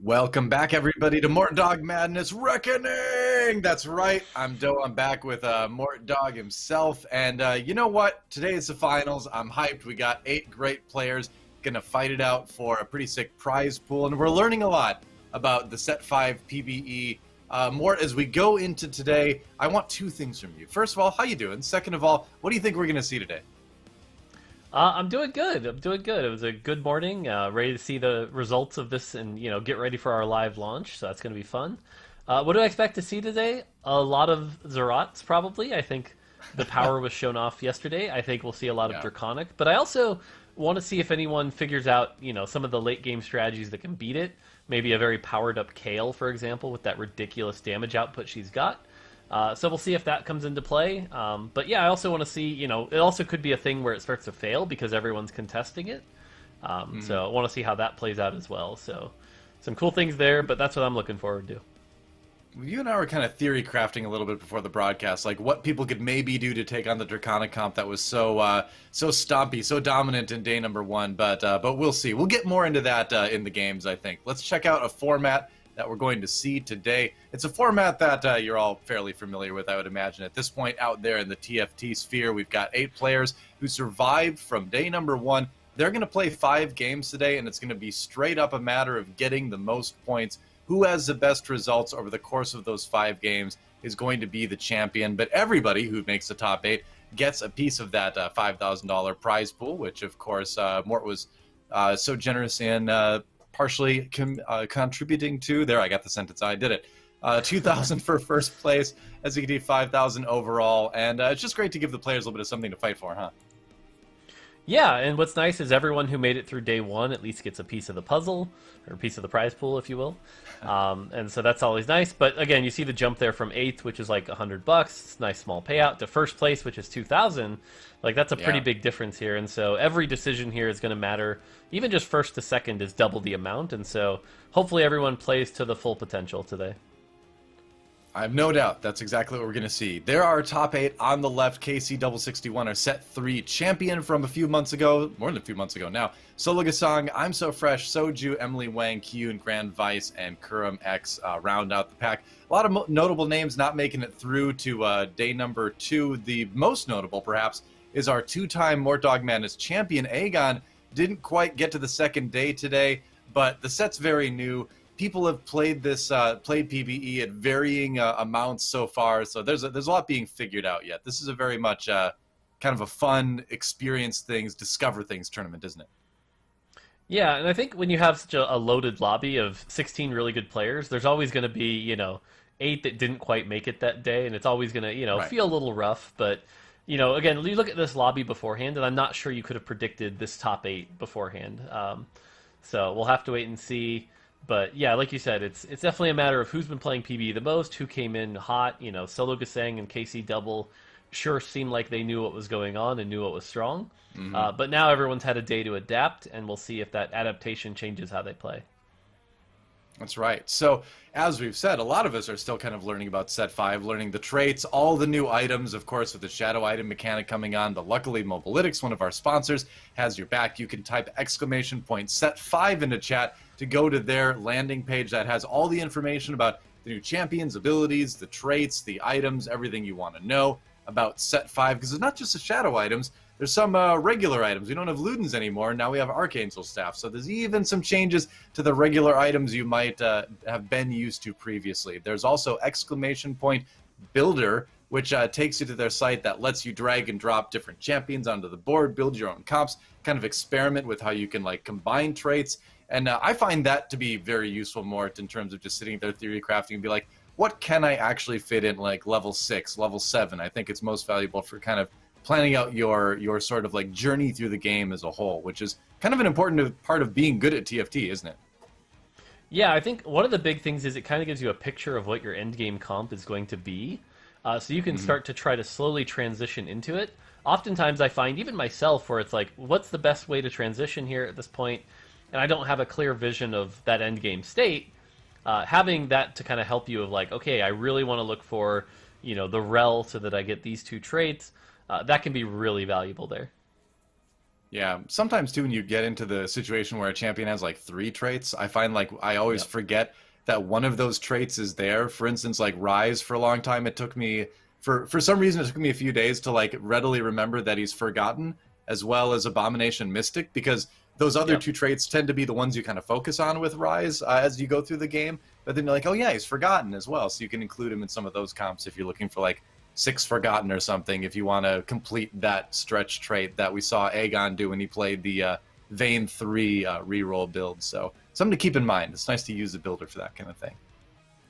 Welcome back, everybody, to Mortdog Madness Reckoning! That's right, I'm DoA. I'm back with Mortdog himself, and you know what? Today is the finals. I'm hyped. We got 8 great players gonna fight it out for a pretty sick prize pool, and we're learning a lot about the Set 5 PvE. Mort, as we go into today, I want 2 things from you. First of all, how you doing? Second of all, what do you think we're gonna see today? I'm doing good. I'm doing good. It was a good morning. Ready to see the results of this and, get ready for our live launch. So that's going to be fun. What do I expect to see today? A lot of Zerots, probably. I think the power was shown off yesterday. I think we'll see a lot of Draconic. But I also want to see if anyone figures out, some of the late game strategies that can beat it. Maybe a very powered up Kale, for example, with that ridiculous damage output she's got. So we'll see if that comes into play. But yeah, I also want to see, it also could be a thing where it starts to fail because everyone's contesting it. So I want to see how that plays out as well. So some cool things there, but that's what I'm looking forward to. You and I were kind of theory crafting a little bit before the broadcast, like what people could maybe do to take on the Draconic comp that was so stompy, so dominant in day number 1. But we'll see. We'll get more into that in the games, I think. Let's check out a format that we're going to see today. It's a format that you're all fairly familiar with, I would imagine. At this point out there in the TFT sphere, we've got 8 players who survived from day number 1. They're going to play 5 games today, and it's going to be straight up a matter of getting the most points. Who has the best results over the course of those 5 games is going to be the champion. But everybody who makes the top 8 gets a piece of that $5,000 prize pool, which, of course, Mort was so generous in partially contributing to. There, I got the sentence. I did it. 2,000 for first place, as you can do 5,000 overall, and it's just great to give the players a little bit of something to fight for, huh? Yeah, and what's nice is everyone who made it through day 1 at least gets a piece of the puzzle, or a piece of the prize pool, if you will. And so that's always nice. But again, you see the jump there from 8th, which is like $100. It's a nice small payout, to first place, which is 2,000. Like, that's a pretty big difference here. And so every decision here is going to matter. Even just first to second is double the amount. And so hopefully everyone plays to the full potential today. I have no doubt that's exactly what we're going to see. There are top 8 on the left. KC61 are set 3 champion from a few months ago, more than a few months ago now. Solo Gasong, I'm So Fresh, Soju, Emily Wang, Kyun, Grand Vice, and Kurum X round out the pack. A lot of notable names not making it through to day number 2. The most notable, perhaps, is our 2-time Mortdog Madness champion, Aegon. Didn't quite get to the second day today, but the set's very new. People have played this, played PvE at varying amounts so far, so there's a lot being figured out yet. This is a very much kind of a fun, experience things, discover things tournament, isn't it? Yeah, and I think when you have such a loaded lobby of 16 really good players, there's always going to be, 8 that didn't quite make it that day, and it's always going to, feel a little rough. But, again, you look at this lobby beforehand, and I'm not sure you could have predicted this top 8 beforehand. So we'll have to wait and see. But yeah, like you said, it's definitely a matter of who's been playing PvE the most, who came in hot. Solo Gasang and KC Double sure seemed like they knew what was going on and knew what was strong. Mm-hmm. But now everyone's had a day to adapt, and we'll see if that adaptation changes how they play. That's right. So, as we've said, a lot of us are still kind of learning about Set 5, learning the traits, all the new items, of course, with the shadow item mechanic coming on. But luckily, Mobalytics, one of our sponsors, has your back. You can type Set 5 into chat to go to their landing page that has all the information about the new champions, abilities, the traits, the items, everything you want to know about Set 5. Because it's not just the shadow items. There's some regular items. We don't have Ludens anymore. Now we have Archangel staff. So there's even some changes to the regular items you might have been used to previously. There's also Builder, which takes you to their site that lets you drag and drop different champions onto the board, build your own comps, kind of experiment with how you can combine traits. And I find that to be very useful, Mort, in terms of just sitting there theory crafting and be like, what can I actually fit in level 6, level 7? I think it's most valuable for kind of planning out your sort of journey through the game as a whole, which is kind of an important part of being good at TFT, isn't it? Yeah, I think one of the big things is it kind of gives you a picture of what your end game comp is going to be, so you can start to try to slowly transition into it. Oftentimes I find, even myself, where it's like, what's the best way to transition here at this point? And I don't have a clear vision of that end game state. Having that to kind of help you of okay, I really want to look for, the rel so that I get these 2 traits. That can be really valuable there. Yeah, sometimes too when you get into the situation where a champion has like three traits, I find like I always Yep. forget that one of those traits is there. For instance, like Rise for a long time, it took me for some reason it took me a few days to like readily remember that he's Forgotten, as well as Abomination Mystic, because those other Yep. two traits tend to be the ones you kind of focus on with Rise as you go through the game. But then you're like, oh yeah, he's Forgotten as well, so you can include him in some of those comps if you're looking for like six Forgotten or something, if you want to complete that stretch trait that we saw Aegon do when he played the Vayne 3 reroll build. So something to keep in mind. It's nice to use the builder for that kind of thing.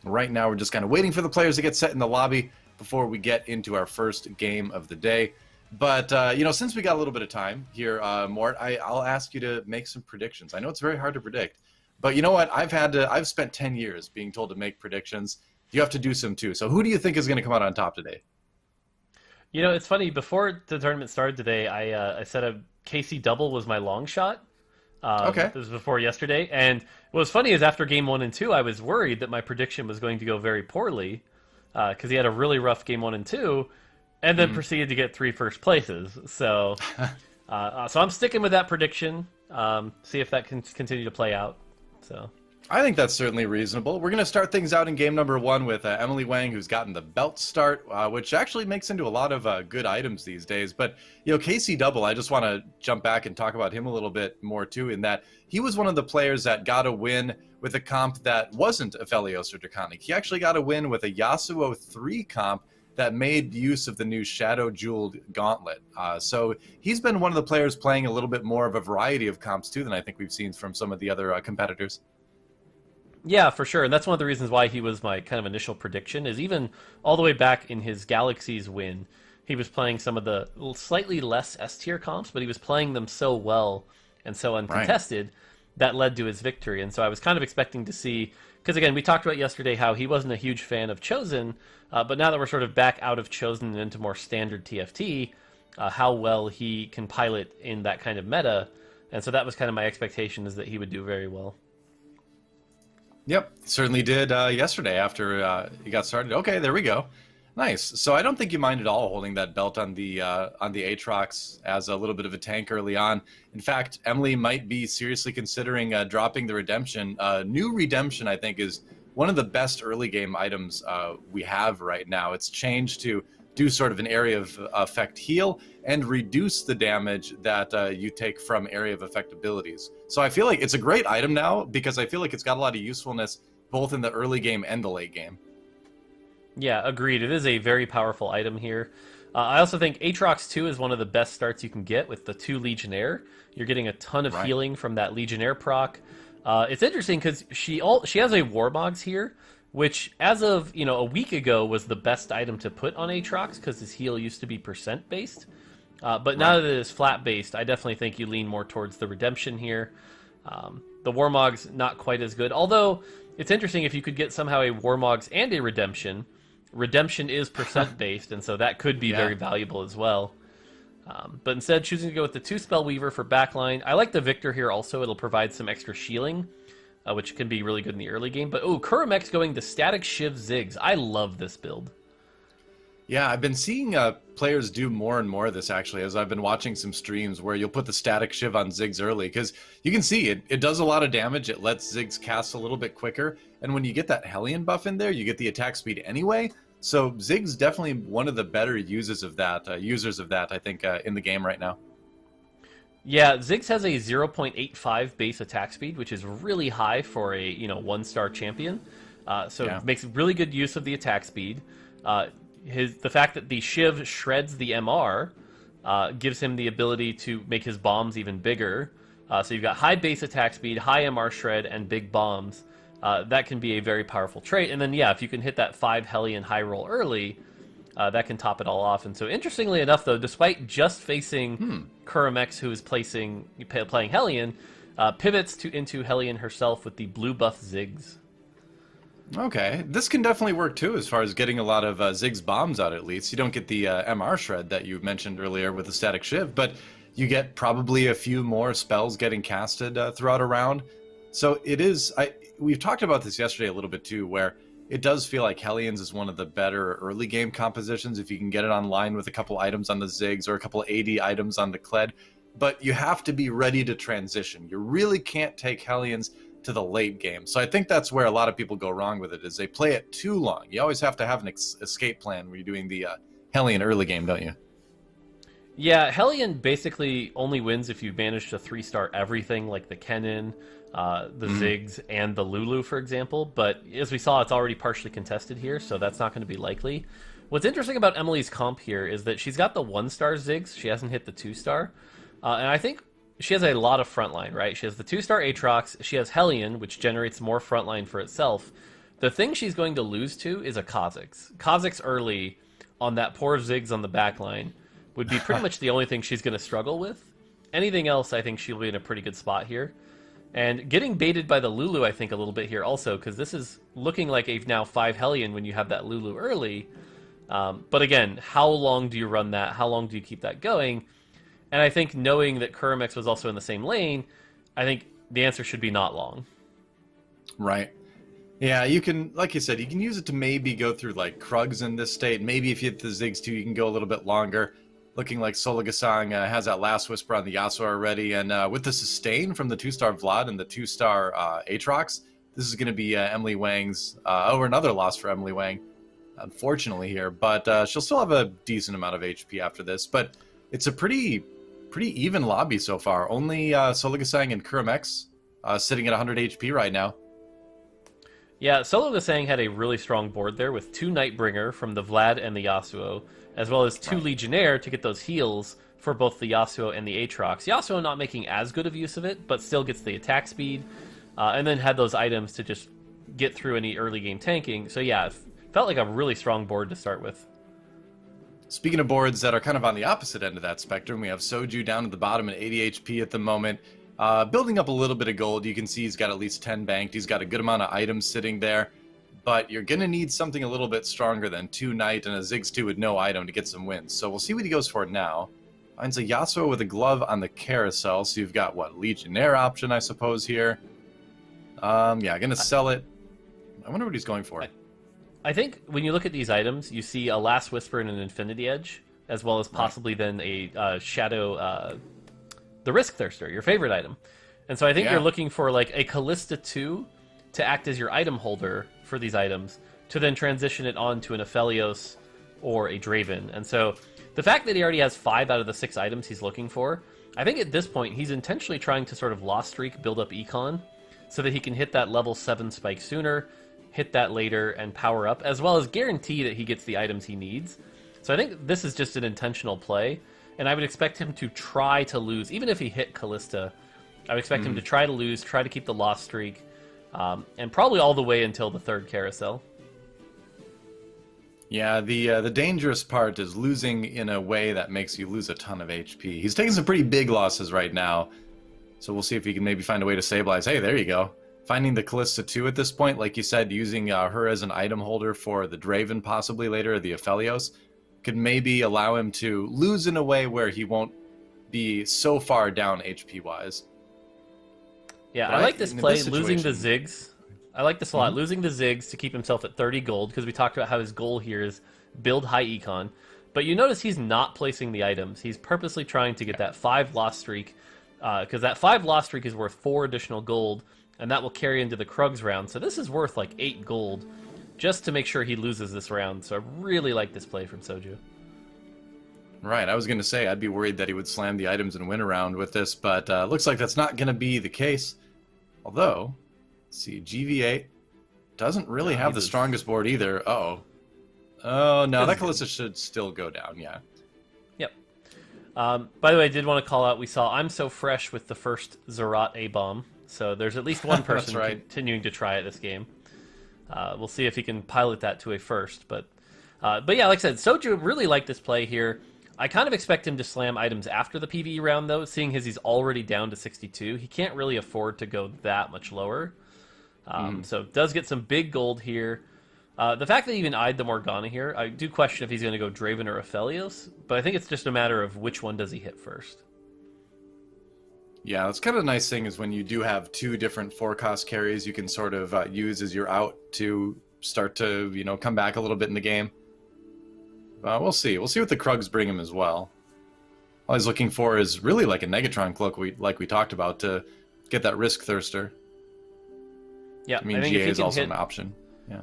Right now, we're just kind of waiting for the players to get set in the lobby before we get into our first game of the day. But, since we got a little bit of time here, Mort, I'll ask you to make some predictions. I know it's very hard to predict, but you know what? I've spent 10 years being told to make predictions. You have to do some too. So who do you think is going to come out on top today? It's funny. Before the tournament started today, I said a KC double was my long shot. Okay. This was before yesterday, and what was funny is after game 1 and 2, I was worried that my prediction was going to go very poorly because he had a really rough game 1 and 2, and then proceeded to get 3 first places. So, so I'm sticking with that prediction. See if that can continue to play out. So. I think that's certainly reasonable. We're going to start things out in game number 1 with Emily Wang, who's gotten the belt start, which actually makes into a lot of good items these days. But, KC Double, I just want to jump back and talk about him a little bit more, too, in that he was one of the players that got a win with a comp that wasn't Aphelios or Draconic. He actually got a win with a Yasuo 3 comp that made use of the new Shadow Jeweled Gauntlet. So he's been one of the players playing a little bit more of a variety of comps, too, than I think we've seen from some of the other competitors. Yeah, for sure. And that's one of the reasons why he was my kind of initial prediction, is even all the way back in his Galaxies win, he was playing some of the slightly less S tier comps, but he was playing them so well and so uncontested that led to his victory. And so I was kind of expecting to see, because again, we talked about yesterday how he wasn't a huge fan of Chosen, but now that we're sort of back out of Chosen and into more standard TFT, how well he can pilot in that kind of meta. And so that was kind of my expectation, is that he would do very well. Yep, certainly did yesterday after he got started. Okay, there we go. Nice. So I don't think you mind at all holding that belt on the Aatrox as a little bit of a tank early on. In fact, Emily might be seriously considering dropping the Redemption. New Redemption, I think, is one of the best early game items we have right now. It's changed to do sort of an area of effect heal and reduce the damage that you take from area of effect abilities. So I feel like it's a great item now because I feel like it's got a lot of usefulness both in the early game and the late game. Yeah, agreed. It is a very powerful item here. I also think Aatrox 2 is one of the best starts you can get with the 2 Legionnaire. You're getting a ton of healing from that Legionnaire proc. It's interesting because she has a Warmogs here, which as of a week ago was the best item to put on Aatrox because his heal used to be percent based. But now that it is flat based, I definitely think you lean more towards the Redemption here. The Warmogs not quite as good, although it's interesting if you could get somehow a Warmogs and a Redemption. Redemption is percent based, and so that could be very valuable as well. But instead, choosing to go with the 2 Spellweaver for backline. I like the Victor here also. It'll provide some extra shielding, which can be really good in the early game. But Kuromex going to Static Shiv Ziggs. I love this build. Yeah, I've been seeing players do more and more of this, actually, as I've been watching some streams where you'll put the Static Shiv on Ziggs early, because you can see it does a lot of damage. It lets Ziggs cast a little bit quicker, and when you get that Hellion buff in there, you get the attack speed anyway. So Ziggs definitely one of the better users of that, I think, in the game right now. Yeah, Ziggs has a 0.85 base attack speed, which is really high for a 1-star champion. So makes really good use of the attack speed. The fact that the Shiv shreds the MR gives him the ability to make his bombs even bigger. So you've got high base attack speed, high MR shred, and big bombs. That can be a very powerful trait. And then, if you can hit that 5 Hellion high roll early, that can top it all off. And so, interestingly enough, though, despite just facing Kuromex, who is playing Hellion, pivots into Hellion herself with the blue buff Ziggs. Okay, this can definitely work too as far as getting a lot of Ziggs bombs out at least. You don't get the MR shred that you mentioned earlier with the Static Shiv, but you get probably a few more spells getting casted throughout a round. So it is, we've talked about this yesterday a little bit too, where it does feel like Hellions is one of the better early game compositions if you can get it online with a couple items on the Ziggs or a couple AD items on the Kled. but you have to be ready to transition. You really can't take Hellions to the late game. So I think that's where a lot of people go wrong with it, is they play it too long. You always have to have an escape plan when you're doing the Hellion early game, don't you? Yeah, Hellion basically only wins if you manage to 3-star everything, like the Kennen, the Ziggs, and the Lulu, for example. But as we saw, it's already partially contested here, so that's not going to be likely. What's interesting about Emily's comp here is that she's got the 1-star Ziggs. She hasn't hit the 2-star. And I think she has a lot of frontline, right? She has the 2-star Aatrox. She has Hellion, which generates more frontline for itself. The thing she's going to lose to is a Kha'Zix. Kha'Zix early on that poor Ziggs on the backline would be pretty much the only thing she's going to struggle with. Anything else, I think she'll be in a pretty good spot here. And getting baited by the Lulu, I think, a little bit here also, because this is looking like a now 5 Hellion when you have that Lulu early. But again, how long do you run that? How long do you keep that going? And I think knowing that Kurumix was also in the same lane, I think the answer should be not long. Right. Yeah, you can, like you said, you can use it to maybe go through like Krugs in this state. Maybe if you hit the Ziggs too, you can go a little bit longer. Looking like Soligasang has that last Whisper on the Yasuo already. And with the sustain from the 2-star Vlad and the 2-star Aatrox, this is going to be Emily Wang's, another loss for Emily Wang, unfortunately here. But she'll still have a decent amount of HP after this. But it's a pretty even lobby so far. Only Soligasang and Kurumix sitting at 100 HP right now. Yeah, Soligasang had a really strong board there with 2 Nightbringer from the Vlad and the Yasuo, as well as 2 Legionnaire to get those heals for both the Yasuo and the Aatrox. Yasuo not making as good of use of it, but still gets the attack speed, and then had those items to just get through any early game tanking. So yeah, it felt like a really strong board to start with. Speaking of boards that are kind of on the opposite end of that spectrum, we have Soju down at the bottom at 80 HP at the moment. Building up a little bit of gold. You can see he's got at least 10 banked. He's got a good amount of items sitting there. But you're going to need something a little bit stronger than 2 Knight and a Ziggs 2 with no item to get some wins. So we'll see what he goes for now. Finds a Yasuo with a glove on the carousel. So you've got, what, Legionnaire option, I suppose, here. Yeah, going to sell it. I wonder what he's going for. I think when you look at these items, you see a Last Whisper and an Infinity Edge, as well as possibly then a Shadow, the Risk Thirster, your favorite item. And so I think you're looking for like a Callista 2 to act as your item holder for these items, to then transition it on to an Aphelios or a Draven. And so the fact that he already has 5 out of the 6 items he's looking for, I think at this point he's intentionally trying to sort of Lost Streak, build up Econ, so that he can hit that level 7 spike sooner, hit that later, and power up, as well as guarantee that he gets the items he needs. So I think this is just an intentional play, and I would expect him to try to lose, even if he hit Callista, I would expect him to try to lose, try to keep the loss streak, and probably all the way until the 3rd carousel. Yeah, the dangerous part is losing in a way that makes you lose a ton of HP. He's taking some pretty big losses right now, so we'll see if he can maybe find a way to stabilize. Hey, there you go. Finding the Callista 2 at this point, like you said, using her as an item holder for the Draven possibly later, or the Aphelios, could maybe allow him to lose in a way where he won't be so far down HP-wise. Yeah, I like this play, losing the Ziggs. I like this a lot. Losing the Ziggs to keep himself at 30 gold, because we talked about how his goal here is build high econ. But you notice he's not placing the items. He's purposely trying to get that 5 loss streak, because that 5 loss streak is worth 4 additional gold, and that will carry into the Krugs round. So this is worth like 8 gold, just to make sure he loses this round. So I really like this play from Soju. Right, I was going to say I'd be worried that he would slam the items and win a round with this, but looks like that's not going to be the case. Although, let's see, GV8 doesn't really have the strongest board either. Uh-oh. Oh, no, that Callista should still go down, yeah. Yep. By the way, I did want to call out, we saw I'm So Fresh with the first Zerat A-bomb. So there's at least one person continuing to try it this game. We'll see if he can pilot that to a first. But yeah, like I said, Soju really liked this play here. I kind of expect him to slam items after the PvE round, though, seeing as he's already down to 62. He can't really afford to go that much lower. So does get some big gold here. The fact that he even eyed the Morgana here, I do question if he's going to go Draven or Aphelios, but I think it's just a matter of which one does he hit first. Yeah, that's kind of a nice thing is when you do have 2 different forecast carries you can sort of use as your out to start to, you know, come back a little bit in the game. We'll see. We'll see what the Krugs bring him as well. All he's looking for is really like a Negatron cloak, like we talked about, to get that Risk Thirster. Yeah, I mean, GA is also an option. Yeah.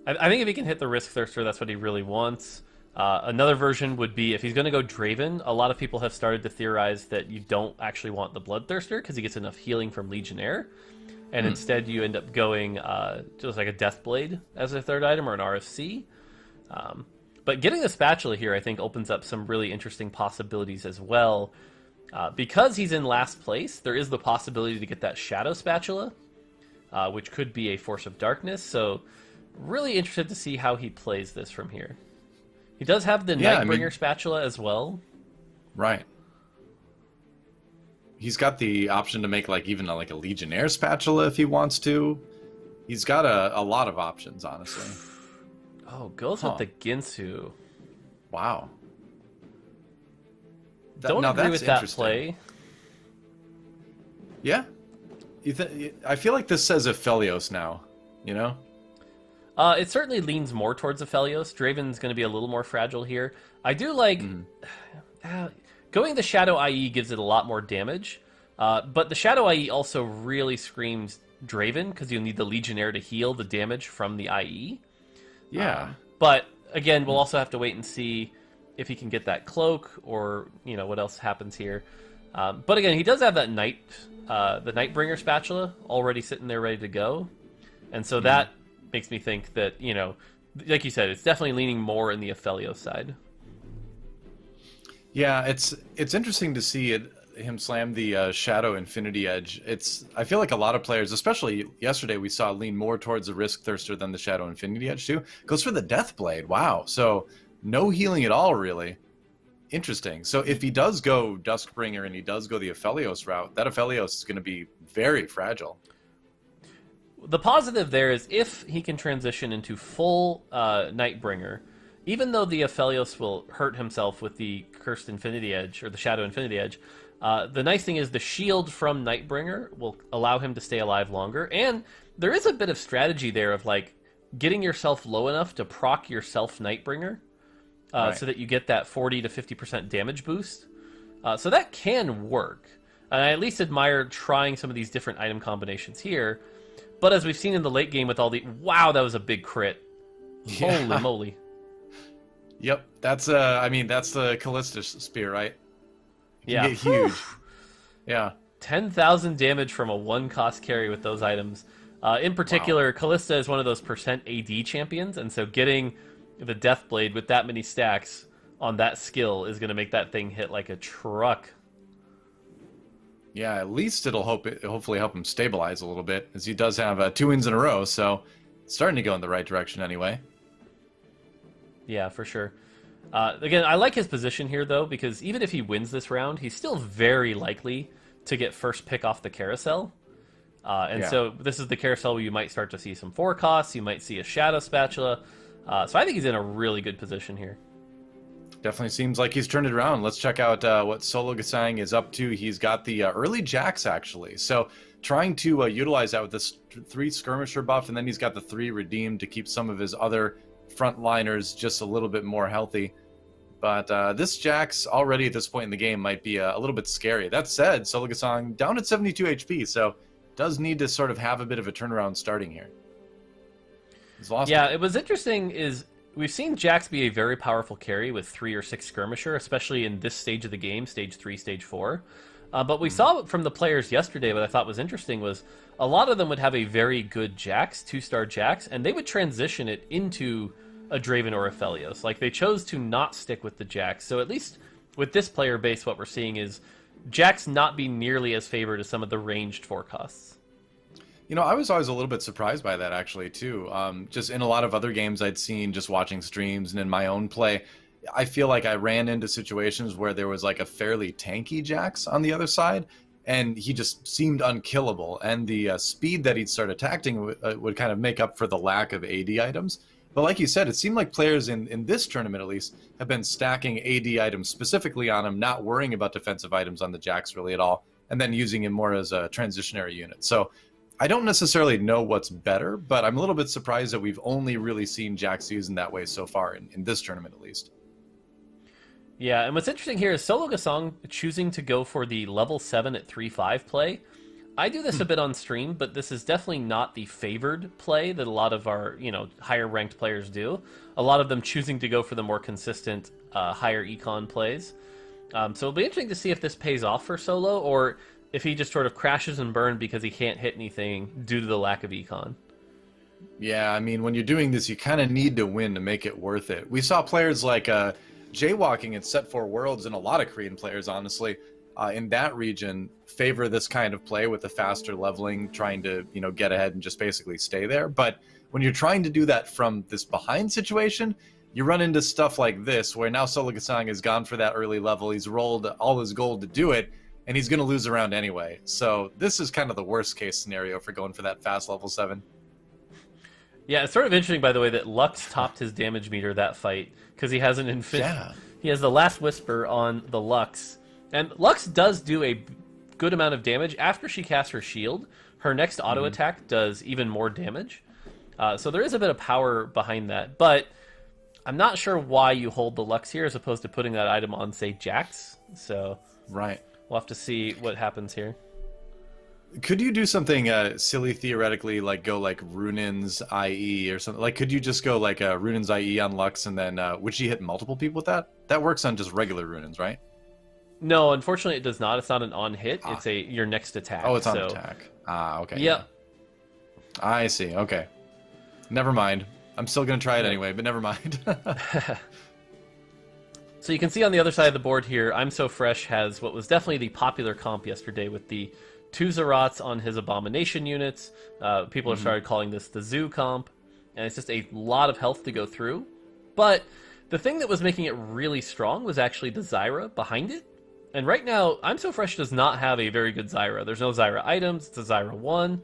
I think if he can hit the Risk Thirster, that's what he really wants. Another version would be if he's going to go Draven. A lot of people have started to theorize that you don't actually want the Bloodthirster because he gets enough healing from Legionnaire, and instead you end up going just like a Deathblade as a third item or an RFC. But getting the Spatula here, I think, opens up some really interesting possibilities as well. Because he's in last place, there is the possibility to get that Shadow Spatula, which could be a Force of Darkness. So really interested to see how he plays this from here. He does have the Nightbringer Spatula as well. Right. He's got the option to make like even like a Legionnaire Spatula if he wants to. He's got a lot of options, honestly. Oh, goes with the Ginsu. Wow. Don't agree with that play. Yeah. I feel like this says Aphelios now, you know? It certainly leans more towards Aphelios. Draven's going to be a little more fragile here. I do like... going the Shadow IE gives it a lot more damage, but the Shadow IE also really screams Draven, because you'll need the Legionnaire to heal the damage from the IE. Yeah. But, again, we'll also have to wait and see if he can get that cloak, or, you know, what else happens here. But, again, he does have that the Nightbringer Spatula already sitting there ready to go. And so that makes me think that, you know, like you said, it's definitely leaning more in the Aphelios side. Yeah, it's interesting to see him slam the Shadow Infinity Edge. I feel like a lot of players, especially yesterday, we saw lean more towards the Risk Thirster than the Shadow Infinity Edge too. Goes for the Deathblade. Wow. So no healing at all, really. Interesting. So if he does go Duskbringer and he does go the Aphelios route, that Aphelios is going to be very fragile. The positive there is if he can transition into full Nightbringer, even though the Aphelios will hurt himself with the Cursed Infinity Edge, or the Shadow Infinity Edge, the nice thing is the shield from Nightbringer will allow him to stay alive longer, and there is a bit of strategy there of, like, getting yourself low enough to proc yourself Nightbringer, so that you get that 40 to 50% damage boost. So that can work. And I at least admire trying some of these different item combinations here, but as we've seen in the late game with all the... Wow, that was a big crit. Yeah. Holy moly. Yep, that's I mean, that's the Callista Spear, right? It can get huge. Yeah. 10,000 damage from a 1-cost carry with those items. In particular, Callista is one of those % AD champions, and so getting the Deathblade with that many stacks on that skill is going to make that thing hit like a truck. Yeah, at least it'll hopefully help him stabilize a little bit, as he does have 2 wins in a row, so it's starting to go in the right direction anyway. Yeah, for sure. Again, I like his position here, though, because even if he wins this round, he's still very likely to get first pick off the carousel. So this is the carousel where you might start to see some 4 costs, you might see a Shadow Spatula. So I think he's in a really good position here. Definitely seems like he's turned it around. Let's check out what Solo Gasang is up to. He's got the early Jax, actually. So trying to utilize that with this 3 Skirmisher buff, and then he's got the 3 redeemed to keep some of his other frontliners just a little bit more healthy. But this Jax already at this point in the game might be a little bit scary. That said, Solo Gasang down at 72 HP, so does need to sort of have a bit of a turnaround starting here. He's lost it was interesting is we've seen Jax be a very powerful carry with 3 or 6 Skirmisher, especially in this stage of the game, stage 3, stage 4. But we saw from the players yesterday, what I thought was interesting was a lot of them would have a very good Jax, 2-star Jax, and they would transition it into a Draven or a Aphelios. Like, they chose to not stick with the Jax. So at least with this player base, what we're seeing is Jax not be nearly as favored as some of the ranged 4 costs. You know, I was always a little bit surprised by that, actually, too. Just in a lot of other games I'd seen, just watching streams and in my own play, I feel like I ran into situations where there was like a fairly tanky Jax on the other side, and he just seemed unkillable. And the speed that he'd start attacking would kind of make up for the lack of AD items. But like you said, it seemed like players in this tournament, at least, have been stacking AD items specifically on him, not worrying about defensive items on the Jax really at all, and then using him more as a transitionary unit. So I don't necessarily know what's better, but I'm a little bit surprised that we've only really seen Jax used in that way so far, in this tournament at least. Yeah, and what's interesting here is Solo Gasong choosing to go for the level 7 at 3-5 play. I do this a bit on stream, but this is definitely not the favored play that a lot of our, higher ranked players do. A lot of them choosing to go for the more consistent, higher econ plays. So it'll be interesting to see if this pays off for Solo, or if he just sort of crashes and burns because he can't hit anything due to the lack of econ. Yeah, I mean, when you're doing this, you kind of need to win to make it worth it. We saw players like Jaywalking at Set 4 Worlds, and a lot of Korean players, honestly, in that region favor this kind of play with the faster leveling, trying to, get ahead and just basically stay there. But when you're trying to do that from this behind situation, you run into stuff like this, where now Solo Gasang has gone for that early level. He's rolled all his gold to do it, and he's going to lose a round anyway. So this is kind of the worst case scenario for going for that fast level 7. Yeah, it's sort of interesting, by the way, that Lux topped his damage meter that fight, because he has an he has the Last Whisper on the Lux. And Lux does do a good amount of damage. After she casts her shield, her next auto attack does even more damage. So there is a bit of power behind that. But I'm not sure why you hold the Lux here as opposed to putting that item on, say, Jax. So right, we'll have to see what happens here. Could you do something silly theoretically, like go like Runin's IE or something? Like, could you just go like Runin's IE on Lux, and then would she hit multiple people with that? That works on just regular Runin's, right? No, unfortunately it does not. It's not an on hit. It's your next attack. Oh, it's on attack. Okay. Yeah. I see. Okay. Never mind. I'm still gonna try it anyway, but never mind. So you can see on the other side of the board here, I'm So Fresh has what was definitely the popular comp yesterday with the 2 Zarats on his Abomination units. People have started calling this the Zoo comp, and it's just a lot of health to go through. But the thing that was making it really strong was actually the Zyra behind it. And right now, I'm So Fresh does not have a very good Zyra. There's no Zyra items. It's a Zyra 1.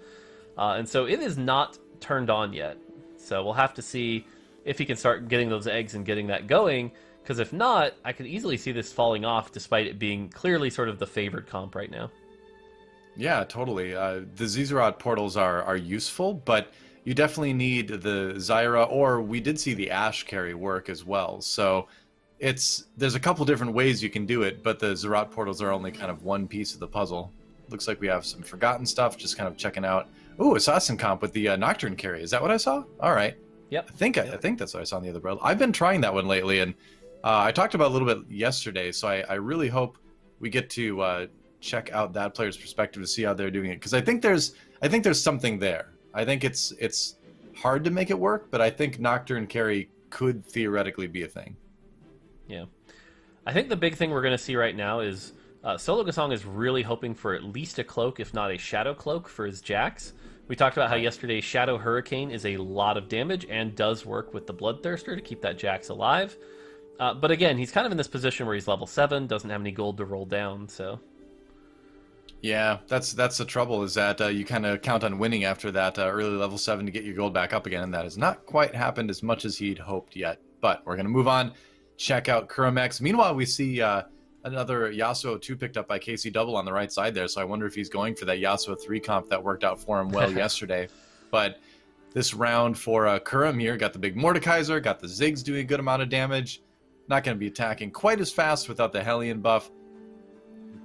And so it is not turned on yet. So we'll have to see if he can start getting those eggs and getting that going. Because if not, I could easily see this falling off despite it being clearly sort of the favored comp right now. Yeah, totally. The Zizarot portals are useful, but you definitely need the Zyra, or we did see the Ashe carry work as well. So there's a couple different ways you can do it, but the Zerat portals are only kind of one piece of the puzzle. Looks like we have some forgotten stuff, just kind of checking out. Ooh, Assassin comp with the Nocturne carry. Is that what I saw? All right. Yep. I think that's what I saw on the other build. I've been trying that one lately, and I talked about it a little bit yesterday, so I really hope we get to check out that player's perspective to see how they're doing it, because I think there's something there. I think it's hard to make it work, but I think Nocturne carry could theoretically be a thing. Yeah, I think the big thing we're going to see right now is Solo Gasong is really hoping for at least a cloak, if not a shadow cloak, for his Jax. We talked about how yesterday Shadow Hurricane is a lot of damage and does work with the Bloodthirster to keep that Jax alive. But again, he's kind of in this position where he's level 7, doesn't have any gold to roll down, so... Yeah, that's the trouble, is that you kind of count on winning after that early level 7 to get your gold back up again, and that has not quite happened as much as he'd hoped yet. But we're going to move on, check out Kuramex. Meanwhile, we see another Yasuo 2 picked up by KC Double on the right side there, so I wonder if he's going for that Yasuo 3 comp that worked out for him well yesterday. But this round for Kuram here, got the big Mordekaiser, got the Ziggs doing a good amount of damage. Not going to be attacking quite as fast without the Hellion buff,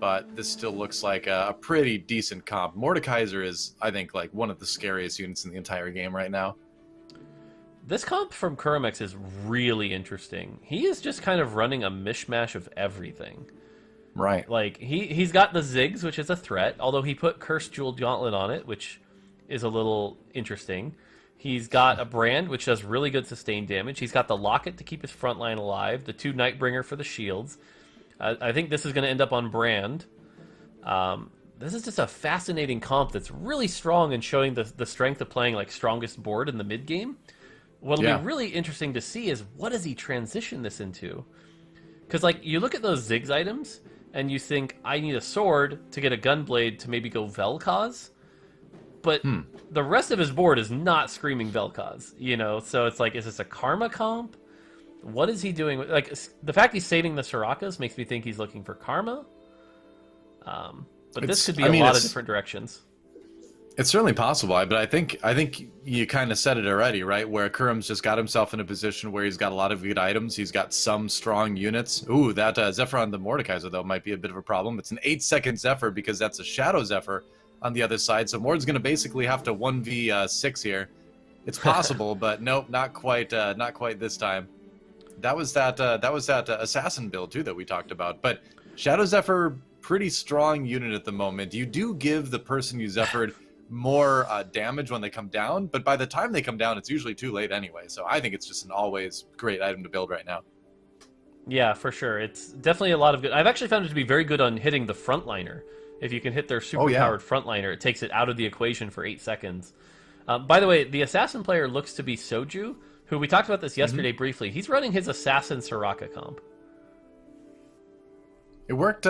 but this still looks like a pretty decent comp. Mordekaiser is, I think, like one of the scariest units in the entire game right now. This comp from Kuramex is really interesting. He is just kind of running a mishmash of everything. Right. Like, he's got the Ziggs, which is a threat, although he put Cursed Jewel Gauntlet on it, which is a little interesting. He's got a Brand, which does really good sustained damage. He's got the Locket to keep his front line alive, the 2 Nightbringer for the shields. I think this is going to end up on Brand. This is just a fascinating comp that's really strong and showing the strength of playing like strongest board in the mid game. What'll be really interesting to see is what does he transition this into? Because like you look at those Ziggs items and you think I need a sword to get a Gunblade to maybe go Vel'Koz, but the rest of his board is not screaming Vel'Koz, you know. So it's like, is this a Karma comp? What is he doing? Like, the fact he's saving the Sorakas makes me think he's looking for Karma. But this could be a lot of different directions. It's certainly possible, but I think you kind of said it already, right? Where Kuram's just got himself in a position where he's got a lot of good items. He's got some strong units. Ooh, that Zephyr on the Mordekaiser, though, might be a bit of a problem. It's an 8-second Zephyr because that's a Shadow Zephyr on the other side. So Mord's going to basically have to 1v6 here. It's possible, but nope, not quite this time. That was that Assassin build, too, that we talked about. But Shadow Zephyr, pretty strong unit at the moment. You do give the person you Zephyred more damage when they come down, but by the time they come down, it's usually too late anyway. So I think it's just an always great item to build right now. Yeah, for sure. It's definitely a lot of good. I've actually found it to be very good on hitting the frontliner. If you can hit their super-powered frontliner, it takes it out of the equation for 8 seconds. By the way, the Assassin player looks to be Soju, who we talked about this yesterday briefly. He's running his Assassin Soraka comp. It worked.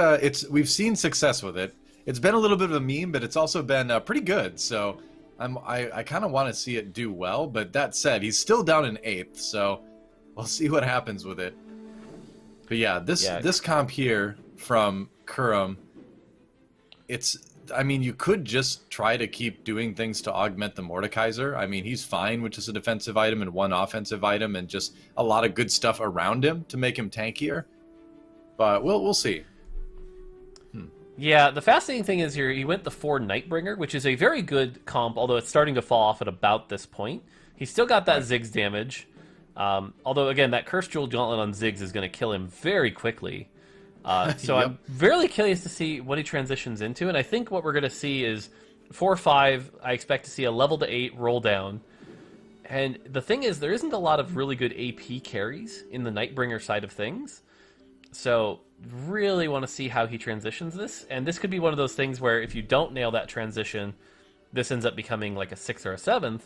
We've seen success with it. It's been a little bit of a meme, but it's also been pretty good. So I kind of want to see it do well. But that said, he's still down in 8th, so we'll see what happens with it. But yeah, this comp here from Kuram, I mean, you could just try to keep doing things to augment the Mordekaiser. I mean, he's fine with just a defensive item and one offensive item and just a lot of good stuff around him to make him tankier. But we'll see. Yeah, the fascinating thing is here, he went the 4 Nightbringer, which is a very good comp, although it's starting to fall off at about this point. He's still got that Ziggs damage. Although, again, that Cursed Jewel Gauntlet on Ziggs is going to kill him very quickly. So I'm really curious to see what he transitions into, and I think what we're going to see is 4-5, I expect to see a level to 8 roll down. And the thing is, there isn't a lot of really good AP carries in the Nightbringer side of things. So really want to see how he transitions this, and this could be one of those things where if you don't nail that transition, this ends up becoming like a 6th or a 7th.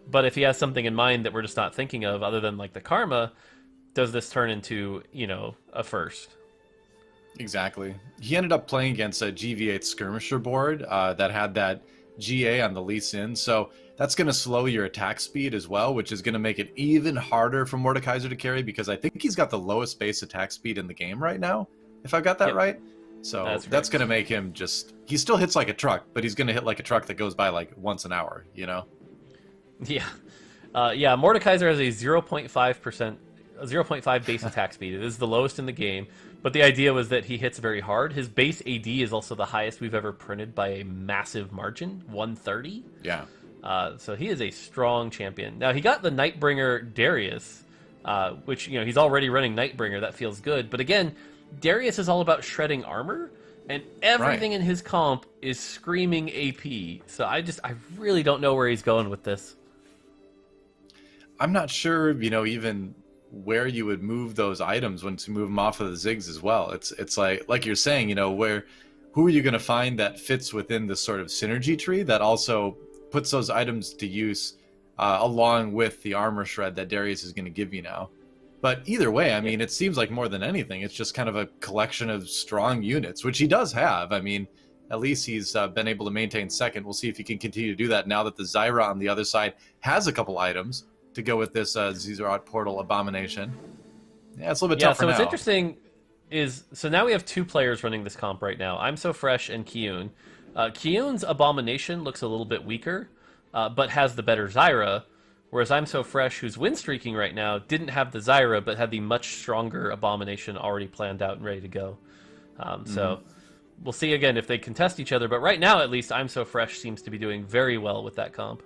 But if he has something in mind that we're just not thinking of other than like the Karma, does this turn into, you know, a 1st? Exactly. He ended up playing against a GV8 skirmisher board that had that GA on the Lee Sin, so that's going to slow your attack speed as well, which is going to make it even harder for Mordekaiser to carry, because I think he's got the lowest base attack speed in the game right now, if I've got that right. So that's going to make him just... He still hits like a truck, but he's going to hit like a truck that goes by like once an hour, you know? Yeah. Yeah, Mordekaiser has a 0.5% base attack speed. It is the lowest in the game, but the idea was that he hits very hard. His base AD is also the highest we've ever printed by a massive margin, 130. Yeah. So he is a strong champion. Now, he got the Nightbringer Darius, which, you know, he's already running Nightbringer. That feels good. But again, Darius is all about shredding armor, and everything in his comp is screaming AP. So I really don't know where he's going with this. I'm not sure, you know, even where you would move those items once you move them off of the Ziggs as well. It's like you're saying, you know, who are you going to find that fits within this sort of synergy tree that also puts those items to use along with the armor shred that Darius is going to give you now. But either way, I mean, it seems like more than anything, it's just kind of a collection of strong units, which he does have. I mean, at least he's been able to maintain 2nd. We'll see if he can continue to do that now that the Zyra on the other side has a couple items to go with this Zizarot Portal Abomination. Yeah, it's a little bit tougher now. So what's interesting is, so now we have 2 players running this comp right now. I'm So Fresh and Kiyun. Kiyun's Abomination looks a little bit weaker, but has the better Zyra, whereas I'm So Fresh, who's win streaking right now, didn't have the Zyra, but had the much stronger Abomination already planned out and ready to go. So we'll see again if they contest each other, but right now, at least, I'm So Fresh seems to be doing very well with that comp.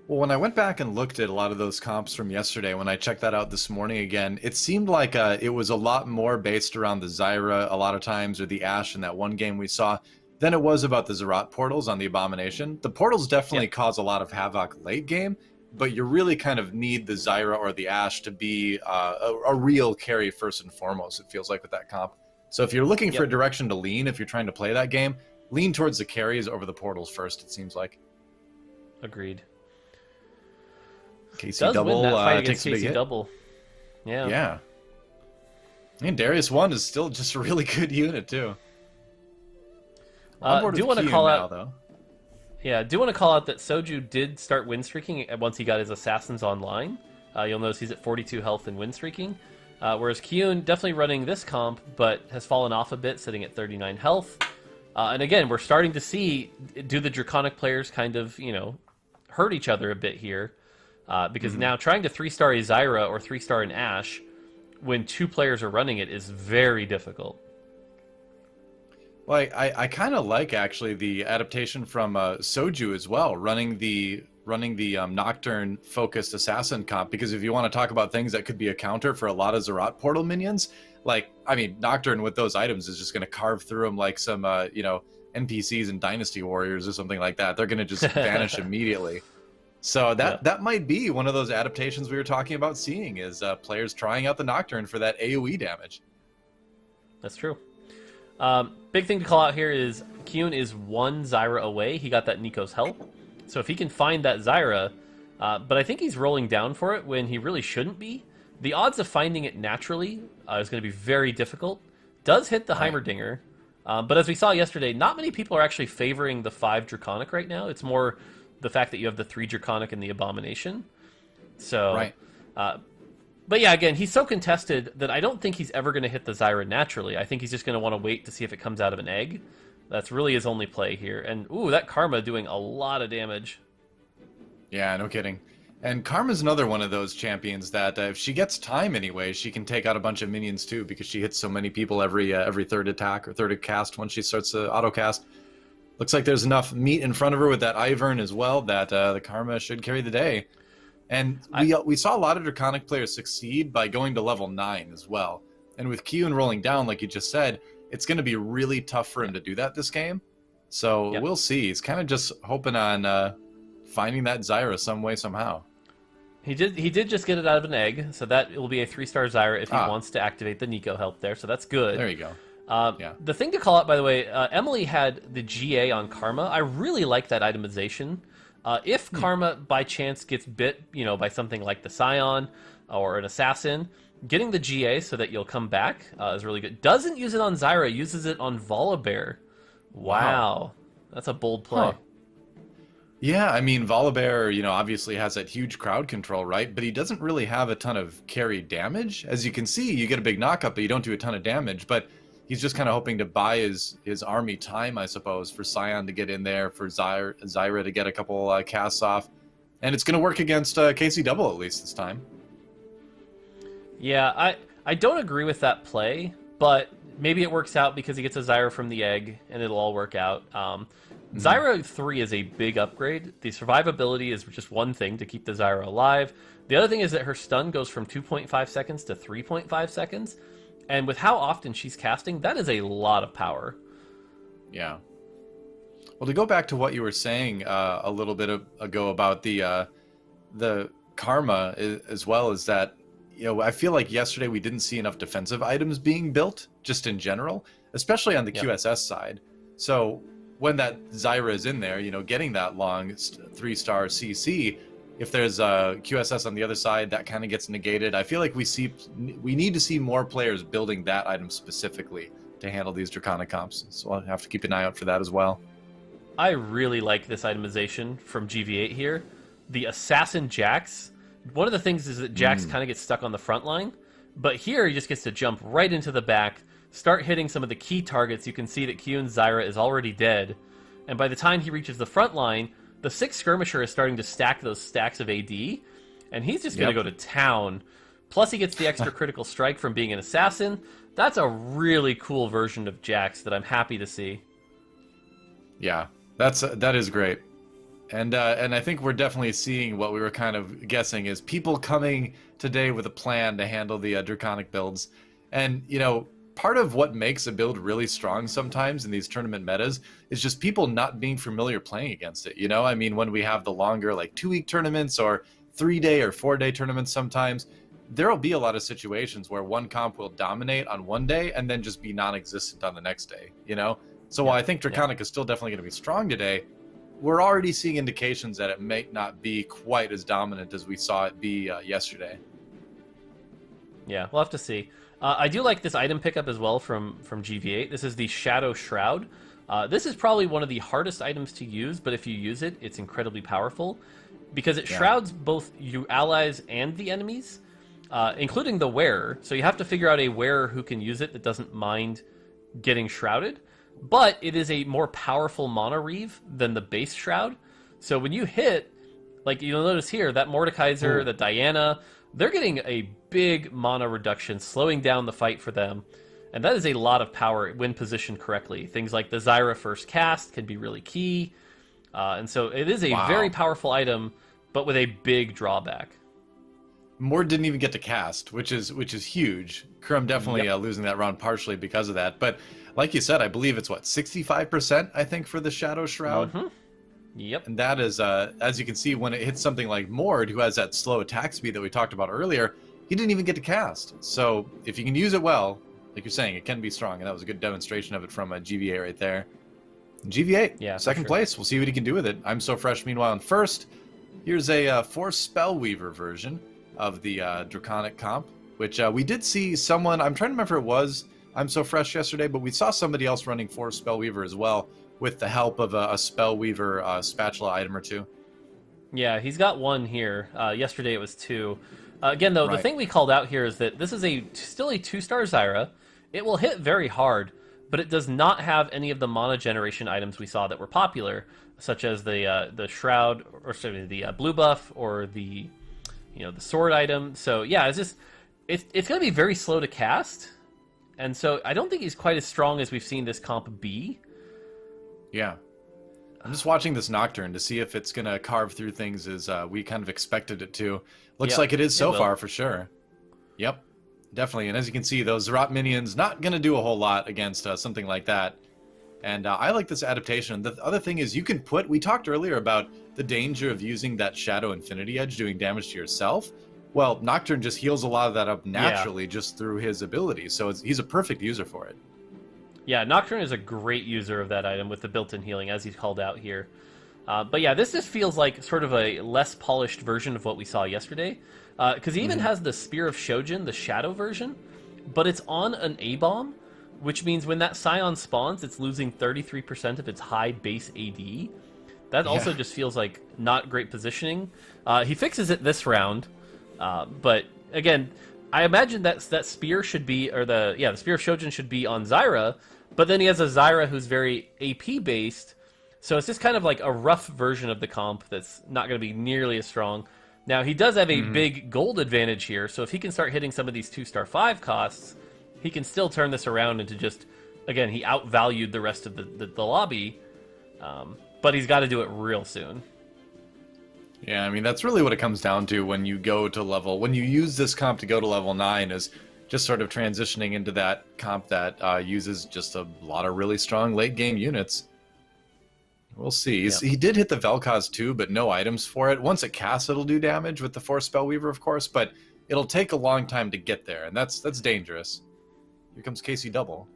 Well, when I went back and looked at a lot of those comps from yesterday, when I checked that out this morning again, it seemed like it was a lot more based around the Zyra a lot of times, or the Ashe in that one game we saw, than it was about the Zerat portals on the Abomination. The portals definitely cause a lot of havoc late game, but you really kind of need the Zyra or the Ashe to be a real carry first and foremost, it feels like, with that comp. So if you're looking for a direction to lean, if you're trying to play that game, lean towards the carries over the portals first, it seems like. Agreed. KC Double takes a big hit. Double. Yeah. And Darius 1 is still just a really good unit, too. Do want to call out, though. Yeah, do want to call out that Soju did start win streaking once he got his assassins online. You'll notice he's at 42 health in win streaking. Whereas Kiyun definitely running this comp, but has fallen off a bit, sitting at 39 health. And again, we're starting to see, do the Draconic players kind of, hurt each other a bit here? Because now trying to 3-star a Zyra or 3-star an Ashe when 2 players are running it is very difficult. Well, I kind of like actually the adaptation from Soju as well, running the Nocturne focused assassin comp, because if you want to talk about things that could be a counter for a lot of Zerat portal minions, like, I mean, Nocturne with those items is just going to carve through them like some NPCs in Dynasty Warriors or something like that. They're going to just vanish immediately. So that might be one of those adaptations we were talking about seeing, is players trying out the Nocturne for that AoE damage. That's true. Big thing to call out here is Kyun is 1 Zyra away. He got that Nico's help. So if he can find that Zyra, but I think he's rolling down for it when he really shouldn't be. The odds of finding it naturally is going to be very difficult. Does hit the Heimerdinger, but as we saw yesterday, not many people are actually favoring the 5 Draconic right now. It's more the fact that you have the 3 Draconic and the Abomination. So, but yeah, again, he's so contested that I don't think he's ever going to hit the Zyra naturally. I think he's just going to want to wait to see if it comes out of an egg. That's really his only play here. And, ooh, that Karma doing a lot of damage. Yeah, no kidding. And Karma's another one of those champions that if she gets time anyway, she can take out a bunch of minions too, because she hits so many people every third attack or third cast when she starts to auto-cast. Looks like there's enough meat in front of her with that Ivern as well that the Karma should carry the day. And we saw a lot of Draconic players succeed by going to level 9 as well. And with Kyun rolling down, like you just said, it's going to be really tough for him to do that this game. So we'll see. He's kind of just hoping on finding that Zyra some way, somehow. He did just get it out of an egg, so that will be a 3-star Zyra if he wants to activate the Nico help there, so that's good. There you go. The thing to call out, by the way, Emily had the GA on Karma. I really like that itemization. If Karma by chance gets bit, by something like the Scion or an Assassin, getting the GA so that you'll come back is really good. Doesn't use it on Zyra, uses it on Volibear. Wow. That's a bold play. Huh. Yeah, I mean, Volibear, obviously has that huge crowd control, right? But he doesn't really have a ton of carry damage. As you can see, you get a big knockup, but you don't do a ton of damage. But he's just kind of hoping to buy his army time, I suppose, for Scion to get in there, for Zyra to get a couple casts off. And it's going to work against KC Double, at least this time. Yeah, I don't agree with that play, but maybe it works out because he gets a Zyra from the egg, and it'll all work out. Zyra 3 is a big upgrade. The survivability is just one thing to keep the Zyra alive. The other thing is that her stun goes from 2.5 seconds to 3.5 seconds. And with how often she's casting, that is a lot of power. Yeah. Well, to go back to what you were saying a little bit ago about the Karma as well, is that, I feel like yesterday we didn't see enough defensive items being built, just in general, especially on the QSS side. So when that Zyra is in there, getting that long 3-star CC, if there's a QSS on the other side, that kind of gets negated. I feel like we need to see more players building that item specifically to handle these Draconic comps. So I'll have to keep an eye out for that as well. I really like this itemization from GV8 here. The Assassin Jax. One of the things is that Jax kind of gets stuck on the front line, but here he just gets to jump right into the back, start hitting some of the key targets. You can see that Kyun's Zyra is already dead, and by the time he reaches the front line, the 6 Skirmisher is starting to stack those stacks of AD, and he's just going to go to town. Plus he gets the extra critical strike from being an assassin. That's a really cool version of Jax that I'm happy to see. Yeah, that is great. And I think we're definitely seeing what we were kind of guessing is people coming today with a plan to handle the Draconic builds. And, part of what makes a build really strong sometimes in these tournament metas is just people not being familiar playing against it. I mean, when we have the longer, like 2-week tournaments or 3-day or 4-day tournaments sometimes, there'll be a lot of situations where one comp will dominate on one day and then just be non-existent on the next day, So while I think Draconic is still definitely going to be strong today, we're already seeing indications that it may not be quite as dominant as we saw it be yesterday. Yeah, we'll have to see. I do like this item pickup as well from GV8. This is the Shadow Shroud. This is probably one of the hardest items to use, but if you use it, it's incredibly powerful because it shrouds both you allies and the enemies, including the wearer. So you have to figure out a wearer who can use it that doesn't mind getting shrouded. but it is a more powerful mono reave than the base Shroud. So when you hit, like you'll notice here, that Mordekaiser, the Diana, they're getting a big mono reduction, slowing down the fight for them. And that is a lot of power when positioned correctly. Things like the Zyra first cast can be really key. And so it is a very powerful item, but with a big drawback. Mort didn't even get to cast, which is huge. Krum definitely losing that round partially because of that. But like you said, I believe it's, what, 65%, I think, for the Shadow Shroud? Yep. And that is, as you can see, when it hits something like Mort, who has that slow attack speed that we talked about earlier, he didn't even get to cast. So if you can use it well, like you're saying, it can be strong. And that was a good demonstration of it from GVA right there. GVA, second place. We'll see what he can do with it. I'm So Fresh, meanwhile, in first. Here's a Force Spellweaver version of the Draconic comp, which we did see someone, I'm trying to remember if it was I'm So Fresh yesterday, but we saw somebody else running Force Spellweaver as well with the help of a Spellweaver spatula item or two. Yeah, he's got one here. Yesterday it was two. Again, though, the thing we called out here is that this is still a 2-star Zyra. It will hit very hard, but it does not have any of the mana generation items we saw that were popular, such as the Shroud, or sorry, the blue buff, or the the sword item. So yeah, it's going to be very slow to cast, and so I don't think he's quite as strong as we've seen this comp be. Yeah. I'm just watching this Nocturne to see if it's going to carve through things as we kind of expected it to. Looks like it is so far, for sure. Yep, definitely. And as you can see, those Zerat minions not going to do a whole lot against something like that. And I like this adaptation. The other thing is we talked earlier about the danger of using that Shadow Infinity Edge doing damage to yourself. Well, Nocturne just heals a lot of that up naturally just through his abilities. So he's a perfect user for it. Yeah, Nocturne is a great user of that item with the built-in healing, as he's called out here. But yeah, this just feels like sort of a less polished version of what we saw yesterday. Because he even has the Spear of Shojin, the Shadow version, but it's on an A-bomb, which means when that Scion spawns, it's losing 33% of its high base AD. That also just feels like not great positioning. He fixes it this round, but again, I imagine that Spear should be, or the Spear of Shojin should be on Zyra, but then he has a Zyra who's very AP based, so it's just kind of like a rough version of the comp that's not going to be nearly as strong. Now, he does have a big gold advantage here, so if he can start hitting some of these 2-star 5 costs, he can still turn this around into just, again, he outvalued the rest of the lobby, but he's got to do it real soon. Yeah, I mean, that's really what it comes down to when you use this comp to go to level 9, is just sort of transitioning into that comp that uses just a lot of really strong late game units. We'll see. He did hit the Vel'Koz too, but no items for it. Once it casts, it'll do damage with the Force Spellweaver, of course, but it'll take a long time to get there, and that's dangerous. Here comes KC Double.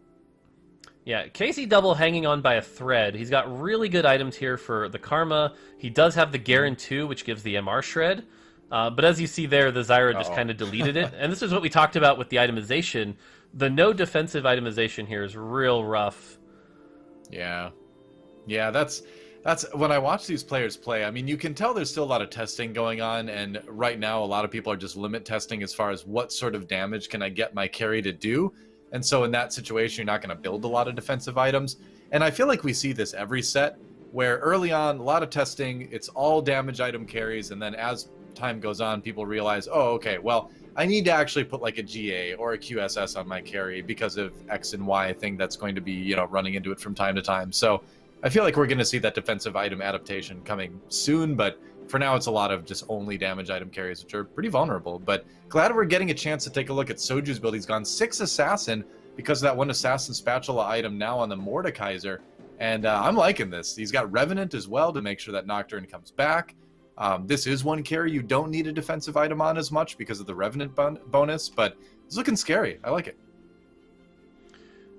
Yeah, KC Double hanging on by a thread. He's got really good items here for the Karma. He does have the Garen 2, which gives the MR Shred. But as you see there, the Zyra just kind of deleted it. And this is what we talked about with the itemization. The no defensive itemization here is real rough. Yeah. Yeah, that's when I watch these players play, I mean, you can tell there's still a lot of testing going on, and right now a lot of people are just limit testing as far as what sort of damage can I get my carry to do. And so in that situation, you're not going to build a lot of defensive items. And I feel like we see this every set, where early on, a lot of testing, it's all damage item carries, and then as time goes on, people realize, oh, okay, well, I need to actually put like a GA or a QSS on my carry because of X and Y thing that's going to be, running into it from time to time. So I feel like we're going to see that defensive item adaptation coming soon, but for now it's a lot of just only damage item carries, which are pretty vulnerable. But glad we're getting a chance to take a look at Soju's build. He's gone 6 Assassin because of that one Assassin Spatula item now on the Mordekaiser. And I'm liking this. He's got Revenant as well to make sure that Nocturne comes back. This is one carry you don't need a defensive item on as much because of the Revenant bonus, but it's looking scary. I like it.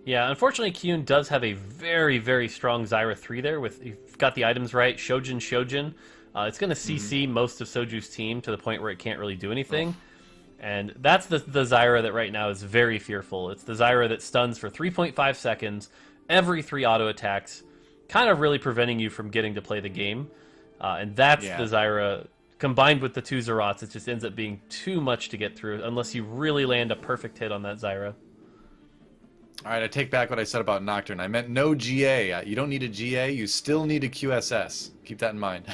Yeah, unfortunately, Kyun does have a very, very strong Zyra 3 there. You've got the items right. Shojin. It's going to CC most of Soju's team to the point where it can't really do anything. And that's the Zyra that right now is very fearful. It's the Zyra that stuns for 3.5 seconds, every 3 auto attacks, kind of really preventing you from getting to play the game. And that's the Zyra, combined with the 2 Zerats, it just ends up being too much to get through unless you really land a perfect hit on that Zyra. All right, I take back what I said about Nocturne. I meant no GA. You don't need a GA. You still need a QSS. Keep that in mind.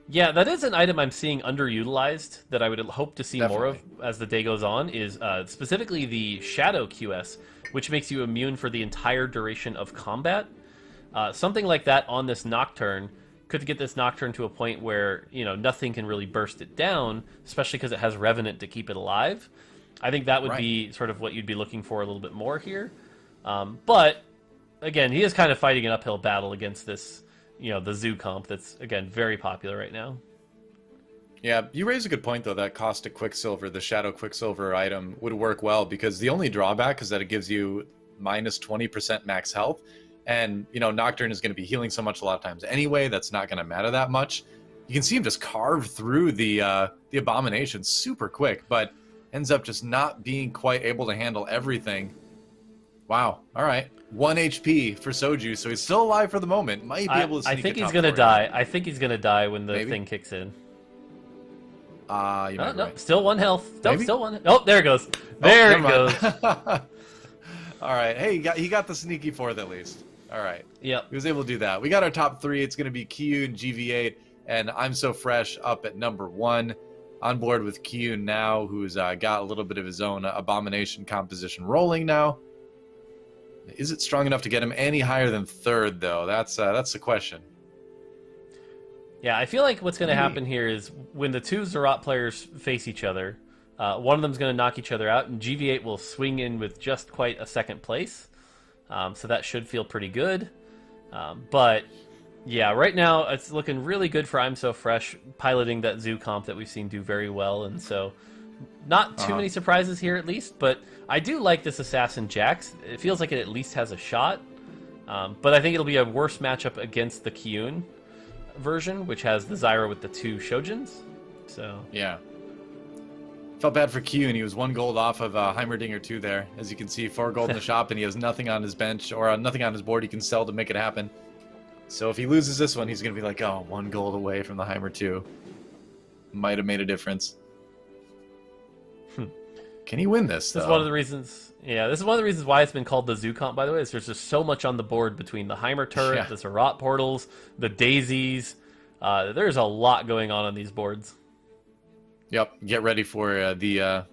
Yeah, that is an item I'm seeing underutilized that I would hope to see more of Definitely. as the day goes on, is specifically the Shadow QS, which makes you immune for the entire duration of combat. Something like that on this Nocturne could get this Nocturne to a point where, you know, nothing can really burst it down, especially because it has Revenant to keep it alive. I think that would be sort of what you'd be looking for a little bit more here. But, again, he is kind of fighting an uphill battle against this, you know, the Zoo comp that's, again, very popular right now. Yeah, you raise a good point, though, that Caustic Quicksilver, the Shadow Quicksilver item, would work well, because the only drawback is that it gives you minus 20% max health, and, you know, Nocturne is going to be healing so much a lot of times anyway, that's not going to matter that much. You can see him just carve through the Abomination super quick, but ends up just not being quite able to handle everything. Wow, all right. 1 HP for Soju, so he's still alive for the moment. Might be able to sneak I think a he's top going to 4 die. I think he's going to die when the Maybe. thing kicks in. You might be right. Still 1 health. Nope, Maybe? still 1. Oh, there it goes. There it goes. All right. Hey, he got the sneaky 4th at least. All right. Yep. He was able to do that. We got our top 3. It's going to be Kiyun, GV8, and I'm So Fresh up at number 1. On board with Kiyun now, who's got a little bit of his own Abomination composition rolling now. Is it strong enough to get him any higher than 3rd, though? That's the question. Yeah, I feel like what's going to happen here is when the two Zerat players face each other, one of them's going to knock each other out, and GV8 will swing in with just quite a 2nd place. So that should feel pretty good. But yeah, right now it's looking really good for I'm So Fresh, piloting that Zoo comp that we've seen do very well, and so not too many surprises here at least, but I do like this Assassin Jax. It feels like it at least has a shot, but I think it'll be a worse matchup against the Kiyun version, which has the Zyra with the 2 Shojins. So yeah. Felt bad for Q, and he was 1 gold off of Heimerdinger 2 there. As you can see, 4 gold in the shop, and he has nothing on his bench, or nothing on his board he can sell to make it happen. So if he loses this one, he's going to be like, oh, 1 gold away from the Heimer 2. Might have made a difference. Can he win this, though? This is one of the reasons. Yeah, this is one of the reasons why it's been called the Zoo comp, by the way, is there's just so much on the board between the Heimer turret, the Zerat portals, the daisies. There's a lot going on these boards. Yep, get ready for the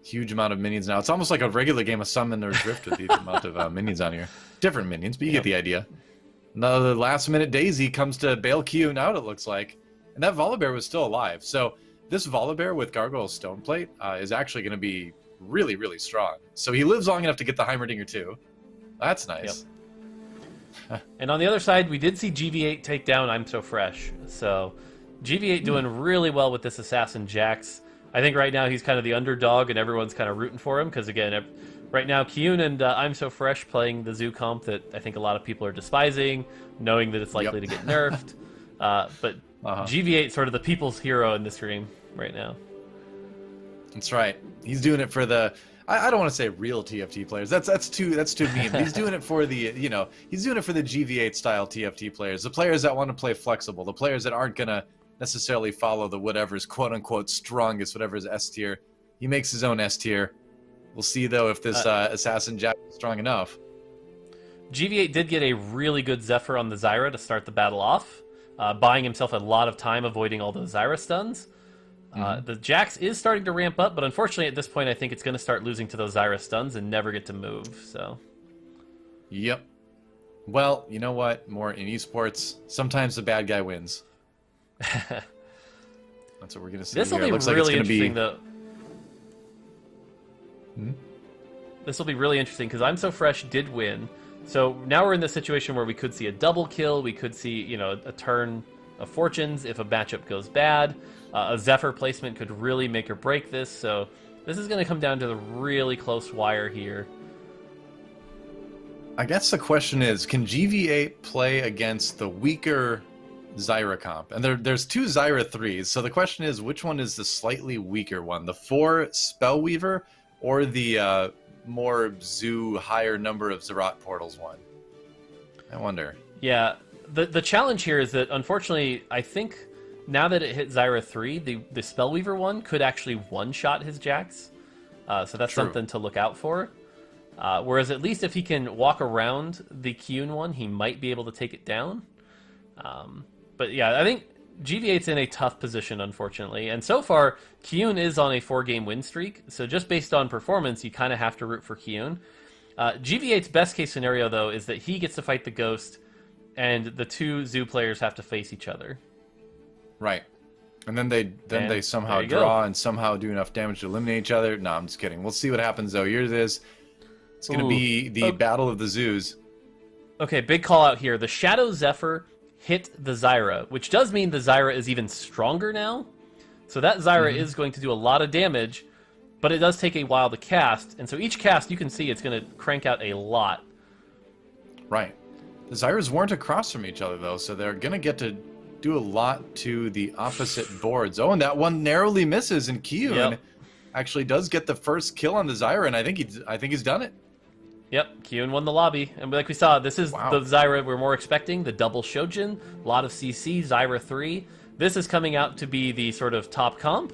huge amount of minions now. It's almost like a regular game of Summon or Drift with the amount of minions on here. Different minions, but you get the idea. Another last-minute daisy comes to bail Kiyun out, it looks like. And that Volibear was still alive. So this Volibear with Gargoyle's Stoneplate is actually going to be really, really strong. So he lives long enough to get the Heimerdinger too. That's nice. Yep. And on the other side, we did see GV8 take down I'm So Fresh. So GV8 doing really well with this Assassin Jax. I think right now he's kind of the underdog and everyone's kind of rooting for him because, again, right now Kiyun and I'm So Fresh playing the Zoo comp that I think a lot of people are despising, knowing that it's likely to get nerfed. But GV8 sort of the people's hero in this game right now. That's right. He's doing it for the I don't want to say real TFT players. That's too mean. But he's doing it for the he's doing it for the GV8 style TFT players, the players that want to play flexible, the players that aren't gonna necessarily follow the whatever's quote unquote strongest, whatever's S tier. He makes his own S tier. We'll see though if this Assassin Jack is strong enough. GV8 did get a really good Zephyr on the Zyra to start the battle off, buying himself a lot of time avoiding all those Zyra stuns. The Jax is starting to ramp up, but unfortunately at this point I think it's going to start losing to those Zyra stuns and never get to move. So, yep. Well, you know what? More in esports, sometimes the bad guy wins. That's what we're going to see. This will be really interesting, though. This will be really interesting because I'm So Fresh did win. So now we're in the situation where we could see a double kill. We could see, a turn of fortunes if a matchup goes bad. A Zephyr placement could really make or break this. So this is going to come down to the really close wire here. I guess the question is, can GV8 play against the weaker Zyra comp? And there's 2 Zyra 3s, so the question is, which one is the slightly weaker one? The 4 Spellweaver or the more Zoo higher number of Zerat portals one? I wonder. Yeah, the challenge here is that, unfortunately, I think now that it hit Zyra 3, the Spellweaver one could actually one-shot his Jax. So that's something to look out for. Whereas at least if he can walk around the Kyun one, he might be able to take it down. But yeah, I think GV8's in a tough position, unfortunately. And so far, Kyun is on a 4-game win streak. So just based on performance, you kind of have to root for Kyun. GV8's best case scenario, though, is that he gets to fight the Ghost, and the two Zoo players have to face each other. Right. And then they somehow draw and somehow do enough damage to eliminate each other. No, I'm just kidding. We'll see what happens, though. Here it is. It's going to be the Battle of the Zoos. Okay, big call out here. The Shadow Zephyr hit the Zyra, which does mean the Zyra is even stronger now. So that Zyra is going to do a lot of damage, but it does take a while to cast. And so each cast, you can see it's going to crank out a lot. Right. The Zyras weren't across from each other, though, so they're going to get to do a lot to the opposite boards. Oh, and that one narrowly misses, and Kyun actually does get the first kill on the Zyra, and I think he's done it. Yep, Kyun won the lobby. And like we saw, this is the Zyra we're more expecting, the double Shojin, a lot of CC, Zyra 3. This is coming out to be the sort of top comp.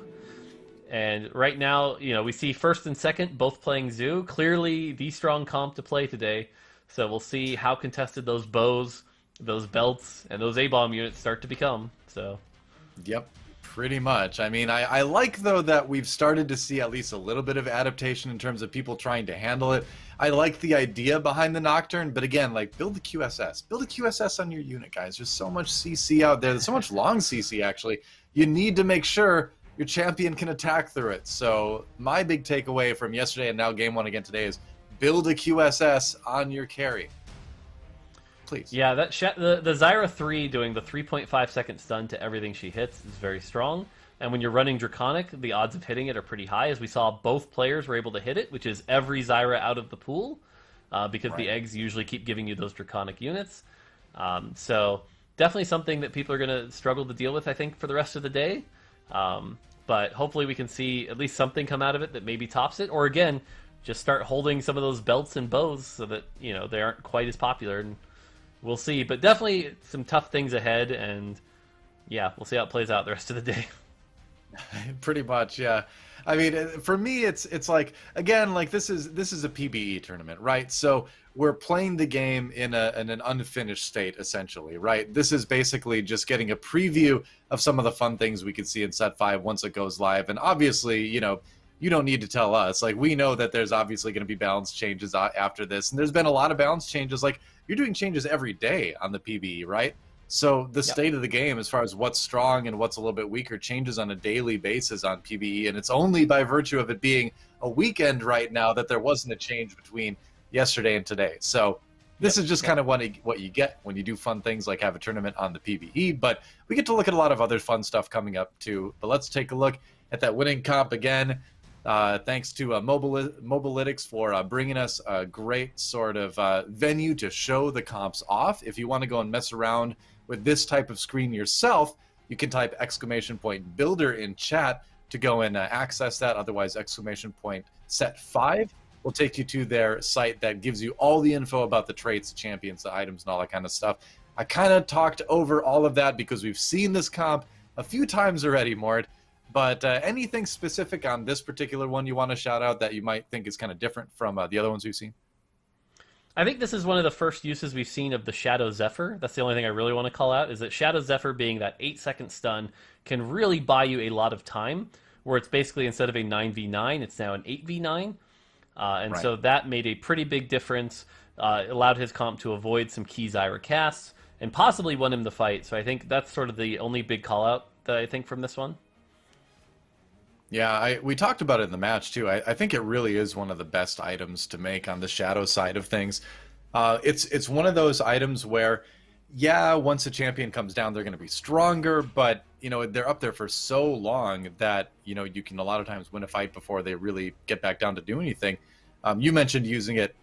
And right now, we see first and second both playing Zoo. Clearly the strong comp to play today. So we'll see how contested those bows, those belts, and those A-bomb units start to become. So, yep, pretty much. I mean, I like, though, that we've started to see at least a little bit of adaptation in terms of people trying to handle it. I like the idea behind the Nocturne, but again, like, build a QSS. Build a QSS on your unit, guys. There's so much CC out there. There's so much long CC, actually. You need to make sure your champion can attack through it. So my big takeaway from yesterday and now game one again today is build a QSS on your carry. Please. Yeah, the Zyra 3 doing the 3.5 second stun to everything she hits is very strong. And when you're running Draconic, the odds of hitting it are pretty high, as we saw both players were able to hit it, which is every Zyra out of the pool, because the eggs usually keep giving you those Draconic units. So definitely something that people are going to struggle to deal with, I think, for the rest of the day. But hopefully we can see at least something come out of it that maybe tops it, or again, just start holding some of those belts and bows so that, they aren't quite as popular, and we'll see. But definitely some tough things ahead, and yeah, we'll see how it plays out the rest of the day. Pretty much, yeah. I mean, for me, it's like, again, like this is a PBE tournament, right? So we're playing the game in an unfinished state, essentially, right? This is basically just getting a preview of some of the fun things we could see in Set 5 once it goes live. And obviously, you don't need to tell us. Like, we know that there's obviously going to be balance changes after this, and there's been a lot of balance changes. Like, you're doing changes every day on the PBE, right? So the state of the game, as far as what's strong and what's a little bit weaker, changes on a daily basis on PBE, and it's only by virtue of it being a weekend right now that there wasn't a change between yesterday and today. So this is just kind of what you get when you do fun things like have a tournament on the PBE, but we get to look at a lot of other fun stuff coming up too. But let's take a look at that winning comp again. Thanks to Mobalytics for bringing us a great sort of venue to show the comps off. If you want to go and mess around with this type of screen yourself, you can type !builder in chat to go and access that. Otherwise, !set5 will take you to their site that gives you all the info about the traits, the champions, the items, and all that kind of stuff. I kind of talked over all of that because we've seen this comp a few times already, Mort. But anything specific on this particular one you want to shout out that you might think is kind of different from the other ones we've seen? I think this is one of the first uses we've seen of the Shadow Zephyr. That's the only thing I really want to call out, is that Shadow Zephyr being that 8-second stun can really buy you a lot of time, where it's basically instead of a 9v9, it's now an 8v9. So that made a pretty big difference, allowed his comp to avoid some key Zyra casts, and possibly won him the fight. So I think that's sort of the only big call out that I think from this one. Yeah, we talked about it in the match too. I think it really is one of the best items to make on the shadow side of things. It's one of those items where, yeah, once a champion comes down, they're going to be stronger, but they're up there for so long that you can a lot of times win a fight before they really get back down to do anything. You mentioned using it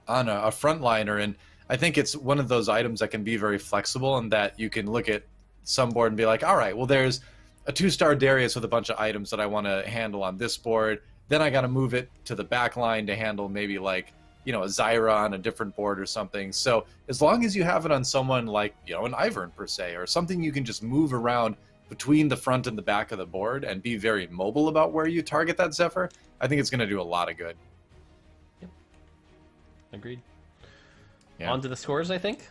on a frontliner, and I think it's one of those items that can be very flexible, and that you can look at some board and be like, all right, well, there's a 2-star Darius with a bunch of items that I want to handle on this board. Then I got to move it to the back line to handle maybe like, a Zyra on a different board or something. So as long as you have it on someone like, an Ivern per se, or something you can just move around between the front and the back of the board and be very mobile about where you target that Zephyr, I think it's going to do a lot of good. Agreed. Yeah. On to the scores, I think.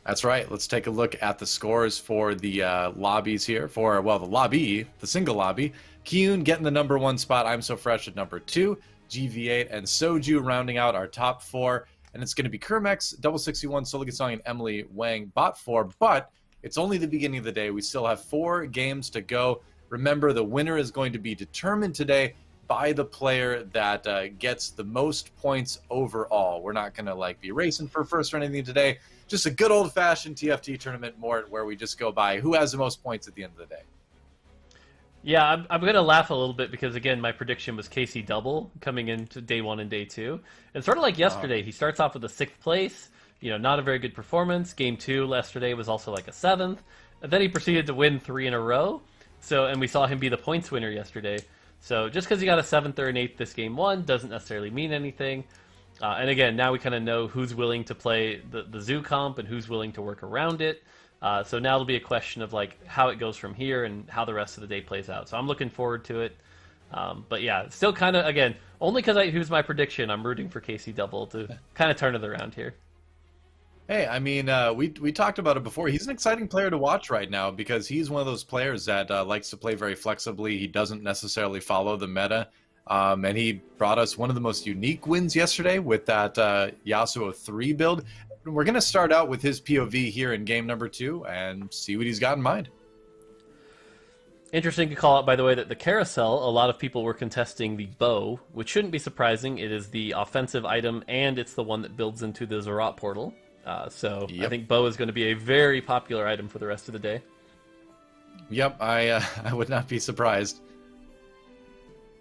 That's right. Let's take a look at the scores for the lobbies here. For, well, the lobby, the single lobby. Kyun getting the #1 spot. I'm So Fresh at #2. GV8 and Soju rounding out our top 4. And it's going to be Kermex, Double 61, Song, and Emily Wang bot 4. But it's only the beginning of the day. We still have 4 games to go. Remember, the winner is going to be determined today by the player that gets the most points overall. We're not going to be racing for first or anything today. Just a good old-fashioned TFT tournament, Mort, where we just go by who has the most points at the end of the day. Yeah, I'm going to laugh a little bit because, again, my prediction was KC Double coming into day 1 and day 2. And sort of like yesterday, he starts off with a 6th place, not a very good performance. Game 2 yesterday was also like a 7th. And then he proceeded to win 3 in a row. And we saw him be the points winner yesterday. So just because he got a 7th or an 8th this game 1 doesn't necessarily mean anything. And again, now we kind of know who's willing to play the zoo comp and who's willing to work around it. So now it'll be a question of how it goes from here and how the rest of the day plays out. So I'm looking forward to it. But yeah, still kind of, again, only because he was my prediction, I'm rooting for KC Double to kind of turn it around here. Hey, I mean, we talked about it before. He's an exciting player to watch right now because he's one of those players that likes to play very flexibly. He doesn't necessarily follow the meta. And he brought us one of the most unique wins yesterday with that Yasuo 3 build. We're going to start out with his POV here in game #2 and see what he's got in mind. Interesting to call out, by the way, that the carousel, a lot of people were contesting the bow, which shouldn't be surprising. It is the offensive item, and it's the one that builds into the Zerat portal. So yep. I think bow is going to be a very popular item for the rest of the day. Yep, I would not be surprised.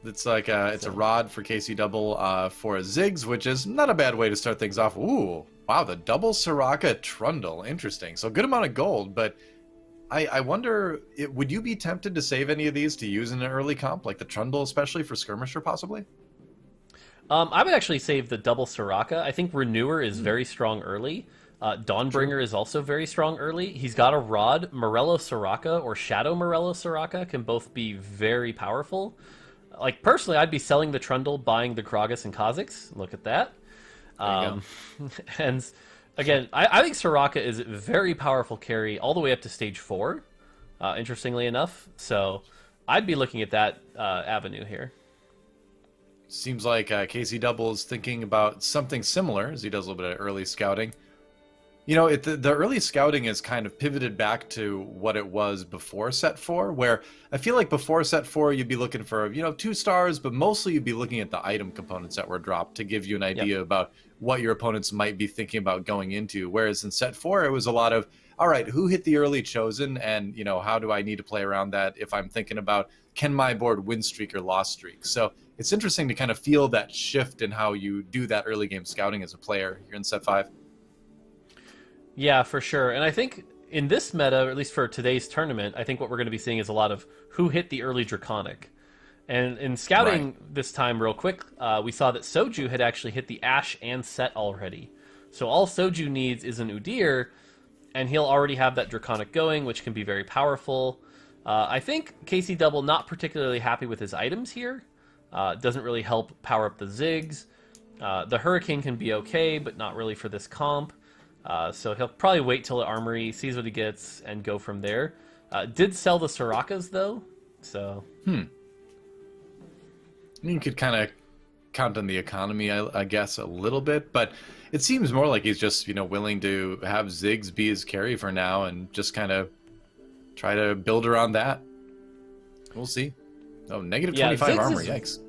It's like it's a rod for KC Double for a Ziggs, which is not a bad way to start things off. Ooh, wow, the double Soraka Trundle. Interesting. So good amount of gold, but I wonder, would you be tempted to save any of these to use in an early comp, like the Trundle especially for Skirmisher possibly? I would actually save the double Soraka. I think Renewer is very strong early. Dawnbringer is also very strong early. He's got a rod. Morello Soraka or Shadow Morello Soraka can both be very powerful. Personally, I'd be selling the Trundle, buying the Gragas and Kha'Zix. Look at that. And again, I think Soraka is a very powerful carry all the way up to stage 4, interestingly enough. So I'd be looking at that avenue here. Seems like KC Double is thinking about something similar as he does a little bit of early scouting. The early scouting is kind of pivoted back to what it was before set 4, where I feel like before set 4 you'd be looking for 2 stars, but mostly you'd be looking at the item components that were dropped to give you an idea about what your opponents might be thinking about going into. Whereas in set 4 it was a lot of, all right, who hit the early chosen, and how do I need to play around that if I'm thinking about, can my board win streak or loss streak? So it's interesting to kind of feel that shift in how you do that early game scouting as a player here in set 5. Yeah, for sure. And I think in this meta, or at least for today's tournament, I think what we're going to be seeing is a lot of who hit the early Draconic. And in scouting this time real quick, we saw that Soju had actually hit the Ashe and Set already. So all Soju needs is an Udyr, and he'll already have that Draconic going, which can be very powerful. I think KC Double not particularly happy with his items here. Doesn't really help power up the Ziggs. The Hurricane can be okay, but not really for this comp. So he'll probably wait till the Armory, sees what he gets, and go from there. Did sell the Sorakas, though, so... You could kind of count on the economy, I guess, a little bit, but it seems more like he's just, willing to have Ziggs be his carry for now and just kind of try to build around that. We'll see. Oh, negative 25 Ziggs armor, is... yikes.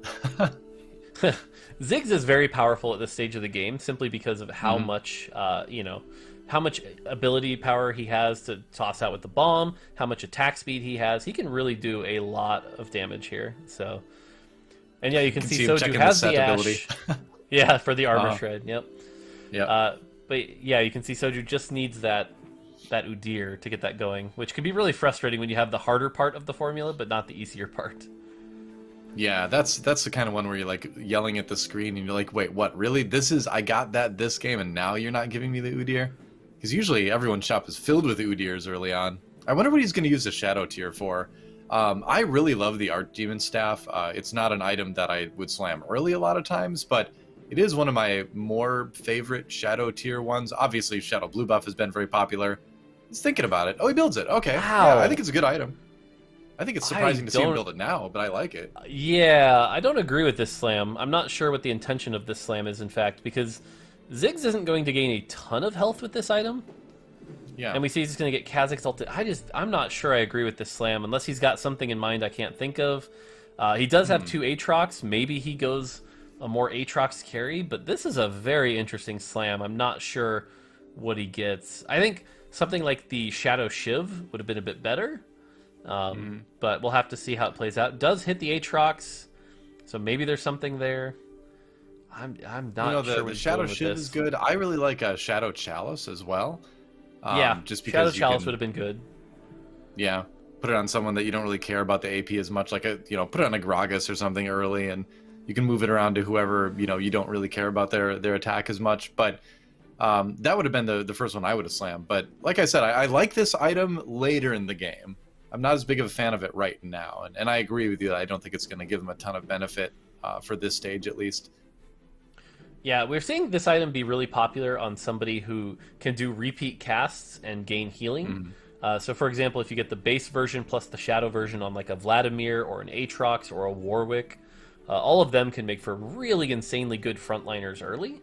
Ziggs is very powerful at this stage of the game simply because of how much, how much ability power he has to toss out with the bomb, how much attack speed he has. He can really do a lot of damage here. So, and yeah, you can see Soju has the Ashe. Yeah, for the armor shred. Yep. Yeah. But yeah, you can see Soju just needs that Udyr to get that going, which can be really frustrating when you have the harder part of the formula, but not the easier part. Yeah, that's the kind of one where you're yelling at the screen and you're like, wait, what, really? I got that this game and now you're not giving me the Udyr? Because usually everyone's shop is filled with Udyrs early on. I wonder what he's going to use the Shadow tier for. I really love the Archdemon Staff. It's not an item that I would slam early a lot of times, but It is one of my more favorite Shadow tier ones. Obviously, Shadow Blue buff has been very popular. He's thinking about it. Oh, he builds it. Okay. Yeah, I Wow. think it's a good item. I think it's I surprising to see him don't. build it now, but I like it. Yeah, I don't agree with this slam. I'm not sure what the intention of this slam is, in fact, because Ziggs isn't going to gain a ton of health with this item. Yeah. And we see he's going to get Kha'Zix ulted. I'm not sure I agree with this slam, unless he's got something in mind I can't think of. He does have 2 Aatrox. Maybe he goes a more Aatrox carry, but this is a very interesting slam. I'm not sure what he gets. I think something like the Shadow Shiv would have been a bit better, but we'll have to see how it plays out. It does hit the Aatrox, so maybe there's something there. I'm not sure what the he's Shadow doing with Shiv this. is good. I really like a Shadow Chalice as well. Yeah, Just Shadow because Chalice would have been good. Yeah, put it on someone that you don't really care about the AP as much, like put it on a Gragas or something early, and you can move it around to whoever you don't really care about their attack as much. But that would have been the first one I would have slammed. But like I said, I like this item later in the game. I'm not as big of a fan of it right now, and I agree with you that I don't think it's going to give them a ton of benefit for this stage at least. Yeah, we're seeing this item be really popular on somebody who can do repeat casts and gain healing. So, for example, if you get the base version plus the shadow version on like a Vladimir or an Aatrox or a Warwick, all of them can make for really insanely good frontliners early.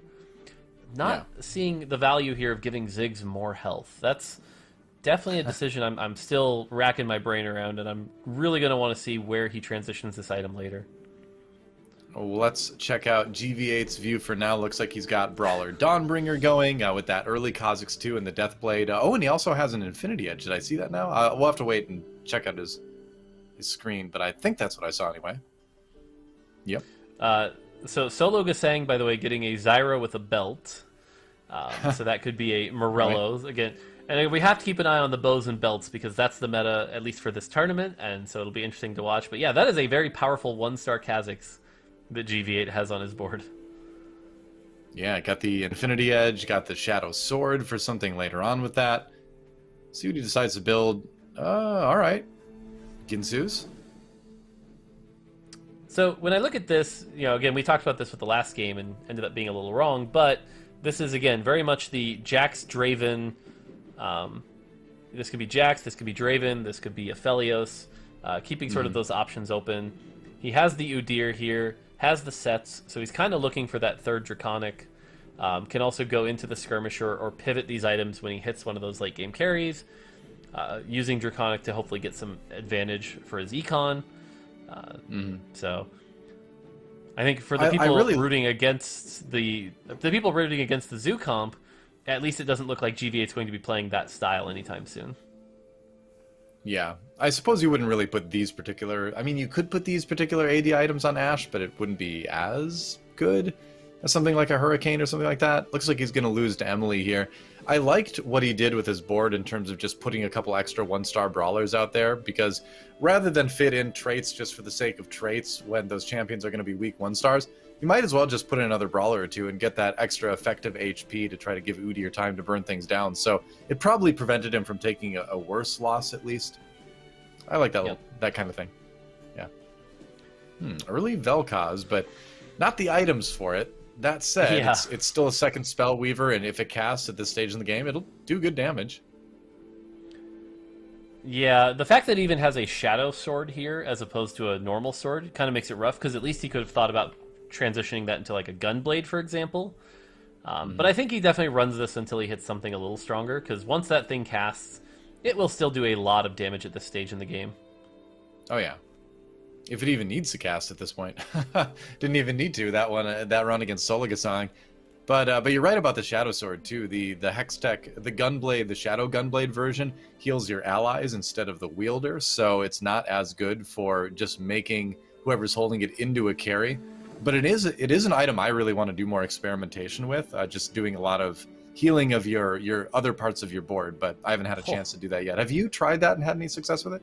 Not seeing the value here of giving Ziggs more health. That's definitely a decision I'm still racking my brain around, and I'm really going to want to see where he transitions this item later. Well, let's check out GV8's view for now. Looks like he's got Brawler Dawnbringer going with that early Kha'Zix 2 and the Deathblade. And he also has an Infinity Edge. Did I see that now? We'll have to wait and check out his screen, but I think that's what I saw anyway. Yep. So Solo Gasang, by the way, getting a Zyra with a belt. So that could be a Morello. Right. Again, and we have to keep an eye on the bows and belts because that's the meta, at least for this tournament, and so it'll be interesting to watch. But yeah, that is a very powerful 1-star Kha'Zix that GV8 has on his board. Yeah, got the Infinity Edge, got the Shadow Sword for something later on with that. See what he decides to build. All right. Ginsu's. So when I look at this, again, we talked about this with the last game and ended up being a little wrong, but this is, again, very much the Jax Draven. This could be Jax, this could be Draven, this could be Aphelios, keeping sort of those options open. He has the Udyr here, has the sets, so he's kind of looking for that third Draconic. Can also go into the Skirmisher or pivot these items when he hits one of those late game carries, using Draconic to hopefully get some advantage for his econ. So I think for the people rooting against the people rooting against the Zoo comp, at least it doesn't look like GV8 is going to be playing that style anytime soon. Yeah, I suppose you wouldn't really put these particular... I mean, you could put these particular AD items on Ashe, but it wouldn't be as good as something like a Hurricane or something like that. Looks like he's going to lose to Emily here. I liked what he did with his board in terms of just putting a couple extra 1-star brawlers out there, because rather than fit in traits just for the sake of traits when those champions are going to be weak 1-stars, you might as well just put in another brawler or two and get that extra effective HP to try to give Udyr time to burn things down. So it probably prevented him from taking a worse loss, at least. I like that that kind of thing. Yeah. Early Vel'Koz, but not the items for it. That said, it's still a second Spell Weaver, and if it casts at this stage in the game, it'll do good damage. Yeah, the fact that it even has a Shadow Sword here as opposed to a normal sword kind of makes it rough, because at least he could have thought about transitioning that into like a Gunblade, for example. But I think he definitely runs this until he hits something a little stronger, because once that thing casts, it will still do a lot of damage at this stage in the game. Oh yeah. If it even needs to cast at this point. Didn't even need to, that run against Soligasang. But you're right about the Shadow Sword too. The Hextech, the Gunblade, the Shadow Gunblade version heals your allies instead of the wielder, so it's not as good for just making whoever's holding it into a carry. But it is an item I really want to do more experimentation with, just doing a lot of healing of your other parts of your board, but I haven't had a chance to do that yet. Have you tried that and had any success with it?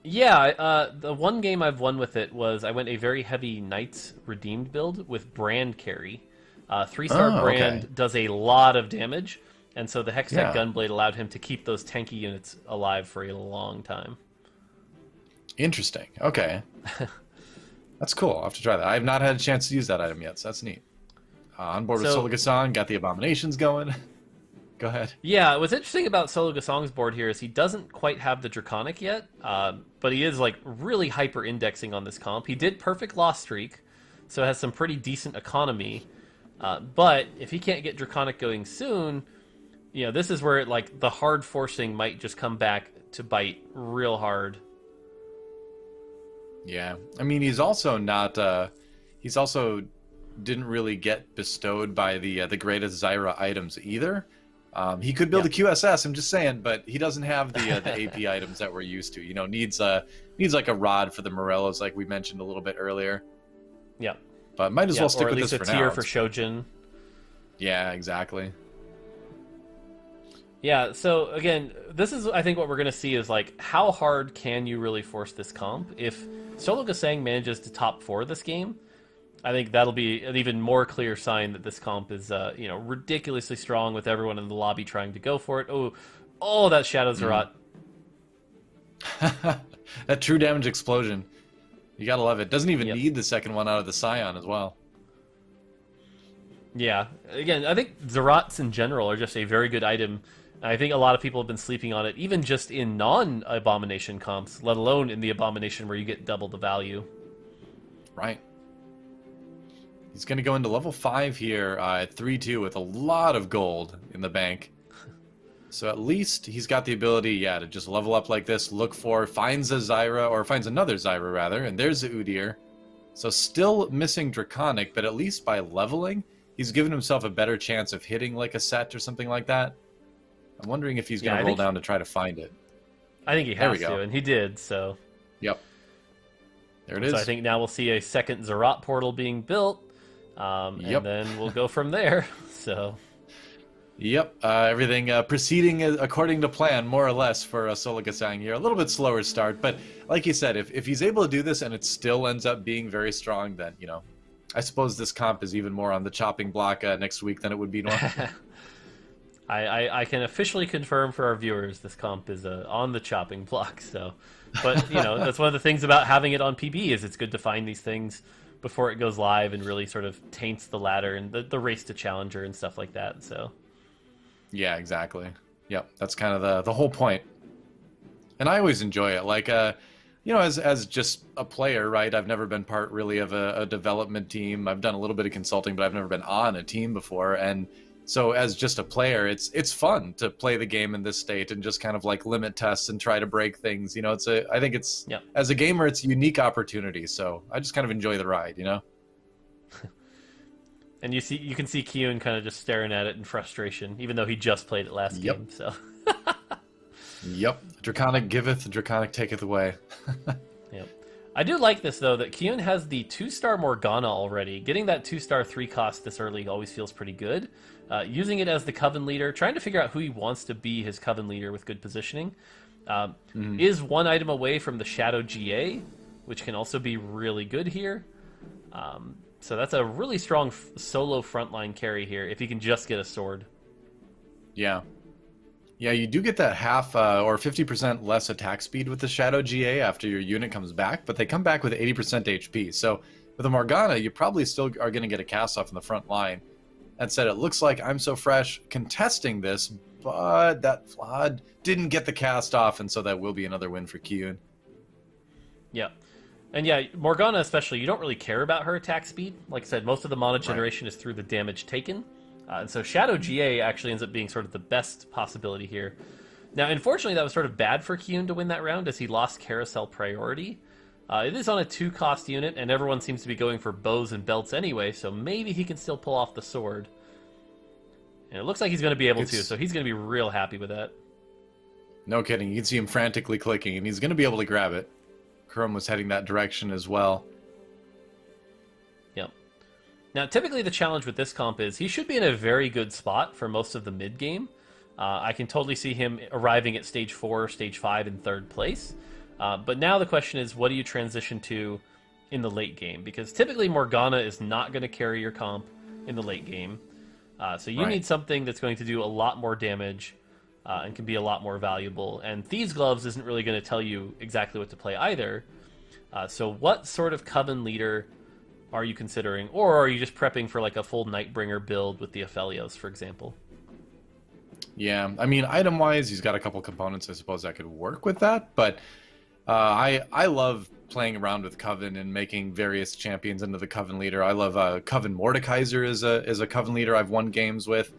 Yeah, the one game I've won with it was I went a very heavy Knights Redeemed build with Brand carry. 3-star Brand does a lot of damage, and so the Hextech Gunblade allowed him to keep those tanky units alive for a long time. Interesting. Okay. That's cool. I'll have to try that. I have not had a chance to use that item yet, so that's neat. On board with So Sologasang, got the Abominations going. Go ahead. yeah, what's interesting about Solo Gasong's board here is he doesn't quite have the Draconic yet, but he is like really hyper indexing on this comp. He did perfect loss streak, so it has some pretty decent economy. But if he can't get Draconic going soon, you know, this is where like the hard forcing might just come back to bite real hard. Yeah, I mean, he's also not. He's also didn't really get bestowed by the greatest Zyra items either. He could build a QSS. I'm just saying, but he doesn't have the AP items that we're used to. You know, needs like a rod for the Morellos, like we mentioned a little bit earlier. Yeah, but might as well stick or at with least this a for tier now. for Shojin. Yeah, exactly. Yeah, so again, this is I think what we're going to see is like how hard can you really force this comp? If Solo Gasang manages to top 4 this game, I think that'll be an even more clear sign that this comp is you know, ridiculously strong with everyone in the lobby trying to go for it. Oh, that Shadow Zerat. That true damage explosion. You gotta love it. Doesn't even need the second one out of the Scion as well. Yeah, again, I think Zerats in general are just a very good item. I think a lot of people have been sleeping on it, even just in non-Abomination comps, let alone in the Abomination where you get double the value. Right. He's going to go into level 5 here at 3-2 with a lot of gold in the bank. So at least he's got the ability, to just level up like this, finds a Zyra, or finds another Zyra rather, and there's the Udyr. So still missing Draconic, but at least by leveling, he's given himself a better chance of hitting like a set or something like that. I'm wondering if he's going to roll down to try to find it. I think he has to, and he did, so... Yep. There it is. So I think now we'll see a second Zerat portal being built, and then we'll go from there, so... Yep, everything proceeding according to plan, more or less, for Solo Gasang here. A little bit slower start, but like you said, if he's able to do this and it still ends up being very strong, then, you know, I suppose this comp is even more on the chopping block next week than it would be normal. I can officially confirm for our viewers this comp is on the chopping block. So, but you know, that's one of the things about having it on PB is it's good to find these things before it goes live and really sort of taints the ladder and the race to challenger and stuff like that. So, yeah, exactly. Yep, that's kind of the whole point. And I always enjoy it. Like, you know, as just a player, right? I've never been part really of a development team. I've done a little bit of consulting, but I've never been on a team before. And so as just a player, it's fun to play the game in this state and just kind of like limit tests and try to break things. You know, I think it's, as a gamer, it's a unique opportunity. So I just kind of enjoy the ride, you know? And you can see Kyun kind of just staring at it in frustration, even though he just played it last game. So. Yep. Draconic giveth, Draconic taketh away. Yep. I do like this, though, that Kyun has the 2-star Morgana already. Getting that 2-star 3 cost this early always feels pretty good. Using it as the Coven leader, trying to figure out who he wants to be his Coven leader with good positioning, is one item away from the Shadow GA, which can also be really good here. So that's a really strong solo frontline carry here, if he can just get a sword. Yeah. Yeah, you do get that half or 50% less attack speed with the Shadow GA after your unit comes back, but they come back with 80% HP. So with a Morgana, you probably still are going to get a cast off in the front line. That said, it looks like I'm So Fresh contesting this, but that Vlad didn't get the cast off, and so that will be another win for Kyun. Yeah. And yeah, Morgana especially, you don't really care about her attack speed. Like I said, most of the mana generation is through the damage taken. And so Shadow GA actually ends up being sort of the best possibility here. Now, unfortunately, that was sort of bad for Kyun to win that round as he lost Carousel priority. It is on a 2-cost unit, and everyone seems to be going for bows and belts anyway, so maybe he can still pull off the sword. And it looks like he's going to be able to, so he's going to be real happy with that. No kidding. You can see him frantically clicking, and he's going to be able to grab it. Chrome was heading that direction as well. Yep. Now, typically the challenge with this comp is he should be in a very good spot for most of the mid-game. I can totally see him arriving at Stage 4, Stage 5 in 3rd place. But now the question is, what do you transition to in the late game? Because typically Morgana is not going to carry your comp in the late game. So you need something that's going to do a lot more damage and can be a lot more valuable. And Thieves' Gloves isn't really going to tell you exactly what to play either. So what sort of Coven leader are you considering? Or are you just prepping for like a full Nightbringer build with the Aphelios, for example? Yeah, I mean, item-wise, he's got a couple components, I suppose, that could work with that, but I love playing around with Coven and making various champions into the Coven leader. I love Coven Mordekaiser is a Coven leader I've won games with.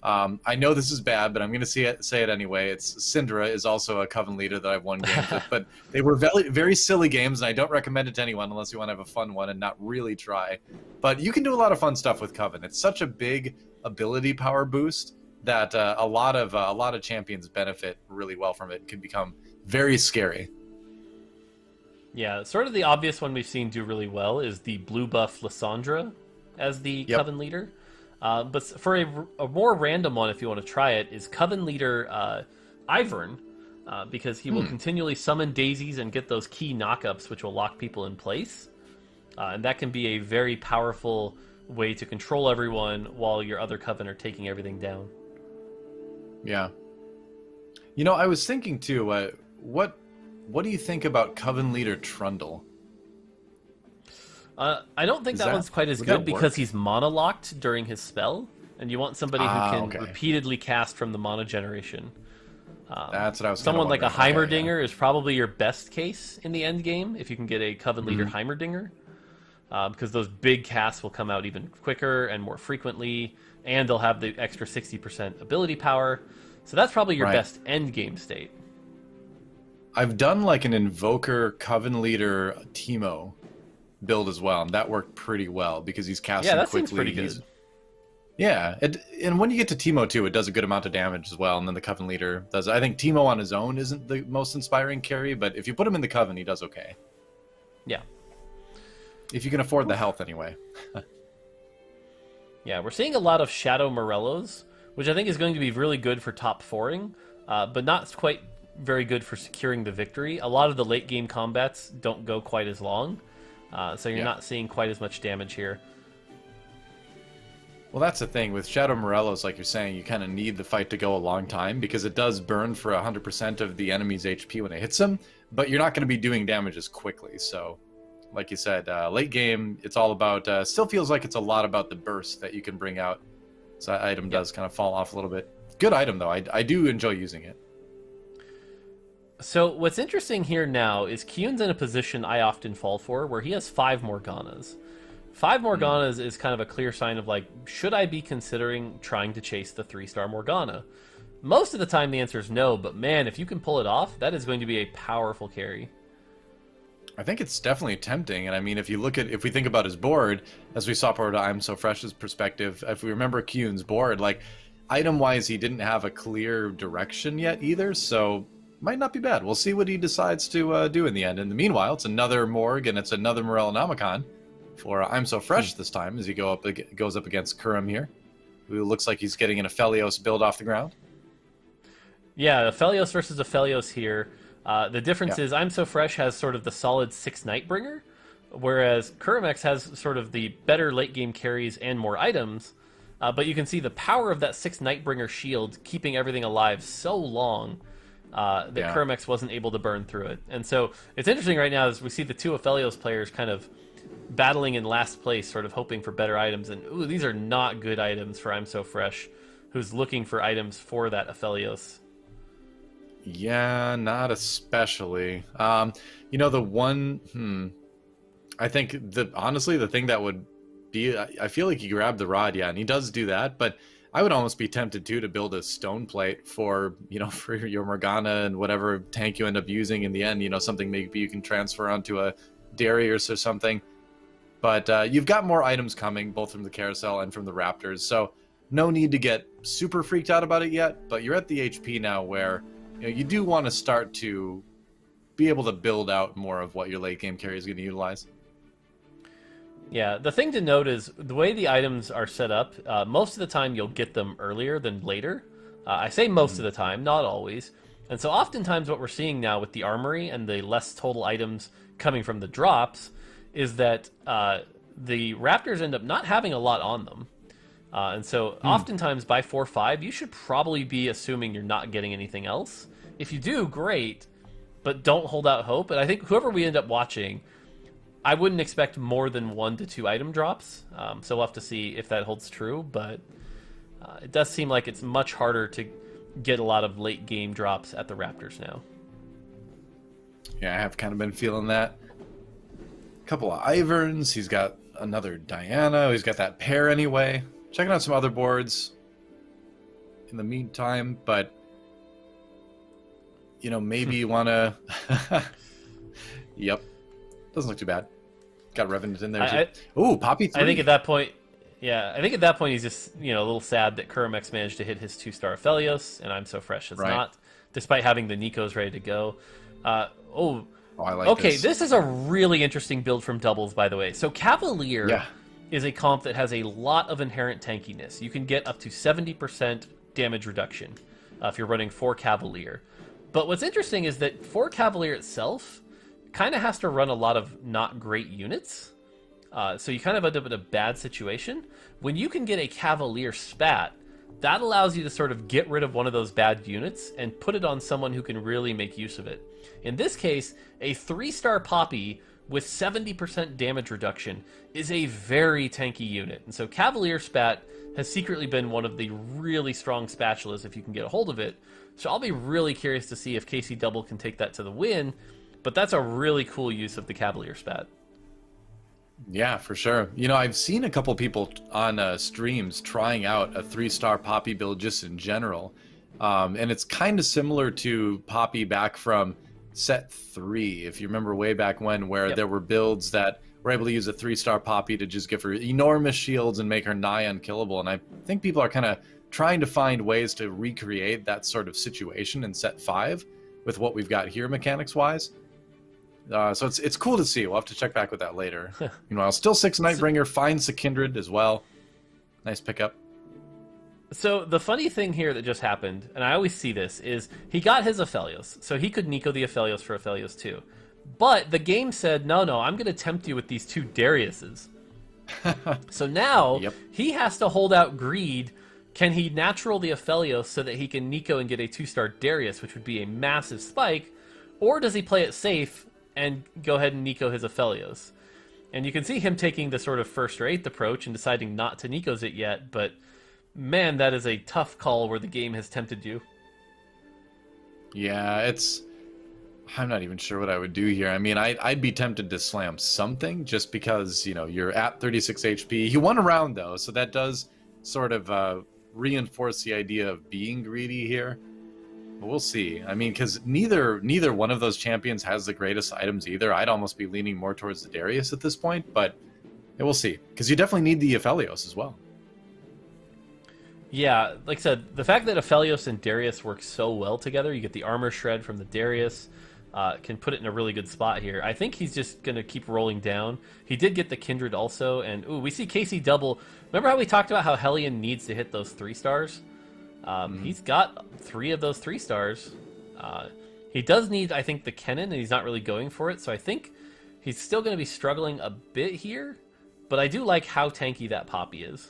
I know this is bad, but I'm going to say it anyway. It's Syndra is also a Coven leader that I've won games with, but they were very, very silly games, and I don't recommend it to anyone unless you want to have a fun one and not really try. But you can do a lot of fun stuff with Coven. It's such a big ability power boost that a lot of champions benefit really well from it and can become very scary. Yeah, sort of the obvious one we've seen do really well is the blue buff Lysandra as the Coven leader. But for a more random one, if you want to try it, is Coven leader Ivern, because he will continually summon daisies and get those key knockups, which will lock people in place. And that can be a very powerful way to control everyone while your other Coven are taking everything down. Yeah. You know, I was thinking too, what do you think about Coven leader Trundle? I don't think that one's quite as good because he's mono-locked during his spell, and you want somebody who can repeatedly cast from the mono generation. That's what I was Someone like a Heimerdinger is probably your best case in the end game if you can get a Coven leader Heimerdinger, because those big casts will come out even quicker and more frequently, and they'll have the extra 60% ability power. So that's probably your best end game state. I've done like an Invoker Coven leader Teemo build as well, and that worked pretty well because he's casting quickly. Seems pretty good. Yeah, and when you get to Teemo too, it does a good amount of damage as well, and then the Coven leader does. I think Teemo on his own isn't the most inspiring carry, but if you put him in the Coven, he does okay. Yeah. If you can afford the health anyway. Yeah, we're seeing a lot of Shadow Morellos, which I think is going to be really good for top 4ing, but not quite very good for securing the victory. A lot of the late game combats don't go quite as long, so you're not seeing quite as much damage here. Well, that's the thing with Shadow Morellos, like you're saying, you kind of need the fight to go a long time because it does burn for 100% of the enemy's HP when it hits them, but you're not going to be doing damage as quickly. So, like you said, late game, it's all about, still feels like it's a lot about the burst that you can bring out. So that item does kind of fall off a little bit. Good item, though. I do enjoy using it. So what's interesting here now is Kyun's in a position I often fall for where he has 5 Morganas. 5 Morganas is kind of a clear sign of like, should I be considering trying to chase the 3-star Morgana? Most of the time the answer is no, but man, if you can pull it off, that is going to be a powerful carry. I think it's definitely tempting, and I mean, if we think about his board, as we saw part of I'm So Fresh's perspective, if we remember Kyun's board, like, item-wise, he didn't have a clear direction yet either, so might not be bad. We'll see what he decides to do in the end. In the meanwhile, it's another Morg, and it's another Morellonomicon for I'm So Fresh this time, as he goes up against Kurum here, who looks like he's getting an Aphelios build off the ground. Yeah, Aphelios versus Aphelios here. The difference is I'm So Fresh has sort of the solid 6 Nightbringer, whereas Kurumex has sort of the better late game carries and more items, but you can see the power of that 6 Nightbringer shield keeping everything alive so long that Kurumex wasn't able to burn through it. And so it's interesting right now as we see the 2 Aphelios players kind of battling in last place, sort of hoping for better items, and ooh, these are not good items for I'm So Fresh, who's looking for items for that Aphelios. Yeah, not especially. You know, the one, I think honestly, the thing that would be, I feel like you grab the rod, and he does do that, but I would almost be tempted too to build a stone plate for, for your Morgana and whatever tank you end up using in the end, something maybe you can transfer onto a Darius or something. But you've got more items coming, both from the Carousel and from the Raptors, so no need to get super freaked out about it yet, but you're at the HP now where you do want to start to be able to build out more of what your late game carry is going to utilize. Yeah, the thing to note is the way the items are set up, most of the time you'll get them earlier than later. I say most of the time, not always. And so oftentimes what we're seeing now with the armory and the less total items coming from the drops is that the Raptors end up not having a lot on them. And so oftentimes by 4-5, you should probably be assuming you're not getting anything else. If you do, great, but don't hold out hope. And I think whoever we end up watching, I wouldn't expect more than 1 to 2 item drops, so we'll have to see if that holds true, but it does seem like it's much harder to get a lot of late game drops at the Raptors now. Yeah, I have kind of been feeling that. A couple of Iverns. He's got another Diana. He's got that pair anyway. Checking out some other boards in the meantime, but maybe you want to... Yep. Doesn't look too bad. Got Revenant in there too. Ooh, Poppy 3. I think at that point, he's just, a little sad that Kurimex managed to hit his 2-star Aphelios, and I'm So Fresh has not, despite having the Nikos ready to go. I like this. This is a really interesting build from Doubles, by the way. So Cavalier is a comp that has a lot of inherent tankiness. You can get up to 70% damage reduction if you're running 4 Cavalier. But what's interesting is that 4 Cavalier itself kind of has to run a lot of not great units. So you kind of end up in a bad situation. When you can get a Cavalier Spat, that allows you to sort of get rid of one of those bad units and put it on someone who can really make use of it. In this case, a 3-star Poppy with 70% damage reduction is a very tanky unit. And so Cavalier Spat has secretly been one of the really strong spatulas if you can get a hold of it. So I'll be really curious to see if KC Double can take that to the win. But that's a really cool use of the Cavalier Spat. Yeah, for sure. I've seen a couple people on streams trying out a 3-star Poppy build just in general. And it's kind of similar to Poppy back from set 3, if you remember way back when, where there were builds that were able to use a 3-star Poppy to just give her enormous shields and make her nigh unkillable. And I think people are kind of trying to find ways to recreate that sort of situation in set 5 with what we've got here mechanics-wise. So it's cool to see. We'll have to check back with that later. Meanwhile, still 6 Nightbringer, finds the Kindred as well. Nice pickup. So the funny thing here that just happened, and I always see this, is he got his Aphelios. So he could Nico the Aphelios for Aphelios too. But the game said, no, I'm going to tempt you with these 2 Dariuses. So now he has to hold out greed. Can he natural the Aphelios so that he can Nico and get a 2-star Darius, which would be a massive spike? Or does he play it safe and go ahead and Nico his Aphelios? And you can see him taking the sort of 1st or 8th approach and deciding not to Nico's it yet, but man, that is a tough call where the game has tempted you. Yeah, I'm not even sure what I would do here. I mean, I'd be tempted to slam something just because, you're at 36 HP. He won a round, though, so that does sort of reinforce the idea of being greedy here. But we'll see. I mean, because neither one of those champions has the greatest items either. I'd almost be leaning more towards the Darius at this point, but we'll see. Because you definitely need the Aphelios as well. Yeah, like I said, the fact that Aphelios and Darius work so well together, you get the armor shred from the Darius, can put it in a really good spot here. I think he's just going to keep rolling down. He did get the Kindred also, and we see KC Double. Remember how we talked about how Hellion needs to hit those 3 stars? He's got 3 of those 3 stars. He does need, I think, the Kennen, and he's not really going for it, so I think he's still going to be struggling a bit here, but I do like how tanky that Poppy is.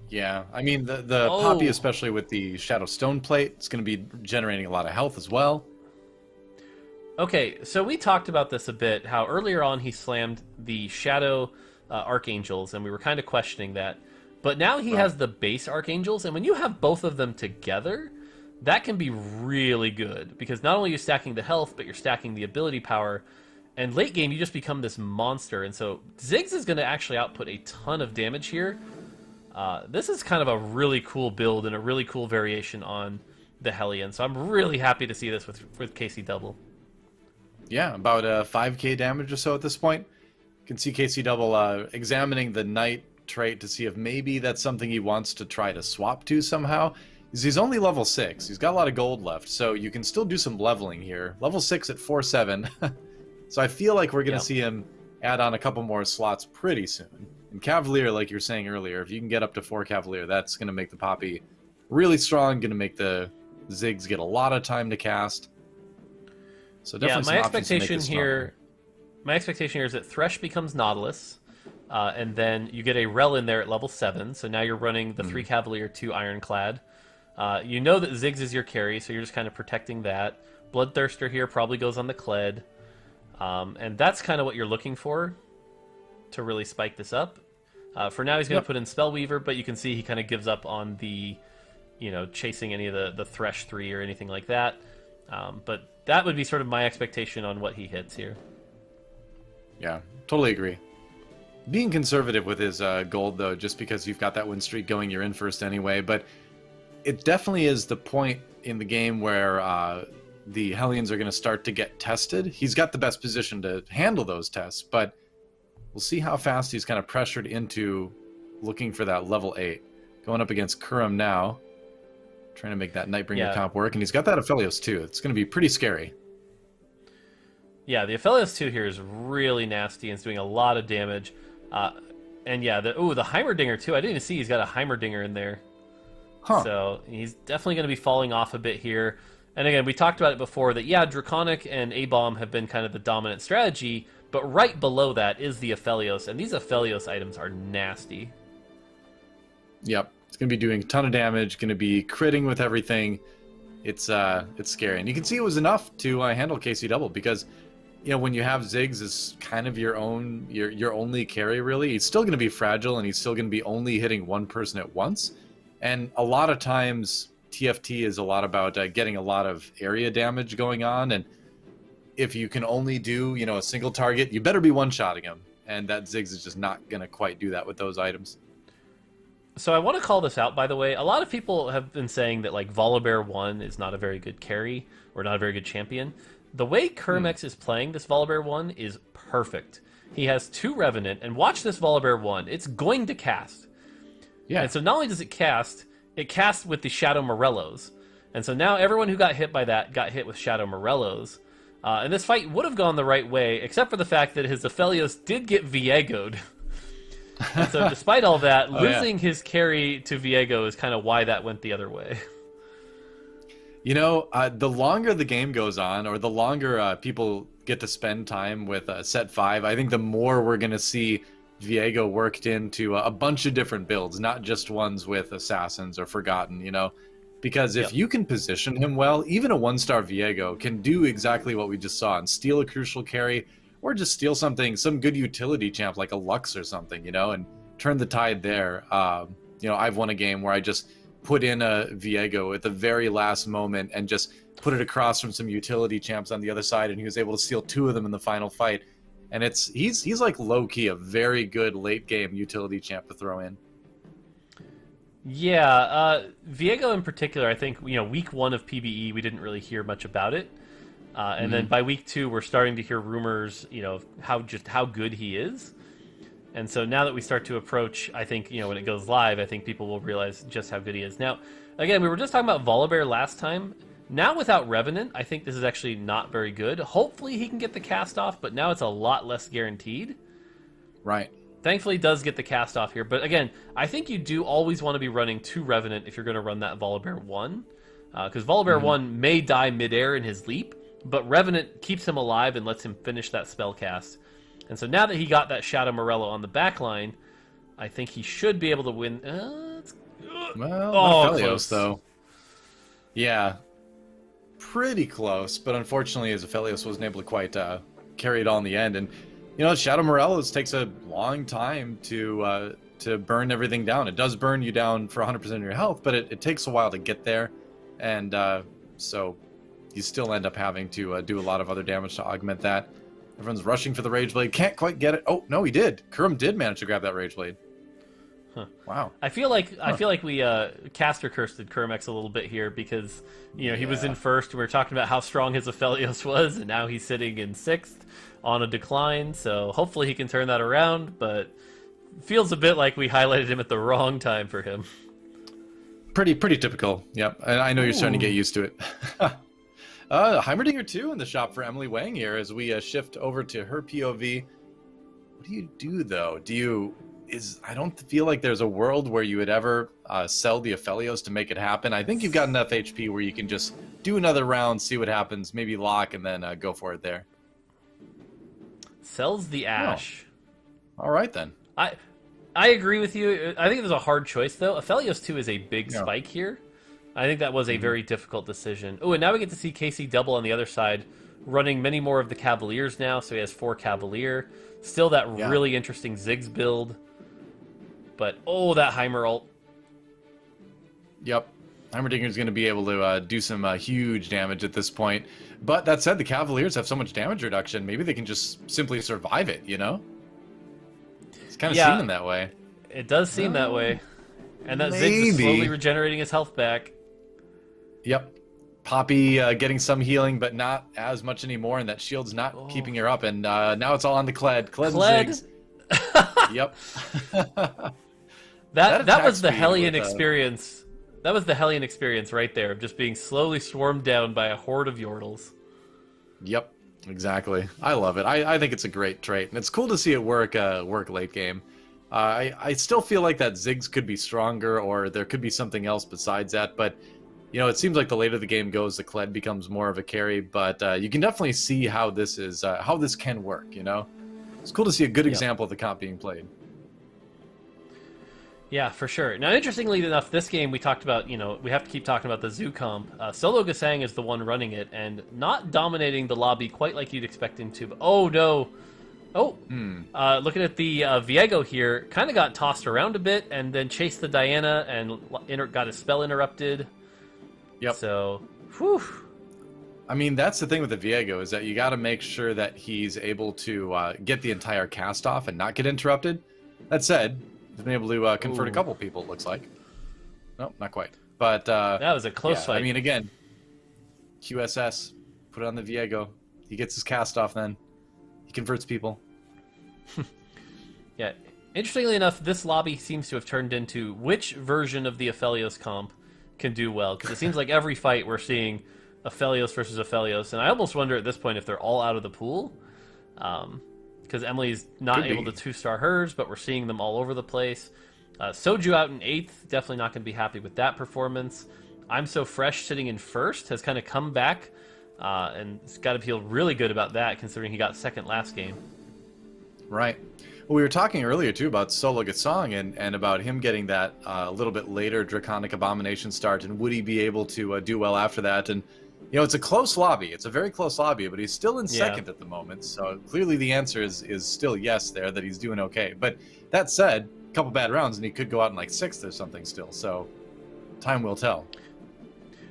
Yeah, I mean, the Poppy, especially with the Shadow Stone Plate, it's going to be generating a lot of health as well. Okay, so we talked about this a bit, how earlier on he slammed the Shadow Archangels, and we were kind of questioning that. But now he has the base Archangels, and when you have both of them together, that can be really good, because not only are you stacking the health, but you're stacking the ability power, and late game you just become this monster, and so Ziggs is going to actually output a ton of damage here. This is kind of a really cool build and a really cool variation on the Hellion, so I'm really happy to see this with KC Double. Yeah, about 5k damage or so at this point. You can see KC Double examining the Knight trait to see if maybe that's something he wants to try to swap to somehow. He's only level 6. He's got a lot of gold left, so you can still do some leveling here. Level 6 at 4-7. So I feel like we're going to see him add on a couple more slots pretty soon. And Cavalier, like you were saying earlier, if you can get up to 4 Cavalier, that's going to make the Poppy really strong, going to make the Ziggs get a lot of time to cast. So definitely my expectation here is that Thresh becomes Nautilus, and then you get a Rel in there at level 7, so now you're running the 3 Cavalier, 2 Ironclad. You know that Ziggs is your carry, so you're just kind of protecting that. Bloodthirster here probably goes on the Kled. And that's kind of what you're looking for to really spike this up. For now, he's going to put in Spellweaver, but you can see he kind of gives up on the, chasing any of the Thresh 3 or anything like that. But that would be sort of my expectation on what he hits here. Yeah, totally agree. Being conservative with his gold, though, just because you've got that win streak going, you're in first anyway. But it definitely is the point in the game where the Hellions are going to start to get tested. He's got the best position to handle those tests, but we'll see how fast he's kind of pressured into looking for that level 8. Going up against Kurum now, trying to make that Nightbringer comp work, and he's got that Aphelios too. It's going to be pretty scary. Yeah, the Aphelios 2 here is really nasty and it's doing a lot of damage. And yeah, the Heimerdinger too. I didn't even see he's got a Heimerdinger in there. Huh. So he's definitely going to be falling off a bit here. And again, we talked about it before that, yeah, Draconic and A-Bomb have been kind of the dominant strategy, but right below that is the Aphelios, and these Aphelios items are nasty. Yep. It's going to be doing a ton of damage, going to be critting with everything. It's scary. And you can see it was enough to handle KC Double because, when you have Ziggs as kind of your only carry, really, he's still going to be fragile and he's still going to be only hitting one person at once. And a lot of times, TFT is a lot about getting a lot of area damage going on. And if you can only do, a single target, you better be one-shotting him. And that Ziggs is just not going to quite do that with those items. So I want to call this out, by the way. A lot of people have been saying that, like, Volibear 1 is not a very good carry or not a very good champion. The way Kermex is playing this Volibear 1 is perfect. He has 2 Revenant, and watch this Volibear 1. It's going to cast. Yeah. And so not only does it cast with the Shadow Morellos. And so now everyone who got hit by that got hit with Shadow Morellos. And this fight would have gone the right way, except for the fact that his Aphelios did get Viego'd. And so despite all that, losing his carry to Viego is kind of why that went the other way. The longer the game goes on, or the longer people get to spend time with set 5, I think the more we're going to see Viego worked into a bunch of different builds, not just ones with Assassins or Forgotten, Because if you can position him well, even a 1-star Viego can do exactly what we just saw and steal a crucial carry, or just steal some good utility champ like a Lux or something, and turn the tide there. I've won a game where I just put in a Viego at the very last moment and just put it across from some utility champs on the other side, and he was able to steal 2 of them in the final fight. And he's like low-key a very good late-game utility champ to throw in. Yeah, Viego in particular, I think, week 1 of PBE, we didn't really hear much about it. And then by week 2, we're starting to hear rumors, how good he is. And so now that we start to approach, I think, when it goes live, I think people will realize just how good he is. Now, again, we were just talking about Volibear last time. Now without Revenant, I think this is actually not very good. Hopefully he can get the cast off, but now it's a lot less guaranteed. Right. Thankfully, he does get the cast off here. But again, I think you do always want to be running 2 Revenant if you're going to run that Volibear 1. Because Volibear 1 may die midair in his leap, but Revenant keeps him alive and lets him finish that spell cast. And so now that he got that Shadow Morello on the back line, I think he should be able to win. Aphelios, though. Yeah. Pretty close, but unfortunately his Aphelios wasn't able to quite carry it all in the end. And, Shadow Morellos takes a long time to burn everything down. It does burn you down for 100% of your health, but it takes a while to get there. And so you still end up having to do a lot of other damage to augment that. Everyone's rushing for the Rage Blade. Can't quite get it. Oh, no, he did. Kurum did manage to grab that Rage Blade. Huh. Wow. I feel like we caster cursed Kermex a little bit here because he was in first. And we were talking about how strong his Aphelios was, and now he's sitting in 6th on a decline. So hopefully he can turn that around, but feels a bit like we highlighted him at the wrong time for him. Pretty typical. Yep. And I know you're starting to get used to it. Heimerdinger 2 in the shop for Emily Wang here as we shift over to her POV. What do you do, though? I don't feel like there's a world where you would ever sell the Aphelios to make it happen. I think you've got enough HP where you can just do another round, see what happens, maybe lock, and then go for it there. Sells the Ash. Oh. All right, then. I agree with you. I think there's a hard choice, though. Aphelios 2 is a big spike here. I think that was a very difficult decision. Oh, and now we get to see KC Double on the other side running many more of the Cavaliers now, so he has 4 Cavalier. Still that really interesting Ziggs build. But, oh, that Heimer ult. Yep. Heimerdinger's going to be able to do some huge damage at this point. But that said, the Cavaliers have so much damage reduction, maybe they can just simply survive it, you know? It's kind of seeming that way. It does seem that way. And that Ziggs is slowly regenerating his health back. Yep. Poppy getting some healing, but not as much anymore, and that shield's not keeping her up. And now it's all on the Kled. Kled and Ziggs. Yep. that was the Hellion experience. That was the Hellion experience right there, of just being slowly swarmed down by a horde of Yordles. Yep, exactly. I love it. I think it's a great trait, and it's cool to see it work late game. I still feel like that Ziggs could be stronger, or there could be something else besides that, but you know, it seems like the later the game goes, the Kled becomes more of a carry, but you can definitely see how this is how this can work, you know? It's cool to see a good example of the comp being played. Yeah, for sure. Now, interestingly enough, this game we talked about, you know, we have to keep talking about the Zoo comp. Solo Gasang is the one running it, and not dominating the lobby quite like you'd expect him to. But, oh, no. Oh, looking at the Viego here, kind of got tossed around a bit, and then chased the Diana, and got his spell interrupted. Yep. So, whew. I mean, that's the thing with the Viego, is that you got to make sure that he's able to get the entire cast off and not get interrupted. That said, he's been able to convert a couple people, it looks like. No, not quite. But that was a close fight. I mean, again, QSS, put it on the Viego. He gets his cast off then. He converts people. Yeah. Interestingly enough, this lobby seems to have turned into which version of the Aphelios comp can do well, because it seems like every fight we're seeing Aphelios versus Aphelios, and I almost wonder at this point if they're all out of the pool, because Emily's not able to 2-star hers, but we're seeing them all over the place. Soju out in 8th, definitely not going to be happy with that performance. I'm So Fresh sitting in 1st has kind of come back, and it's got to feel really good about that, considering he got 2nd last game. Right. Well, we were talking earlier, too, about Solo Gasang and about him getting that a little bit later Draconic Abomination start, and would he be able to do well after that? And, you know, it's a close lobby. It's a very close lobby, but he's still in 2nd at the moment, so clearly the answer is still yes there, that he's doing okay. But that said, a couple bad rounds, and he could go out in, like, 6th or something still, so time will tell.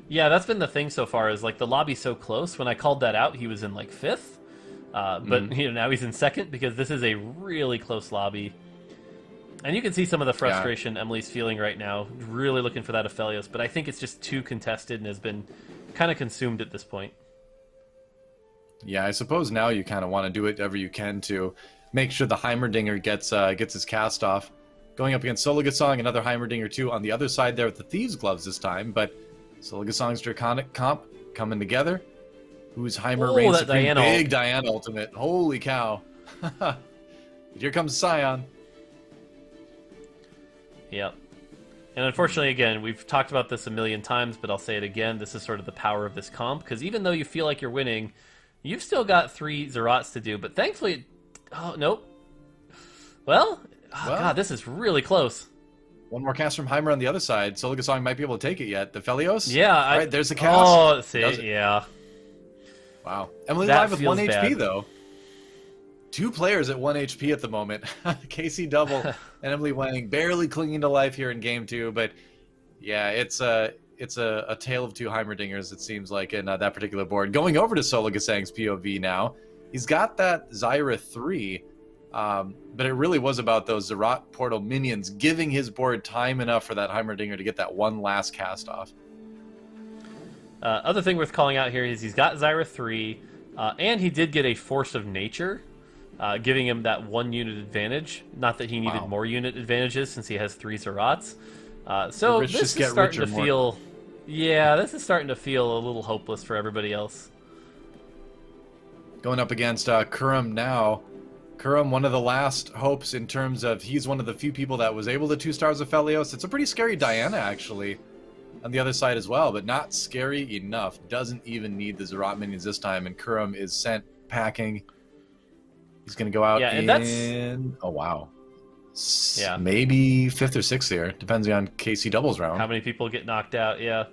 Yeah, that's been the thing so far, is, like, the lobby's so close. When I called that out, he was in, like, 5th. But you know, now he's in 2nd, because this is a really close lobby, and you can see some of the frustration Emily's feeling right now, really looking for that Aphelios, but I think it's just too contested and has been kind of consumed at this point. Yeah, I suppose now you kind of want to do whatever you can to make sure the Heimerdinger gets his cast off. Going up against Solo Gasang, another Heimerdinger too on the other side there with the Thieves' Gloves this time, but Solo Gasang's Draconic comp coming together. Who's Heimer reigns supreme? Diana big Diana ultimate. Holy cow. Here comes Scion. Yep. And unfortunately, again, we've talked about this a million times, but I'll say it again. This is sort of the power of this comp, because even though you feel like you're winning, you've still got 3 Zerats to do. But thankfully... Oh, nope. Well, God, this is really close. One more cast from Heimer on the other side. Solo Gasang might be able to take it yet. The Aphelios? Yeah. All right, there's the cast. Oh, see, yeah. Wow. Emily That live with 1 feels HP, bad. though. 2 players at 1 HP at the moment. Casey Double and Emily Wang barely clinging to life here in Game 2. But, yeah, it's a tale of 2 Heimerdingers, it seems like, in that particular board. Going over to Solo Gasang's POV now. He's got that Zyra 3, but it really was about those Zerat Portal minions giving his board time enough for that Heimerdinger to get that one last cast off. Other thing worth calling out here is he's got Zyra 3, and he did get a Force of Nature, giving him that 1 unit advantage. Not that he needed more unit advantages since he has 3 Zerats. So this is starting to feel... Yeah, this is starting to feel a little hopeless for everybody else. Going up against Kurum now. Kurum, one of the last hopes in terms of he's one of the few people that was able to 2 stars Aphelios. It's a pretty scary Diana, actually, on the other side as well, but not scary enough. Doesn't even need the Zerat minions this time, and Kurum is sent packing. He's going to go out in... Oh, wow. Maybe 5th or 6th here. Depends on KC doubles round. How many people get knocked out, yeah.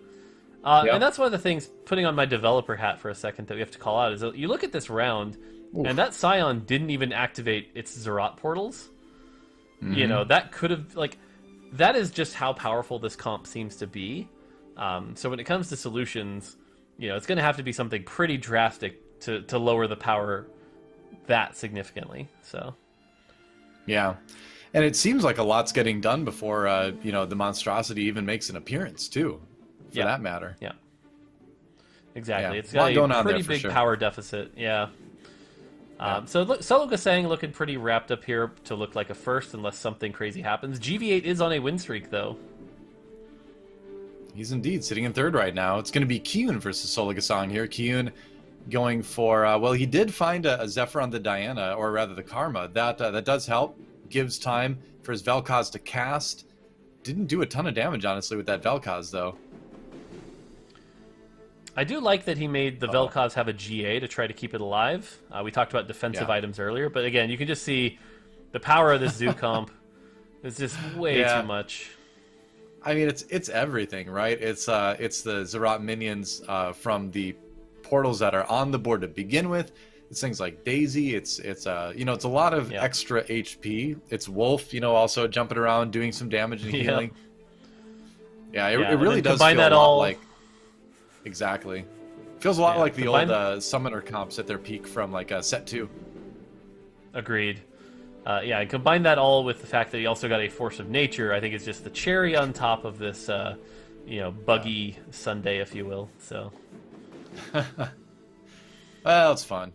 And that's one of the things, putting on my developer hat for a second, that we have to call out, is that you look at this round, and that Scion didn't even activate its Zerat portals. You know, that could have, like, that is just how powerful this comp seems to be. So when it comes to solutions, you know, it's going to have to be something pretty drastic to lower the power that significantly. So, yeah. And it seems like a lot's getting done before, you know, the monstrosity even makes an appearance, too, for that matter. Yeah. Exactly. Yeah. It's got a pretty big sure. power deficit. Yeah. So look, Solo Gasang looking pretty wrapped up here to look like a first, unless something crazy happens. GV8 is on a win streak, though. He's indeed sitting in third right now. It's going to be Kyun versus Solo Gasang here. Kyun going for, well, he did find a Zephyr on the Diana, or rather the Karma. That does help. Gives time for his Vel'Koz to cast. Didn't do a ton of damage, honestly, with that Vel'Koz, though. I do like that he made the Vel'Koz have a GA to try to keep it alive. We talked about defensive items earlier, but again, you can just see the power of this Zoo comp is just way too much. I mean, it's everything, right? It's the Zerat minions from the portals that are on the board to begin with. It's things like Daisy. It's you know, it's a lot of extra HP. It's Wolf, you know, also jumping around, doing some damage and healing. Yeah, it really does feel a lot like. Exactly. Feels a lot like the old Summoner comps at their peak from like set 2. Agreed. Yeah, and combine that all with the fact that he also got a Force of Nature. I think it's just the cherry on top of this, you know, buggy Sunday, if you will. So. Well, it's fun.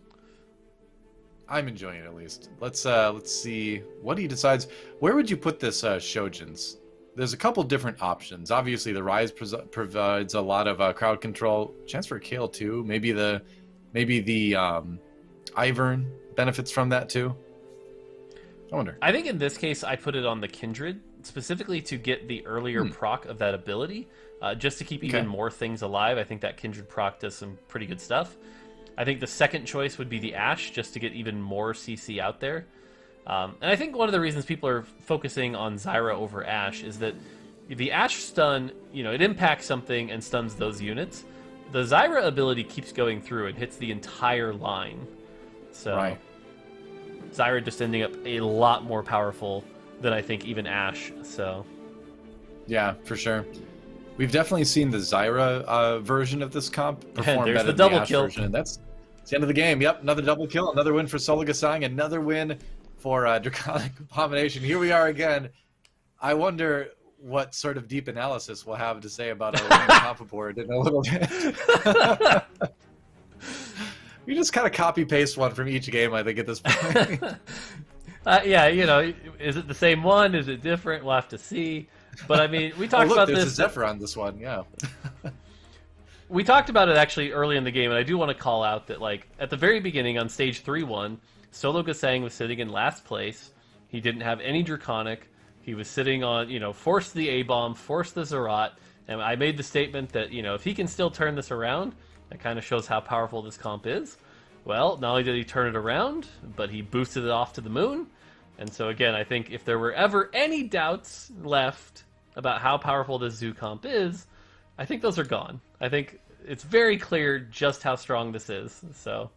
I'm enjoying it at least. Let's see what he decides. Where would you put this Shojin's? There's a couple different options. Obviously, the Rise provides a lot of crowd control. Chance for a kill too. Maybe the Ivern benefits from that too. I wonder. I think in this case, I put it on the Kindred specifically to get the earlier proc of that ability, just to keep even more things alive. I think that Kindred proc does some pretty good stuff. I think the second choice would be the Ashe, just to get even more CC out there. And I think one of the reasons people are focusing on Zyra over Ashe is that the Ashe stun, you know, it impacts something and stuns those units. The Zyra ability keeps going through and hits the entire line. So Zyra just ending up a lot more powerful than I think even Ashe. So yeah, for sure. We've definitely seen the Zyra version of this comp perform better than the double Ashe kill version. That's the end of the game. Yep, another double kill, another win for Solo Gasang, another win for Draconic Abomination. Here we are again. I wonder what sort of deep analysis we'll have to say about our comp board in a little bit. We just kind of copy paste one from each game, I think, at this point. Yeah, you know, is it the same one? Is it different? We'll have to see. But I mean, we talked about this. There's a Zephyr on this one, yeah. We talked about it actually early in the game, and I do want to call out that, like, at the very beginning on stage 3-1, Solo Gasang was sitting in last place. He didn't have any Draconic. He was sitting on, you know, force the A-bomb, force the Zerat, and I made the statement that, you know, if he can still turn this around, that kind of shows how powerful this comp is. Well, not only did he turn it around, but he boosted it off to the moon. And so again, I think if there were ever any doubts left about how powerful this Zoo comp is, I think those are gone. I think it's very clear just how strong this is. So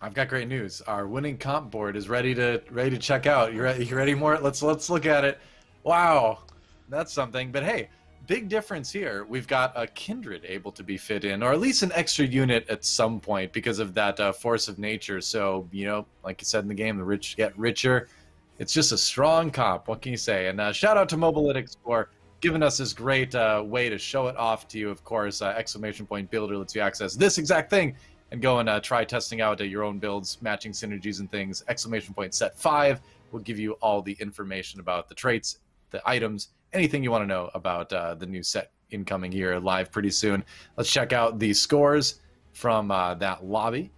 I've got great news. Our winning comp board is ready to check out. You ready, Mort? Let's look at it. Wow, that's something. But hey, big difference here. We've got a Kindred able to be fit in, or at least an extra unit at some point because of that Force of Nature. So, you know, like you said in the game, the rich get richer. It's just a strong comp. What can you say? And shout out to Mobalytics for giving us this great way to show it off to you. Of course, exclamation point builder lets you access this exact thing and go and try testing out your own builds, matching synergies and things. Exclamation point set 5 will give you all the information about the traits, the items, anything you want to know about the new set incoming here live pretty soon. Let's check out the scores from that lobby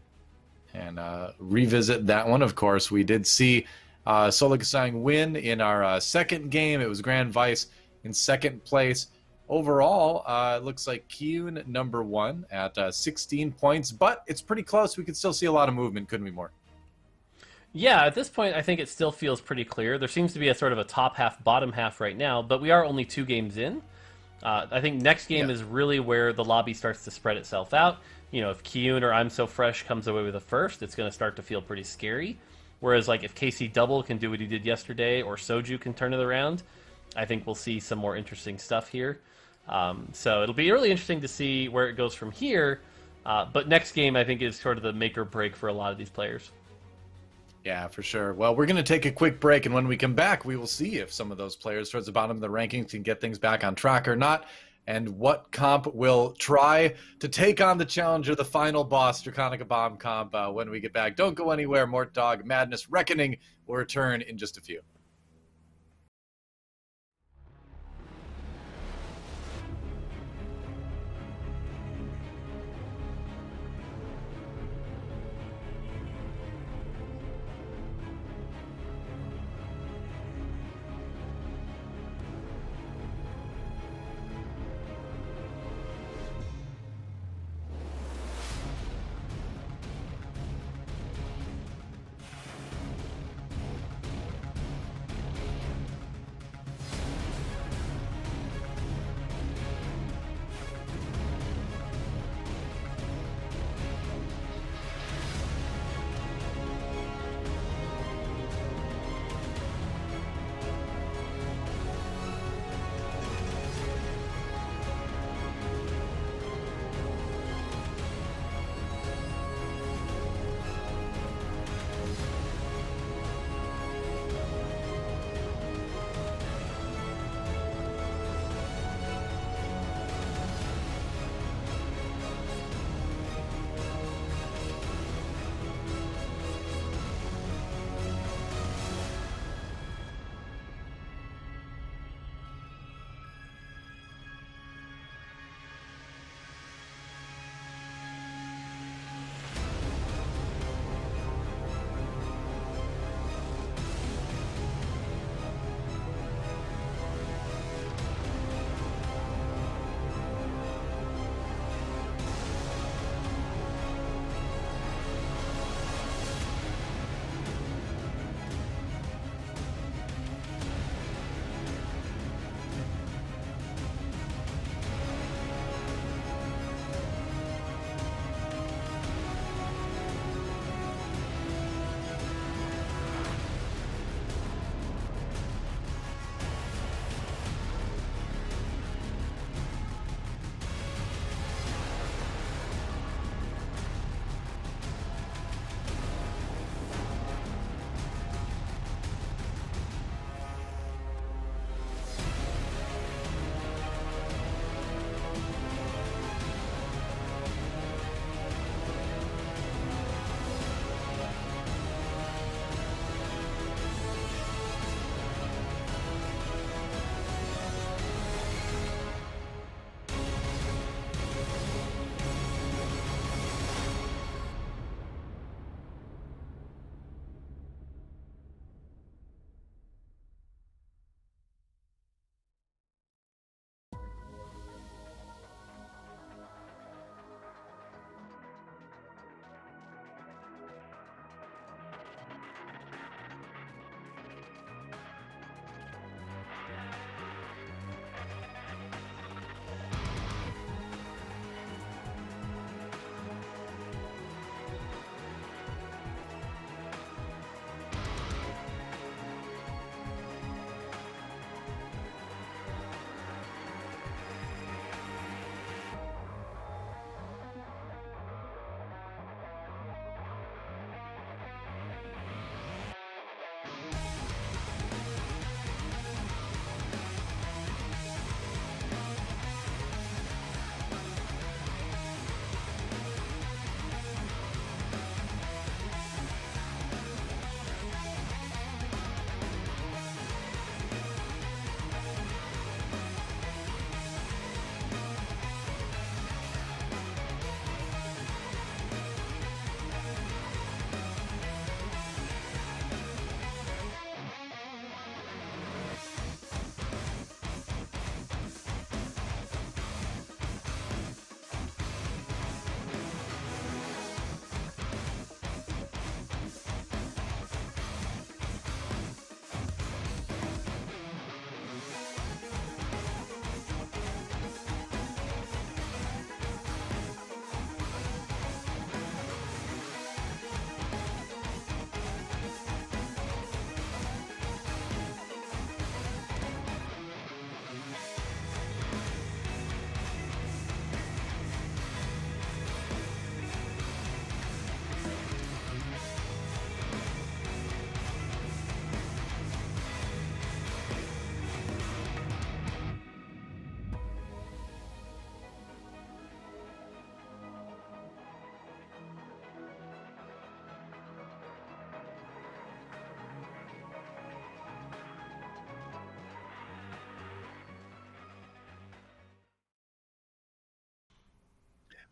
and revisit that one. Of course, we did see Solo Gasang win in our second game. It was Grand Vice in second place. Overall, it looks like Kyun number 1 at 16 points, but it's pretty close. We could still see a lot of movement, couldn't we, Mort? yeah, at this point, I think it still feels pretty clear. There seems to be a sort of a top half, bottom half right now, but we are only 2 games in. I think next game Yeah. is really where the lobby starts to spread itself out. You know, if Kiyun or I'm So Fresh comes away with a first, it's going to start to feel pretty scary. Whereas, like, if KC Double can do what he did yesterday, or Soju can turn it around, I think we'll see some more interesting stuff here. So it'll be really interesting to see where it goes from here. But next game, I think, is sort of the make or break for a lot of these players. Yeah, for sure. Well, we're going to take a quick break, and when we come back, we will see if some of those players towards the bottom of the rankings can get things back on track or not, and what comp will try to take on the challenger, the final boss, Draconica Bomb comp, when we get back. Don't go anywhere. Mortdog Madness Reckoning will return in just a few.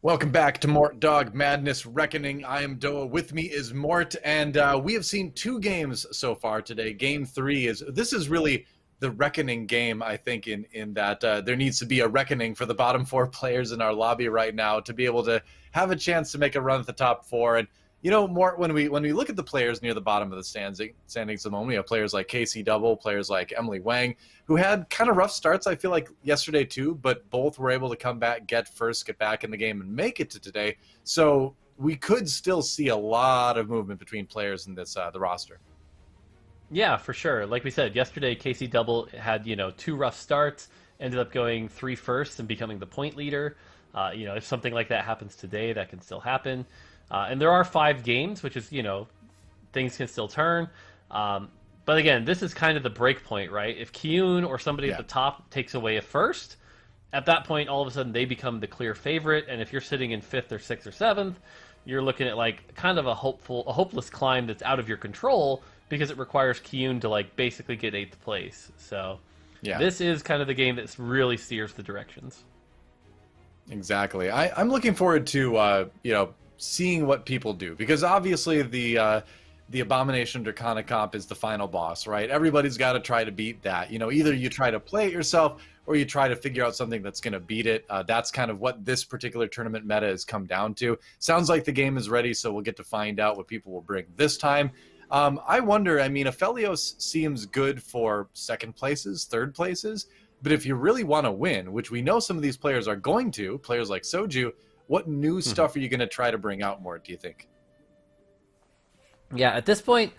Welcome back to Mortdog Madness Reckoning. I am DoA. With me is Mort, and we have seen 2 games so far today. Game 3 this is really the reckoning game, I think, in that there needs to be a reckoning for the bottom 4 players in our lobby right now to be able to have a chance to make a run at the top 4. And you know, Mort, when we look at the players near the bottom of the standings at the moment, we have players like Casey Double, players like Emily Wang, who had kind of rough starts, I feel like, yesterday too, but both were able to come back, get back in the game, and make it to today. So we could still see a lot of movement between players in this the roster. Yeah, for sure. Like we said, yesterday Casey Double had 2 rough starts, ended up going 3 first and becoming the point leader. If something like that happens today, that can still happen. And there are 5 games, which is, things can still turn. But again, this is kind of the break point, right? If Kyun or somebody at the top takes away a first, at that point, all of a sudden, they become the clear favorite. And if you're sitting in 5th or 6th or 7th, you're looking at like kind of a hopeless climb that's out of your control because it requires Kyun to like basically get 8th place. So this is kind of the game that really steers the directions. Exactly. I'm looking forward to, seeing what people do, because obviously the Abomination Draconic comp is the final boss, right? Everybody's got to try to beat that. Either you try to play it yourself or you try to figure out something that's going to beat it. That's kind of what this particular tournament meta has come down to. Sounds like the game is ready, so we'll get to find out what people will bring this time. I wonder, Aphelios seems good for 2nd places, 3rd places, but if you really want to win, which we know some of these players are going to, players like Soju, what new stuff are you going to try to bring out more, do you think? Yeah, at this point,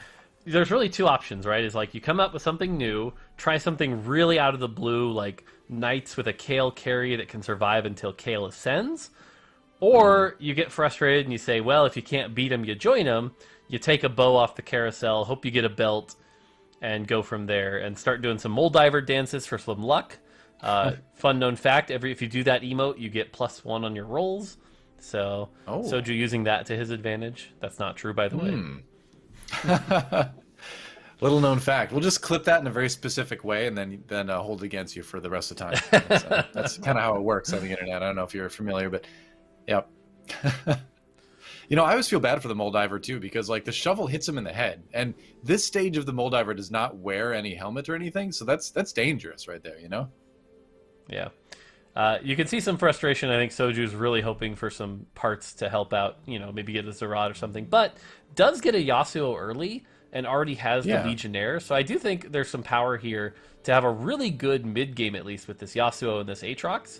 there's really 2 options, right? Is like you come up with something new, try something really out of the blue, like Knights with a Kale carry that can survive until Kale ascends, or you get frustrated and you say, well, if you can't beat him, you join him, you take a bow off the carousel, hope you get a belt, and go from there, and start doing some Moldiver dances for some luck. Fun known fact, if you do that emote, you get +1 on your rolls. So Soju using that to his advantage. That's not true, by the way. Little known fact. We'll just clip that in a very specific way and then hold it against you for the rest of the time. That's kind of how it works on the internet. I don't know if you're familiar, but yep. I always feel bad for the Moldiver too, because like the shovel hits him in the head, and this stage of the Moldiver does not wear any helmet or anything, so that's dangerous right there, Yeah. You can see some frustration. I think Soju's really hoping for some parts to help out, maybe get a Zerat or something, but does get a Yasuo early and already has the Legionnaire. So I do think there's some power here to have a really good mid-game, at least with this Yasuo and this Aatrox.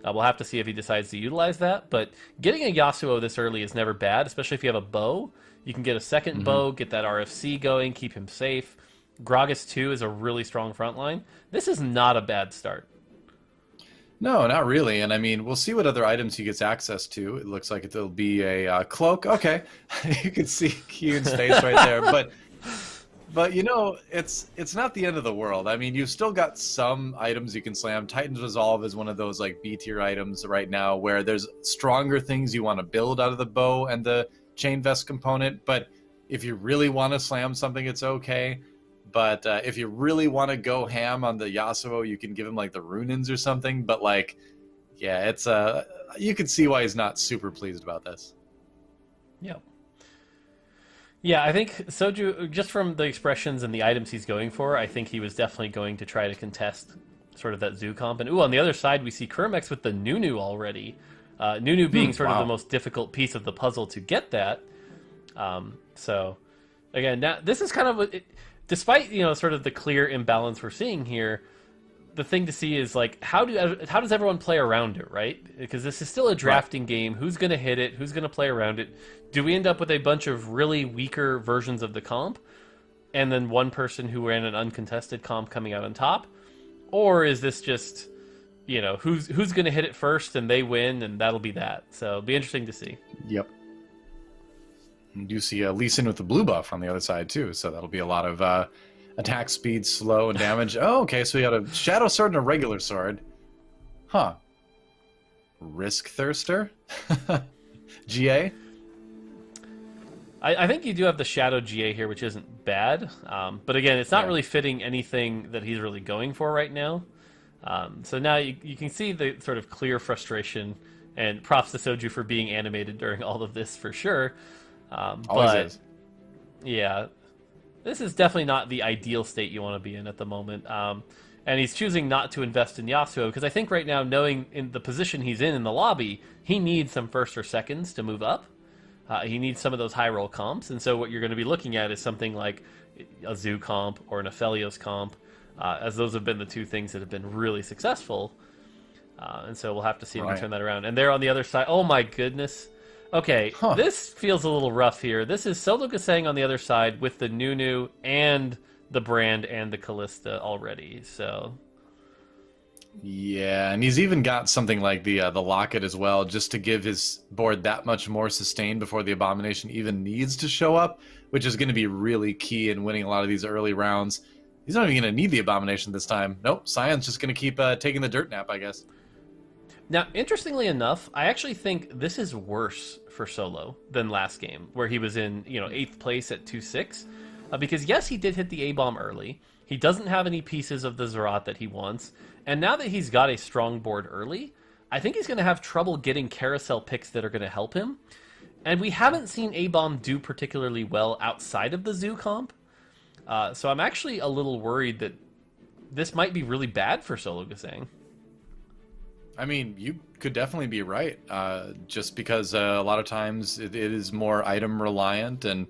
We'll have to see if he decides to utilize that, but getting a Yasuo this early is never bad, especially if you have a bow. You can get a 2nd bow, get that RFC going, keep him safe. Gragas 2 is a really strong frontline. This is not a bad start. No, not really. And we'll see what other items he gets access to. It looks like it'll be a cloak. Okay, you can see Kyun's face right there. But it's not the end of the world. You've still got some items you can slam. Titan's Resolve is one of those like B tier items right now where there's stronger things you want to build out of the bow and the chain vest component. But if you really want to slam something, it's okay. But if you really want to go ham on the Yasuo, you can give him like the Runins or something. But it's you can see why he's not super pleased about this. Yep. Yeah, I think Soju, just from the expressions and the items he's going for, I think he was definitely going to try to contest sort of that Zoo comp. And on the other side, we see Kermex with the Nunu already. Nunu being sort of the most difficult piece of the puzzle to get that. So again, now this is kind of despite sort of the clear imbalance we're seeing here, the thing to see is like how does everyone play around it, right? Because this is still a drafting game. Who's going to hit it? Who's going to play around it? Do we end up with a bunch of really weaker versions of the comp, and then one person who ran an uncontested comp coming out on top, or is this just who's going to hit it first and they win and that'll be that? So it'll be interesting to see. Yep. You see Lee Sin with the blue buff on the other side too, so that'll be a lot of attack speed, slow, and damage. Oh, okay, so we got a Shadow Sword and a regular sword. Huh. Risk Thirster? GA? I think you do have the Shadow GA here, which isn't bad. But again, it's not really fitting anything that he's really going for right now. So now you can see the sort of clear frustration And props to Soju for being animated during all of this for sure. Always But is. yeah, this is definitely not the ideal state you want to be in at the moment. And he's choosing not to invest in Yasuo because I think right now, knowing in the position he's in the lobby, he needs some first or seconds to move up. He needs some of those high roll comps, and so what you're going to be looking at is something like a Zoo comp or an Aphelios comp, as those have been the two things that have been really successful. And so we'll have to see if we can turn that around. And there on the other side, oh my goodness. Okay, this feels a little rough here. This is Solo Gasang on the other side with the Nunu and the Brand and the Callista already. So yeah, and he's even got something like the Locket as well, just to give his board that much more sustain before the Abomination even needs to show up, which is going to be really key in winning a lot of these early rounds. He's not even going to need the Abomination this time. Nope, Sion's just going to keep taking the dirt nap, I guess. Now, interestingly enough, I actually think this is worse for Solo than last game, where he was in 8th place at 2-6. Because yes, he did hit the A-bomb early. He doesn't have any pieces of the Zerat that he wants. And now that he's got a strong board early, I think he's going to have trouble getting carousel picks that are going to help him. And we haven't seen A-bomb do particularly well outside of the Zoo comp. So I'm actually a little worried that this might be really bad for Solo Gasang. I mean, you could definitely be right, just because a lot of times it is more item reliant, and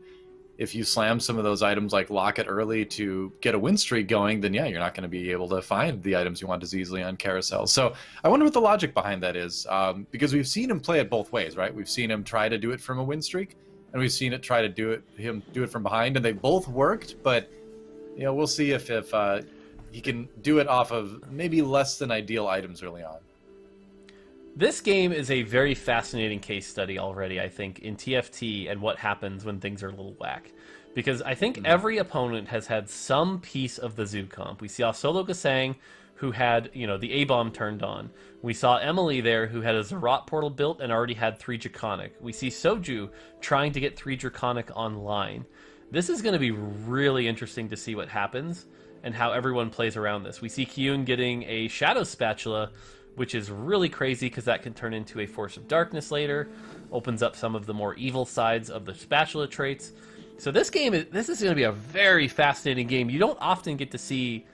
if you slam some of those items like Locket early to get a win streak going, then yeah, you're not going to be able to find the items you want as easily on carousels. So I wonder what the logic behind that is, because we've seen him play it both ways, right? We've seen him try to do it from a win streak, and we've seen it try to do it from behind, and they both worked, but we'll see if he can do it off of maybe less than ideal items early on. This game is a very fascinating case study already, I think, in TFT and what happens when things are a little whack. Because I think every opponent has had some piece of the Zoo comp. We saw Solo Gasang, who had, the A-bomb turned on. We saw Emily there, who had a Zerat portal built and already had 3 Draconic. We see Soju trying to get 3 Draconic online. This is going to be really interesting to see what happens and how everyone plays around this. We see Kyun getting a Shadow Spatula, which is really crazy because that can turn into a Force of Darkness later, opens up some of the more evil sides of the Spatula traits. So this is going to be a very fascinating game. You don't often get to see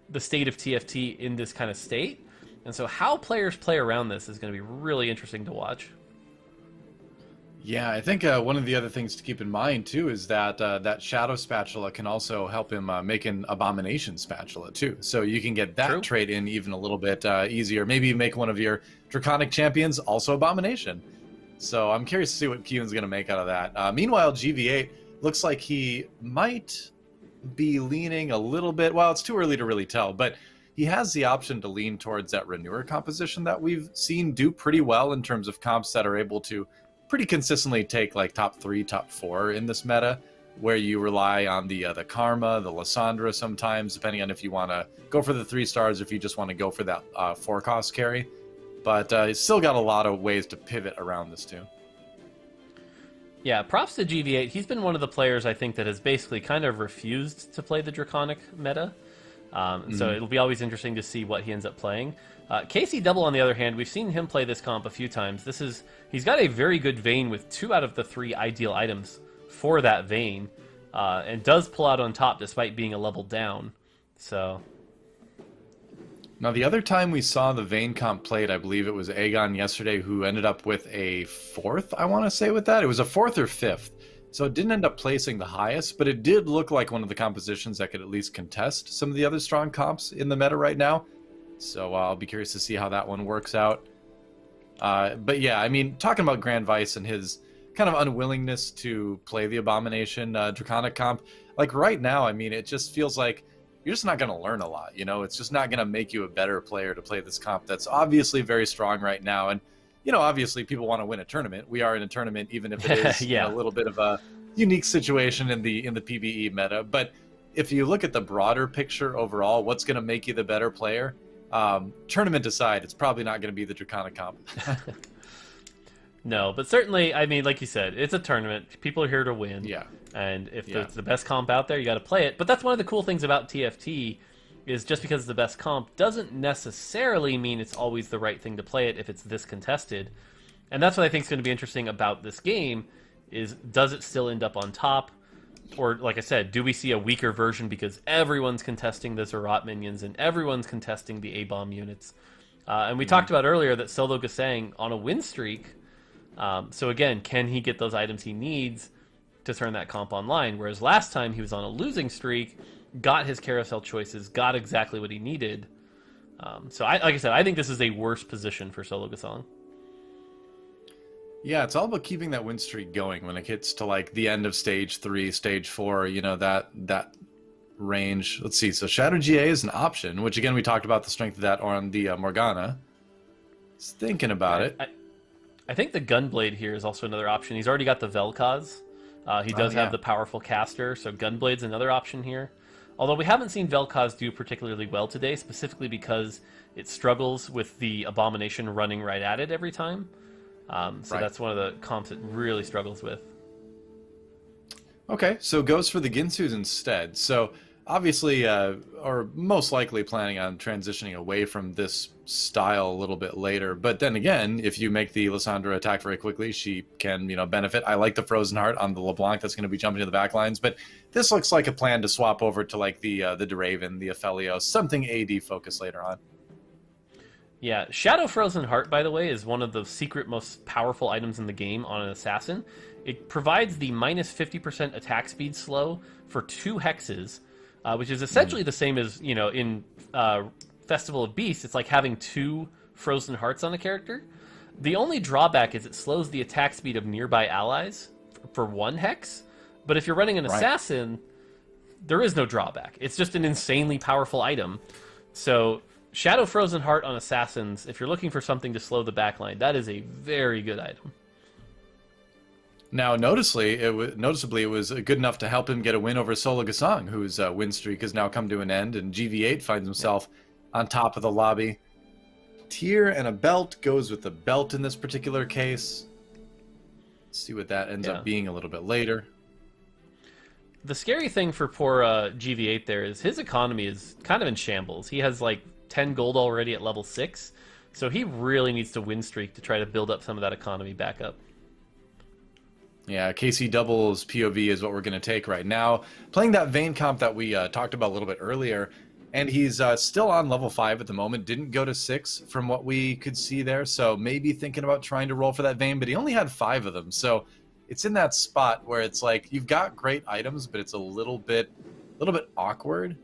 the state of TFT in this kind of state, and so how players play around this is going to be really interesting to watch. Yeah, I think one of the other things to keep in mind too is that that Shadow Spatula can also help him make an Abomination Spatula too. So you can get that trait in even a little bit easier. Maybe make one of your Draconic champions also Abomination. So I'm curious to see what Kyun's going to make out of that. Meanwhile, GV8 looks like he might be leaning a little bit. Well, it's too early to really tell, but he has the option to lean towards that Renewer composition that we've seen do pretty well in terms of comps that are able to pretty consistently take like top 3, top 4 in this meta, where you rely on the Karma, the Lysandra sometimes, depending on if you want to go for the 3 stars or if you just want to go for that 4-cost carry. But it's still got a lot of ways to pivot around this too. Yeah, props to GV8. He's been one of the players, I think, that has basically kind of refused to play the Draconic meta. So it'll be always interesting to see what he ends up playing. Casey Double, on the other hand, we've seen him play this comp a few times. He's got a very good Vayne with 2 out of the 3 ideal items for that Vayne, and does pull out on top despite being a level down. So now the other time we saw the Vayne comp played, I believe it was Aegon yesterday, who ended up with a 4th, I want to say, with that. It was a 4th or 5th. So it didn't end up placing the highest, but it did look like one of the compositions that could at least contest some of the other strong comps in the meta right now. So I'll be curious to see how that one works out. But yeah, I mean, talking about Grand Vice and his kind of unwillingness to play the Abomination Draconic comp, like right now, I mean, it just feels like you're just not going to learn a lot. It's just not going to make you a better player to play this comp that's obviously very strong right now. And obviously people want to win a tournament. We are in a tournament, even if it is a little bit of a unique situation in the PvE meta. But if you look at the broader picture overall, what's going to make you the better player? Tournament aside, it's probably not going to be the Draconic comp. No, but certainly, I mean, like you said, it's a tournament. People are here to win. Yeah. And if it's the best comp out there, you got to play it. But that's one of the cool things about TFT is just because it's the best comp doesn't necessarily mean it's always the right thing to play it if it's this contested. And that's what I think is going to be interesting about this game is does it still end up on top? Or, like I said, do we see a weaker version because everyone's contesting the Zerat minions and everyone's contesting the A-bomb units? And we talked about earlier that Solo Gasang on a win streak. So again, can he get those items he needs to turn that comp online? Whereas last time he was on a losing streak, got his carousel choices, got exactly what he needed. So like I said, I think this is a worse position for Solo Gasang. Yeah, it's all about keeping that win streak going when it gets to like the end of stage 3, stage 4, you know, that range. Let's see. So Shadow GA is an option, which again we talked about the strength of that on the Morgana. Just thinking about it. I think the Gunblade here is also another option. He's already got the Vel'Koz. He does have the powerful caster, so Gunblade's another option here. Although we haven't seen Vel'Koz do particularly well today, specifically because it struggles with the Abomination running right at it every time. So that's one of the comps it really struggles with. Okay, so goes for the Ginsus instead. So obviously, or most likely planning on transitioning away from this style a little bit later. But then again, if you make the Lissandra attack very quickly, she can, you know, benefit. I like the Frozen Heart on the LeBlanc that's going to be jumping to the back lines. But this looks like a plan to swap over to like the Draven, the Aphelios, something AD focused later on. Yeah, Shadow Frozen Heart, by the way, is one of the secret most powerful items in the game on an assassin. It provides the minus 50% attack speed slow for 2 hexes, which is essentially the same as, you know, in Festival of Beasts. It's like having 2 Frozen Hearts on a character. The only drawback is it slows the attack speed of nearby allies for 1 hex. But if you're running an assassin, there is no drawback. It's just an insanely powerful item. So Shadow Frozen Heart on assassins, if you're looking for something to slow the backline, that is a very good item. Now, noticeably, it was good enough to help him get a win over Solo Gasang, whose win streak has now come to an end, and GV8 finds himself on top of the lobby. Tier and a belt goes with the belt in this particular case. Let's see what that ends up being a little bit later. The scary thing for poor GV8 there is his economy is kind of in shambles. He has like 10 gold already at level 6, so he really needs to win streak to try to build up some of that economy back up. Yeah, KC Double's POV is what we're going to take right now. Playing that Vayne comp that we talked about a little bit earlier, and he's still on level 5 at the moment. Didn't go to 6 from what we could see there, so maybe thinking about trying to roll for that Vayne, but he only had 5 of them, so it's in that spot where it's like you've got great items, but it's a little bit awkward.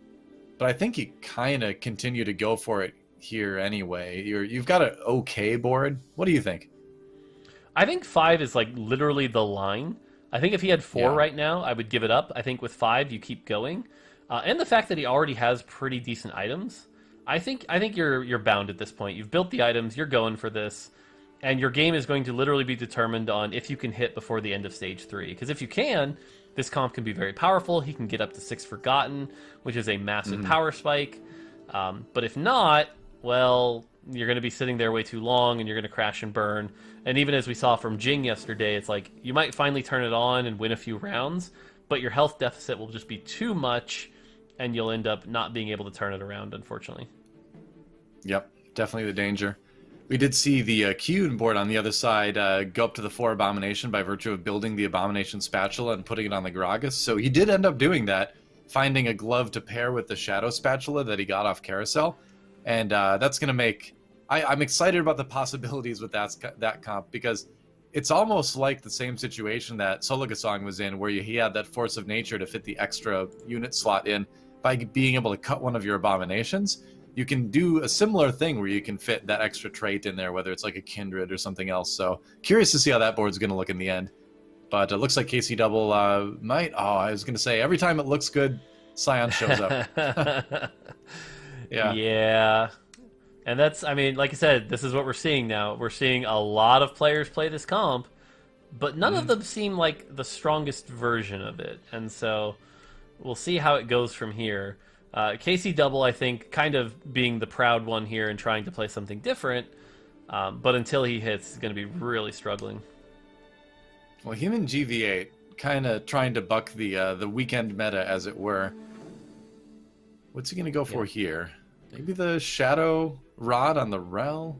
But I think you kind of continue to go for it here anyway. You've got an okay board. What do you think? I think 5 is like literally the line. I think if he had 4 right now, I would give it up. I think with 5, you keep going. And the fact that he already has pretty decent items, I think you're bound at this point. You've built the items, you're going for this, and your game is going to literally be determined on if you can hit before the end of stage 3. Because if you can, this comp can be very powerful. He can get up to 6 Forgotten, which is a massive power spike. But if not, well, you're going to be sitting there way too long, and you're going to crash and burn. And even as we saw from Jing yesterday, it's like you might finally turn it on and win a few rounds, but your health deficit will just be too much, and you'll end up not being able to turn it around, unfortunately. Yep, definitely the danger. We did see the Q board on the other side go up to the 4 Abomination by virtue of building the Abomination Spatula and putting it on the Gragas. So he did end up doing that, finding a glove to pair with the Shadow Spatula that he got off Carousel. And that's going to make... I'm excited about the possibilities with that comp, because it's almost like the same situation that Solo Gasang was in, where he had that Force of Nature to fit the extra unit slot in by being able to cut one of your Abominations. You can do a similar thing where you can fit that extra trait in there, whether it's like a Kindred or something else. So curious to see how that board's going to look in the end. But it looks like KC Double might... Oh, I was going to say, every time it looks good, Scion shows up. Yeah. And that's, I mean, like I said, this is what we're seeing now. We're seeing a lot of players play this comp, but none of them seem like the strongest version of it. And so we'll see how it goes from here. KC Double, I think, kind of being the proud one here and trying to play something different. But until he hits, he's going to be really struggling. Well, him and GV8 kind of trying to buck the weekend meta, as it were. What's he going to go for here? Maybe the Shadow Rod on the Rel?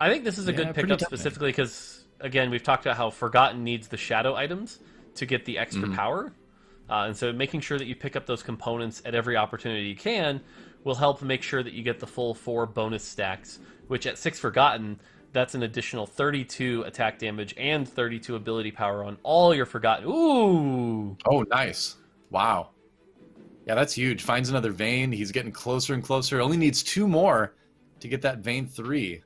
I think this is a Yeah, good pretty pickup tempting. specifically because, again, we've talked about how Forgotten needs the shadow items to get the extra power. And so making sure that you pick up those components at every opportunity you can will help make sure that you get the full 4 bonus stacks, which at 6 Forgotten, that's an additional 32 attack damage and 32 ability power on all your Forgotten. Ooh! Oh, nice. Wow. Yeah, that's huge. Finds another vein. He's getting closer and closer. Only needs 2 more to get that vein 3.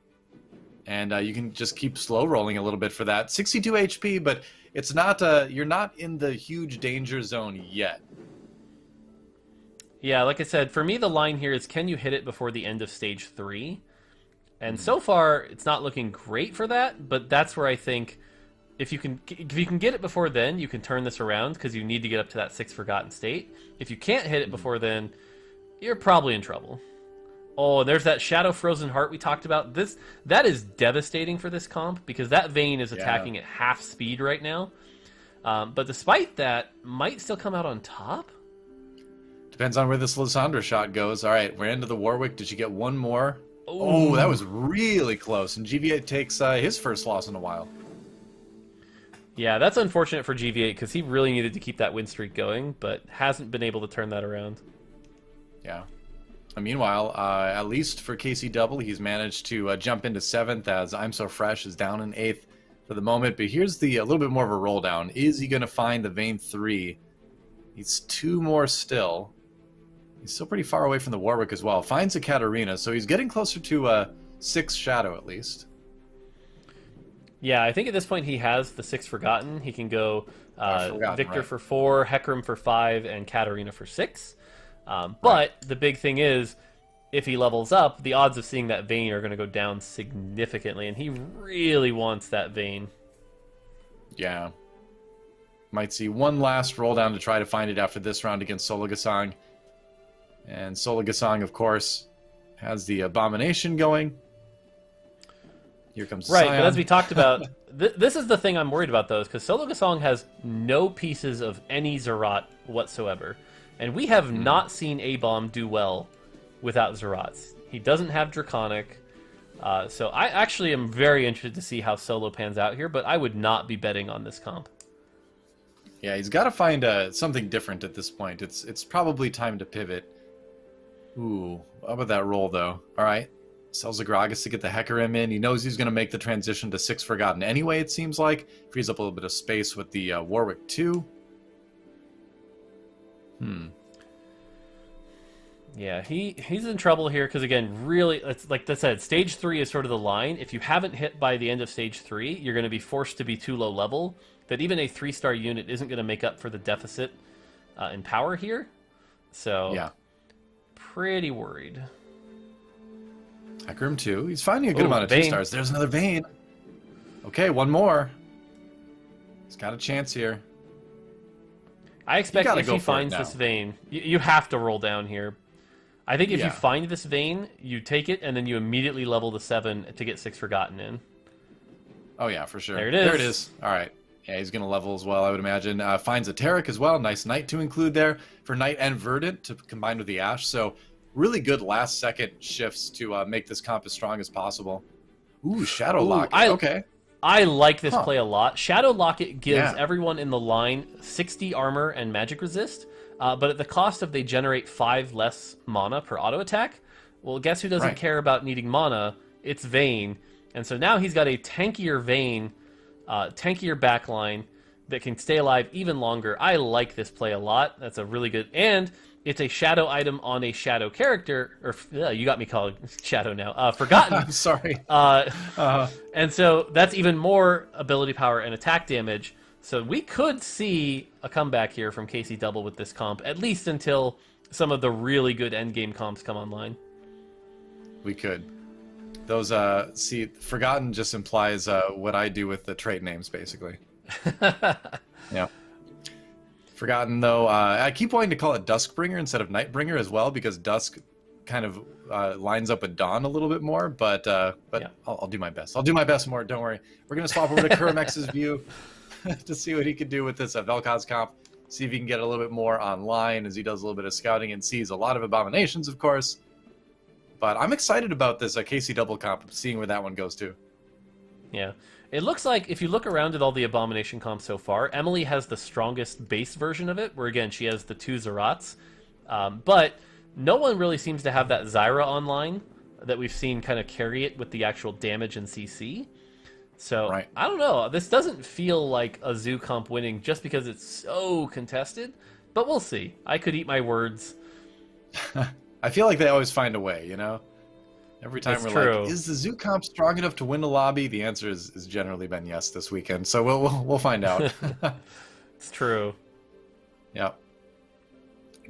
And you can just keep slow rolling a little bit for that. 62 HP, but it's not. You're not in the huge danger zone yet. Yeah, like I said, for me the line here is can you hit it before the end of stage 3? And so far it's not looking great for that, but that's where I think if you can get it before then, you can turn this around because you need to get up to that 6 Forgotten state. If you can't hit it before then, you're probably in trouble. Oh, there's that Shadow Frozen Heart we talked about. That is devastating for this comp because that vein is attacking at half speed right now. But despite that, might still come out on top. Depends on where this Lysandra shot goes. All right, we're into the Warwick. Did you get one more? Oh, that was really close. And GV8 takes his first loss in a while. Yeah, that's unfortunate for GV8 because he really needed to keep that win streak going, but hasn't been able to turn that around. Yeah. Meanwhile, at least for KC Double, he's managed to jump into 7th as I'm So Fresh is down in 8th for the moment. But here's a little bit more of a roll down. Is he going to find the vein 3? He's 2 more still. He's still pretty far away from the Warwick as well. Finds a Katarina, so he's getting closer to 6 Shadow at least. Yeah, I think at this point he has the 6 Forgotten. He can go Victor right. for 4, Hecarim for 5, and Katarina for 6. But the big thing is, if he levels up, the odds of seeing that vein are going to go down significantly, and he really wants that vein. Yeah. Might see one last roll down to try to find it after this round against Sologasang. And Sologasang, of course, has the Abomination going. Here comes Right, Scion. but as we talked about, this is the thing I'm worried about, though, because Sologasang has no pieces of any Zerat whatsoever. And we have not seen A-Bomb do well without Zerats. He doesn't have Draconic. So I actually am very interested to see how Solo pans out here, but I would not be betting on this comp. Yeah, he's got to find something different at this point. It's probably time to pivot. Ooh, how about that roll, though? All right. Sells the Gragas to get the Hecarim in. He knows he's going to make the transition to 6 Forgotten anyway, it seems like. Frees up a little bit of space with the Warwick 2. Yeah, he's in trouble here because, again, really, it's like I said, stage 3 is sort of the line. If you haven't hit by the end of stage 3, you're going to be forced to be too low level. That even a 3-star unit isn't going to make up for the deficit in power here. So, Yeah. pretty worried. Hecarim 2. He's finding a good amount of vein. 2-stars. There's another vein. Okay, one more. He's got a chance here. I expect gotta if go he for it finds now. this vein, you have to roll down here. I think if you Yeah. find this vein, you take it, and then you immediately level to 7 to get 6 Forgotten in. Oh, yeah, for sure. There it is. There it is. All right. Yeah, he's going to level as well, I would imagine. Finds a Taric as well. Nice Knight to include there for Knight and Verdant to combine with the Ash. So really good last-second shifts to make this comp as strong as possible. Ooh, Shadow Lock. Okay. I like this play a lot. Shadow Locket gives Yeah. everyone in the line 60 armor and magic resist, but at the cost of they generate 5 less mana per auto attack. Well, guess who doesn't Right. care about needing mana? It's Vayne. And so now he's got a tankier Vayne, tankier backline that can stay alive even longer. I like this play a lot. That's a really good... And it's a shadow item on a shadow character. Or you got me calling shadow now. Forgotten. I'm sorry. And so that's even more ability power and attack damage. So we could see a comeback here from KC Double with this comp, at least until some of the really good endgame comps come online. We could. Those, see, Forgotten just implies what I do with the trait names, basically. Yeah. Forgotten, though, I keep wanting to call it Duskbringer instead of Nightbringer as well, because Dusk kind of lines up with Dawn a little bit more, but yeah. I'll do my best. I'll do my best, Mort, don't worry. We're going to swap over to Kuramex's view to see what he can do with this Vel'Koz comp, see if he can get a little bit more online as he does a little bit of scouting and sees a lot of Abominations, of course. But I'm excited about this KC Double comp, seeing where that one goes to. Yeah. It looks like if you look around at all the Abomination comps so far, Emily has the strongest base version of it, where again, she has the 2 Zarats. But no one really seems to have that Zyra online that we've seen kind of carry it with the actual damage and CC. So, Right. I don't know. This doesn't feel like a Zoo comp winning just because it's so contested, but we'll see. I could eat my words. I feel like they always find a way, you know? Every time That's we're true. like, is the Zoo comp strong enough to win the lobby? The answer is generally been yes this weekend. So we'll find out. It's true. Yeah.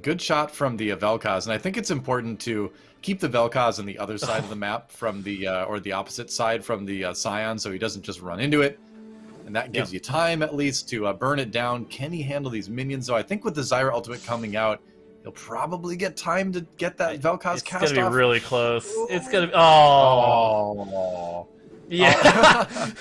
Good shot from the Vel'Koz, and I think it's important to keep the Vel'Koz on the other side of the map from the or the opposite side from the Scion, so he doesn't just run into it, and that gives you time at least to burn it down. Can he handle these minions? Though I think with the Zyra ultimate coming out, he'll probably get time to get that Vel'Koz cast off. It's gonna be really close. It's gonna be Oh. yeah.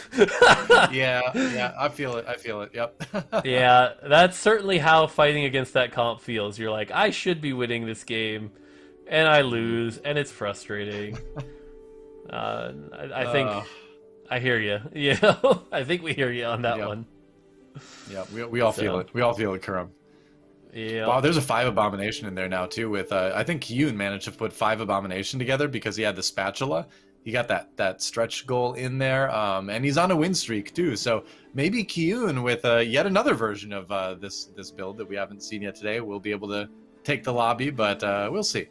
Yeah, I feel it. Yep. Yeah, that's certainly how fighting against that comp feels. You're like, I should be winning this game, and I lose, and it's frustrating. I think I hear you. You know, I think we hear you on that one. Yeah, we all feel it. We all feel it, Kurum. Yeah. Wow, there's a 5 Abomination in there now too. With I think Yoon managed to put 5 Abomination together because he had the spatula. He got that stretch goal in there, and he's on a win streak too. So maybe Kiyun with yet another version of this build that we haven't seen yet today will be able to take the lobby, but we'll see.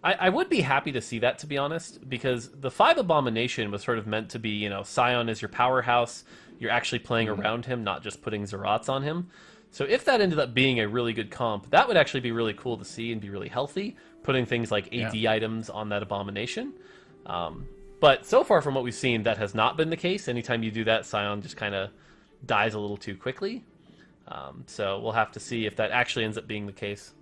I would be happy to see that, to be honest, because the 5 Abomination was sort of meant to be, you know, Scion is your powerhouse. You're actually playing around him, not just putting Zarats on him. So if that ended up being a really good comp, that would actually be really cool to see and be really healthy, putting things like AD items on that Abomination. But so far from what we've seen, that has not been the case. Anytime you do that, Scion just kind of dies a little too quickly. So we'll have to see if that actually ends up being the case.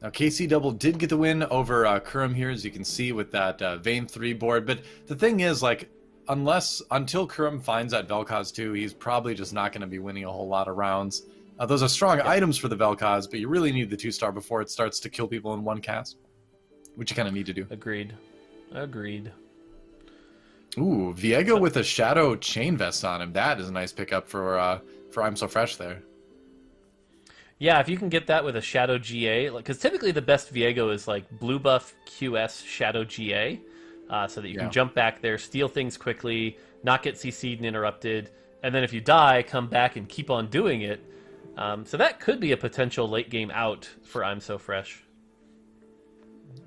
Now KC Double did get the win over Kurum here, as you can see with that Vayne 3 board. But the thing is, like, until Kurum finds that Vel'Koz 2, he's probably just not going to be winning a whole lot of rounds. Those are strong items for the Vel'Koz, but you really need the 2-star before it starts to kill people in one cast, which you kind of need to do. Agreed. Ooh, Viego with a Shadow Chain Vest on him. That is a nice pickup for I'm So Fresh there. Yeah, if you can get that with a Shadow GA, because typically the best Viego is like blue buff QS Shadow GA, so that you can jump back there, steal things quickly, not get CC'd and interrupted, and then if you die, come back and keep on doing it. So that could be a potential late game out for I'm So Fresh.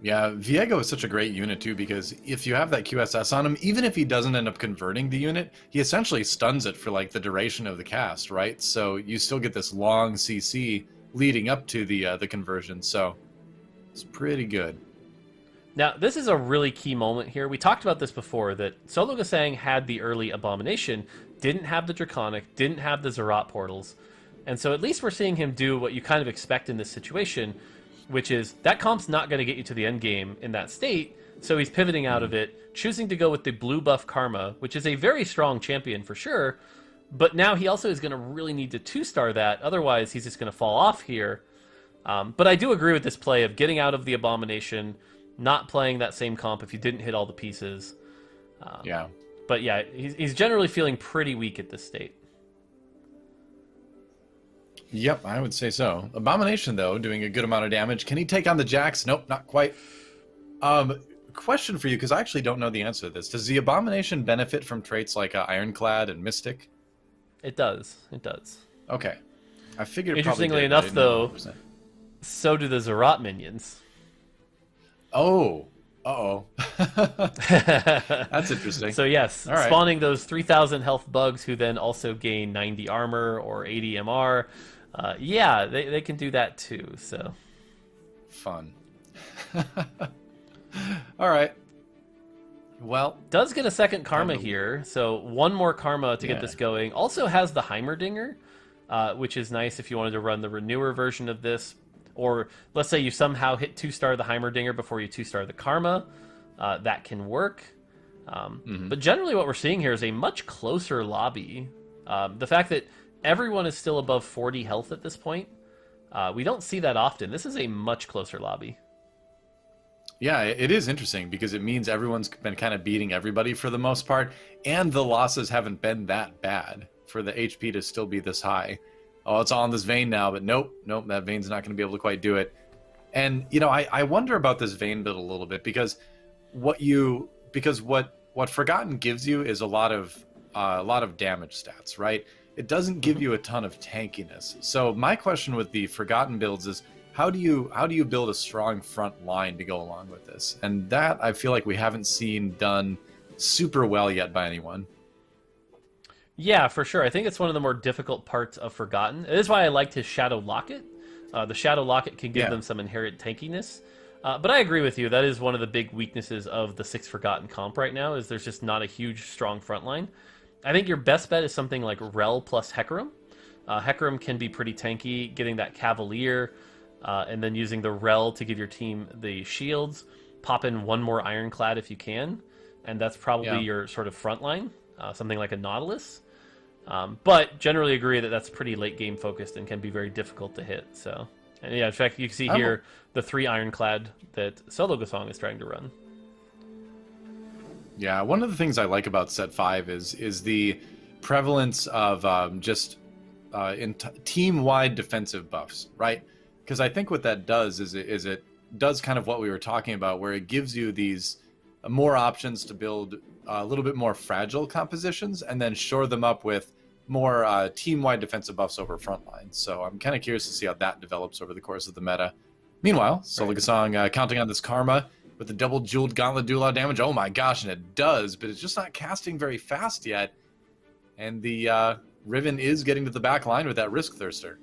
Yeah, Viego is such a great unit too, because if you have that QSS on him, even if he doesn't end up converting the unit, he essentially stuns it for like the duration of the cast, right? So you still get this long CC leading up to the conversion, so it's pretty good. Now, this is a really key moment here. We talked about this before, that Solo Gasang had the early Abomination, didn't have the Draconic, didn't have the Zerat portals, and so at least we're seeing him do what you kind of expect in this situation, which is that comp's not going to get you to the end game in that state, so he's pivoting out of it, choosing to go with the blue buff Karma, which is a very strong champion for sure, but now he also is going to really need to 2-star that, otherwise he's just going to fall off here. But I do agree with this play of getting out of the Abomination, not playing that same comp if you didn't hit all the pieces. Yeah. But yeah, he's generally feeling pretty weak at this state. Yep, I would say so. Abomination, though, doing a good amount of damage. Can he take on the Jax? Nope, not quite. Question for you, because I actually don't know the answer to this. Does the Abomination benefit from traits like Ironclad and Mystic? It does. It does. Okay. I figured Interestingly probably did, enough, though, 100%. so do the Zerat minions. Oh. Uh-oh. That's interesting. So yes, right. Spawning those 3,000 health bugs who then also gain 90 armor or 80 MR. Yeah, they can do that too, so. Fun. All right. Well, does get a second Karma here, so one more Karma to get this going. Also has the Heimerdinger, which is nice if you wanted to run the Renewer version of this. Or let's say you somehow hit 2-star the Heimerdinger before you 2-star the Karma. That can work. But generally what we're seeing here is a much closer lobby. The fact that everyone is still above 40 health at this point, we don't see that often. This is a much closer lobby. Yeah, it is interesting because it means everyone's been kind of beating everybody for the most part, and the losses haven't been that bad for the HP to still be this high. Oh, it's on this Vayne now, but nope, that Vayne's not going to be able to quite do it. And I wonder about this Vayne build a little bit because what Forgotten gives you is a lot of damage stats, right? It doesn't give you a ton of tankiness. So my question with the Forgotten builds is, how do you build a strong front line to go along with this? And that I feel like we haven't seen done super well yet by anyone. Yeah, for sure. I think it's one of the more difficult parts of Forgotten. It is why I liked his Shadow Locket. The Shadow Locket can give them some inherent tankiness. But I agree with you. That is one of the big weaknesses of the 6 Forgotten comp right now, is there's just not a huge, strong front line. I think your best bet is something like Rel plus Hecarim. Hecarim can be pretty tanky, getting that Cavalier, and then using the Rel to give your team the shields. Pop in one more Ironclad if you can, and that's probably your sort of front line, something like a Nautilus. But generally agree that that's pretty late game focused and can be very difficult to hit. So, and yeah, in fact, you can see here the 3 Ironclad that Solo Gasong is trying to run. Yeah, one of the things I like about set 5 is the prevalence of team-wide defensive buffs, right? Because I think what that does is it does kind of what we were talking about, where it gives you these more options to build a little bit more fragile compositions and then shore them up with more team-wide defensive buffs over front lines. So I'm kind of curious to see how that develops over the course of the meta. Meanwhile, Solo Gasong counting on this Karma with the double jeweled gauntlet, do a lot of damage. Oh my gosh, and it does, but it's just not casting very fast yet. And the Riven is getting to the back line with that Risk Thirster.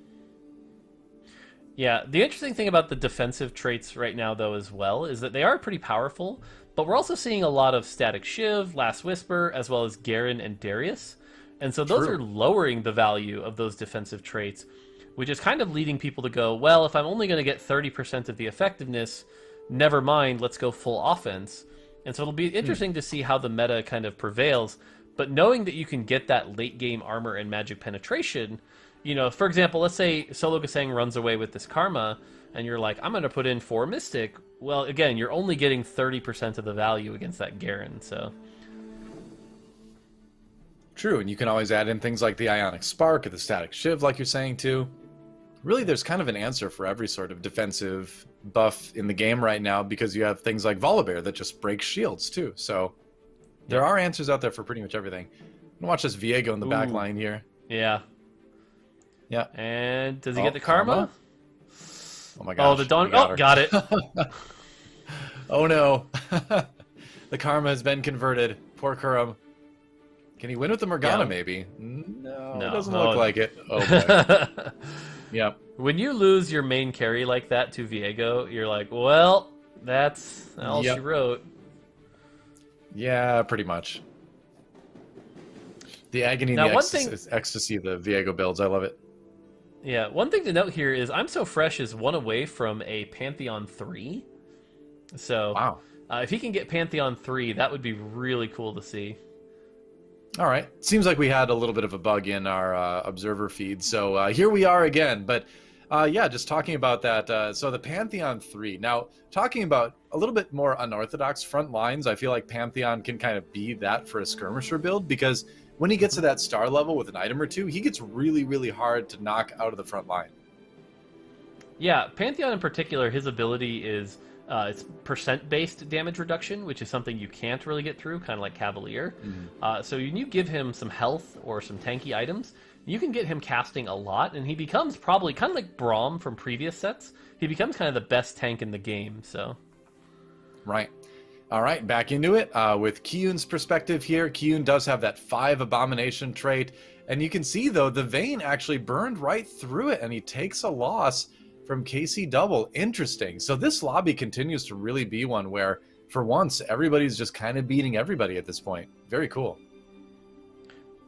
Yeah, the interesting thing about the defensive traits right now, though, as well, is that they are pretty powerful, but we're also seeing a lot of Static Shiv, Last Whisper, as well as Garen and Darius. And so those are lowering the value of those defensive traits, which is kind of leading people to go, well, if I'm only going to get 30% of the effectiveness, never mind, let's go full offense. And so it'll be interesting to see how the meta kind of prevails, but knowing that you can get that late game armor and magic penetration, for example, let's say Solo Gasang runs away with this Karma, and you're like, I'm going to put in 4 Mystic. Well, again, you're only getting 30% of the value against that Garen, so... True, and you can always add in things like the Ionic Spark or the Static Shiv, like you're saying, too. Really, there's kind of an answer for every sort of defensive buff in the game right now, because you have things like Volibear that just breaks shields, too. So there are answers out there for pretty much everything. I'm going to watch this Viego in the back line here. Yeah. Yeah. And does he get the Karma? Oh my gosh. Oh, the Dawn. Got it. Oh no. The Karma has been converted. Poor Kurum. Can he win with the Morgana, maybe? No, it doesn't look like it. Oh boy. Yep. When you lose your main carry like that to Viego, you're like, well, that's all she wrote. Yeah, pretty much. The agony and the ecstasy of the Viego builds, I love it. Yeah, one thing to note here is I'm So Fresh is 1 away from a Pantheon 3. So wow. If he can get Pantheon 3, that would be really cool to see. All right. Seems like we had a little bit of a bug in our observer feed. So here we are again. But yeah, just talking about that. So the Pantheon 3. Now, talking about a little bit more unorthodox front lines, I feel like Pantheon can kind of be that for a skirmisher build, because when he gets to that star level with an item or two, he gets really, really hard to knock out of the front line. Yeah, Pantheon in particular, his ability is it's percent-based damage reduction, which is something you can't really get through, kind of like Cavalier. So when you give him some health or some tanky items, you can get him casting a lot, and he becomes probably kind of like Braum from previous sets. He becomes kind of the best tank in the game. So, right. All right, back into it with Kiyun's perspective here. Kiyun does have that 5 Abomination trait, and you can see, though, the Vayne actually burned right through it, and he takes a loss from KC Double. Interesting. So this lobby continues to really be one where, for once, everybody's just kind of beating everybody at this point. Very cool.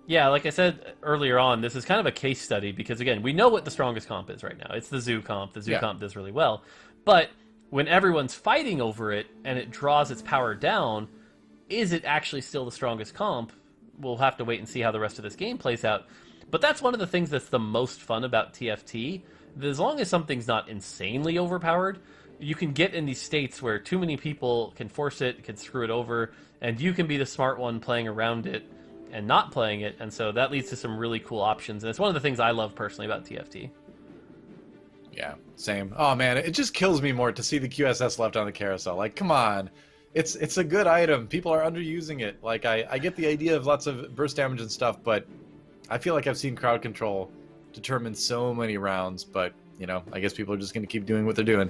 Yeah, like I said earlier on, this is kind of a case study because, again, we know what the strongest comp is right now. It's the Zoo comp. The Zoo comp does really well. But when everyone's fighting over it and it draws its power down, is it actually still the strongest comp? We'll have to wait and see how the rest of this game plays out. But that's one of the things that's the most fun about TFT. As long as something's not insanely overpowered, you can get in these states where too many people can force it, can screw it over, and you can be the smart one playing around it and not playing it, and so that leads to some really cool options, and it's one of the things I love personally about TFT. Yeah, same. Oh man, it just kills me more to see the QSS left on the carousel. Like, come on. It's a good item. People are underusing it. Like, I get the idea of lots of burst damage and stuff, but I feel like I've seen crowd control determine so many rounds, but, you know, I guess people are just going to keep doing what they're doing.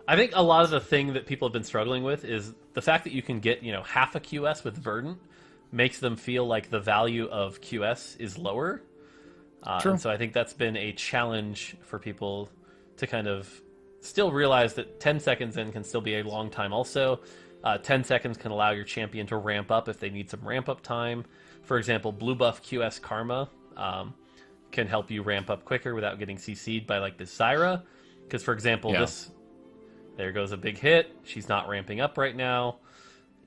I think a lot of the thing that people have been struggling with is the fact that you can get, half a QS with Verdant makes them feel like the value of QS is lower. And so I think that's been a challenge for people to kind of still realize that 10 seconds in can still be a long time also. 10 seconds can allow your champion to ramp up if they need some ramp up time. For example, blue buff QS Karma can help you ramp up quicker without getting CC'd by like this Zyra. Because, for example, there goes a big hit. She's not ramping up right now,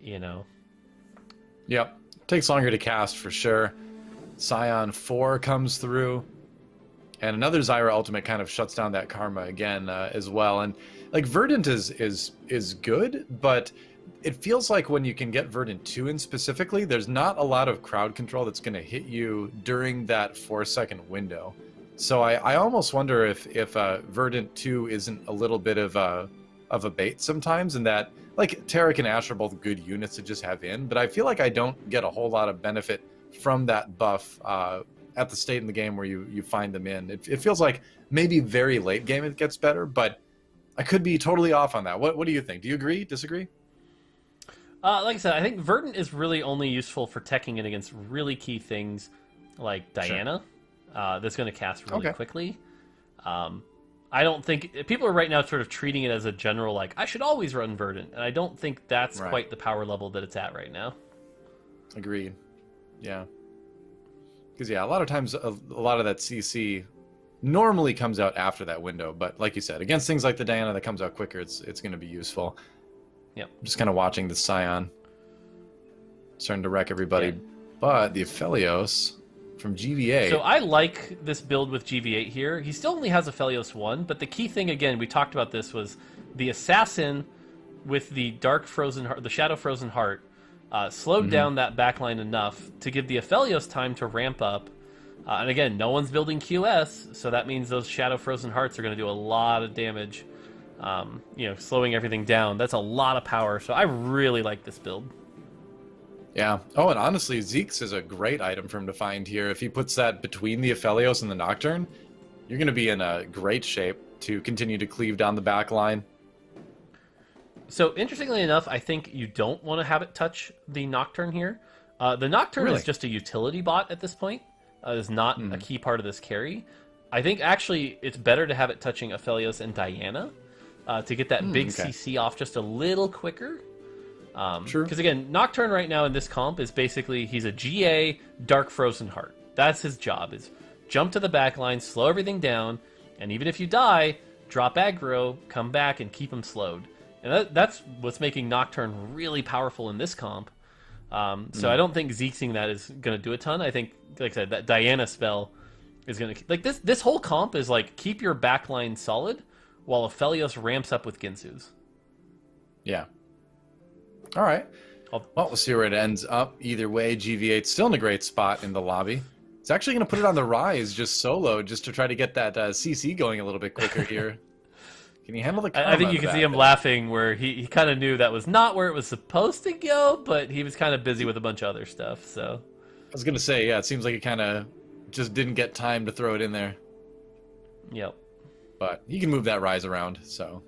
Yep. Takes longer to cast for sure. Scion 4 comes through. And another Zyra ultimate kind of shuts down that Karma again as well. And like Verdant is good, but it feels like when you can get Verdant 2 in specifically, there's not a lot of crowd control that's going to hit you during that 4-second window. So I almost wonder if Verdant 2 isn't a little bit of a bait sometimes, in that like Taric and Ashe are both good units to just have in, but I feel like I don't get a whole lot of benefit from that buff at the state in the game where you find them in. It feels like maybe very late game it gets better, but I could be totally off on that. What do you think? Do you agree? Disagree? Like I said, I think Verdant is really only useful for teching it against really key things like Diana. Sure. That's going to cast really quickly. I don't think... People are right now sort of treating it as a general, like, I should always run Verdant, and I don't think that's quite the power level that it's at right now. Agreed. Yeah. Because, a lot of times, a lot of that CC normally comes out after that window, but like you said, against things like the Diana that comes out quicker, it's going to be useful. Yep. I'm just kind of watching the Scion starting to wreck everybody, but the Aphelios from GV8. So I like this build with GV8 here. He still only has Aphelios 1, but the key thing, again, we talked about this, was the Assassin with the Dark Frozen Heart, the Shadow Frozen Heart, slowed down that backline enough to give the Aphelios time to ramp up. And again, no one's building QS, so that means those Shadow Frozen Hearts are going to do a lot of damage. Slowing everything down. That's a lot of power, so I really like this build. Yeah. Oh, and honestly, Zeke's is a great item for him to find here. If he puts that between the Aphelios and the Nocturne, you're going to be in a great shape to continue to cleave down the back line. So, interestingly enough, I think you don't want to have it touch the Nocturne here. The Nocturne is just a utility bot at this point. It is not a key part of this carry. I think, actually, it's better to have it touching Aphelios and Diana to get that big CC off just a little quicker. Sure. Because, again, Nocturne right now in this comp is basically, he's a GA Dark Frozen Heart. That's his job, is jump to the back line, slow everything down, and even if you die, drop aggro, come back, and keep him slowed. And that's what's making Nocturne really powerful in this comp. So I don't think Zeke'ing that is going to do a ton. I think, like I said, that Diana spell is going to... Like, this whole comp is like, keep your backline solid while Aphelios ramps up with Ginsu's. Yeah. All right. Well, we'll see where it ends up. Either way, GV8's still in a great spot in the lobby. It's actually going to put it on the rise, just solo, just to try to get that CC going a little bit quicker here. Can you handle the karma? I think you can see him laughing, where he kind of knew that was not where it was supposed to go, but he was kind of busy with a bunch of other stuff, so... I was going to say, it seems like it kind of just didn't get time to throw it in there. Yep. But he can move that rise around, so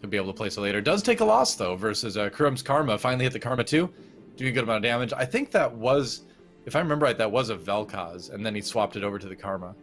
he'll be able to place it later. Does take a loss, though, versus Kurum's Karma. Finally hit the Karma 2, doing a good amount of damage. I think that was, if I remember right, that was a Vel'Koz, and then he swapped it over to the Karma.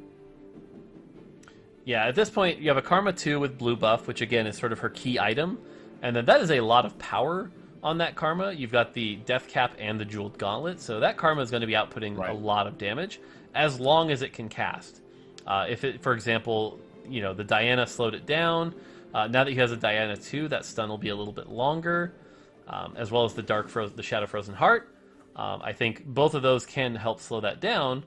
Yeah, at this point, you have a Karma 2 with blue buff, which again is sort of her key item. And then that is a lot of power on that Karma. You've got the Death Cap and the Jeweled Gauntlet, so that Karma is going to be outputting a lot of damage, as long as it can cast. If it, for example, the Diana slowed it down, now that he has a Diana 2, that stun will be a little bit longer, as well as the Shadow Frozen Heart. I think both of those can help slow that down.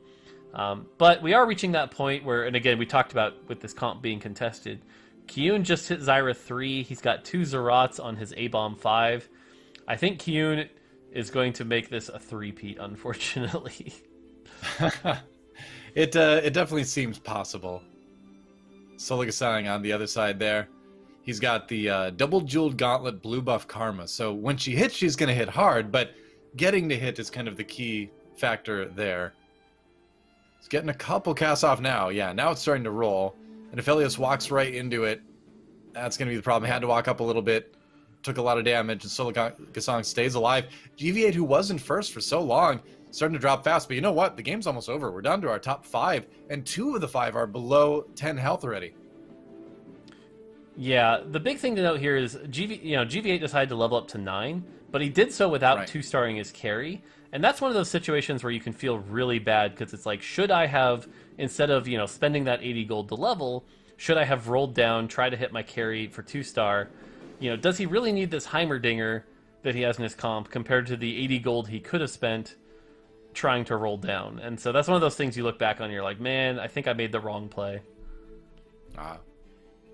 But we are reaching that point where, and again, we talked about with this comp being contested, Kyun just hit Zyra 3. He's got 2 Zarats on his A-Bomb 5. I think Kyun is going to make this a three-peat, unfortunately. It definitely seems possible. Soligasang on the other side there. He's got the double jeweled gauntlet blue buff Karma. So when she hits, she's going to hit hard, but getting to hit is kind of the key factor there. He's getting a couple casts off now. Yeah, now it's starting to roll. And if Elias walks right into it, that's going to be the problem. Had to walk up a little bit. Took a lot of damage, and Soligasang stays alive. GV8, who was in first for so long, starting to drop fast. But you know what? The game's almost over. We're down to our top 5, and 2 of the 5 are below 10 health already. Yeah, the big thing to note here is GV8 decided to level up to 9, but he did so without 2-starring his carry. And that's one of those situations where you can feel really bad, because it's like, should I have, instead of spending that 80 gold to level, should I have rolled down, try to hit my carry for 2-star? Does he really need this Heimerdinger that he has in his comp compared to the 80 gold he could have spent trying to roll down? And so that's one of those things you look back on and you're like, man, I think I made the wrong play.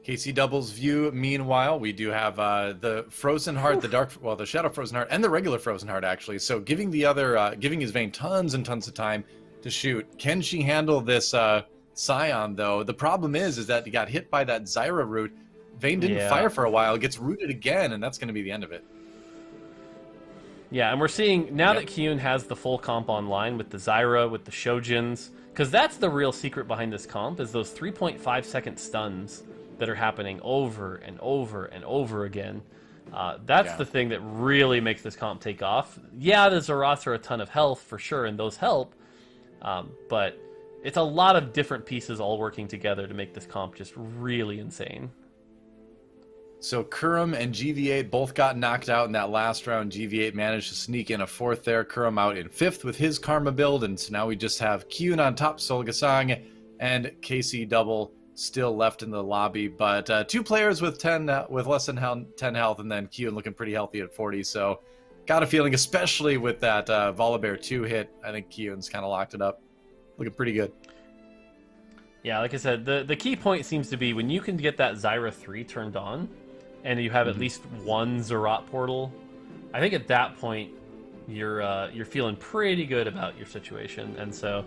KC Double's view, meanwhile, we do have the Frozen Heart, the Shadow Frozen Heart, and the regular Frozen Heart, actually. So giving his Vayne tons and tons of time to shoot. Can she handle this Scion, though? The problem is that he got hit by that Zyra root. Vayne didn't fire for a while, gets rooted again, and that's going to be the end of it. Yeah, and we're seeing, now that Kyun has the full comp online with the Zyra, with the Shojins, because that's the real secret behind this comp, is those 3.5 second stuns that are happening over and over and over again. That's the thing that really makes this comp take off. Yeah, the Zarats are a ton of health, for sure, and those help, but it's a lot of different pieces all working together to make this comp just really insane. So Kurum and GV8 both got knocked out in that last round. GV8 managed to sneak in a 4th there. Kurum out in 5th with his Karma build, and so now we just have Kyun on top, Soligasang, and KC Double still left in the lobby. But 2 players with less than 10 health, and then Kyun looking pretty healthy at 40. So got a feeling, especially with that Volibear 2 hit, I think Kyun's kind of locked it up. Looking pretty good. Yeah, like I said, the key point seems to be when you can get that Zyra 3 turned on, and you have at least one Zarat portal, I think at that point you're feeling pretty good about your situation. And so,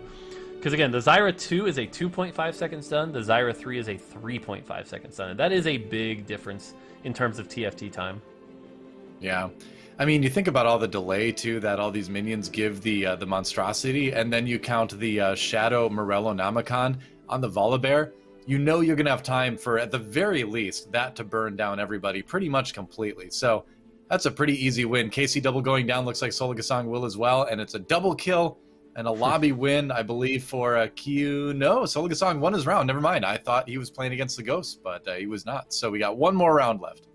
because again, the Zyra 2 is a 2.5 second stun, the Zyra 3 is a 3.5 second stun, and that is a big difference in terms of TFT time. Yeah. I mean, you think about all the delay, too, that all these minions give the monstrosity, and then you count the Shadow Morello Namicon on the Volibear. You know you're going to have time for, at the very least, that to burn down everybody pretty much completely. So that's a pretty easy win. KC Double going down, looks like Soligasang will as well, and it's a double kill and a lobby win, I believe, for Q. No, Soligasang won his round. Never mind. I thought he was playing against the Ghost, but he was not. So we got one more round left.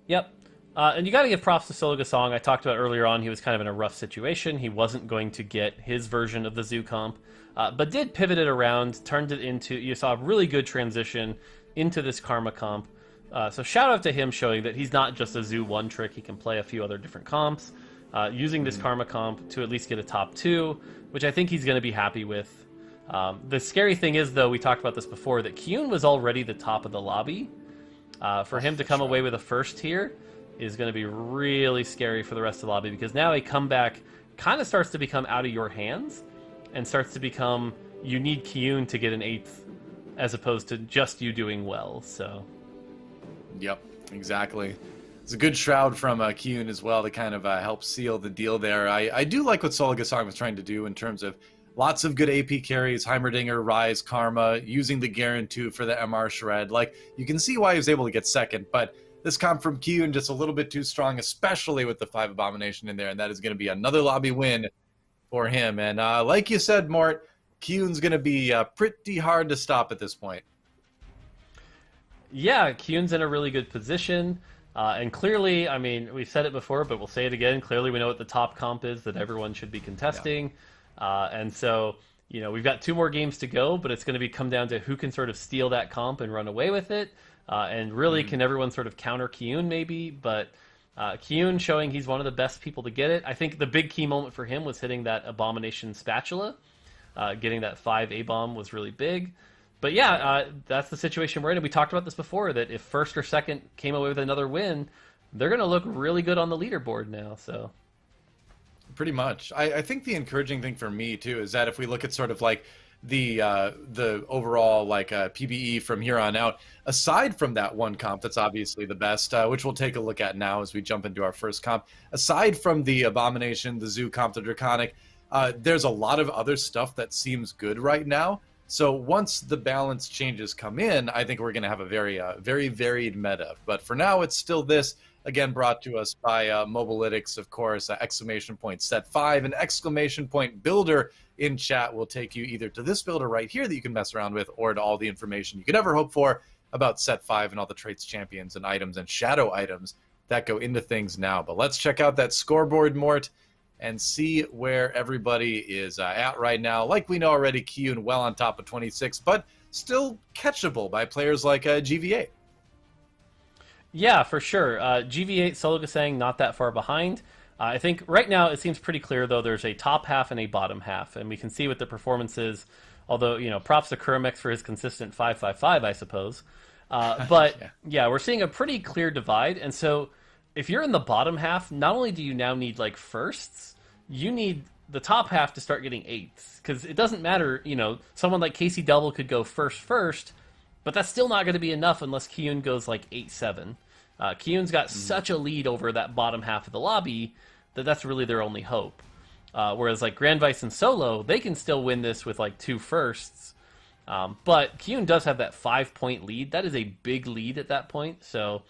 Yep. And you got to give props to Soligasang. I talked about earlier on, he was kind of in a rough situation. He wasn't going to get his version of the Zoo comp, but did pivot it around, turned it into, you saw a really good transition into this Karma comp. So shout out to him showing that he's not just a Zoo one trick. He can play a few other different comps, using this Karma comp to at least get a top 2, which I think he's going to be happy with. The scary thing is, though, we talked about this before, that Kyun was already the top of the lobby. For him to come away with a first here is going to be really scary for the rest of the lobby, because now a comeback kind of starts to become out of your hands and starts to become, you need Kyun to get an 8th as opposed to just you doing well. So yep, exactly. It's a good shroud from Kyun as well to kind of help seal the deal there. I do like what Soligasang was trying to do in terms of lots of good AP carries, Heimerdinger, Rise, Karma, using the Garen 2 for the MR Shred. Like, you can see why he was able to get second, but this comp from Kyun just a little bit too strong, especially with the 5 Abomination in there, and that is going to be another lobby win for him. And like you said, Mort, Kyun's going to be pretty hard to stop at this point. Yeah, Kyun's in a really good position. And clearly, I mean, we've said it before, but we'll say it again. Clearly, we know what the top comp is that everyone should be contesting. Yeah. And so, we've got 2 more games to go, but it's going to come down to who can sort of steal that comp and run away with it. And really, can everyone sort of counter Kyun maybe? But Kyun showing he's one of the best people to get it. I think the big key moment for him was hitting that Abomination Spatula. Getting that 5 A-bomb was really big. But yeah, that's the situation we're in. We talked about this before, that if first or second came away with another win, they're going to look really good on the leaderboard now. So Pretty much. I think the encouraging thing for me too is that if we look at sort of like the overall like PBE from here on out, aside from that one comp that's obviously the best, which we'll take a look at now as we jump into our first comp. Aside from the Abomination, the Zoo comp, the Draconic, there's a lot of other stuff that seems good right now. So once the balance changes come in, I think we're going to have a very varied meta. But for now, it's still this. Again, brought to us by Mobalytics, of course, exclamation point set 5, and exclamation point builder in chat will take you either to this builder right here that you can mess around with, or to all the information you could ever hope for about set 5 and all the traits, champions, and items and shadow items that go into things now. But let's check out that scoreboard, Mort, and see where everybody is at right now. Like we know already, Kiyun well on top of 26, but still catchable by players like GV8. yeah, for sure. GV8 Sologasang not that far behind. I think right now it seems pretty clear, though, there's a top half and a bottom half, and we can see what the performances, although, props to Kurimex for his consistent 555, I suppose. But yeah, we're seeing a pretty clear divide, and so if you're in the bottom half, not only do you now need like firsts, you need the top half to start getting eighths, because it doesn't matter, someone like Casey Double could go first, but that's still not going to be enough unless Kiyun goes like 8-7. Kiyun's got such a lead over that bottom half of the lobby that's really their only hope. Whereas like Grand Vice and Solo, they can still win this with like 2 firsts. But Kiyun does have that 5-point lead. That is a big lead at that point. So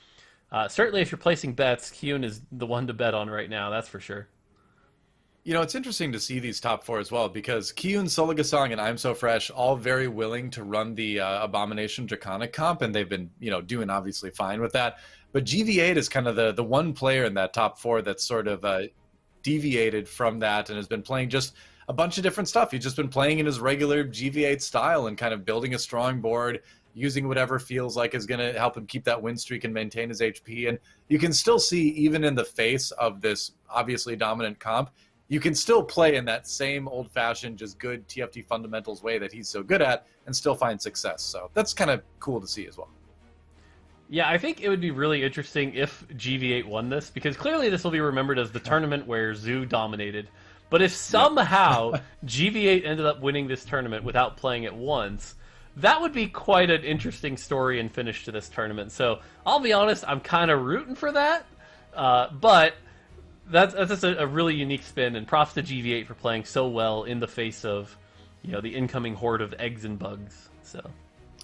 certainly if you're placing bets, Kiyun is the one to bet on right now, that's for sure. It's interesting to see these top 4 as well, because Kiyun, Sologasang, and I'm So Fresh all very willing to run the Abomination Draconic comp, and they've been, doing obviously fine with that. But GV8 is kind of the one player in that top 4 that's sort of deviated from that and has been playing just a bunch of different stuff. He's just been playing in his regular GV8 style and kind of building a strong board, using whatever feels like is going to help him keep that win streak and maintain his HP. And you can still see, even in the face of this obviously dominant comp, you can still play in that same old-fashioned, just good TFT fundamentals way that he's so good at and still find success. So that's kind of cool to see as well. Yeah, I think it would be really interesting if GV8 won this, because clearly this will be remembered as the tournament where Zoo dominated. But if somehow GV8 ended up winning this tournament without playing it once, that would be quite an interesting story and finish to this tournament. So I'll be honest, I'm kind of rooting for that. But that's just a really unique spin, and props to GV8 for playing so well in the face of, the incoming horde of eggs and bugs. So,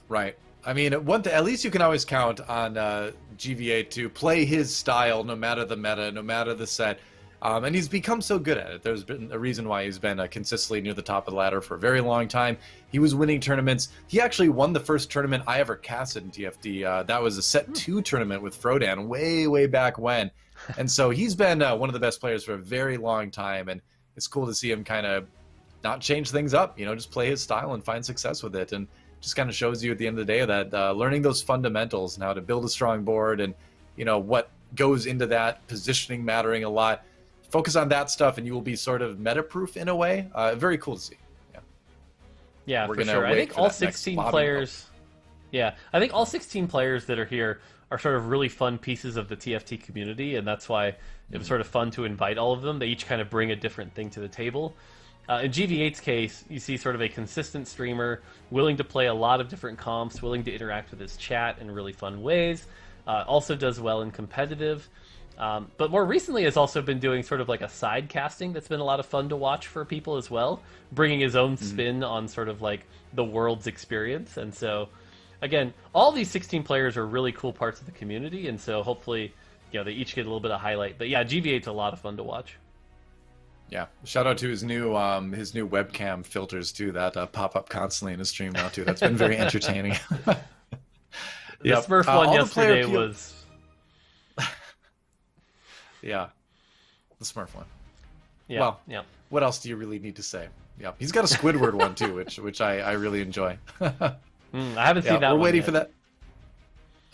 right. I mean, at least you can always count on GV8 to play his style, no matter the meta, no matter the set. And he's become so good at it. There's been a reason why he's been consistently near the top of the ladder for a very long time. He was winning tournaments. He actually won the first tournament I ever casted in TFT. That was a set 2 tournament with Frodan way back when. And so he's been one of the best players for a very long time. And it's cool to see him kind of not change things up, just play his style and find success with it. And just kind of shows you at the end of the day that learning those fundamentals and how to build a strong board and, what goes into that, positioning mattering a lot. Focus on that stuff and you will be sort of meta-proof in a way. Very cool to see. Yeah, for sure. I think all 16 players... Yeah, I think all 16 players that are here are sort of really fun pieces of the TFT community, and that's why it was sort of fun to invite all of them. They each kind of bring a different thing to the table. In GV8's case, you see sort of a consistent streamer, willing to play a lot of different comps, willing to interact with his chat in really fun ways, also does well in competitive, but more recently has also been doing sort of like a side casting that's been a lot of fun to watch for people as well, bringing his own spin on sort of like the world's experience. And so, again, all these 16 players are really cool parts of the community, and so hopefully, they each get a little bit of highlight. But yeah, GV8's a lot of fun to watch. Yeah, shout out to his new webcam filters too that pop up constantly in his stream now too. That's been very entertaining. The Smurf one yesterday was. Yeah, the Smurf one. Yeah. Well, yeah. What else do you really need to say? Yeah, he's got a Squidward one too, which I really enjoy. I haven't seen that. We're one waiting yet. for that.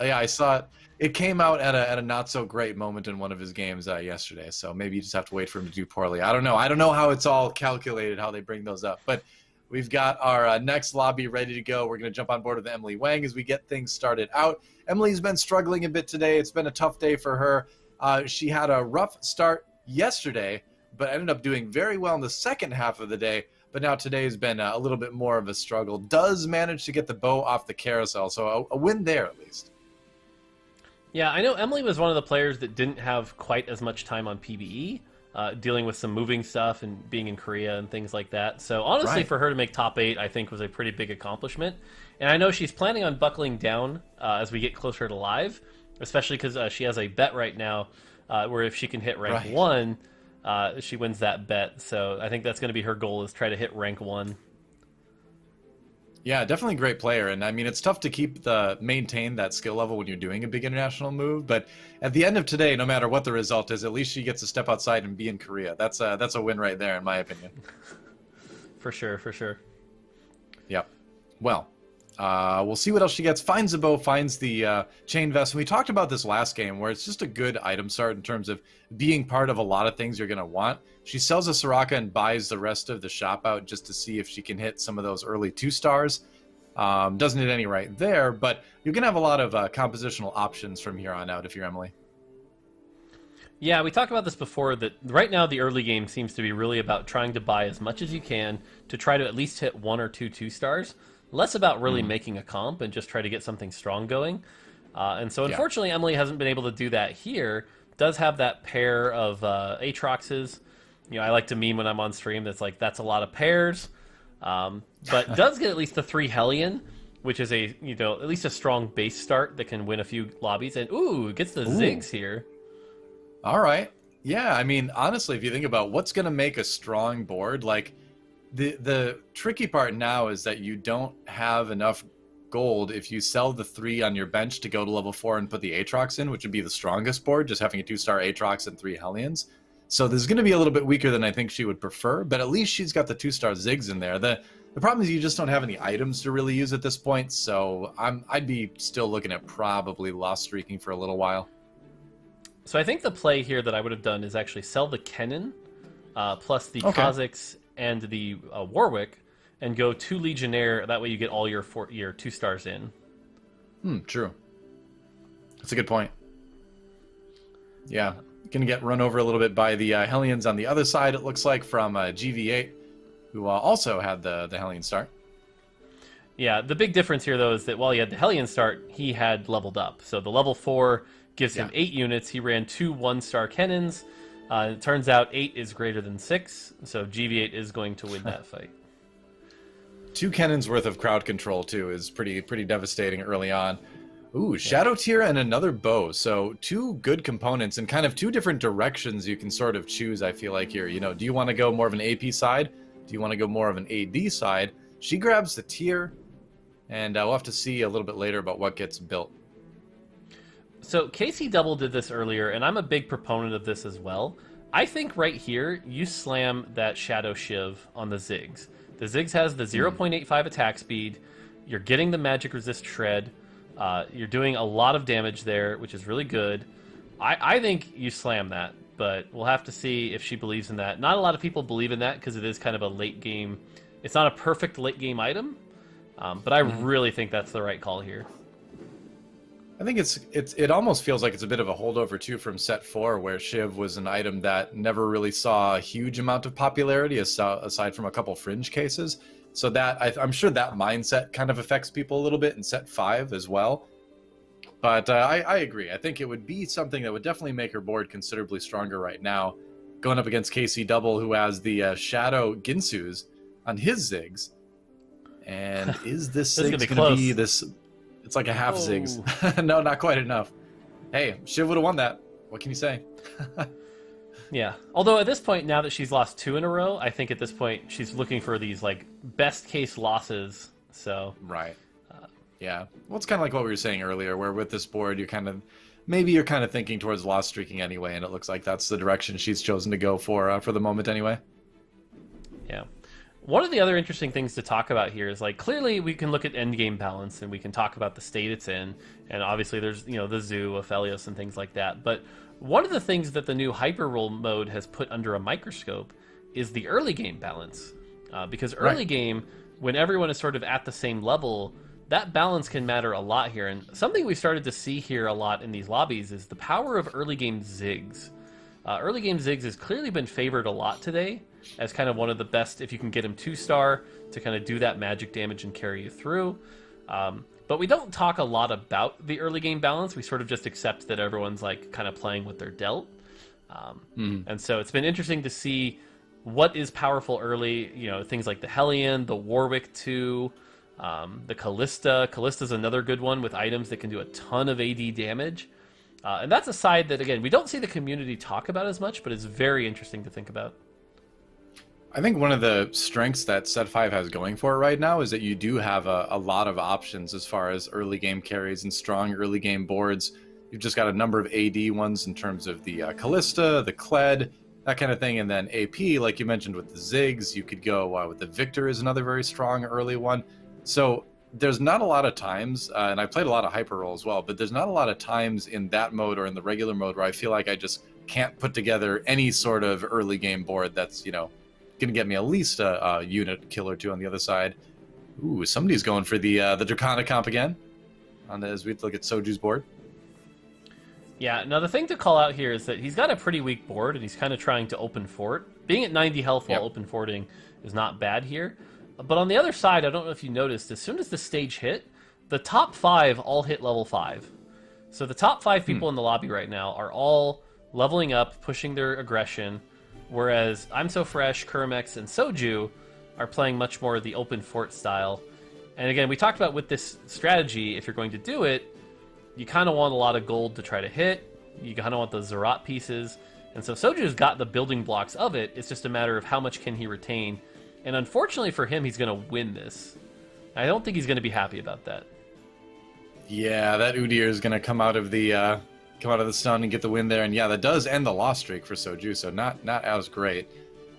Yeah, I saw it. It came out at a not so great moment in one of his games yesterday, so maybe you just have to wait for him to do poorly. I don't know how it's all calculated, how they bring those up. But We've got our next lobby ready to go. We're going to jump on board with Emily Wang as we get things started out. Emily's been struggling a bit today. It's been a tough day for her. She had a rough start yesterday, but ended up doing very well in the second half of the day. But now today has been a little bit more of a struggle. Does manage to get the bow off the carousel, so a win there at least. Yeah, I know Emily was one of the players that didn't have quite as much time on PBE, dealing with some moving stuff and being in Korea and things like that. So honestly, for her to make top 8, I think was a pretty big accomplishment. And I know she's planning on buckling down as we get closer to live, especially because she has a bet right now where if she can hit rank 1, she wins that bet. So I think that's going to be her goal, is try to hit rank 1. Yeah, definitely a great player. And I mean, it's tough to maintain that skill level when you're doing a big international move. But at the end of today, no matter what the result is, at least she gets to step outside and be in Korea. That's a win right there, in my opinion. For sure, for sure. Yep. Well, we'll see what else she gets. Finds the bow, finds the chain vest. And we talked about this last game, where it's just a good item start in terms of being part of a lot of things you're going to want. She sells a Soraka and buys the rest of the shop out just to see if she can hit some of those early 2 stars. Doesn't hit any right there, but you're going to have a lot of compositional options from here on out if you're Emily. Yeah, we talked about this before, that right now the early game seems to be really about trying to buy as much as you can to try to at least hit 1 or 2 stars. Less about really making a comp and just try to get something strong going. And so unfortunately, Emily hasn't been able to do that here. Does have that pair of Aatroxes. You know, I like to meme when I'm on stream that's like, that's a lot of pairs. But does get at least the 3 Hellion, which is a, you know, at least a strong base start that can win a few lobbies. And ooh, gets the Ziggs here. All right. Yeah, I mean, honestly, if you think about what's going to make a strong board, like the tricky part now is that you don't have enough gold if you sell the 3 on your bench to go to level 4 and put the Aatrox in, which would be the strongest board, just having a 2-star Aatrox and 3 Hellions. So this is going to be a little bit weaker than I think she would prefer, but at least she's got the 2-star Ziggs in there. The problem is you just don't have any items to really use at this point, so I'd be still looking at probably lost streaking for a little while. So I think the play here that I would have done is actually sell the Kennen plus the Kha'Zix and the Warwick and go 2 Legionnaire. That way you get all your 2 stars in. True. That's a good point. Yeah. Going to get run over a little bit by the Hellions on the other side, it looks like, from GV8, who also had the Hellion start. Yeah, the big difference here, though, is that while he had the Hellion start, he had leveled up. So the level 4 gives him 8 units. He ran 2 1-star Kennens. It turns out 8 is greater than 6, so GV8 is going to win that fight. 2 Kennens worth of crowd control, too, is pretty devastating early on. Ooh, Shadow Tier and another bow. So 2 good components and kind of 2 different directions you can sort of choose, I feel like, here. You know, do you want to go more of an AP side? Do you want to go more of an AD side? She grabs the tier, and we'll have to see a little bit later about what gets built. So Casey Double did this earlier, and I'm a big proponent of this as well. I think right here, you slam that Shadow Shiv on the Ziggs. The Ziggs has the 0.85 attack speed. You're getting the magic resist shred. You're doing a lot of damage there, which is really good. I think you slam that, but we'll have to see if she believes in that. Not a lot of people believe in that because it is kind of a late game. It's not a perfect late game item, but I really think that's the right call here. I think it almost feels like it's a bit of a holdover too from set 4, where Shiv was an item that never really saw a huge amount of popularity aside from a couple fringe cases. So that I'm sure that mindset kind of affects people a little bit in set 5 as well. But I agree. I think it would be something that would definitely make her board considerably stronger right now, going up against KC Double, who has the Shadow Ginsus on his Ziggs. And is this Ziggs going to be this? It's like a half Ziggs. No, not quite enough. Hey, Shiv would have won that. What can you say? Yeah. Although at this point, now that she's lost 2 in a row, I think at this point she's looking for these like best case losses. So right. Yeah. Well, it's kind of like what we were saying earlier, where with this board, you're kind of thinking towards loss streaking anyway, and it looks like that's the direction she's chosen to go for the moment anyway. Yeah. One of the other interesting things to talk about here is, like, clearly we can look at endgame balance and we can talk about the state it's in, and obviously there's, you know, the Zoo, Aphelios, and things like that. But one of the things that the new Hyper Roll mode has put under a microscope is the early game balance. Because early game, when everyone is sort of at the same level, that balance can matter a lot here. And something we've started to see here a lot in these lobbies is the power of early game Ziggs. Early game Ziggs has clearly been favored a lot today as kind of one of the best, if you can get him 2-star, to kind of do that magic damage and carry you through. But we don't talk a lot about the early game balance. We sort of just accept that everyone's like kind of playing with their dealt. And so it's been interesting to see what is powerful early, you know, things like the Hellion, the Warwick 2, the Callista. Callista's another good one with items that can do a ton of AD damage. And that's a side that, again, we don't see the community talk about as much, but it's very interesting to think about. I think one of the strengths that Set 5 has going for it right now is that you do have a lot of options as far as early game carries and strong early game boards. You've just got a number of AD ones in terms of the Callista, the Kled, that kind of thing. And then AP, like you mentioned with the Ziggs, you could go with the Victor is another very strong early one. So there's not a lot of times, and I played a lot of Hyper Roll as well, but there's not a lot of times in that mode or in the regular mode where I feel like I just can't put together any sort of early game board that's, you know, going to get me at least a unit kill or two on the other side. Ooh, somebody's going for the Draconic comp again as we look at Soju's board. Yeah, now the thing to call out here is that he's got a pretty weak board, and he's kind of trying to open fort. Being at 90 health while open forting is not bad here. But on the other side, I don't know if you noticed, as soon as the stage hit, the top 5 all hit level 5. So the top 5 people in the lobby right now are all leveling up, pushing their aggression, whereas I'm So Fresh, Kermex, and Soju are playing much more the open fort style. And again, we talked about with this strategy, if you're going to do it, you kind of want a lot of gold to try to hit. You kind of want the Zerat pieces. And so Soju's got the building blocks of it. It's just a matter of how much can he retain. And unfortunately for him, he's going to win this. I don't think he's going to be happy about that. Yeah, that Udyr is going to come out of the stun and get the win there. And yeah, that does end the loss streak for Soju, so not as great.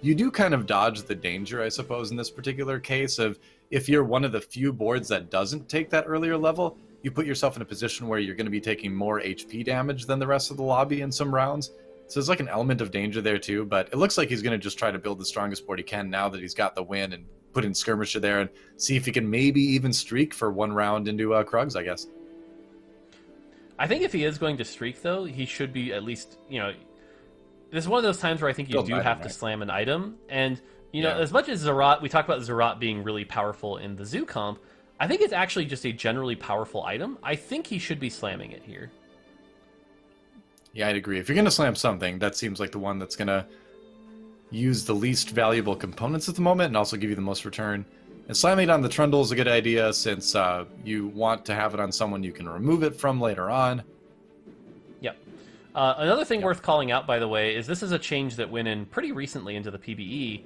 You do kind of dodge the danger, I suppose, in this particular case of if you're one of the few boards that doesn't take that earlier level, you put yourself in a position where you're going to be taking more HP damage than the rest of the lobby in some rounds. So there's like an element of danger there too, but it looks like he's going to just try to build the strongest board he can now that he's got the win and put in Skirmisher there and see if he can maybe even streak for one round into Krugs, I guess. I think if he is going to streak, though, he should be at least, you know, this is one of those times where I think you do have to slam an item. And, you know, as much as Zerat, we talk about Zerat being really powerful in the Zoo comp, I think it's actually just a generally powerful item. I think he should be slamming it here. Yeah, I'd agree. If you're going to slam something, that seems like the one that's going to use the least valuable components at the moment and also give you the most return. And slamming it on the Trundle is a good idea since you want to have it on someone you can remove it from later on. Yep. Another thing worth calling out, by the way, is this is a change that went in pretty recently into the PBE,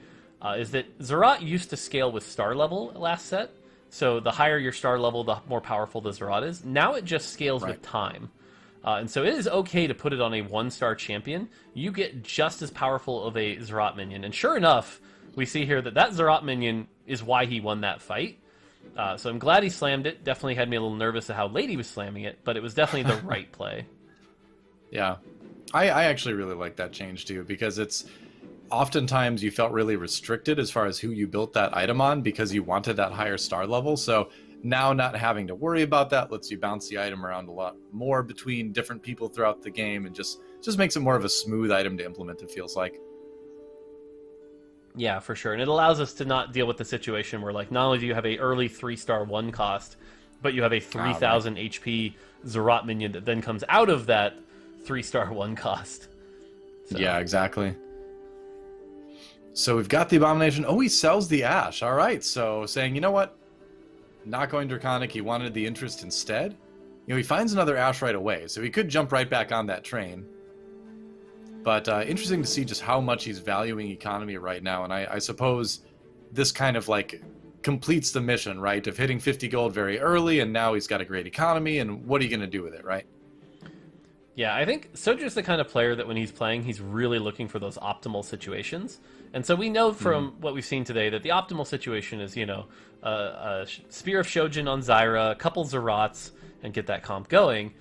is that Zerat used to scale with star level last set. So the higher your star level, the more powerful the Zerat is. Now it just scales with time. And so it is okay to put it on a 1-star champion. You get just as powerful of a Zerat minion. And sure enough, we see here that Zerat minion is why he won that fight. So I'm glad he slammed it. Definitely had me a little nervous at how late he was slamming it, but it was definitely the right play. Yeah. I actually really like that change too, because it's oftentimes you felt really restricted as far as who you built that item on because you wanted that higher star level. So now not having to worry about that lets you bounce the item around a lot more between different people throughout the game and just makes it more of a smooth item to implement, it feels like. Yeah, for sure. And it allows us to not deal with the situation where, like, not only do you have a early 3-star 1 cost, but you have a 3,000 HP Zerat minion that then comes out of that 3-star 1 cost. So. Yeah, exactly. So we've got the Abomination. Oh, he sells the Ash. All right. So saying, you know what? Not going Draconic. He wanted the interest instead. You know, he finds another Ash right away. So he could jump right back on that train. But interesting to see just how much he's valuing economy right now. And I suppose this kind of like completes the mission, right? Of hitting 50 gold very early. And now he's got a great economy. And what are you going to do with it, right? Yeah, I think Soju's the kind of player that when he's playing, he's really looking for those optimal situations. And so we know from what we've seen today that the optimal situation is, you know, a Spear of Shojin on Zyra, a couple Zerats, and get that comp going.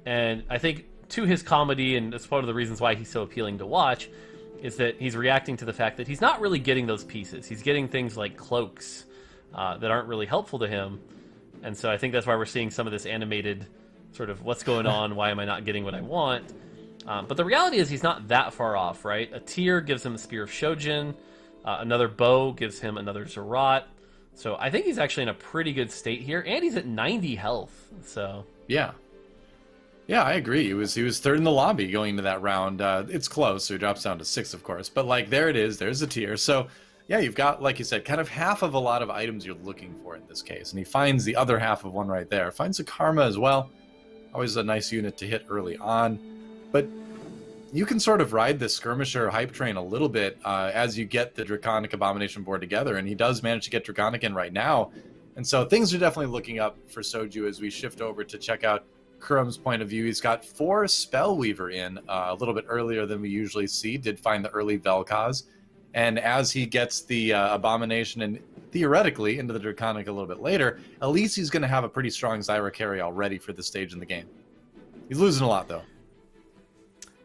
And I think to his comedy, and that's one of the reasons why he's so appealing to watch, is that he's reacting to the fact that he's not really getting those pieces. He's getting things like cloaks that aren't really helpful to him. And so I think that's why we're seeing some of this animated sort of what's going on, why am I not getting what I want? But the reality is he's not that far off, right? A tear gives him a Spear of Shojin. Another bow gives him another Zerat. So I think he's actually in a pretty good state here. And he's at 90 health, so... Yeah. Yeah, I agree. He was third in the lobby going into that round. It's close, so he drops down to 6, of course. But, like, there it is. There's a tier. So, yeah, you've got, like you said, kind of half of a lot of items you're looking for in this case. And he finds the other half of one right there. Finds a Karma as well. Always a nice unit to hit early on. But you can sort of ride the Skirmisher hype train a little bit as you get the Draconic Abomination board together. And he does manage to get Draconic in right now. And so things are definitely looking up for Soju as we shift over to check out Kurum's point of view. He's got 4 Spellweaver in a little bit earlier than we usually see. Did find the early Vel'Koz. And as he gets the Abomination and theoretically into the Draconic a little bit later, at least he's going to have a pretty strong Zyra carry already for this stage in the game. He's losing a lot, though.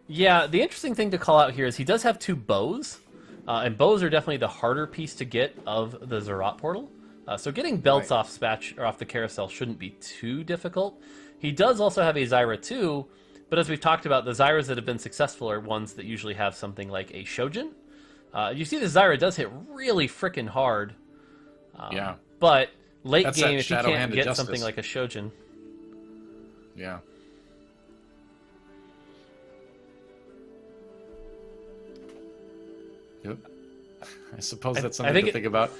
Yeah, the interesting thing to call out here is he does have 2 bows. And bows are definitely the harder piece to get of the Zerat portal. So getting belts off the carousel shouldn't be too difficult. He does also have a Zyra too, but as we've talked about, the Zyras that have been successful are ones that usually have something like a Shojin. You see the Zyra does hit really freaking hard. Yeah. But late That's game, that if you Shadow can't Hand of get Justice. something like a Shojin... Yeah. Yep. I suppose that's something to think about.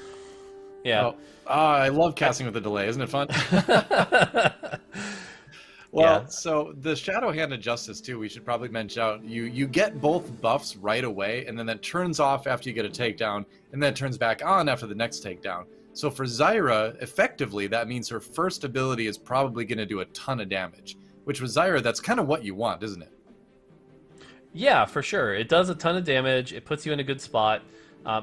Yeah. I love casting with a delay. Isn't it fun? Well, so the Shadow Hand of Justice, too, we should probably mention out. You get both buffs right away, and then that turns off after you get a takedown, and then it turns back on after the next takedown. So for Zyra, effectively, that means her first ability is probably going to do a ton of damage, which with Zyra, that's kind of what you want, isn't it? Yeah, for sure. It does a ton of damage. It puts you in a good spot.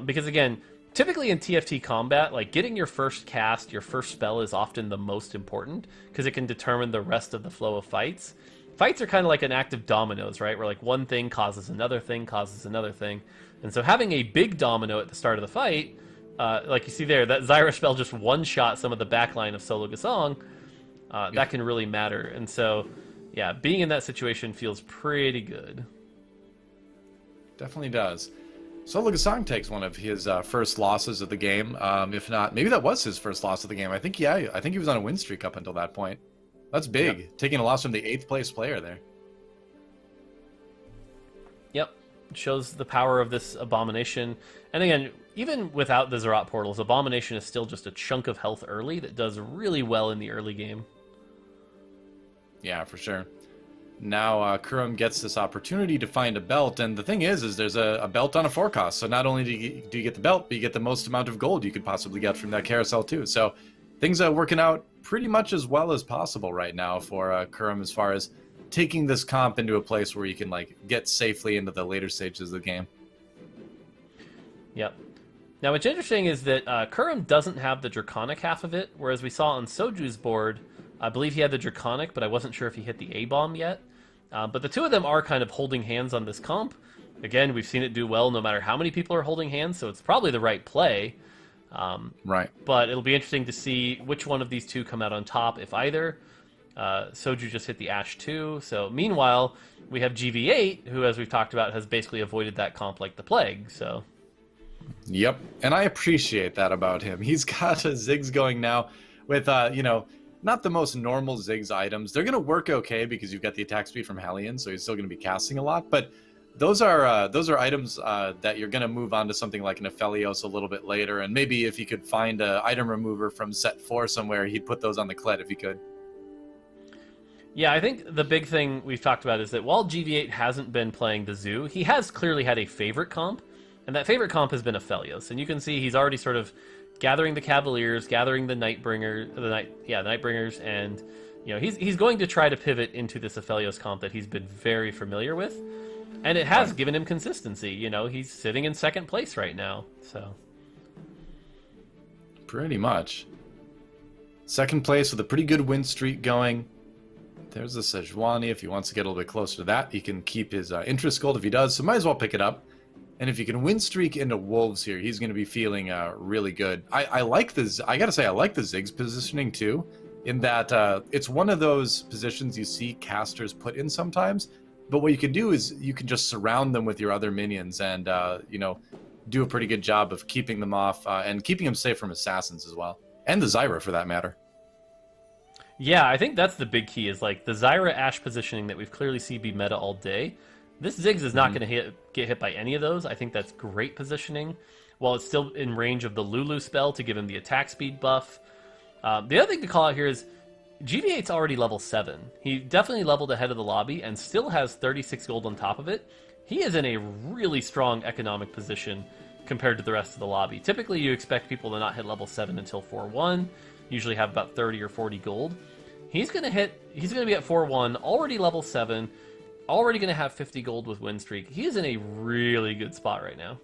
Because, again, typically in TFT combat, like getting your first cast, your first spell is often the most important because it can determine the rest of the flow of fights. Fights are kind of like an act of dominoes, right? Where like one thing causes another thing, causes another thing. And so having a big domino at the start of the fight, like you see there, that Zyra spell just one-shot some of the backline of Solo Gasong, that can really matter. And so, yeah, being in that situation feels pretty good. Definitely does. Solo Gasong takes one of his first losses of the game. If not, maybe that was his first loss of the game. I think he was on a win streak up until that point. That's big. Yep. Taking a loss from the 8th place player there. Yep. Shows the power of this Abomination. And again, even without the Zerat portals, Abomination is still just a chunk of health early that does really well in the early game. Yeah, for sure. Now Kurum gets this opportunity to find a belt, and the thing is there's a belt on a forecast. So not only do you get the belt, but you get the most amount of gold you could possibly get from that carousel too. So things are working out pretty much as well as possible right now for Kurum as far as taking this comp into a place where you can like get safely into the later stages of the game. Yep. Now what's interesting is that Kurum doesn't have the Draconic half of it, whereas we saw on Soju's board, I believe he had the Draconic, but I wasn't sure if he hit the A-bomb yet. But the two of them are kind of holding hands on this comp. Again, we've seen it do well no matter how many people are holding hands, so it's probably the right play. Right. But it'll be interesting to see which one of these two come out on top, if either. Soju just hit the Ash 2. So meanwhile, we have GV8, who, as we've talked about, has basically avoided that comp like the plague. So. Yep, and I appreciate that about him. He's got a Ziggs going now with, not the most normal Ziggs items. They're going to work okay because you've got the attack speed from Hellion, so he's still going to be casting a lot. But those are items that you're going to move on to something like an Aphelios a little bit later. And maybe if he could find an item remover from set 4 somewhere, he'd put those on the Kled if he could. Yeah, I think the big thing we've talked about is that while GV8 hasn't been playing the Zoo, he has clearly had a favorite comp. And that favorite comp has been Aphelios. And you can see he's already sort of gathering the Cavaliers, gathering the Nightbringers, and he's going to try to pivot into this Aphelios comp that he's been very familiar with, and it has given him consistency. He's sitting in 2nd place right now, so pretty much 2nd place with a pretty good win streak going. There's the Sejuani. If he wants to get a little bit closer to that, he can keep his interest gold if he does. So might as well pick it up. And if you can win streak into Wolves here, he's going to be feeling really good. I like this. I got to say, I like the Ziggs positioning too, in that it's one of those positions you see casters put in sometimes. But what you can do is you can just surround them with your other minions and, you know, do a pretty good job of keeping them off and keeping them safe from assassins as well. And the Zyra, for that matter. Yeah, I think that's the big key is like the Zyra Ashe positioning that we've clearly seen be meta all day. This Ziggs is not going to get hit by any of those. I think that's great positioning. While it's still in range of the Lulu spell to give him the attack speed buff. The other thing to call out here is GV8's already level 7. He definitely leveled ahead of the lobby and still has 36 gold on top of it. He is in a really strong economic position compared to the rest of the lobby. Typically, you expect people to not hit level 7 until 4-1. Usually have about 30 or 40 gold. He's going to be at 4-1, already level 7, already going to have 50 gold with win streak. He is in a really good spot right now.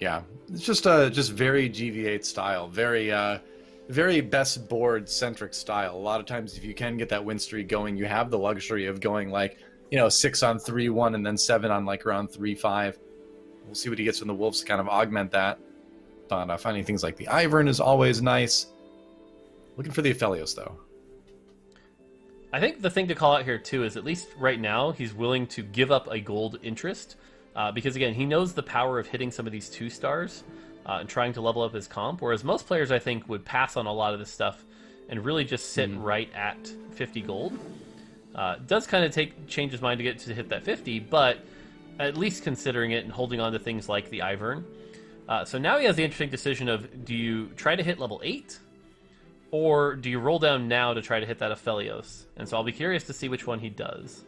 Yeah, it's just very GV8 style, very best board centric style. A lot of times if you can get that win streak going, you have the luxury of going like, you know, 6 on 3-1 and then 7 on like around 3-5. We'll see what he gets from the Wolves to kind of augment that. But finding things like the Ivern is always nice. Looking for the Aphelios, though. I think the thing to call out here, too, is at least right now, he's willing to give up a gold interest. Because, again, he knows the power of hitting some of these 2-stars and trying to level up his comp. Whereas most players, I think, would pass on a lot of this stuff and really just sit right at 50 gold. Does kind of change his mind to hit that 50, but at least considering it and holding on to things like the Ivern. So now he has the interesting decision of, do you try to hit level 8? Or do you roll down now to try to hit that Aphelios? And so I'll be curious to see which one he does.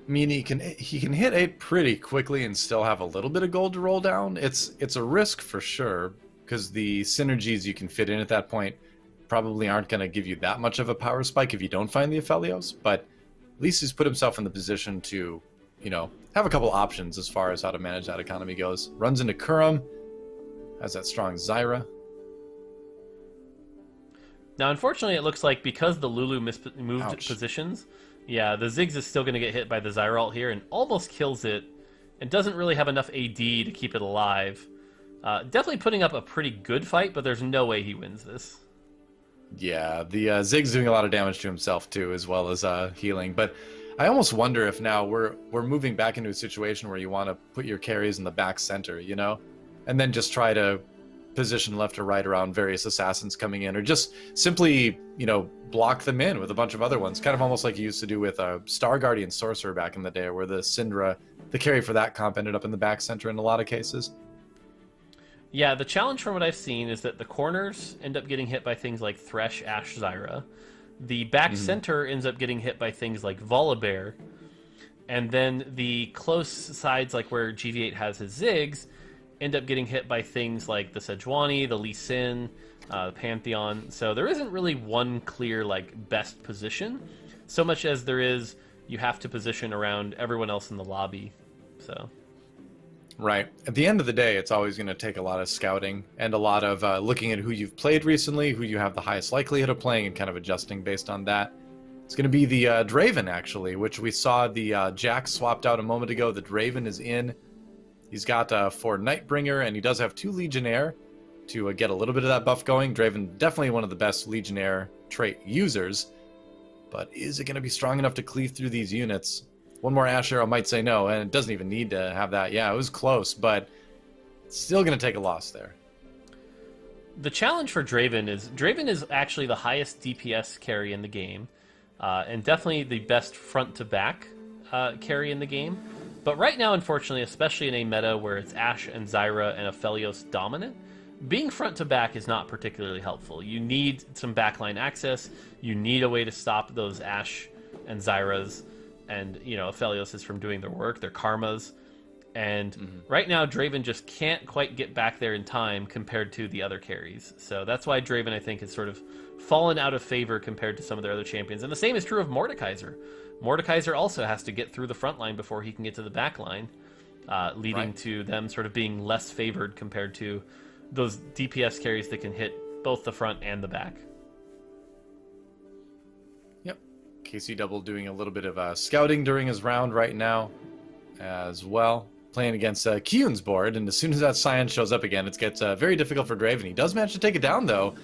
I mean, he can hit 8 pretty quickly and still have a little bit of gold to roll down. It's a risk for sure, because the synergies you can fit in at that point probably aren't going to give you that much of a power spike if you don't find the Aphelios. But at least he's put himself in the position to, you know, have a couple options as far as how to manage that economy goes. Runs into Kurum, has that strong Zyra. Now, unfortunately, it looks like because the Lulu moved positions, yeah, the Ziggs is still going to get hit by the Zyra ult here and almost kills it and doesn't really have enough AD to keep it alive. Definitely putting up a pretty good fight, but there's no way he wins this. Yeah, the Ziggs doing a lot of damage to himself too, as well as healing. But I almost wonder if now we're moving back into a situation where you want to put your carries in the back center, you know, and then just try to position left or right around various assassins coming in, or just simply, you know, block them in with a bunch of other ones, kind of almost like you used to do with Star Guardian Sorcerer back in the day, where the Syndra, the carry for that comp, ended up in the back center in a lot of cases. Yeah, the challenge from what I've seen is that the corners end up getting hit by things like Thresh, Ashe, Zyra. The back center ends up getting hit by things like Volibear. And then the close sides, like where GV8 has his Ziggs, end up getting hit by things like the Sejuani, the Lee Sin, the Pantheon. So there isn't really one clear, like, best position, so much as there is you have to position around everyone else in the lobby. So... Right. At the end of the day, it's always going to take a lot of scouting and a lot of looking at who you've played recently, who you have the highest likelihood of playing, and kind of adjusting based on that. It's going to be the Draven, actually, which we saw the Jack swapped out a moment ago. The Draven is in. He's got 4 Nightbringer, and he does have 2 Legionnaire to get a little bit of that buff going. Draven, definitely one of the best Legionnaire trait users, but is it going to be strong enough to cleave through these units? One more Ash Arrow might say no, and it doesn't even need to have that. Yeah, it was close, but still going to take a loss there. The challenge for Draven is actually the highest DPS carry in the game, and definitely the best front-to-back carry in the game. But right now, unfortunately, especially in a meta where it's Ashe and Zyra and Aphelios dominant, being front-to-back is not particularly helpful. You need some backline access, you need a way to stop those Ashe and Zyras, and, you know, Aphelios is from doing their work, their karmas. And right now, Draven just can't quite get back there in time compared to the other carries. So that's why Draven, I think, has sort of fallen out of favor compared to some of their other champions. And the same is true of Mordekaiser. Mordekaiser also has to get through the front line before he can get to the back line, leading to them sort of being less favored compared to those DPS carries that can hit both the front and the back. KC Double doing a little bit of scouting during his round right now as well. playing against Kyun's board, and as soon as that Scion shows up again, it gets very difficult for Draven. He does manage to take it down, though,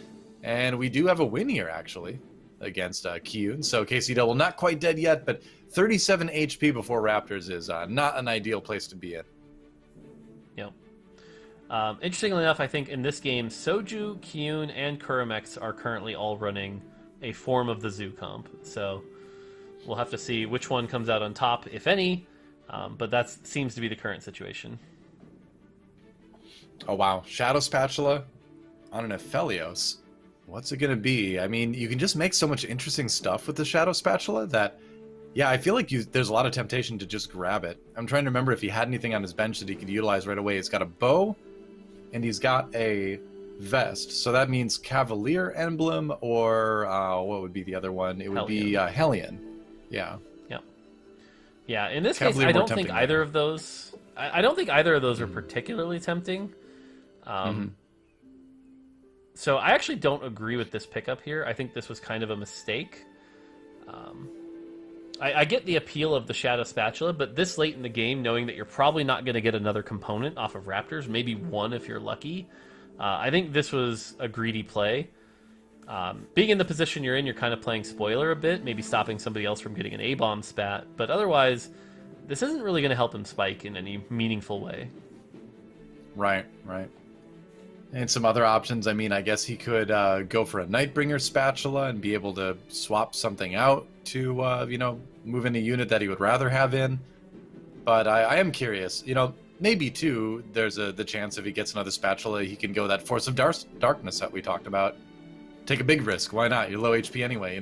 and we do have a win here, actually, against Kyun. So KC Double not quite dead yet, but 37 HP before Raptors is not an ideal place to be in. Yep. Interestingly enough, I think in this game, Soju, Kyun, and Kurimex are currently all running a form of the Zoo comp. So we'll have to see which one comes out on top, if any. But that seems to be the current situation. Oh, wow. Shadow Spatula on an Aphelios. What's it going to be? I mean, you can just make so much interesting stuff with the Shadow Spatula that, yeah, I feel like there's a lot of temptation to just grab it. I'm trying to remember if he had anything on his bench that he could utilize right away. He's got a bow, and he's got a vest. So that means Cavalier Emblem, or what would be the other one? It would be Hellion. Yeah. Yeah, in this Cavalier case, I more don't think tempting either there. of those... I don't think either of those are particularly tempting. So I actually don't agree with this pickup here. I think this was kind of a mistake. I get the appeal of the Shadow Spatula, but this late in the game, knowing that you're probably not going to get another component off of Raptors, maybe one if you're lucky, I think this was a greedy play. Being in the position you're in, you're kind of playing spoiler a bit, maybe stopping somebody else from getting an A-bomb spat, but otherwise, this isn't really going to help him spike in any meaningful way. Right. And some other options, I mean, I guess he could go for a Nightbringer Spatula and be able to swap something out to, move in a unit that he would rather have in. But I am curious, maybe, too, there's the chance if he gets another Spatula, he can go that Force of Darkness that we talked about. Take a big risk. Why not? You're low HP anyway,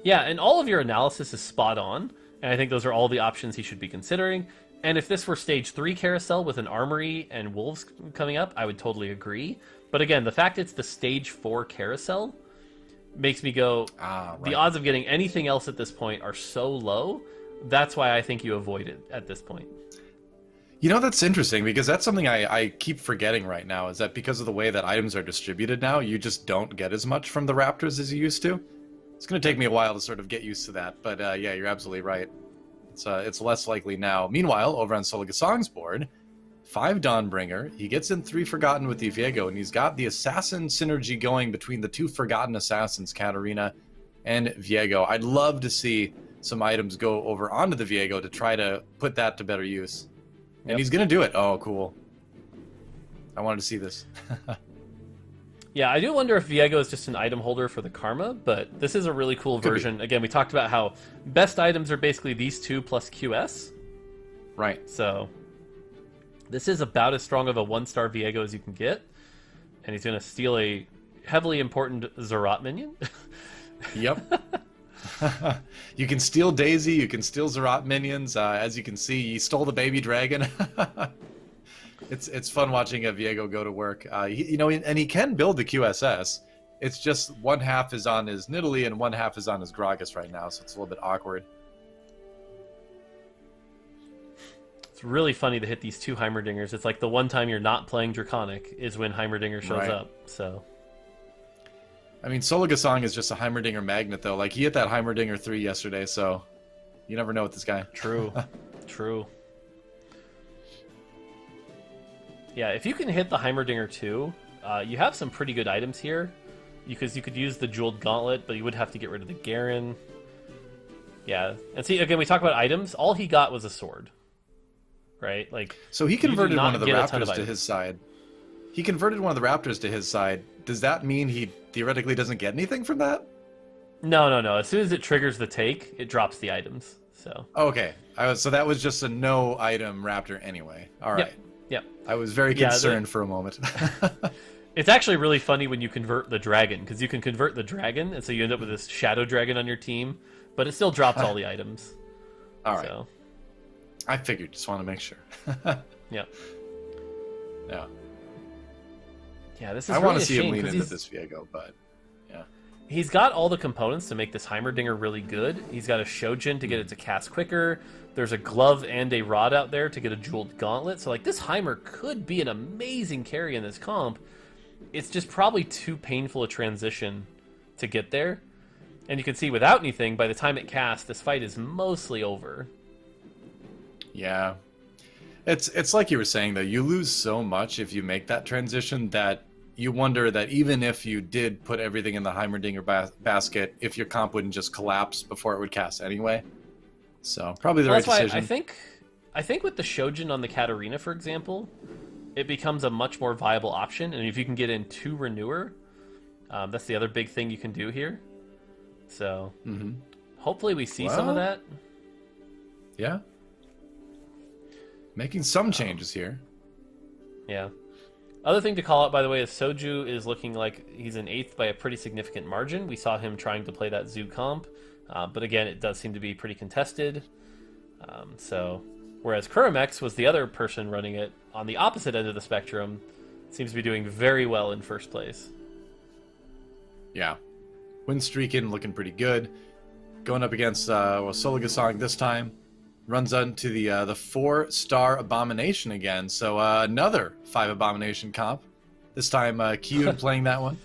Yeah, and all of your analysis is spot on, and I think those are all the options he should be considering. And if this were Stage 3 Carousel with an Armory and Wolves coming up, I would totally agree. But again, the fact it's the Stage 4 Carousel makes me go, right. The odds of getting anything else at this point are so low, that's why I think you avoid it at this point. That's interesting, because that's something I keep forgetting right now, is that because of the way that items are distributed now, you just don't get as much from the Raptors as you used to. It's going to take me a while to sort of get used to that, but yeah, you're absolutely right. It's less likely now. Meanwhile, over on Soligasong's board, 5 Dawnbringer, he gets in 3 Forgotten with the Viego, and he's got the Assassin synergy going between the 2 Forgotten Assassins, Katarina and Viego. I'd love to see some items go over onto the Viego to try to put that to better use. And he's going to do it. Oh, cool. I wanted to see this. Yeah, I do wonder if Viego is just an item holder for the Karma, but this is a really cool version. Again, we talked about how best items are basically these 2 plus QS. Right. So this is about as strong of a 1-star Viego as you can get. And he's going to steal a heavily important Zerat minion. Yep. You can steal Daisy, you can steal Zerat minions. As you can see, he stole the baby dragon. It's fun watching a Viego go to work. And he can build the QSS. It's just one half is on his Nidalee and one half is on his Gragas right now, so it's a little bit awkward. It's really funny to hit these 2 Heimerdingers. It's like the one time you're not playing Draconic is when Heimerdinger shows up. So, I mean, Soligasong is just a Heimerdinger magnet, though. Like, he hit that Heimerdinger 3 yesterday, so you never know with this guy. True. True. Yeah, if you can hit the Heimerdinger 2, you have some pretty good items here. Because you could use the Jeweled Gauntlet, but you would have to get rid of the Garen. Yeah. And see, again, we talk about items. All he got was a sword. Right? So he converted one of the Raptors to his his side. He converted one of the Raptors to his side. Does that mean he theoretically doesn't get anything from that? No. As soon as it triggers the take, it drops the items. So. Okay. So that was just a no-item Raptor anyway. All right. Yep. I was very concerned for a moment. It's actually really funny when you convert the dragon, because you can convert the dragon, and so you end up with this shadow dragon on your team, but it still drops all the items. All right. So. I figured. Just want to make sure. Yeah. Yeah. Yeah, this is I really want to see him lean because into this Viego, but yeah. He's got all the components to make this Heimerdinger really good. He's got a Shojin to get it to cast quicker. There's a glove and a rod out there to get a Jeweled Gauntlet. So, this Heimer could be an amazing carry in this comp. It's just probably too painful a transition to get there. And you can see without anything, by the time it casts, this fight is mostly over. Yeah. It's like you were saying though, you lose so much if you make that transition that you wonder that even if you did put everything in the Heimerdinger basket, if your comp wouldn't just collapse before it would cast anyway. So probably the Well, right that's why decision. I think with the Shojin on the Katarina, for example, it becomes a much more viable option. And if you can get in 2 Renewer, that's the other big thing you can do here. So hopefully we see some of that. Yeah. Making some changes here. Yeah. Other thing to call out, by the way, is Soju is looking like he's in 8th by a pretty significant margin. We saw him trying to play that Zoo comp, but again, it does seem to be pretty contested. Whereas Kurimex was the other person running it on the opposite end of the spectrum, seems to be doing very well in first place. Yeah. Win streaking, looking pretty good. Going up against Soligasong this time. Runs into the 4-star Abomination again. So another 5 Abomination comp. This time Kyun playing that one.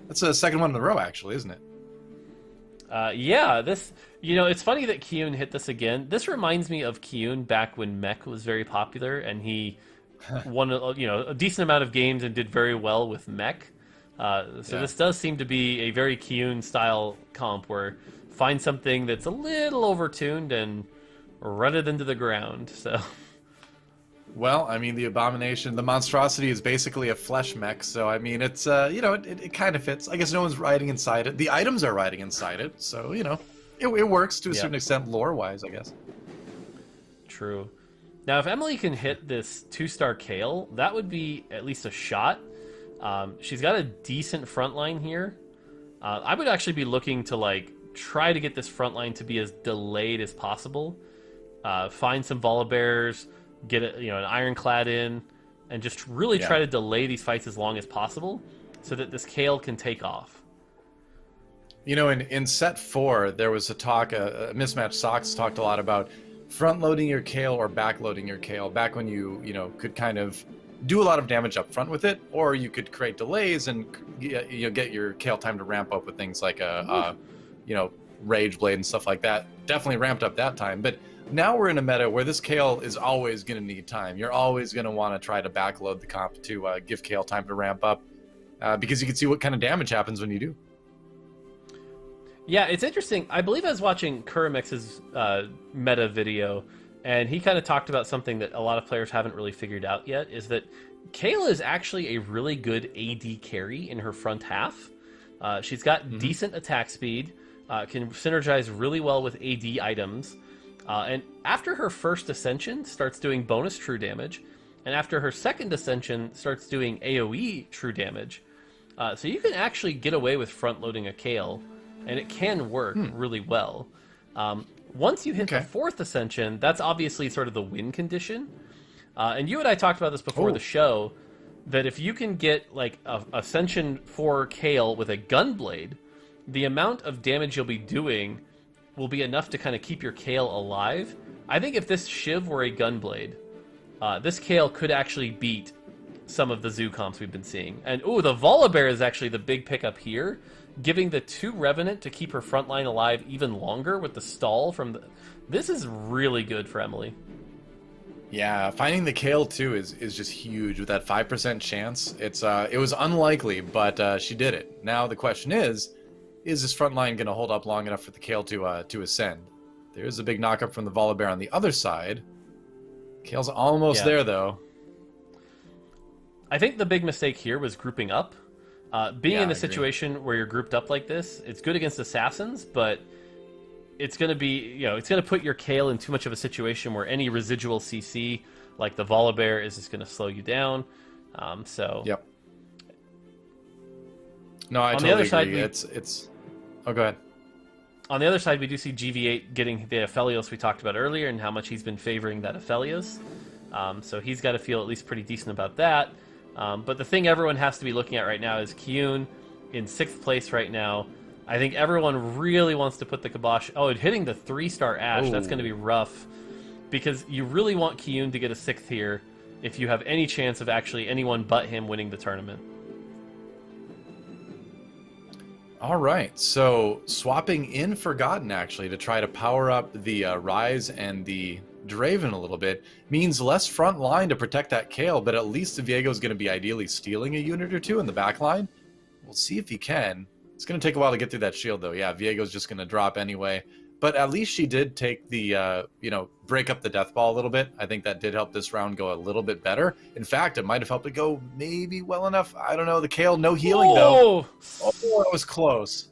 That's the second one in a row, actually, isn't it? Yeah, this... You know, it's funny that Kyun hit this again. This reminds me of Kyun back when Mech was very popular, and he won a decent amount of games and did very well with Mech. This does seem to be a very Kyun-style comp, where find something that's a little overtuned and run it into the ground. So, well, I mean, the Abomination, the monstrosity is basically a flesh mech, so I mean, it's it kind of fits. I guess no one's riding inside it. The items are riding inside it, so it works to a certain extent, lore-wise, I guess. True. Now, if Emily can hit this 2-star Kale, that would be at least a shot. She's got a decent front line here. I would actually be looking to try to get this front line to be as delayed as possible. Find some Volibears, get an Ironclad in, and just really try to delay these fights as long as possible so that this Kale can take off. In set 4, there was a talk, Mismatched Socks talked a lot about front-loading your Kale or back-loading your Kale, back when you could kind of do a lot of damage up front with it, or you could create delays and get your Kale time to ramp up with things like Rage Blade and stuff like that. Definitely ramped up that time, but now we're in a meta where this Kale is always going to need time. You're always going to want to try to backload the comp to give Kale time to ramp up, because you can see what kind of damage happens when you do. Yeah, it's interesting. I believe I was watching Kurimex's meta video, and he kind of talked about something that a lot of players haven't really figured out yet, is that Kayla is actually a really good AD carry in her front half. She's got decent attack speed, can synergize really well with AD items, and after her first Ascension, starts doing bonus true damage, and after her second Ascension, starts doing AoE true damage. So you can actually get away with front-loading a Kale, and it can work really well. Once you hit the 4th Ascension, that's obviously sort of the win condition. And you and I talked about this before the show, that if you can get a Ascension 4 Kale with a Gunblade, the amount of damage you'll be doing will be enough to kind of keep your Kale alive. I think if this Shiv were a Gunblade, this Kale could actually beat some of the Zoo comps we've been seeing. And the Volibear is actually the big pickup here, giving the 2 Revenant to keep her front line alive even longer with the stall from the... This is really good for Emily. Yeah, finding the Kale too is just huge with that 5% chance. It was unlikely, but she did it. Now the question is this front line going to hold up long enough for the Kale to ascend? There's a big knockup from the Volibear on the other side. Kale's almost there though. I think the big mistake here was grouping up. Being in a situation where you're grouped up like this, it's good against assassins, but it's going to be, it's going to put your Kale in too much of a situation where any residual CC, like the Volibear, is just going to slow you down. Yep. No, I totally agree. It's. Oh, go ahead. On the other side, we do see GV8 getting the Aphelios we talked about earlier, and how much he's been favoring that Aphelios. So he's got to feel at least pretty decent about that. But the thing everyone has to be looking at right now is Kyun in 6th place right now. I think everyone really wants to put the kibosh... Oh, and hitting the 3-star Ash, that's going to be rough. Because you really want Kyun to get a 6th here if you have any chance of actually anyone but him winning the tournament. All right, so swapping in Forgotten, actually, to try to power up the Rise and the Draven a little bit. Means less front line to protect that Kayle, but at least Viego's going to be ideally stealing a unit or two in the back line. We'll see if he can. It's going to take a while to get through that shield, though. Yeah, Viego's just going to drop anyway. But at least she did take the, break up the death ball a little bit. I think that did help this round go a little bit better. In fact, it might have helped it go maybe well enough. I don't know. The Kayle, no healing, though. Oh, it was close.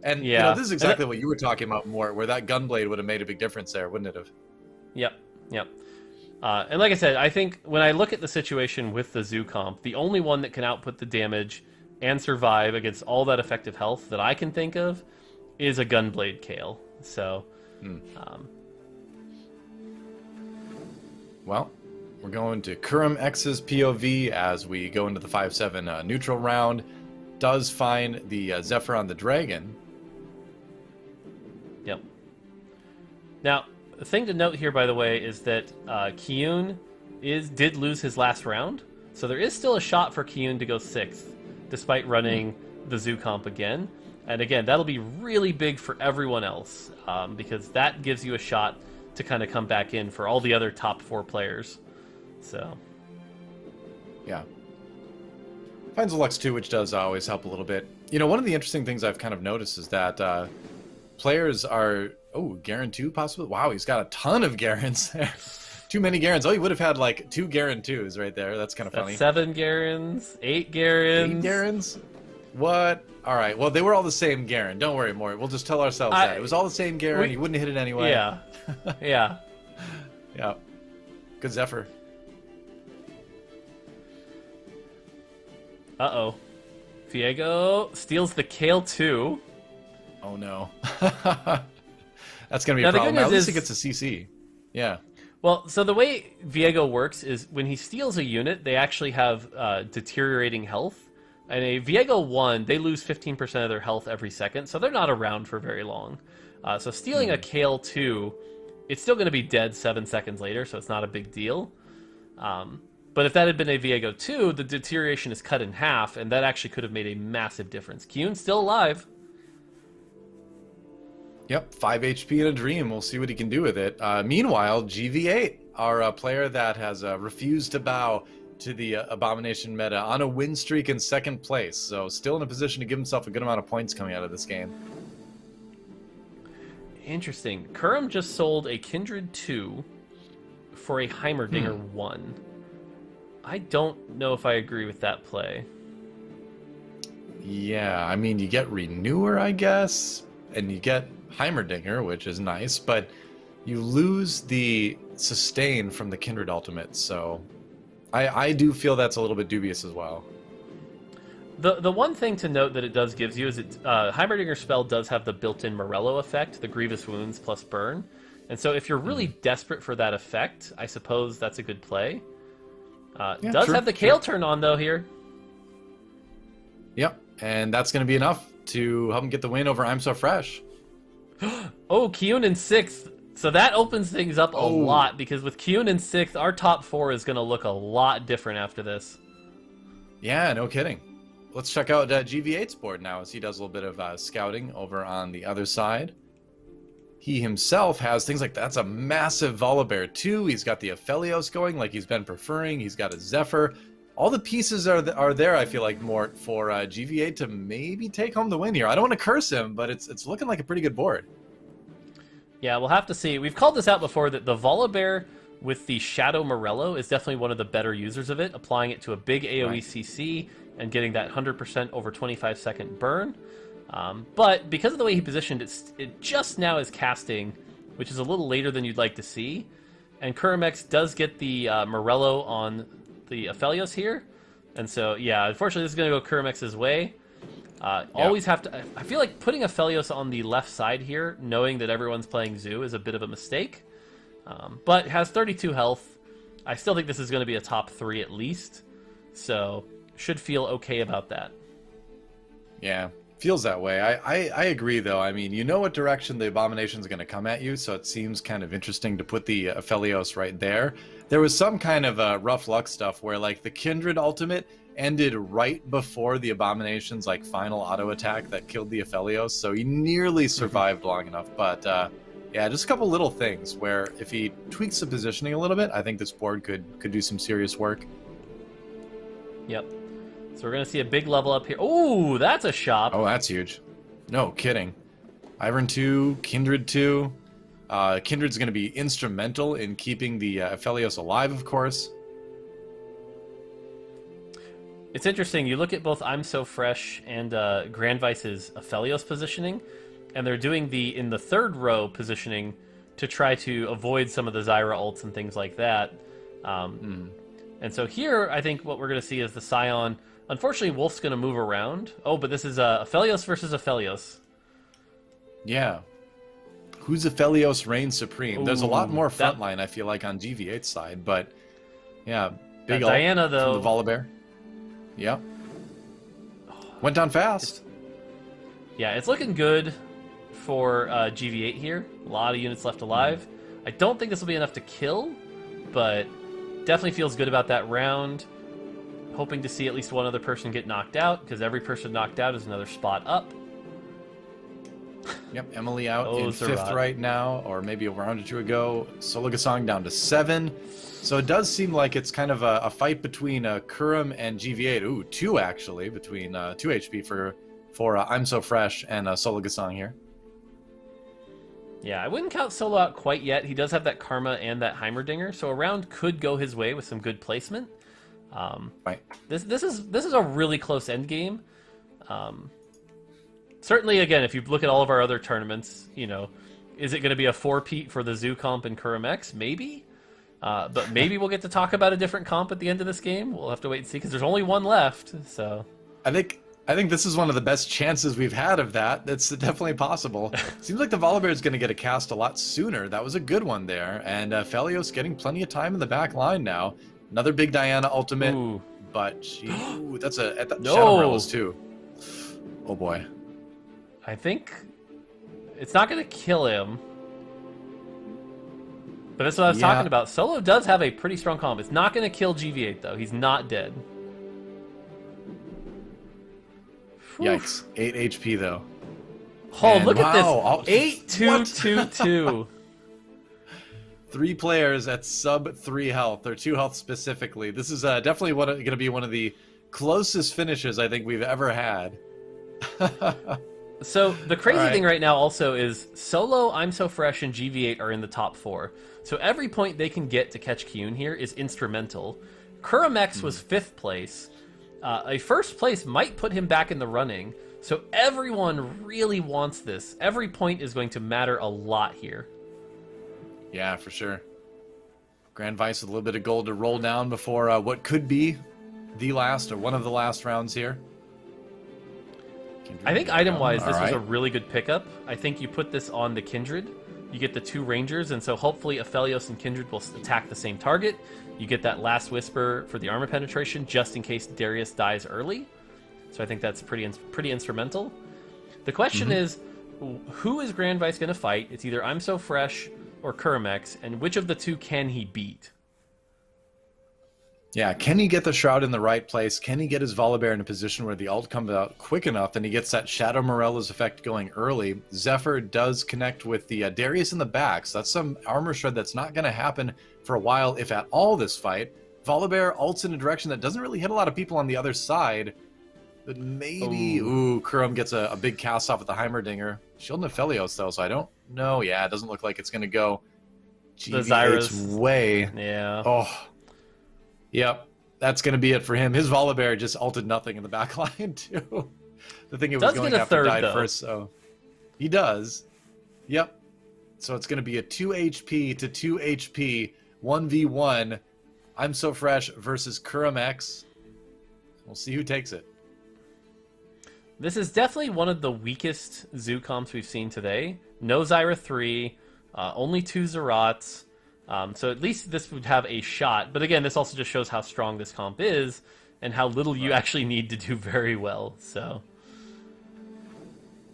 And, yeah, this is exactly what you were talking about, Mort, where that gunblade would have made a big difference there, wouldn't it have? Yep. And like I said, I think when I look at the situation with the Zoo comp, the only one that can output the damage and survive against all that effective health that I can think of is a gunblade Kayle. So, well, we're going to Kurum X's POV as we go into the 5-7 neutral round. Does find the Zephyr on the dragon. Yep. Now, the thing to note here, by the way, is that Kiyun did lose his last round, so there is still a shot for Kiyun to go 6th, despite running the Zoo comp again. And again, that'll be really big for everyone else, because that gives you a shot to kind of come back in for all the other top 4 players. So, yeah. Finds a Lux too, which does always help a little bit. One of the interesting things I've kind of noticed is that players are... Oh, Garen 2 possibly? Wow, he's got a ton of Garens there. Too many Garens. Oh, he would have had like 2 Garen 2s right there. That's kind of funny. 7 Garens, 8 Garens. 8 Garens? What? All right. Well, they were all the same Garen. Don't worry, Mort. We'll just tell ourselves that. It was all the same Garen. He wouldn't hit it anyway. Yeah. Yeah. Yeah. Good Zephyr. Uh-oh. Viego steals the Kayle 2. Oh, no. That's going to be a problem. At least he gets a CC. Yeah. Well, so the way Viego works is when he steals a unit, they actually have deteriorating health. And a Viego 1, they lose 15% of their health every second, so they're not around for very long. So stealing a Kayle 2, it's still going to be dead 7 seconds later, so it's not a big deal. But if that had been a Viego 2, the deterioration is cut in half, and that actually could have made a massive difference. Kiyun's still alive. Yep, 5 HP in a dream. We'll see what he can do with it. Meanwhile, GV8, our player that has refused to bow to the Abomination meta, on a win streak in 2nd place. So still in a position to give himself a good amount of points coming out of this game. Interesting. Kurum just sold a Kindred 2 for a Heimerdinger 1. I don't know if I agree with that play. Yeah, I mean, you get Renewer, I guess, and you get Heimerdinger, which is nice, but you lose the sustain from the Kindred ultimate, so I do feel that's a little bit dubious as well. The one thing to note that it does gives you is Heimerdinger spell does have the built-in Morello effect, the Grievous Wounds plus Burn, and so if you're really desperate for that effect, I suppose that's a good play. Yeah, does have the Kayle turn on, though, here. Yep, and that's going to be enough to help him get the win over I'm So Fresh. Oh, Kiyun in 6th. So that opens things up a lot, because with Kiyun in 6th, our top 4 is going to look a lot different after this. Yeah, no kidding. Let's check out GV8's board now as he does a little bit of scouting over on the other side. He himself has things like that's a massive Volibear 2. He's got the Aphelios going like he's been preferring. He's got a Zephyr. All the pieces are there, I feel like, Mort, for GV8 to maybe take home the win here. I don't want to curse him, but it's looking like a pretty good board. Yeah, we'll have to see. We've called this out before that the Volibear with the Shadow Morello is definitely one of the better users of it, applying it to a big AoE CC and getting that 100% over 25-second burn. But because of the way he positioned it, it just now is casting, which is a little later than you'd like to see. And Kurumex does get the Morello on the Aphelios here. And so, yeah, unfortunately, this is going to go Kurumex's way. Always have to... I feel like putting Aphelios on the left side here, knowing that everyone's playing Zoo, is a bit of a mistake. But has 32 health. I still think this is going to be a top 3 at least. So, should feel okay about that. Yeah, feels that way. I agree, though. I mean, you know what direction the Abomination's going to come at you, so it seems kind of interesting to put the Aphelios right there. There was some kind of rough luck stuff where, like, the Kindred ultimate ended right before the Abomination's, like, final auto attack that killed the Aphelios, so he nearly survived long enough, but Yeah, just a couple little things where if he tweaks the positioning a little bit, I think this board could do some serious work. Yep. So we're going to see a big level up here. Oh, that's a shop. Oh, that's huge. No kidding. Ivern 2, Kindred 2. Kindred's going to be instrumental in keeping the Aphelios alive, of course. It's interesting. You look at both I'm So Fresh and Grandvice's Aphelios positioning, and they're doing in the third row positioning to try to avoid some of the Zyra ults and things like that. And so here, I think what we're going to see is the Scion. Unfortunately, Wolf's going to move around. Oh, but this is Aphelios versus Aphelios. Yeah. Who's Aphelios reigns supreme? Ooh, There's a lot more frontline, I feel like, on GV8's side, but yeah, big ult Diana, though. from the Volibear. Yep. Went down fast. Yeah, it's looking good for GV8 here. A lot of units left alive. I don't think this will be enough to kill, but definitely feels good about that round. Hoping to see at least one other person get knocked out, because every person knocked out is another spot up. Yep, Emily out in 5th right now, or maybe a round or two ago. Solo Gasong down to 7. So it does seem like it's kind of a fight between Kurum and GV8. Ooh, 2 actually, between 2 HP for I'm So Fresh and Solo Gasong here. Yeah, I wouldn't count Solo out quite yet. He does have that Karma and that Heimerdinger, so a round could go his way with some good placement. Right. This is a really close end game. Certainly, again, if you look at all of our other tournaments, you know, is it going to be a 4-peat for the Zoo comp and Kurum X? Maybe. But maybe we'll get to talk about a different comp at the end of this game. We'll have to wait and see, because there's only one left. So I think this is one of the best chances we've had of that. That's definitely possible. Seems like the Volibear is going to get a cast a lot sooner. That was a good one there. And Aphelios getting plenty of time in the back line now. Another big Diana ultimate. Ooh. But that's No. Shadow Morellas too. Oh boy. I think it's not going to kill him. But that's what I was talking about. Solo does have a pretty strong comp. It's not going to kill GV8, though. He's not dead. Yikes. 8 HP, though. Oh, And look at wow. this. 8-2-2-2. 3 players at sub 3 health, or 2 health specifically. This is definitely going to be one of the closest finishes I think we've ever had. So the crazy thing right now also is Solo, I'm So Fresh, and GV8 are in the top 4. So every point they can get to catch Kyun here is instrumental. Kurum X was 5th place. A 1st place might put him back in the running. So everyone really wants this. Every point is going to matter a lot here. Yeah, for sure. Grand Vice with a little bit of gold to roll down before what could be the last or one of the last rounds here. I think item-wise, this was a really good pickup. I think you put this on the Kindred. You get the 2 Rangers, and so hopefully Aphelios and Kindred will attack the same target. You get that last Whisper for the armor penetration, just in case Darius dies early. So I think that's pretty instrumental. The question is, who is Grand Vice going to fight? It's either I'm So Fresh or Kurum X, and which of the 2 can he beat? Yeah, can he get the Shroud in the right place? Can he get his Volibear in a position where the ult comes out quick enough and he gets that Shadow Morellas effect going early? Zephyr does connect with the Darius in the back, so that's some armor shred that's not going to happen for a while, if at all, this fight. Volibear ults in a direction that doesn't really hit a lot of people on the other side, but maybe... Ooh, Kurum gets a big cast off with the Heimerdinger. Shield and Aphelios, though, so I don't know. Yeah, it doesn't look like it's going to go GV8's way. Yeah. Oh. Yep, that's going to be it for him. His Volibear just ulted nothing in the back line, too. The thing it was going after died first, so... He does. Yep. So it's going to be a 2 HP to 2 HP 1v1. I'm So Fresh versus Kurum X. We'll see who takes it. This is definitely one of the weakest Zoo comps we've seen today. No Zyra 3, only 2 Zerats. So at least this would have a shot. But again, this also just shows how strong this comp is and how little you actually need to do very well. So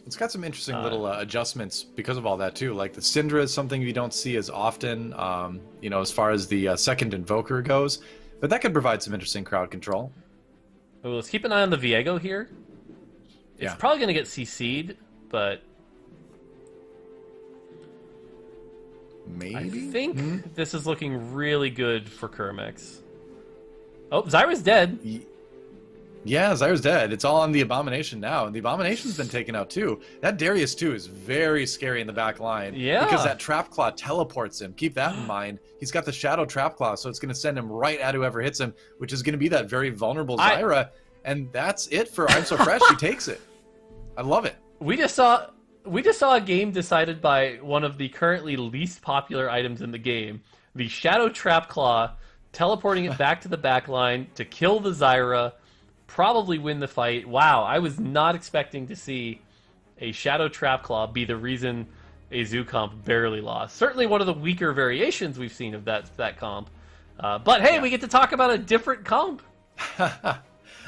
it's got some interesting little adjustments because of all that too. Like the Syndra is something you don't see as often, you know, as far as the second Invoker goes. But that could provide some interesting crowd control. Well, let's keep an eye on the Viego here. It's probably going to get CC'd, but... Maybe? I think this is looking really good for Kermex. Oh, Zyra's dead. Yeah, Zyra's dead. It's all on the Abomination now, and the Abomination's been taken out too. That Darius too is very scary in the back line. Yeah. Because that Trap Claw teleports him. Keep that in mind. He's got the Shadow Trap Claw, so it's going to send him right at whoever hits him, which is going to be that very vulnerable Zyra. And that's it for I'm So Fresh. He takes it. I love it. We just saw a game decided by one of the currently least popular items in the game, the Shadow Trap Claw, teleporting it back to the back line to kill the Zyra, probably win the fight. Wow, I was not expecting to see a Shadow Trap Claw be the reason a Zoo comp barely lost. Certainly one of the weaker variations we've seen of that comp. But hey, we get to talk about a different comp.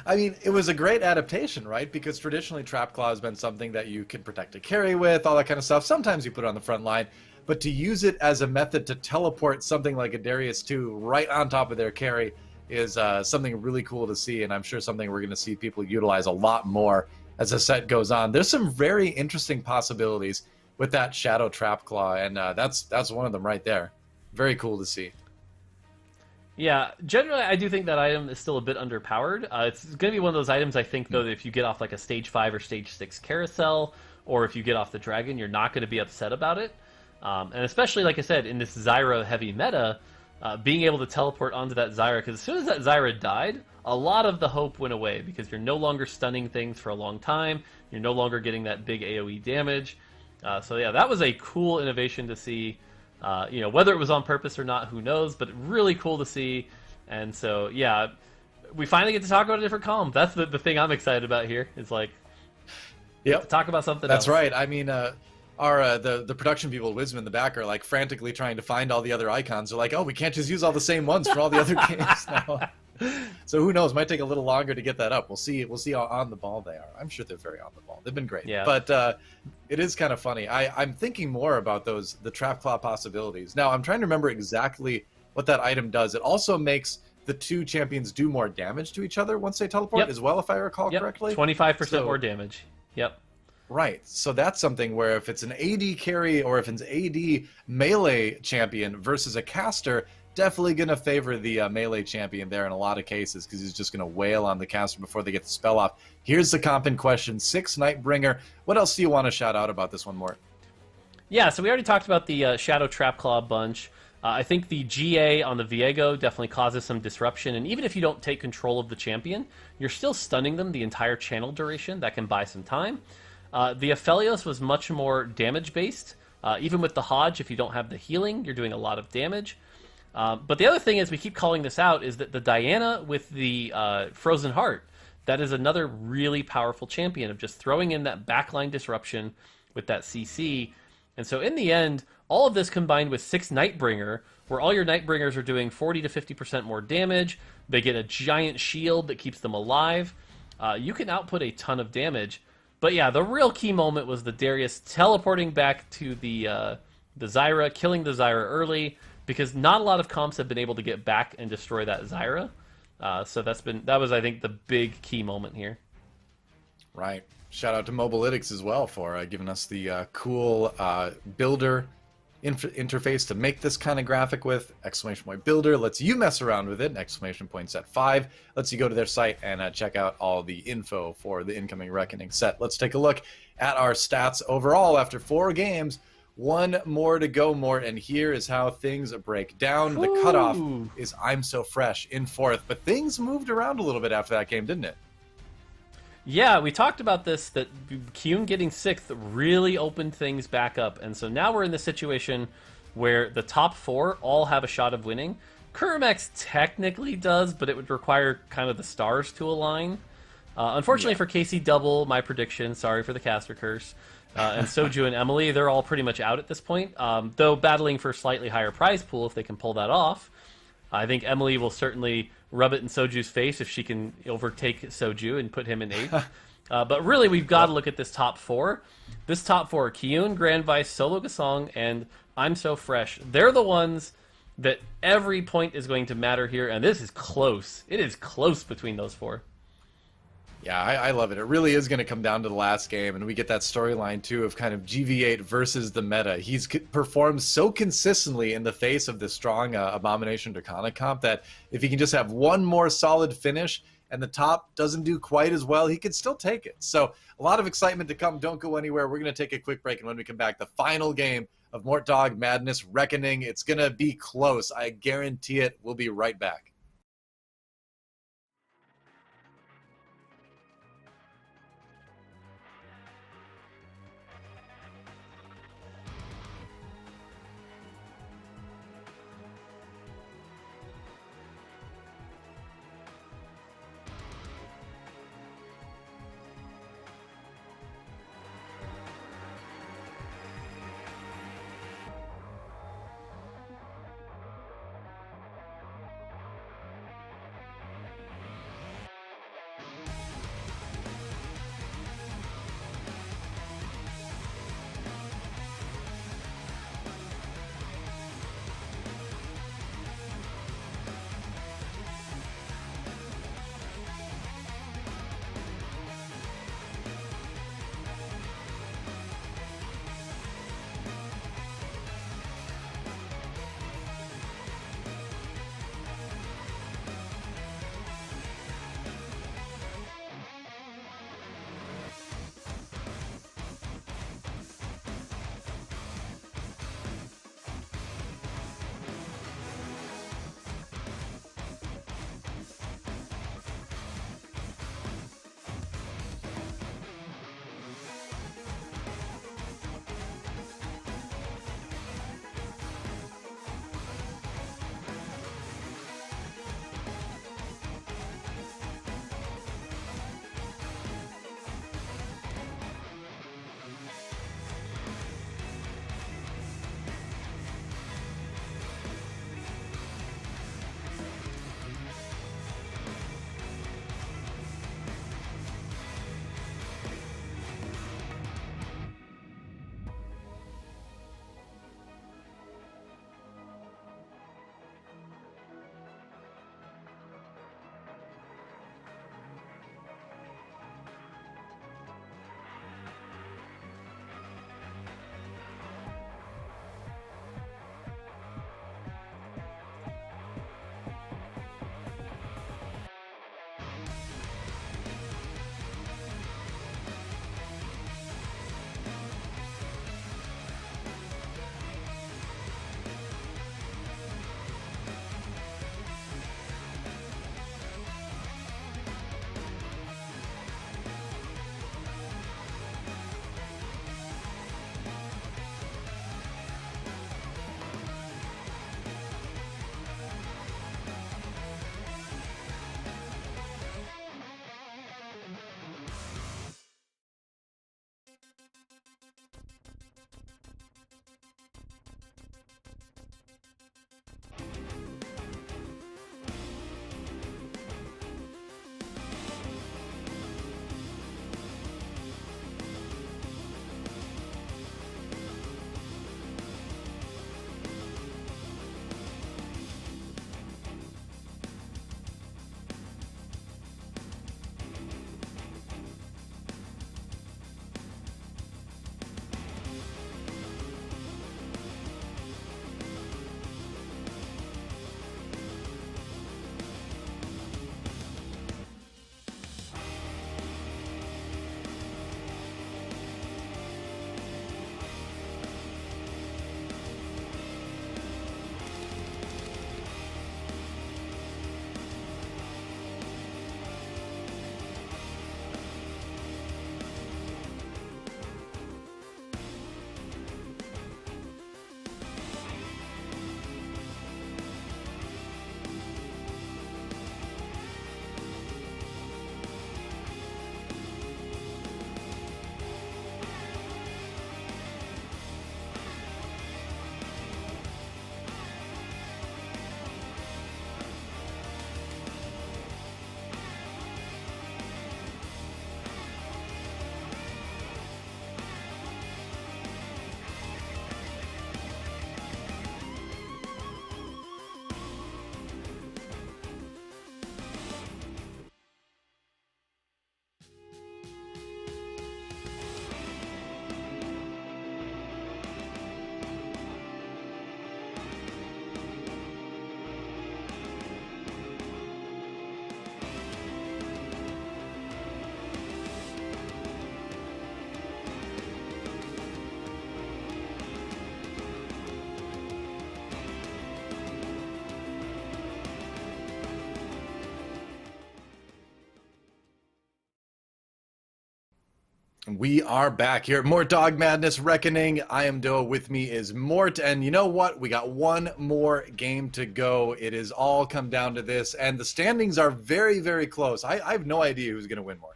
I mean, it was a great adaptation, right? Because traditionally Trap Claw has been something that you can protect a carry with, all that kind of stuff. Sometimes you put it on the front line. But to use it as a method to teleport something like a Darius 2 right on top of their carry is something really cool to see. And I'm sure something we're going to see people utilize a lot more as the set goes on. There's some very interesting possibilities with that Shadow Trap Claw. And that's one of them right there. Very cool to see. Yeah, generally I do think that item is still a bit underpowered. It's going to be one of those items, I think, though, that if you get off like a Stage 5 or Stage 6 carousel, or if you get off the Dragon, you're not going to be upset about it. And especially, like I said, in this Zyra-heavy meta, being able to teleport onto that Zyra, because as soon as that Zyra died, a lot of the hope went away, because you're no longer stunning things for a long time, you're no longer getting that big AoE damage. So yeah, that was a cool innovation to see. Whether it was on purpose or not, who knows, but really cool to see. And so, yeah, we finally get to talk about a different comp. That's the thing I'm excited about here. Is like, to talk about something else. That's right. I mean, the production people, Wisdom in the back, are like frantically trying to find all the other icons. They're like, oh, we can't just use all the same ones for all the other games now. So who knows? Might take a little longer to get that up. We'll see. We'll see how on the ball they are. I'm sure they're very on the ball. They've been great. Yeah. But it is kind of funny. I'm thinking more about the Trap Claw possibilities. Now I'm trying to remember exactly what that item does. It also makes the two champions do more damage to each other once they teleport as well, if I recall correctly. 25% more damage. Yep. Right. So that's something where if it's an AD carry or if it's an AD melee champion versus a caster, definitely going to favor the melee champion there in a lot of cases, because he's just going to wail on the caster before they get the spell off. Here's the comp in question, 6 Nightbringer. What else do you want to shout out about this one, Mort? Yeah, so we already talked about the Shadow Trap Claw bunch. I think the GA on the Viego definitely causes some disruption, and even if you don't take control of the champion, you're still stunning them the entire channel duration. That can buy some time. The Aphelios was much more damage-based. Even with the Hodge, if you don't have the healing, you're doing a lot of damage. But the other thing is, we keep calling this out, is that the Diana with the Frozen Heart, that is another really powerful champion of just throwing in that backline disruption with that CC. And so in the end, all of this combined with 6 Nightbringer, where all your Nightbringers are doing 40 to 50% more damage, they get a giant shield that keeps them alive, you can output a ton of damage. But yeah, the real key moment was the Darius teleporting back to the Zyra, killing the Zyra early, because not a lot of comps have been able to get back and destroy that Zyra. So that was, I think, the big key moment here. Right. Shout out to Mobalytics as well for giving us the cool builder interface to make this kind of graphic with. Exclamation point builder lets you mess around with it. Exclamation point set 5 lets you go to their site and check out all the info for the incoming Reckoning set. Let's take a look at our stats overall after 4 games. 1 more to go, Mort, and here is how things break down. The cutoff is I'm So Fresh in 4th, but things moved around a little bit after that game, didn't it? Yeah, we talked about this, that Kyun getting 6th really opened things back up, and so now we're in the situation where the top 4 all have a shot of winning. Kermex technically does, but it would require kind of the stars to align. Unfortunately for KC Double, my prediction, sorry for the caster curse, and Soju and Emily, they're all pretty much out at this point, though battling for a slightly higher prize pool if they can pull that off. I think Emily will certainly rub it in Soju's face if she can overtake Soju and put him in 8th. But really, we've got to look at this top 4. This top 4, Kyun, Grand Vice, Solo Gasong, and I'm So Fresh. They're the ones that every point is going to matter here, and this is close. It is close between those 4. Yeah, I love it. It really is going to come down to the last game, and we get that storyline too of kind of GV8 versus the meta. He's performed so consistently in the face of the strong Abomination Draconic comp that if he can just have one more solid finish and the top doesn't do quite as well, he could still take it. So a lot of excitement to come. Don't go anywhere. We're going to take a quick break, and when we come back, the final game of Mortdog Madness Reckoning. It's going to be close. I guarantee it. We'll be right back. We are back here at Mortdog Madness Reckoning. I am DoA. With me is Mort. And you know what? We got one more game to go. It has all come down to this. And the standings are very, very close. I have no idea who's going to win more.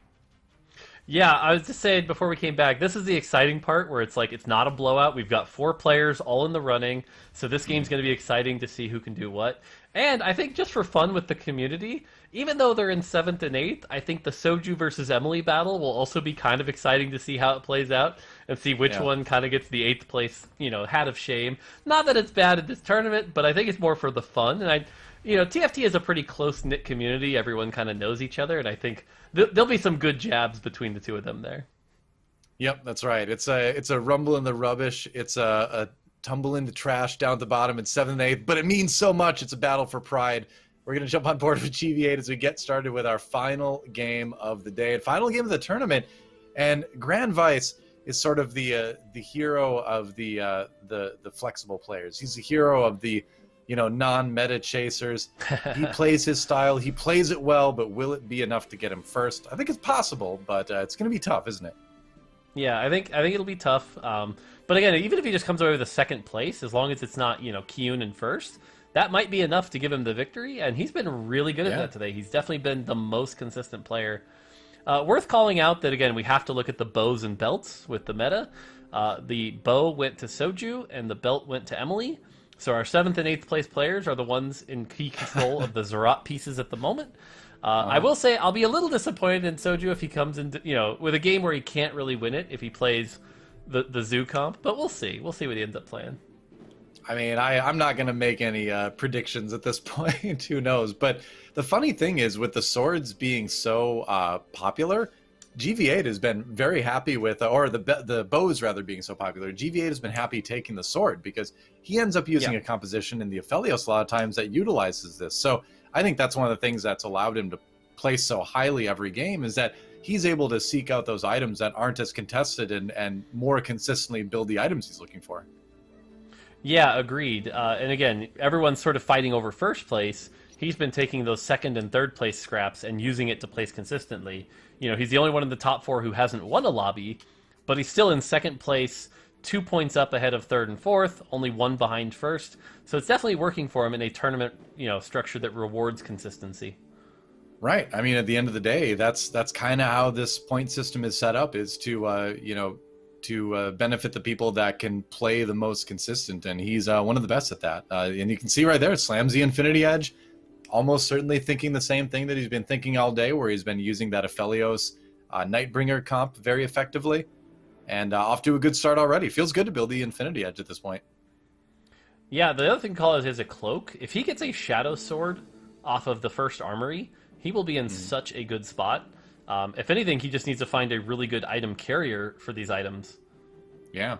Yeah, I was just saying before we came back, this is the exciting part where it's like it's not a blowout. We've got 4 players all in the running, so this game's going to be exciting to see who can do what. And I think just for fun with the community, even though they're in 7th and 8th, I think the Soju versus Emily battle will also be kind of exciting to see how it plays out and see which one kind of gets the 8th place, hat of shame. Not that it's bad at this tournament, but I think it's more for the fun. And TFT is a pretty close-knit community. Everyone kind of knows each other, and I think there'll be some good jabs between the two of them there. Yep, that's right. It's a rumble in the rubbish. It's a tumble into trash down at the bottom in 7th and 8th, but it means so much. It's a battle for pride. We're going to jump on board with GV8 as we get started with our final game of the day and final game of the tournament. And Grand Vice is sort of the hero of the flexible players. He's the hero of the non-meta chasers. He plays his style. He plays it well, but will it be enough to get him first? I think it's possible, but it's going to be tough, isn't it? Yeah, I think it'll be tough. But again, even if he just comes away with a 2nd place, as long as it's not Kyun in first, that might be enough to give him the victory. And he's been really good at that today. He's definitely been the most consistent player. Worth calling out that again, we have to look at the bows and belts with the meta. The bow went to Soju, and the belt went to Emily. So our 7th and 8th place players are the ones in key control of the Zerat pieces at the moment. I will say I'll be a little disappointed in Soju if he comes into with a game where he can't really win it if he plays the Zoo comp, but we'll see. We'll see what he ends up playing. I mean, I'm not going to make any predictions at this point. Who knows? But the funny thing is, with the swords being so popular, GV8 has been very happy with, or the bows rather being so popular. GV8 has been happy taking the sword because he ends up using a composition in the Aphelios a lot of times that utilizes this. So I think that's one of the things that's allowed him to place so highly every game is that he's able to seek out those items that aren't as contested and more consistently build the items he's looking for. Yeah, agreed. And again, everyone's sort of fighting over first place. He's been taking those 2nd and 3rd place scraps and using it to place consistently. He's the only one in the top 4 who hasn't won a lobby, but he's still in 2nd place, 2 points up ahead of 3rd and 4th, only 1 behind 1st. So it's definitely working for him in a tournament, structure that rewards consistency. Right. I mean, at the end of the day, that's kind of how this point system is set up, is to benefit the people that can play the most consistent, and he's one of the best at that. And you can see right there, slams the Infinity Edge, almost certainly thinking the same thing that he's been thinking all day, where he's been using that Aphelios Nightbringer comp very effectively, and off to a good start already. Feels good to build the Infinity Edge at this point. Yeah, the other thing called is a cloak. If he gets a Shadow Sword off of the first armory, he will be in such a good spot. If anything, he just needs to find a really good item carrier for these items. Yeah.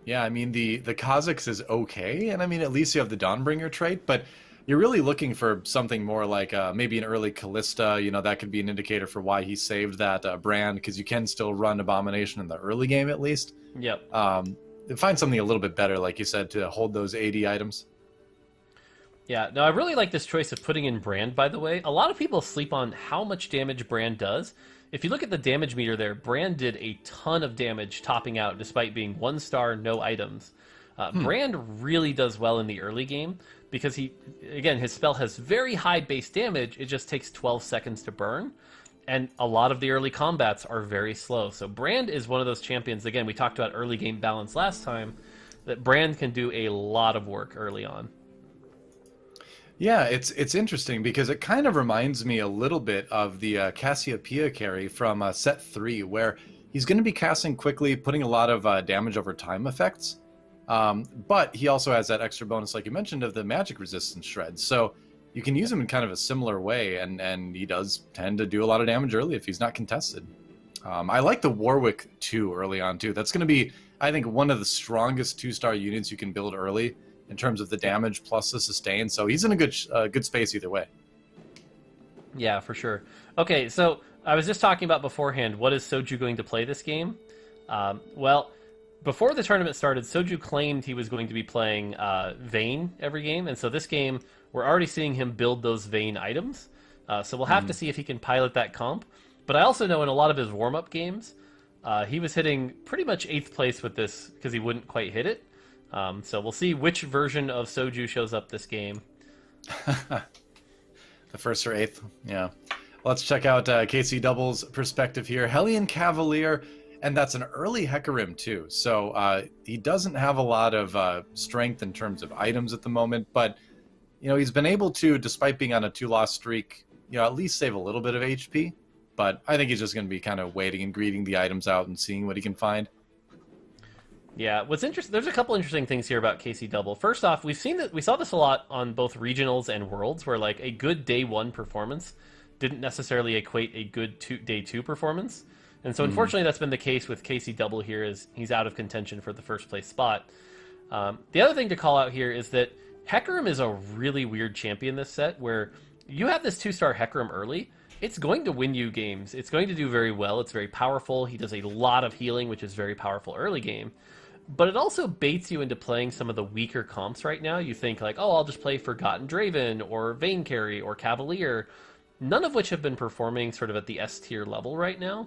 Yeah, I mean, the Kha'Zix is okay, and I mean, at least you have the Dawnbringer trait, but you're really looking for something more like maybe an early Callista. That could be an indicator for why he saved that brand, because you can still run Abomination in the early game at least. Yep. Find something a little bit better, like you said, to hold those 80 items. Yeah, no, I really like this choice of putting in Brand, by the way. A lot of people sleep on how much damage Brand does. If you look at the damage meter there, Brand did a ton of damage topping out despite being 1 star, no items. Brand really does well in the early game because his spell has very high base damage. It just takes 12 seconds to burn. And a lot of the early combats are very slow. So Brand is one of those champions, again, we talked about early game balance last time, that Brand can do a lot of work early on. Yeah, it's interesting because it kind of reminds me a little bit of the Cassiopeia carry from set 3, where he's going to be casting quickly, putting a lot of damage over time effects. But he also has that extra bonus, like you mentioned, of the magic resistance shreds. So you can use him in kind of a similar way, and he does tend to do a lot of damage early if he's not contested. I like the Warwick 2 early on, too. That's going to be, I think, one of the strongest 2-star units you can build early in terms of the damage plus the sustain. So he's in a good space either way. Yeah, for sure. Okay, so I was just talking about beforehand, what is Soju going to play this game? Well, before the tournament started, Soju claimed he was going to be playing Vayne every game, and so this game, we're already seeing him build those Vayne items. So we'll have to see if he can pilot that comp. But I also know in a lot of his warm-up games, He was hitting pretty much 8th place with this because he wouldn't quite hit it. So we'll see which version of Soju shows up this game. The first or 8th, yeah. Let's check out KC Double's perspective here. Hellion Cavalier, and that's an early Hecarim too. So he doesn't have a lot of strength in terms of items at the moment, but he's been able to, despite being on a 2-loss streak, at least save a little bit of HP. But I think he's just going to be kind of waiting and greeting the items out and seeing what he can find. Yeah, what's interesting? There's a couple interesting things here about KC Double. First off, we saw this a lot on both regionals and worlds, where like a good day 1 performance didn't necessarily equate a good day 2 performance, and so unfortunately that's been the case with KC Double here. Is he's out of contention for the first place spot. The other thing to call out here is that Hecarim is a really weird champion this set, where you have this 2-star Hecarim early. It's going to win you games. It's going to do very well. It's very powerful. He does a lot of healing, which is very powerful early game. But it also baits you into playing some of the weaker comps right now. You think like, oh, I'll just play Forgotten Draven or Vayne Carry or Cavalier, none of which have been performing sort of at the S tier level right now.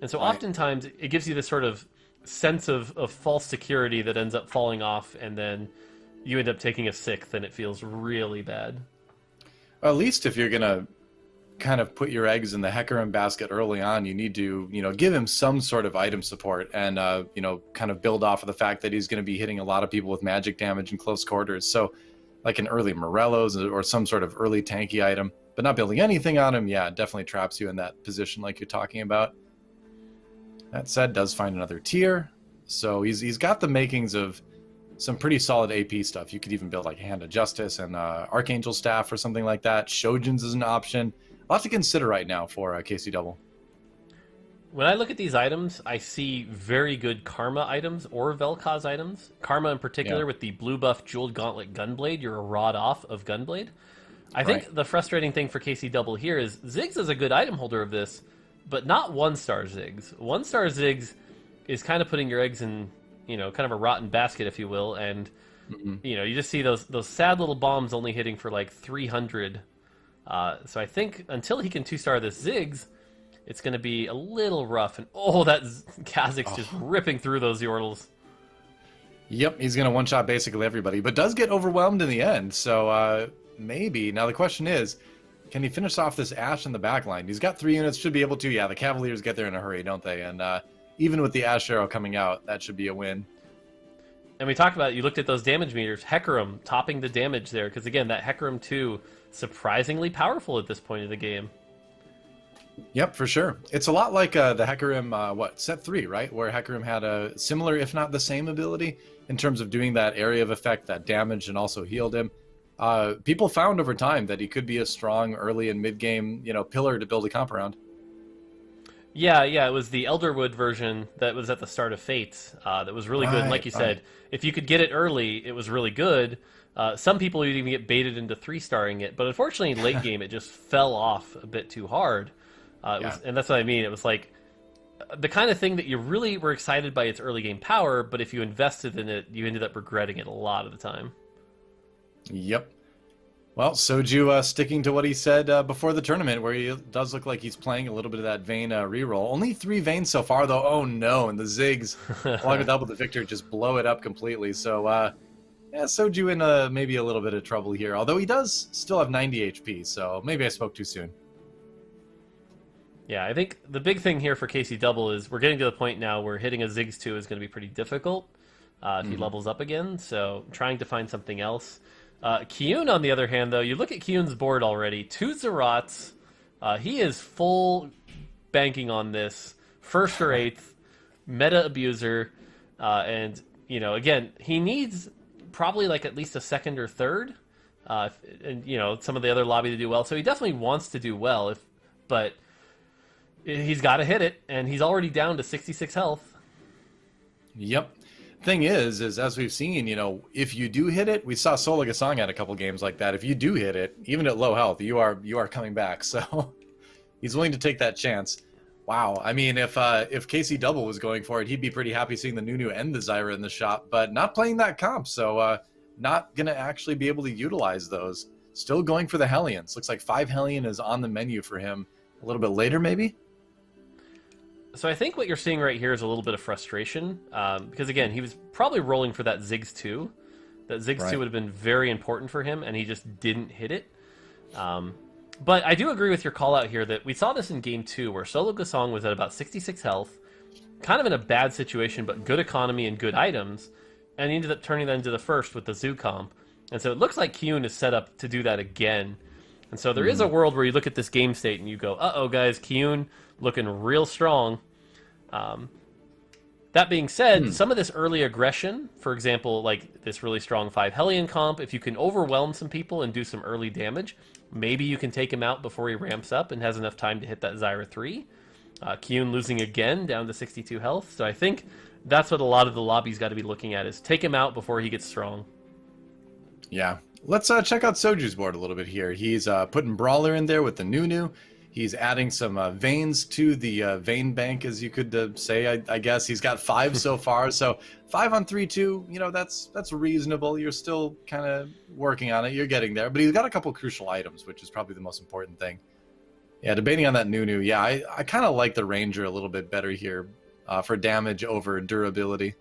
And so oftentimes it gives you this sort of sense of false security that ends up falling off, and then you end up taking a 6th and it feels really bad. At least if you're going to kind of put your eggs in the Hecarim basket early on, you need to, give him some sort of item support and, kind of build off of the fact that he's going to be hitting a lot of people with magic damage in close quarters. So like an early Morello's or some sort of early tanky item, but not building anything on him. Yeah, it definitely traps you in that position like you're talking about. That said, does find another tier. So he's got the makings of some pretty solid AP stuff. You could even build like Hand of Justice and Archangel Staff or something like that. Shojin's is an option. A lot to consider right now for KC Double. When I look at these items, I see very good Karma items or Vel'Koz items. Karma in particular with the blue buff Jeweled Gauntlet Gunblade. You're a rod off of Gunblade. I think the frustrating thing for KC Double here is Ziggs is a good item holder of this, but not 1-star Ziggs. 1-star Ziggs is kind of putting your eggs in, kind of a rotten basket, if you will, and you just see those sad little bombs only hitting for like 300. So I think until he can 2-star this Ziggs, it's going to be a little rough. And that Kha'Zix's just ripping through those Yordles. Yep, he's going to one-shot basically everybody, but does get overwhelmed in the end. So maybe. Now the question is, can he finish off this Ashe in the backline? He's got 3 units, should be able to. Yeah, the Cavaliers get there in a hurry, don't they? And even with the Ashe Arrow coming out, that should be a win. And we talked about, you looked at those damage meters, Hecarim topping the damage there, because again, that Hecarim 2, surprisingly powerful at this point of the game. Yep, for sure. It's a lot like the Hecarim, set 3, right? Where Hecarim had a similar, if not the same ability, in terms of doing that area of effect, that damage, and also healed him. People found over time that he could be a strong early and mid-game, pillar to build a comp around. Yeah, it was the Elderwood version that was at the start of Fates that was really good. And like you said, if you could get it early, it was really good. Some people would even get baited into 3-starring it, but unfortunately in late game it just fell off a bit too hard. And that's what I mean. It was like the kind of thing that you really were excited by its early game power, but if you invested in it, you ended up regretting it a lot of the time. Yep. Well, Soju sticking to what he said before the tournament, where he does look like he's playing a little bit of that Vayne reroll. Only 3 Vaynes so far, though. Oh, no. And the Ziggs, along with Double the Victor, just blow it up completely. So, Soju in maybe a little bit of trouble here. Although he does still have 90 HP, so maybe I spoke too soon. Yeah, I think the big thing here for KC Double is we're getting to the point now where hitting a Ziggs 2 is going to be pretty difficult if he levels up again. So trying to find something else. Kyun, on the other hand, though, you look at Kyun's board already. 2 Zarats. He is full banking on this. 1st or 8th. Meta abuser. And, again, he needs probably like at least a 2nd or 3rd. And, some of the other lobby to do well. So he definitely wants to do well. But he's got to hit it. And he's already down to 66 health. Yep. Thing is as we've seen, if you do hit it, we saw Sola Gasang had a couple games like that. If you do hit it, even at low health, you are coming back. So he's willing to take that chance. Wow. I mean, if KC Double was going for it, he'd be pretty happy seeing the Nunu and the Zyra in the shop, but not playing that comp. So not going to actually be able to utilize those. Still going for the Hellions. Looks like 5 Hellion is on the menu for him a little bit later, maybe? So I think what you're seeing right here is a little bit of frustration, because again, he was probably rolling for that Ziggs 2. That Ziggs 2 would have been very important for him, and he just didn't hit it. But I do agree with your call out here that we saw this in game 2, where Solo Gasong was at about 66 health, kind of in a bad situation, but good economy and good items, and he ended up turning that into the first with the Zoo comp. And so it looks like Kyun is set up to do that again. And so there is a world where you look at this game state and you go, uh-oh, guys, Kyun looking real strong. That being said, some of this early aggression, for example, like this really strong 5 Hellion comp, if you can overwhelm some people and do some early damage, maybe you can take him out before he ramps up and has enough time to hit that Zyra 3. Kyun losing again down to 62 health. So I think that's what a lot of the lobby's got to be looking at, is take him out before he gets strong. Yeah. Let's check out Soju's board a little bit here. He's putting Brawler in there with the Nunu. He's adding some veins to the vein bank, as you could say, I guess. He's got 5 so far. So 5 on 3-2, you know, that's reasonable. You're still kind of working on it. You're getting there. But he's got a couple crucial items, which is probably the most important thing. Yeah, debating on that Nunu. Yeah, I kind of like the Ranger a little bit better here for damage over durability.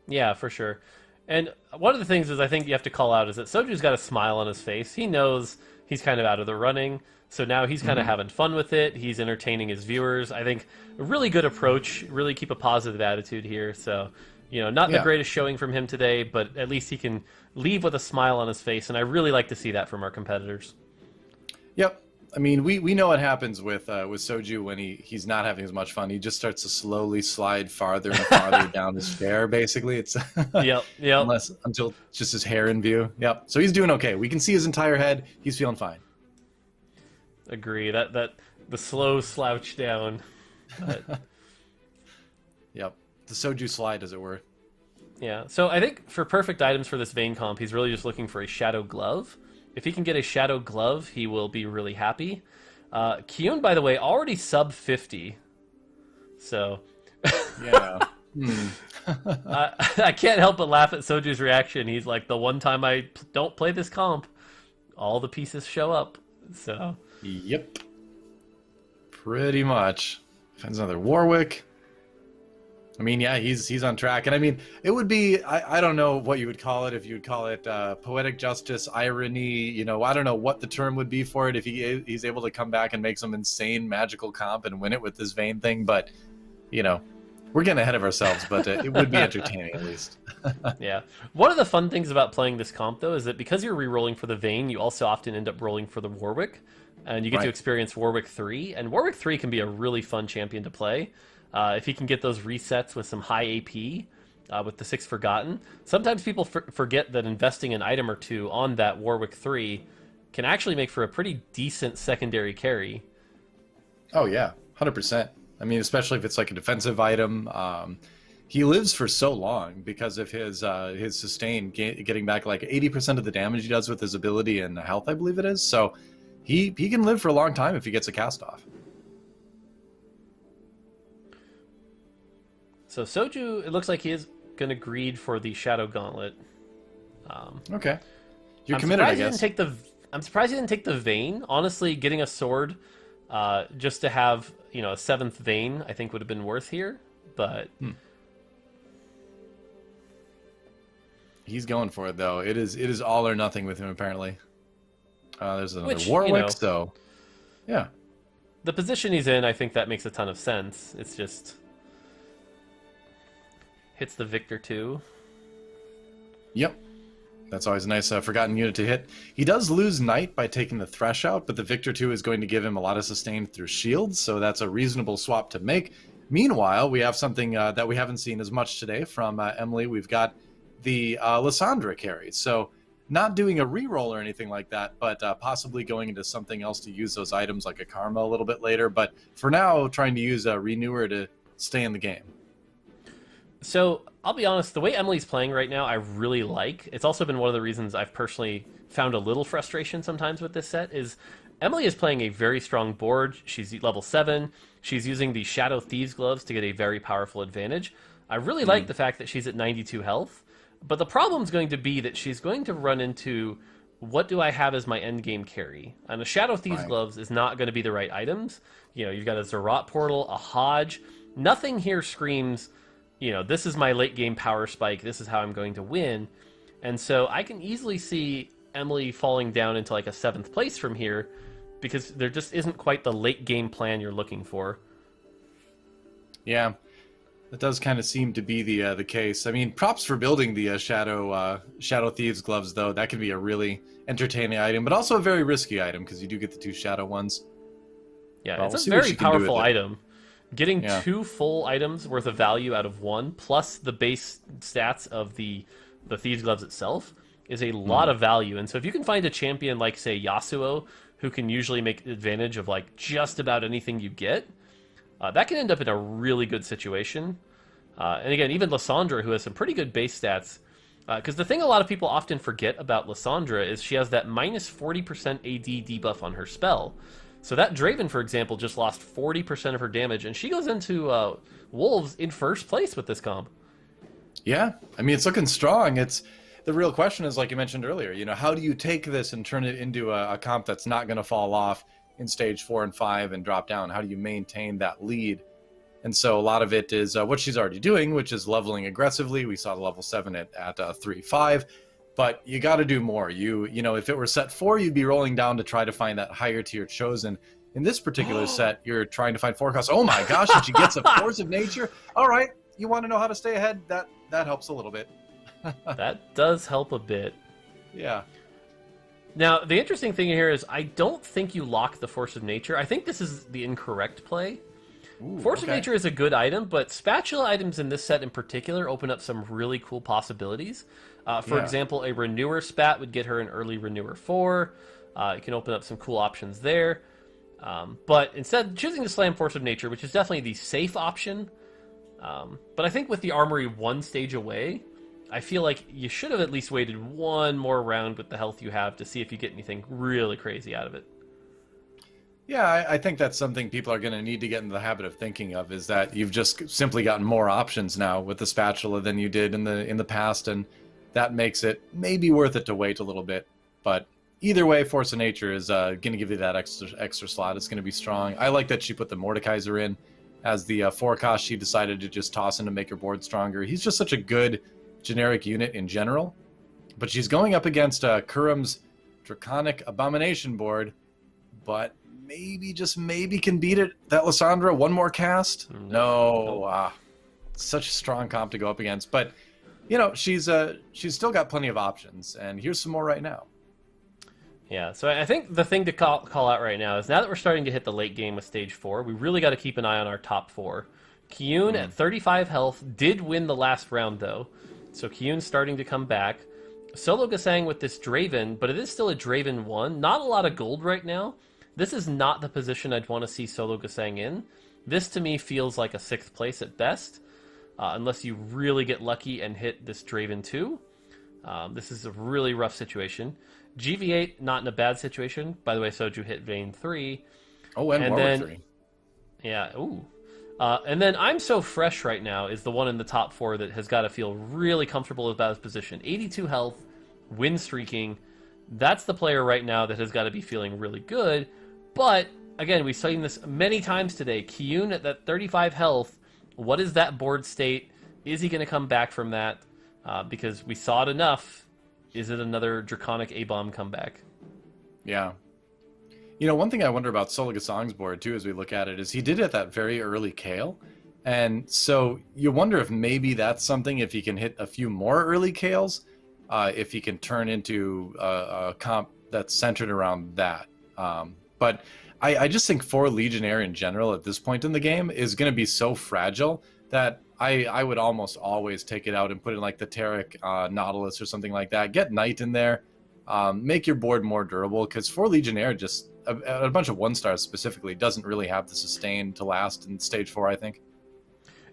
Yeah, for sure. And one of the things is I think you have to call out is that Soju's got a smile on his face. He knows he's kind of out of the running. So now he's kind of having fun with it. He's entertaining his viewers. I think a really good approach, really keep a positive attitude here. So, you know, not the greatest showing from him today, but at least he can leave with a smile on his face. And I really like to see that from our competitors. Yep. I mean, we know what happens with Soju when he's not having as much fun. He just starts to slowly slide farther and farther down his chair, basically. It's yep. Until just his hair in view. Yep. So he's doing okay. We can see his entire head. He's feeling fine. Agree. That the slow slouch down. Yep. The Soju slide, as it were. Yeah. So I think for perfect items for this Vayne comp, he's really just looking for a Shadow Glove. If he can get a Shadow Glove, he will be really happy. Kyun, by the way, already sub 50. So yeah. I can't help but laugh at Soju's reaction. He's like, the one time I don't play this comp, all the pieces show up. So yep. Pretty much. Finds another Warwick. I mean, yeah, he's on track. And I mean, it would be, I don't know what you would call it, if you would call it poetic justice, irony, you know, I don't know what the term would be for it if he's able to come back and make some insane magical comp and win it with this Vayne thing. But, you know, we're getting ahead of ourselves, but it would be entertaining at least. Yeah. One of the fun things about playing this comp, though, is that because you're re-rolling for the Vayne, you also often end up rolling for the Warwick. And you get to experience Warwick 3. And Warwick 3 can be a really fun champion to play. If he can get those resets with some high AP, with the 6 Forgotten. Sometimes people forget that investing an item or two on that Warwick 3 can actually make for a pretty decent secondary carry. Oh, yeah. 100%. I mean, especially if it's like a defensive item. He lives for so long because of his sustain, getting back like 80% of the damage he does with his ability and health, I believe it is. So he can live for a long time if he gets a cast off. So Soju, it looks like he is going to greed for the Shadow Gauntlet. Okay. You're committed, I guess. I'm surprised he didn't take the Vayne. Honestly, getting a sword just to have, you know, a 7th Vayne, I think would have been worth here. But he's going for it, though. It is all or nothing with him, apparently. There's another Warwick, you know, so yeah. The position he's in, I think that makes a ton of sense. It's just hits the Victor 2. Yep. That's always a nice forgotten unit to hit. He does lose Knight by taking the Thresh out, but the Victor 2 is going to give him a lot of sustain through shields, so that's a reasonable swap to make. Meanwhile, we have something that we haven't seen as much today from Emily. We've got the Lysandra carry. So not doing a reroll or anything like that, but possibly going into something else to use those items like a Karma a little bit later. But for now, trying to use a Renewer to stay in the game. So I'll be honest, the way Emily's playing right now, I really like. It's also been one of the reasons I've personally found a little frustration sometimes with this set is Emily is playing a very strong board. She's level 7. She's using the Shadow Thieves gloves to get a very powerful advantage. I really like the fact that she's at 92 health, but the problem's going to be that she's going to run into what do I have as my end game carry? And a Shadow Thieves Right. Gloves is not going to be the right items. You know, you've got a Zerat Portal, a Hodge. Nothing here screams, you know, this is my late game power spike. This is how I'm going to win. And so I can easily see Emily falling down into like a 7th place from here because there just isn't quite the late game plan you're looking for. Yeah, that does kind of seem to be the case. I mean, props for building the Shadow Thieves gloves, though. That can be a really entertaining item, but also a very risky item because you do get the 2 shadow ones. Yeah, Well, it's we'll a see what very she can do with powerful it. item. Getting Yeah. 2 full items worth of value out of 1, plus the base stats of the Thieves Gloves itself, is a lot of value. And so if you can find a champion like, say, Yasuo, who can usually make advantage of like just about anything you get, that can end up in a really good situation. And again, even Lysandra, who has some pretty good base stats, because the thing a lot of people often forget about Lysandra is she has that minus 40% AD debuff on her spell. So that Draven, for example, just lost 40% of her damage, and she goes into Wolves in 1st place with this comp. Yeah, I mean, it's looking strong. It's the real question is, like you mentioned earlier, you know, how do you take this and turn it into a comp that's not going to fall off in stage 4 and 5 and drop down? How do you maintain that lead? And so a lot of it is what she's already doing, which is leveling aggressively. We saw the level 7 at 3-5, but you got to do more. You know, if it were set 4, you'd be rolling down to try to find that higher tier chosen. In this particular set, you're trying to find forecast. Oh my gosh, and she gets a force of nature. All right, you want to know how to stay ahead? That helps a little bit. That does help a bit. Yeah. Now, the interesting thing here is I don't think you lock the Force of Nature. I think this is the incorrect play. Ooh, Force of okay. Nature is a good item, but spatula items in this set in particular open up some really cool possibilities. For Yeah. example, a Renewer Spat would get her an early Renewer 4. It can open up some cool options there. But instead, choosing to slam Force of Nature, which is definitely the safe option. But I think with the Armory 1 stage away, I feel like you should have at least waited 1 more round with the health you have to see if you get anything really crazy out of it. Yeah, I think that's something people are going to need to get in the habit of thinking of, is that you've just simply gotten more options now with the spatula than you did in the past, and that makes it maybe worth it to wait a little bit. But either way, Force of Nature is going to give you that extra slot. It's going to be strong. I like that she put the Mordekaiser in as the forecast. She decided to just toss in to make her board stronger. He's just such a good generic unit in general. But she's going up against Kuram's Draconic Abomination board, but maybe, just maybe, can beat it. That Lysandra, 1 more cast? No. Such a strong comp to go up against. But, you know, she's still got plenty of options, and here's some more right now. Yeah, so I think the thing to call out right now is now that we're starting to hit the late game with stage 4, we really got to keep an eye on our top 4. Kyun at 35 health did win the last round, though. So Kyun's starting to come back. Solo Gasang with this Draven, but it is still a Draven 1. Not a lot of gold right now. This is not the position I'd want to see Solo Gasang in. This, to me, feels like a 6th place at best, unless you really get lucky and hit this Draven 2. This is a really rough situation. GV8, not in a bad situation. By the way, Soju hit Vayne 3. Oh, and Warwick then, 3. Yeah, ooh. And then I'm So Fresh right now is the one in the top 4 that has got to feel really comfortable about his position. 82 health, win streaking. That's the player right now that has got to be feeling really good. But, again, we've seen this many times today. Kyun at that 35 health, what is that board state? Is he going to come back from that? Because we saw it enough. Is it another Draconic A-Bomb comeback? Yeah. You know, one thing I wonder about Solo Gasang's board, too, as we look at it, is he did it at that very early Kale. And so you wonder if maybe that's something, if he can hit a few more early Kales, if he can turn into a comp that's centered around that. But I just think 4 Legionnaire in general at this point in the game is going to be so fragile that I would almost always take it out and put in like the Taric Nautilus or something like that. Get Knight in there. Make your board more durable, because 4 Legionnaire, just a bunch of 1-stars specifically, doesn't really have the sustain to last in stage 4, I think.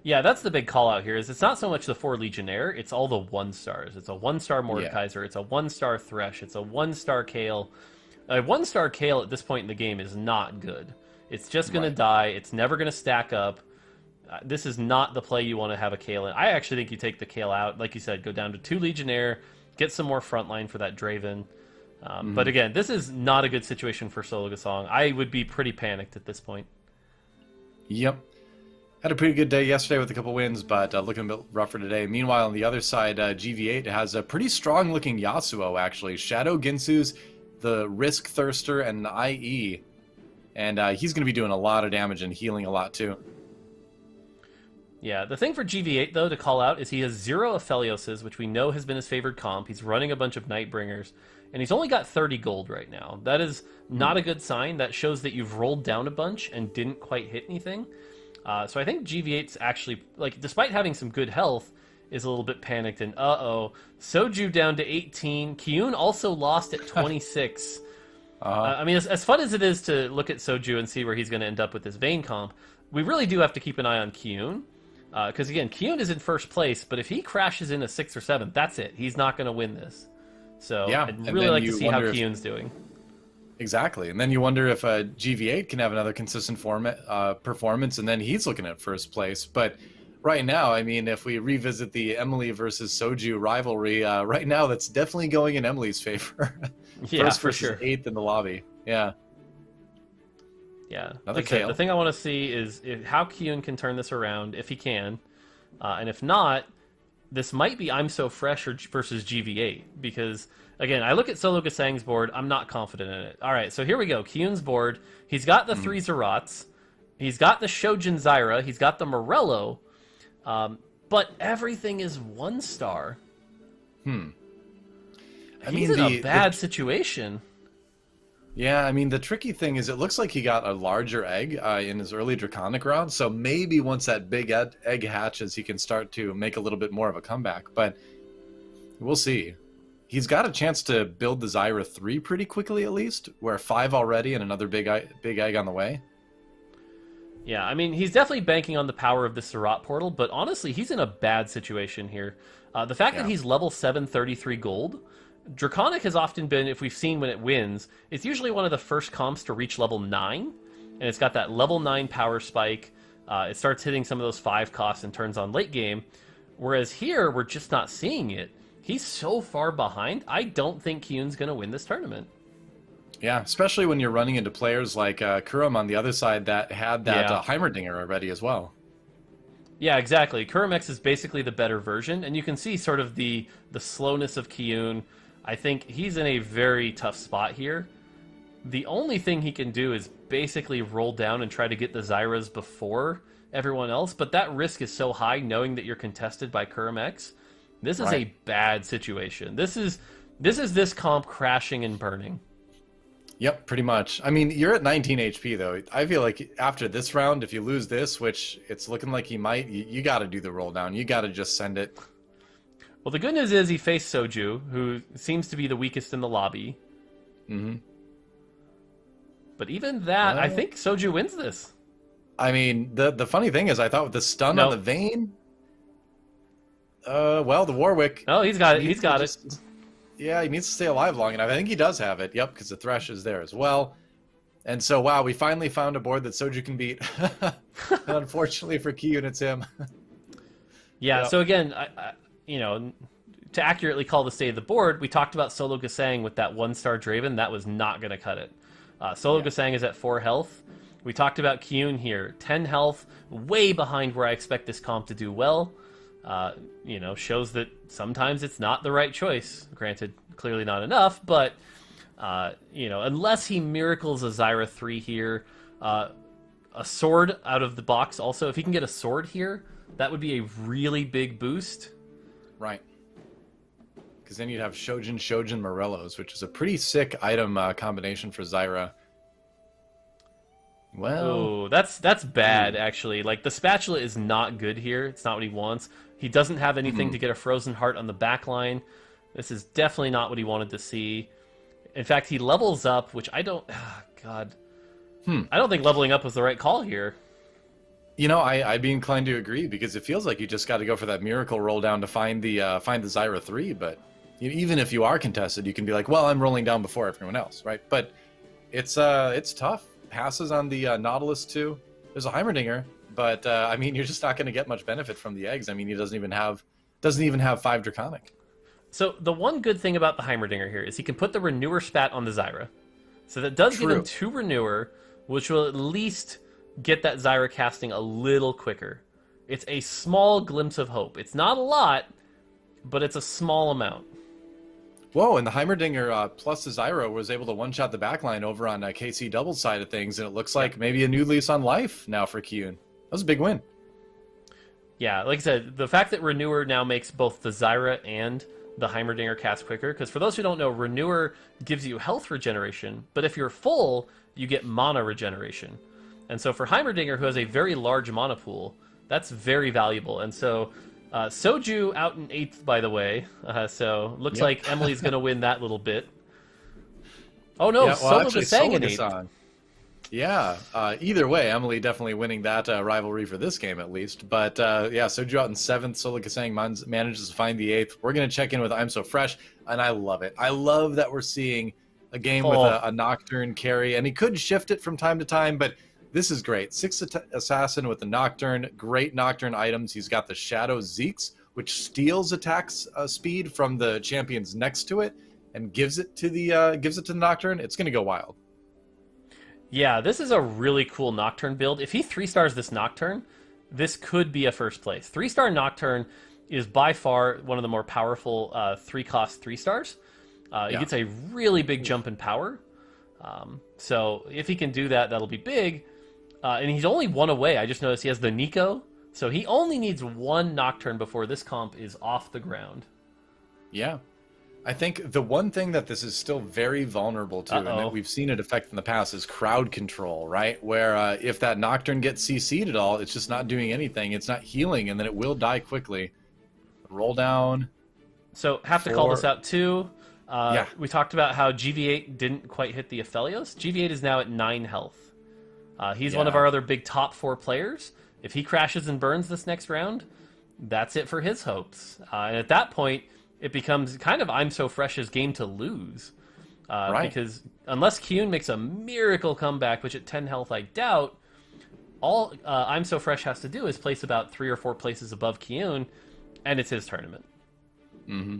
Yeah, that's the big call out here. Is it's not so much the 4 Legionnaire, it's all the 1-stars. It's a 1-star Mordekaiser, It's a 1-star Thresh, it's a 1-star Kale. A 1-star Kale at this point in the game is not good. It's just going to die. It's never going to stack up. This is not the play you want to have a Kale in. I actually think you take the Kale out. Like you said, go down to 2 Legionnaire, get some more frontline for that Draven. But again, this is not a good situation for Solo Gasong. I would be pretty panicked at this point. Yep. Had a pretty good day yesterday with a couple wins, but looking a bit rougher today. Meanwhile, on the other side, GV8 has a pretty strong-looking Yasuo, actually. Shadow Ginsu's the Risk Thirster and IE. And he's going to be doing a lot of damage and healing a lot, too. Yeah, the thing for GV8, though, to call out is he has 0 Aphelioses, which we know has been his favored comp. He's running a bunch of Nightbringers, and he's only got 30 gold right now. That is not a good sign. That shows that you've rolled down a bunch and didn't quite hit anything. So I think GV8's actually, like, despite having some good health, is a little bit panicked, and Soju down to 18. Kyun also lost at 26. I mean, as fun as it is to look at Soju and see where he's going to end up with this Vayne comp, we really do have to keep an eye on Kyun. Because, again, Kyun is in first place, but if he crashes in a 6th or 7th, that's it. He's not going to win this. So yeah, I'd really like to see how Kyun's doing. Exactly. And then you wonder if GV8 can have another consistent performance, and then he's looking at first place. But right now, I mean, if we revisit the Emily versus Soju rivalry, right now that's definitely going in Emily's favor. Yeah, First for versus sure. 8th in the lobby. Yeah. Yeah, Another like I said, KO. the thing I want to see is how Kyun can turn this around, if he can. And if not, this might be I'm So Fresh versus GV8. Because, again, I look at Solo Gasang's board, I'm not confident in it. All right, so here we go. Kyun's board, he's got the 3 Zarats, he's got the Shojin Zyra, he's got the Morello, but everything is 1-star. He's in a bad situation. Yeah, I mean, the tricky thing is it looks like he got a larger egg in his early Draconic round, so maybe once that big egg hatches, he can start to make a little bit more of a comeback, but we'll see. He's got a chance to build the Zyra 3 pretty quickly, at least, where 5 already and another big egg on the way. Yeah, I mean, he's definitely banking on the power of the Surat portal, but honestly, he's in a bad situation here. The fact that he's level 7, 33 gold, Draconic has often been, if we've seen when it wins, it's usually one of the first comps to reach level 9, and it's got that level 9 power spike. It starts hitting some of those 5 costs and turns on late game, whereas here, we're just not seeing it. He's so far behind, I don't think Kyun's going to win this tournament. Yeah, especially when you're running into players like Kurum on the other side that had that Heimerdinger already as well. Yeah, exactly. Kurumex is basically the better version, and you can see sort of the slowness of Kyun. I think he's in a very tough spot here. The only thing he can do is basically roll down and try to get the Zyras before everyone else, but that risk is so high knowing that you're contested by Kurumex. This is a bad situation. This is this comp crashing and burning. Yep, pretty much. I mean, you're at 19 HP, though. I feel like after this round, if you lose this, which it's looking like he might, you got to do the roll down. You got to just send it. Well, the good news is he faced Soju, who seems to be the weakest in the lobby. But even that, I think Soju wins this. I mean, the funny thing is, I thought with the stun on the Vayne, well, the Warwick... Oh, he's got it. He's got it. Yeah, he needs to stay alive long enough. I think he does have it. Yep, because the Thresh is there as well. And so, wow, we finally found a board that Soju can beat. Unfortunately for Kyun, it's him. Yeah, so again, you know, to accurately call the state of the board, we talked about Solo Gasang with that 1-star Draven. That was not going to cut it. Solo Gasang is at 4 health. We talked about Kyun here. 10 health, way behind where I expect this comp to do well. You know, shows that sometimes it's not the right choice. Granted, clearly not enough, but, you know, unless he miracles a Zyra 3 here, a sword out of the box also. If he can get a sword here, that would be a really big boost. Right. Because then you'd have Shojin, Morellos, which is a pretty sick item combination for Zyra. Well... Oh, that's bad, actually. Like, the spatula is not good here. It's not what he wants. He doesn't have anything to get a Frozen Heart on the back line. This is definitely not what he wanted to see. In fact, he levels up, which I don't... Oh, God. I don't think leveling up was the right call here. You know, I'd be inclined to agree, because it feels like you just got to go for that miracle roll down to find the Zyra 3, but even if you are contested, you can be like, well, I'm rolling down before everyone else, right? But it's tough. Passes on the Nautilus too. There's a Heimerdinger, but I mean, you're just not going to get much benefit from the eggs. I mean, he doesn't even have 5 Draconic. So the one good thing about the Heimerdinger here is he can put the Renewer spat on the Zyra. So that does give him 2 Renewer, which will at least get that Zyra casting a little quicker. It's a small glimpse of hope. It's not a lot, but it's a small amount. Whoa, and the Heimerdinger plus the Zyra was able to one-shot the backline over on KC doubles side of things, and it looks like maybe a new lease on life now for Kyun. That was a big win. Yeah, like I said, the fact that Renewer now makes both the Zyra and the Heimerdinger cast quicker, because for those who don't know, Renewer gives you health regeneration, but if you're full, you get mana regeneration. And so for Heimerdinger, who has a very large mana pool, that's very valuable. And so Soju out in 8th, by the way, so looks like Emily's going to win that little bit. Oh no, Solo sang in 8th. Yeah, either way, Emily definitely winning that rivalry for this game at least. But yeah, Soju out in 7th, Solo Kasang manages to find the 8th. We're going to check in with I'm So Fresh, and I love it. I love that we're seeing a game with a Nocturne carry, and he could shift it from time to time, but this is great. 6th Assassin with the Nocturne, great Nocturne items. He's got the Shadow Zeeks, which steals attacks speed from the champions next to it, and gives it to the Nocturne. It's going to go wild. Yeah, this is a really cool Nocturne build. If he 3-stars this Nocturne, this could be a first place. 3-star Nocturne is by far one of the more powerful 3-cost 3-stars. He gets a really big jump in power. So if he can do that, that'll be big. And he's only 1 away. I just noticed he has the Nico. So he only needs 1 Nocturne before this comp is off the ground. Yeah. I think the one thing that this is still very vulnerable to, and that we've seen it affect in the past, is crowd control, right? Where if that Nocturne gets CC'd at all, it's just not doing anything. It's not healing, and then it will die quickly. Roll down. So have to call this out too. We talked about how GV8 didn't quite hit the Aphelios. GV8 is now at 9 health. He's one of our other big top 4 players. If he crashes and burns this next round, that's it for his hopes. And at that point, it becomes kind of I'm So Fresh's game to lose. Because unless Kyun makes a miracle comeback, which at 10 health I doubt, all I'm So Fresh has to do is place about 3 or 4 places above Kyun, and it's his tournament. Mm-hmm.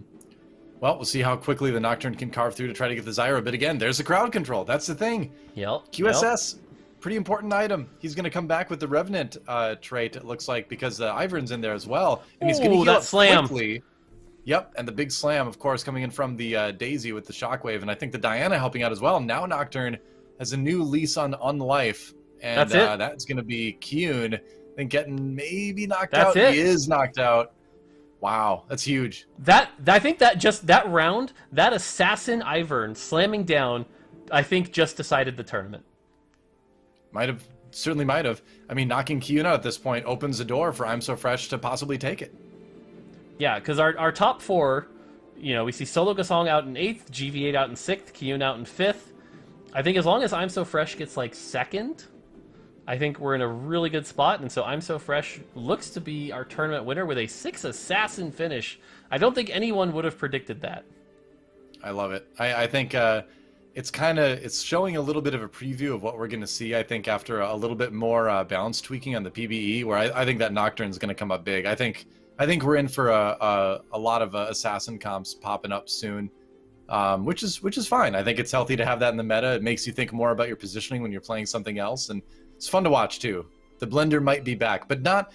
Well, we'll see how quickly the Nocturne can carve through to try to get the Zyra. But again, there's the crowd control. That's the thing. QSS, pretty important item. He's going to come back with the Revenant trait, it looks like, because Ivern's in there as well. And he's going to heal up quickly. Yep, and the big slam, of course, coming in from the Daisy with the Shockwave, and I think the Diana helping out as well. Now Nocturne has a new lease on life, and that's going to be Kyun, I think, getting maybe knocked out. He is knocked out. Wow, that's huge. I think that round, that Assassin Ivern slamming down, I think just decided the tournament. Certainly might have. I mean, knocking Kyun out at this point opens the door for I'm So Fresh to possibly take it. Yeah, because our top 4, we see Solo Gasong out in 8th, GV8 out in 6th, Kyun out in 5th. I think as long as I'm So Fresh gets like 2nd, I think we're in a really good spot. And so I'm So Fresh looks to be our tournament winner with a 6 Assassin finish. I don't think anyone would have predicted that. I love it. I think it's showing a little bit of a preview of what we're going to see, I think, after a little bit more balance tweaking on the PBE, where I think that Nocturne is going to come up big. I think we're in for a lot of assassin comps popping up soon, which is fine. I think it's healthy to have that in the meta. It makes you think more about your positioning when you're playing something else, and it's fun to watch too. The Blender might be back, but not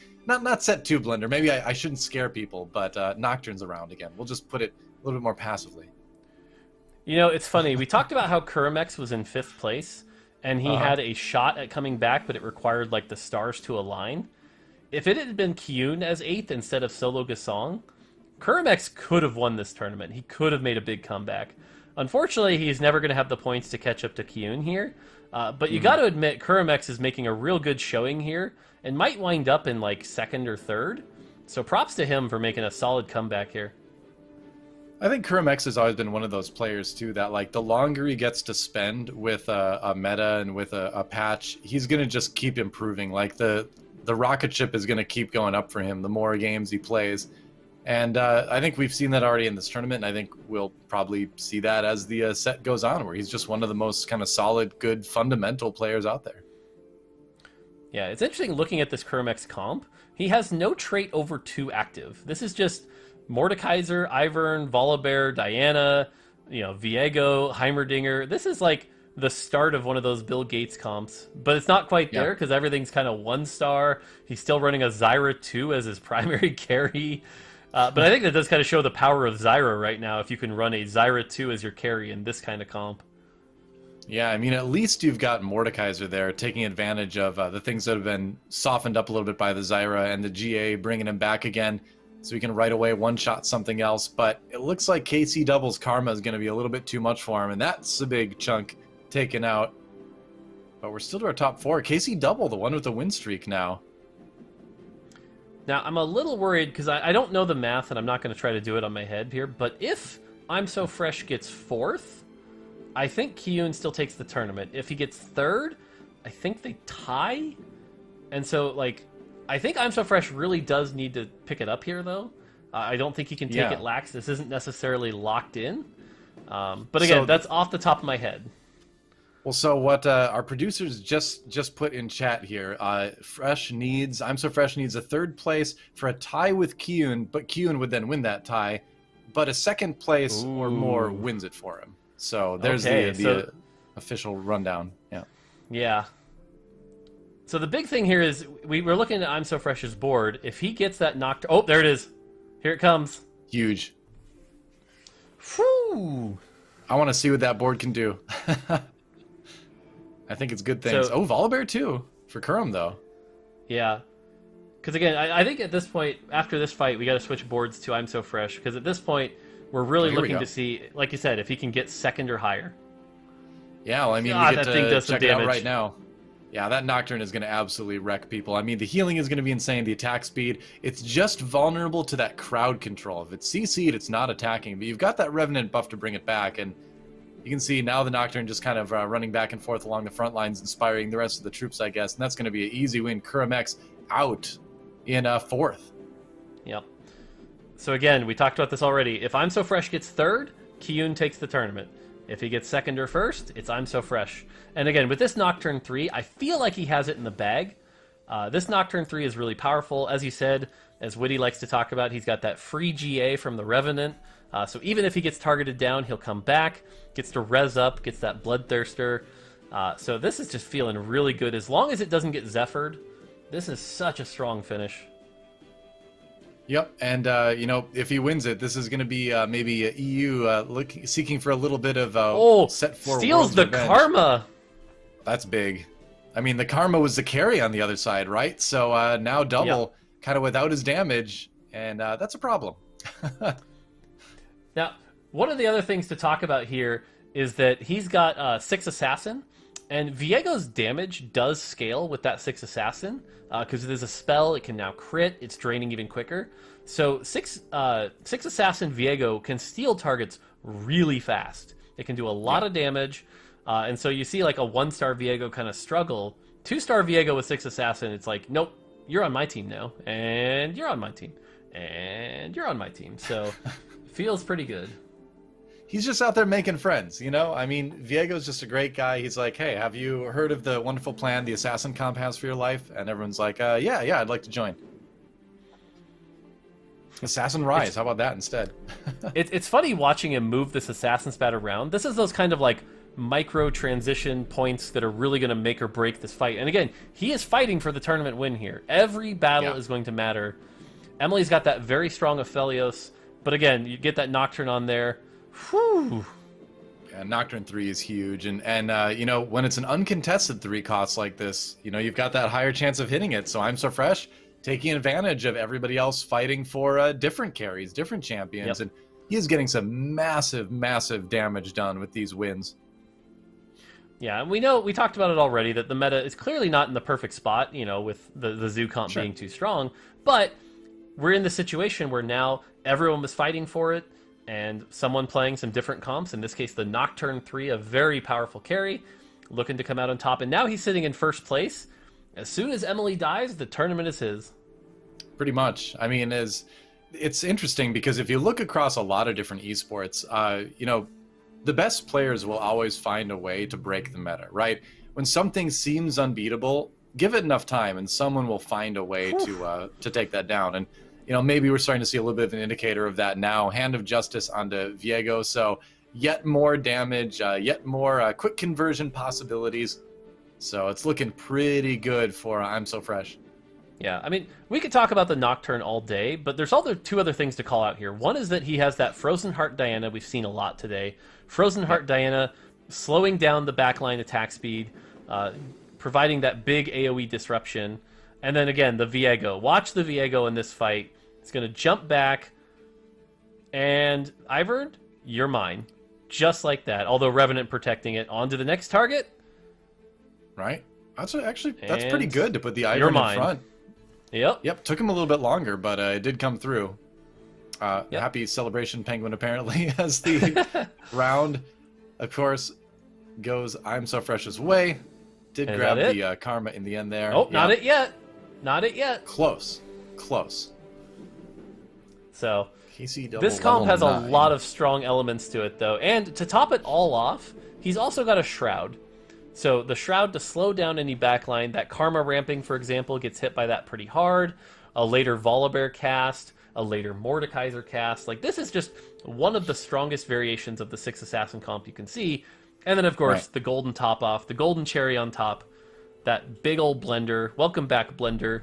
set 2 Blender. Maybe I shouldn't scare people, but Nocturne's around again. We'll just put it a little bit more passively. It's funny. We talked about how Kurimex was in 5th place, and he had a shot at coming back, but it required like the stars to align. If it had been Kyun as 8th instead of Solo Gasong, Kurimex could have won this tournament. He could have made a big comeback. Unfortunately, he's never going to have the points to catch up to Kyun here. But you got to admit, Kurimex is making a real good showing here and might wind up in like 2nd or 3rd. So props to him for making a solid comeback here. I think Kurimex has always been one of those players too that, like, the longer he gets to spend with a meta and with a patch, he's going to just keep improving. Like the rocket ship is going to keep going up for him the more games he plays. And I think we've seen that already in this tournament, and I think we'll probably see that as the set goes on, where he's just one of the most kind of solid, good, fundamental players out there. Yeah, it's interesting looking at this Kurimex comp. He has no trait over 2 active. This is just Mordekaiser, Ivern, Volibear, Diana, Viego, Heimerdinger. This is like the start of one of those Bill Gates comps, but it's not quite there because everything's kind of 1-star. He's still running a Zyra 2 as his primary carry. But I think that does kind of show the power of Zyra right now if you can run a Zyra 2 as your carry in this kind of comp. Yeah, I mean, at least you've got Mordekaiser there taking advantage of the things that have been softened up a little bit by the Zyra and the GA, bringing him back again so he can right away one-shot something else. But it looks like KC Double's Karma is going to be a little bit too much for him, and that's a big chunk taken out. But we're still to our top 4. KC Double, the one with the win streak now. Now, I'm a little worried because I don't know the math, and I'm not going to try to do it on my head here, but if I'm So Fresh gets 4th, I think Kiyun still takes the tournament. If he gets 3rd, I think they tie. And so, like, I think I'm So Fresh really does need to pick it up here, though. I don't think he can take it lax. This isn't necessarily locked in. But again, that's off the top of my head. Well, so what our producers just put in chat here, I'm So Fresh needs a 3rd place for a tie with Kiyun, but Kiyun would then win that tie, but a 2nd place or more wins it for him. So there's the official rundown. Yeah. So the big thing here is we're looking at I'm So Fresh's board. If he gets that knocked... Oh, there it is. Here it comes. Huge. Whew. I want to see what that board can do. I think it's good things. So, Volibear too for Kurum though. Yeah. Because again, I think at this point, after this fight, we got to switch boards to I'm So Fresh. Because at this point, we're really looking to see, like you said, if he can get 2nd or higher. Yeah, well, I mean, we get to check it out right now. Yeah, that Nocturne is going to absolutely wreck people. I mean, the healing is going to be insane, the attack speed. It's just vulnerable to that crowd control. If it's CC'd, it's not attacking. But you've got that Revenant buff to bring it back. And you can see now the Nocturne just kind of running back and forth along the front lines, inspiring the rest of the troops, I guess. And that's going to be an easy win. Kurum X out in 4th. Yep. So again, we talked about this already. If I'm So Fresh gets 3rd, Kiyun takes the tournament. If he gets 2nd or 1st, it's I'm So Fresh. And again, with this Nocturne 3, I feel like he has it in the bag. This Nocturne 3 is really powerful. As you said, as Witty likes to talk about, he's got that free GA from the Revenant. So even if he gets targeted down, he'll come back, gets to res up, gets that Bloodthirster. So this is just feeling really good. As long as it doesn't get Zephyr'd, this is such a strong finish. Yep, and if he wins it, this is going to be maybe EU seeking for a little bit of set for steals the revenge. Karma. That's big. I mean, the Karma was the carry on the other side, right? So now Double kind of without his damage, and that's a problem. Now, one of the other things to talk about here is that he's got 6 Assassin, and Viego's damage does scale with that 6 Assassin, because it is a spell, it can now crit, it's draining even quicker. So 6 Assassin Viego can steal targets really fast. It can do a lot of damage, and so you see like a 1-star Viego kind of struggle. 2-star Viego with 6 Assassin, it's like, nope, you're on my team now, and you're on my team, and you're on my team. So feels pretty good. He's just out there making friends, I mean, Viego's just a great guy. He's like, hey, have you heard of the wonderful plan the Assassin comp has for your life? And everyone's like, yeah, I'd like to join. Assassin Rise, how about that instead? It's funny watching him move this Assassin spat around. This is those kind of like micro transition points that are really going to make or break this fight. And again, he is fighting for the tournament win here. Every battle is going to matter. Emily's got that very strong Aphelios, but again, you get that Nocturne on there. Whew. Yeah, Nocturne 3 is huge, and when it's an uncontested 3 cost like this, you've got that higher chance of hitting it. So I'm So Fresh taking advantage of everybody else fighting for different carries, different champions, and he is getting some massive damage done with these wins. Yeah, and we talked about it already, that the meta is clearly not in the perfect spot, with the Zoo comp being too strong, but we're in the situation where now everyone was fighting for it, and someone playing some different comps, in this case the Nocturne 3, a very powerful carry, looking to come out on top, and now he's sitting in first place. As soon as Emily dies, the tournament is his. Pretty much. I mean, it's interesting because if you look across a lot of different esports, the best players will always find a way to break the meta, right? When something seems unbeatable, give it enough time and someone will find a way to take that down. And maybe we're starting to see a little bit of an indicator of that now. Hand of Justice onto Viego, so yet more damage, yet more quick conversion possibilities. So it's looking pretty good for I'm So Fresh. Yeah, I mean, we could talk about the Nocturne all day, but there's two other things to call out here. One is that he has that Frozen Heart Diana we've seen a lot today. Frozen Heart Diana slowing down the backline attack speed, providing that big AoE disruption. And then again, the Viego. Watch the Viego in this fight. It's going to jump back. And Ivern, you're mine. Just like that. Although Revenant protecting it. On to the next target. Right. That's pretty good to put the Ivern in front. Yep. Took him a little bit longer, but it did come through. Happy celebration penguin, apparently, as the round, of course, goes I'm So Fresh's way. Did grab the karma in the end there. Oh, not it yet. Not it yet. Close. So KC double this comp has 9. a lot of strong elements to it, though. And to top it all off, he's also got a Shroud. So the Shroud to slow down any backline. That Karma ramping, for example, gets hit by that pretty hard. A later Volibear cast, a later Mordekaiser cast. Like, this is just one of the strongest variations of the 6 Assassin comp you can see. And then, of course, the golden top off, the golden cherry on top. That big old Blender. Welcome back, Blender.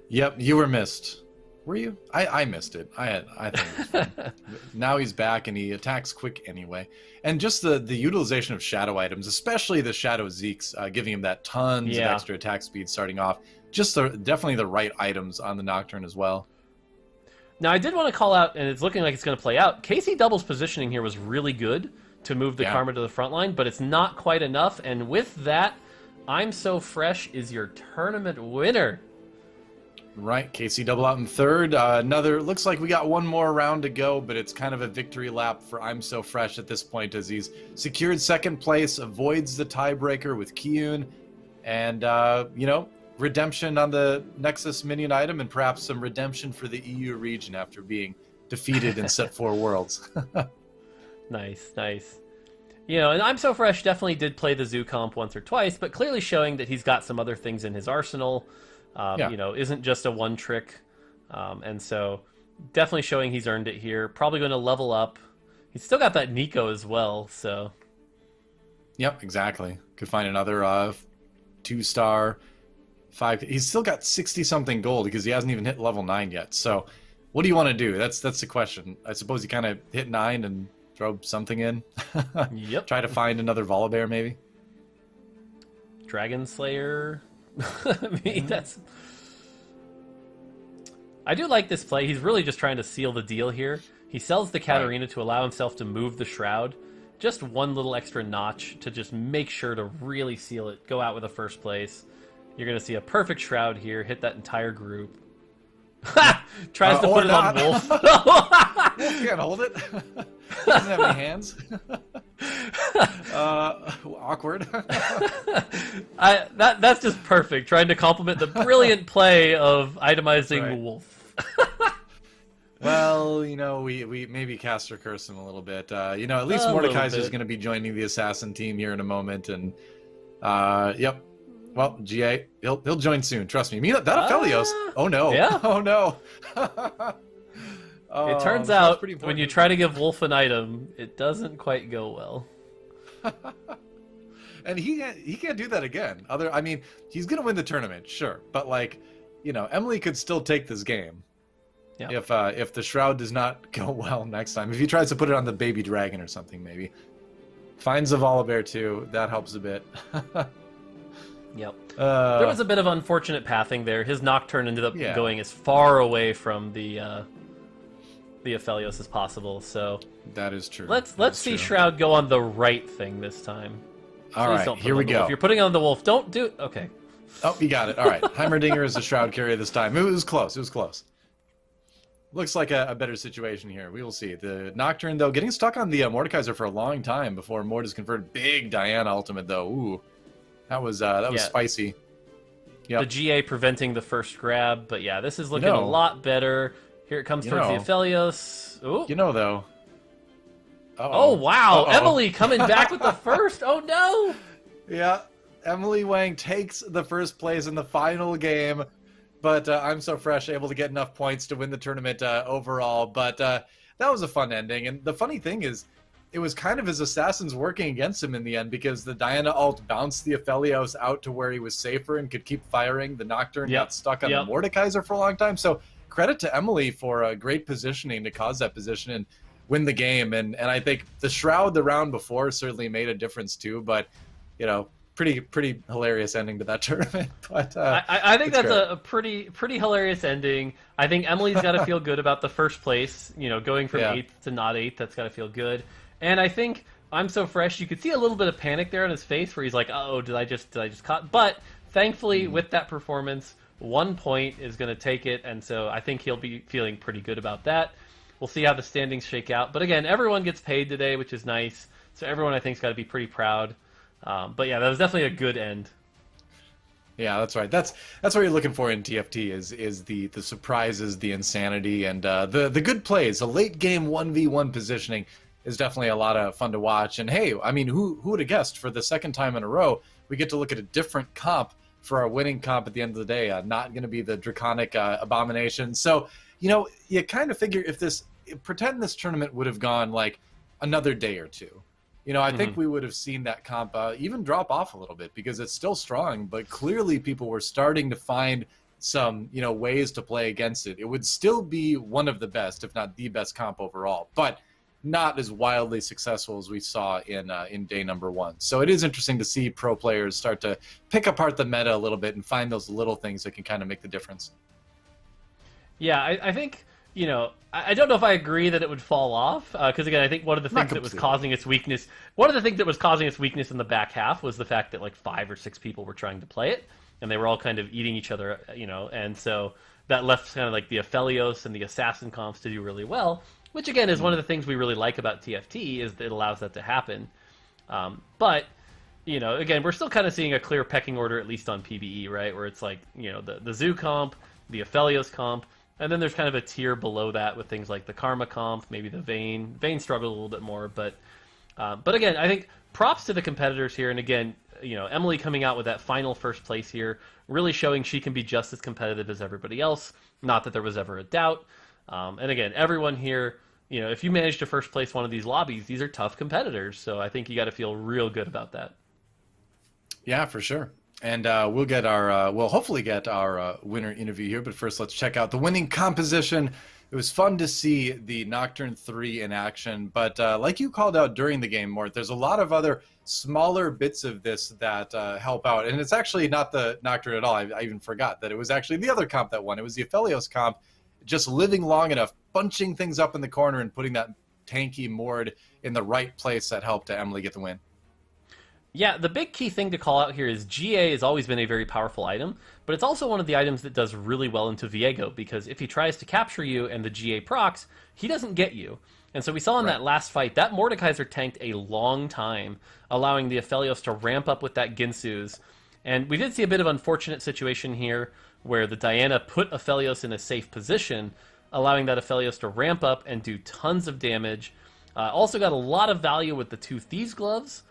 Yep, you were missed. Were you? I missed it. I think it was fun. Now he's back and he attacks quick anyway. And just the utilization of shadow items, especially the Shadow Zeeks, giving him that tons of extra attack speed starting off. Just definitely the right items on the Nocturne as well. Now, I did want to call out, and it's looking like it's going to play out, KC Double's positioning here was really good to move the Karma to the front line, but it's not quite enough. And with that, I'm So Fresh is your tournament winner. Right, KC Double out in third. Looks like we got one more round to go, but it's kind of a victory lap for I'm So Fresh at this point as he's secured second place, avoids the tiebreaker with Kiyun, and, redemption on the Nexus minion item, and perhaps some redemption for the EU region after being defeated in Set 4 Worlds. Nice. And I'm So Fresh definitely did play the Zoo comp once or twice, but clearly showing that he's got some other things in his arsenal. Isn't just a one trick. And so definitely showing he's earned it here. Probably going to level up. He's still got that Nico as well, so. Yep, exactly. Could find another 2-star, 5. He's still got 60-something gold because he hasn't even hit level 9 yet. So what do you want to do? That's the question. I suppose you kind of hit 9 and throw something in. Yep. Try to find another Volibear, maybe. Dragon Slayer. I mean, I do like this play. He's really just trying to seal the deal here. He sells the Katarina to allow himself to move the Shroud. Just one little extra notch to just make sure to really seal it. Go out with a first place. You're going to see a perfect Shroud here. Hit that entire group. Tries to put it on Wolf. Wolf can't hold it. He doesn't have any hands. Awkward. That's just perfect. Trying to complement the brilliant play of itemizing Wolf. Well, we maybe Caster curse him a little bit. At least Mordekaiser is going to be joining the assassin team here in a moment, and yep. Well, GA, he'll join soon. Trust me. That Aphelios. Oh no. Yeah. Oh no. It turns out when you try to give Wolf an item, it doesn't quite go well. And he can't do that again. He's gonna win the tournament, sure, but Emily could still take this game. Yeah. If the Shroud does not go well next time. If he tries to put it on the baby dragon or something, maybe. Finds a Volibear too. That helps a bit. Yep. There was a bit of unfortunate pathing there. His Nocturne ended up going as far away from the Aphelios as possible. So that is true. Let's see Shroud go on the right thing this time. All right, here we go. If you're putting on the Wolf, don't do it. Okay. Oh, you got it. All right. Heimerdinger is the Shroud carrier this time. It was close. Looks like a better situation here. We will see. The Nocturne, though, getting stuck on the Mordekaiser for a long time before Mort is converted. Big Diana ultimate, though. Ooh. That was spicy. Yep. The GA preventing the first grab, but yeah, this is looking a lot better. Here it comes towards the Aphelios. Ooh. Though. Oh, wow. Emily coming back with the first. Oh, no. Yeah. Emily Wang takes the first place in the final game. but I'm so fresh, able to get enough points to win the tournament overall. But that was a fun ending. And the funny thing is, it was kind of his assassins working against him in the end, because the Diana ult bounced the Aphelios out to where he was safer and could keep firing. The Nocturne got stuck on the Mordekaiser for a long time. So credit to Emily for a great positioning to cause that position and win the game. And I think the Shroud the round before certainly made a difference too. But, you know, pretty hilarious ending to that tournament. But I think that's a pretty hilarious ending. I think Emily's got to feel good about the first place. You know, going from 8th to not 8th, that's got to feel good. And I think I'm so fresh. You could see a little bit of panic there on his face, where he's like, "Oh, did I just caught?" But thankfully, with that performance, 1 point is going to take it, and so I think he'll be feeling pretty good about that. We'll see how the standings shake out. But again, everyone gets paid today, which is nice. So everyone, I think, has got to be pretty proud. But yeah, that was definitely a good end. Yeah, that's right. That's what you're looking for in TFT is the surprises, the insanity, and the good plays. A late game 1v1 positioning is definitely a lot of fun to watch. And hey, I mean, who would have guessed for the second time in a row we get to look at a different comp for our winning comp at the end of the day? Not going to be the Draconic Abomination. So, you know, you kind of figure pretend this tournament would have gone like another day or two. You know, I think we would have seen that comp even drop off a little bit, because it's still strong, but clearly people were starting to find some, you know, ways to play against it. It would still be one of the best, if not the best comp overall, but not as wildly successful as we saw in day number 1. So it is interesting to see pro players start to pick apart the meta a little bit and find those little things that can kind of make the difference. Yeah, I think, you know, I don't know if I agree that it would fall off, because again, I think one of the things that was causing its weakness, in the back half was the fact that like 5 or 6 people were trying to play it, and they were all kind of eating each other, you know, and so that left kind of like the Aphelios and the Assassin comps to do really well, which again is one of the things we really like about TFT, is that it allows that to happen. But, you know, again, we're still kind of seeing a clear pecking order, at least on PBE, right? Where it's like, you know, the Zoo comp, the Aphelios comp, and then there's kind of a tier below that with things like the Karma comp, maybe the Vayne. Vayne struggled a little bit more, but again, I think props to the competitors here. And again, you know, Emily coming out with that final first place here, really showing she can be just as competitive as everybody else. Not that there was ever a doubt. And again, everyone here, you know, if you manage to first place one of these lobbies, these are tough competitors. So I think you got to feel real good about that. Yeah, for sure. And we'll hopefully get our winner interview here. But first, let's check out the winning composition. It was fun to see the Nocturne 3 in action. But like you called out during the game, Mort, there's a lot of other smaller bits of this that help out. And it's actually not the Nocturne at all. I even forgot that it was actually the other comp that won. It was the Aphelios comp, just living long enough, bunching things up in the corner and putting that tanky Mord in the right place that helped Emily get the win. Yeah, the big key thing to call out here is GA has always been a very powerful item, but it's also one of the items that does really well into Viego, because if he tries to capture you and the GA procs, he doesn't get you. And so we saw in that last fight, that Mordekaiser tanked a long time, allowing the Aphelios to ramp up with that Ginsu's. And we did see a bit of unfortunate situation here, where the Diana put Aphelios in a safe position, allowing that Aphelios to ramp up and do tons of damage. Also got a lot of value with the 2 Thieves Gloves,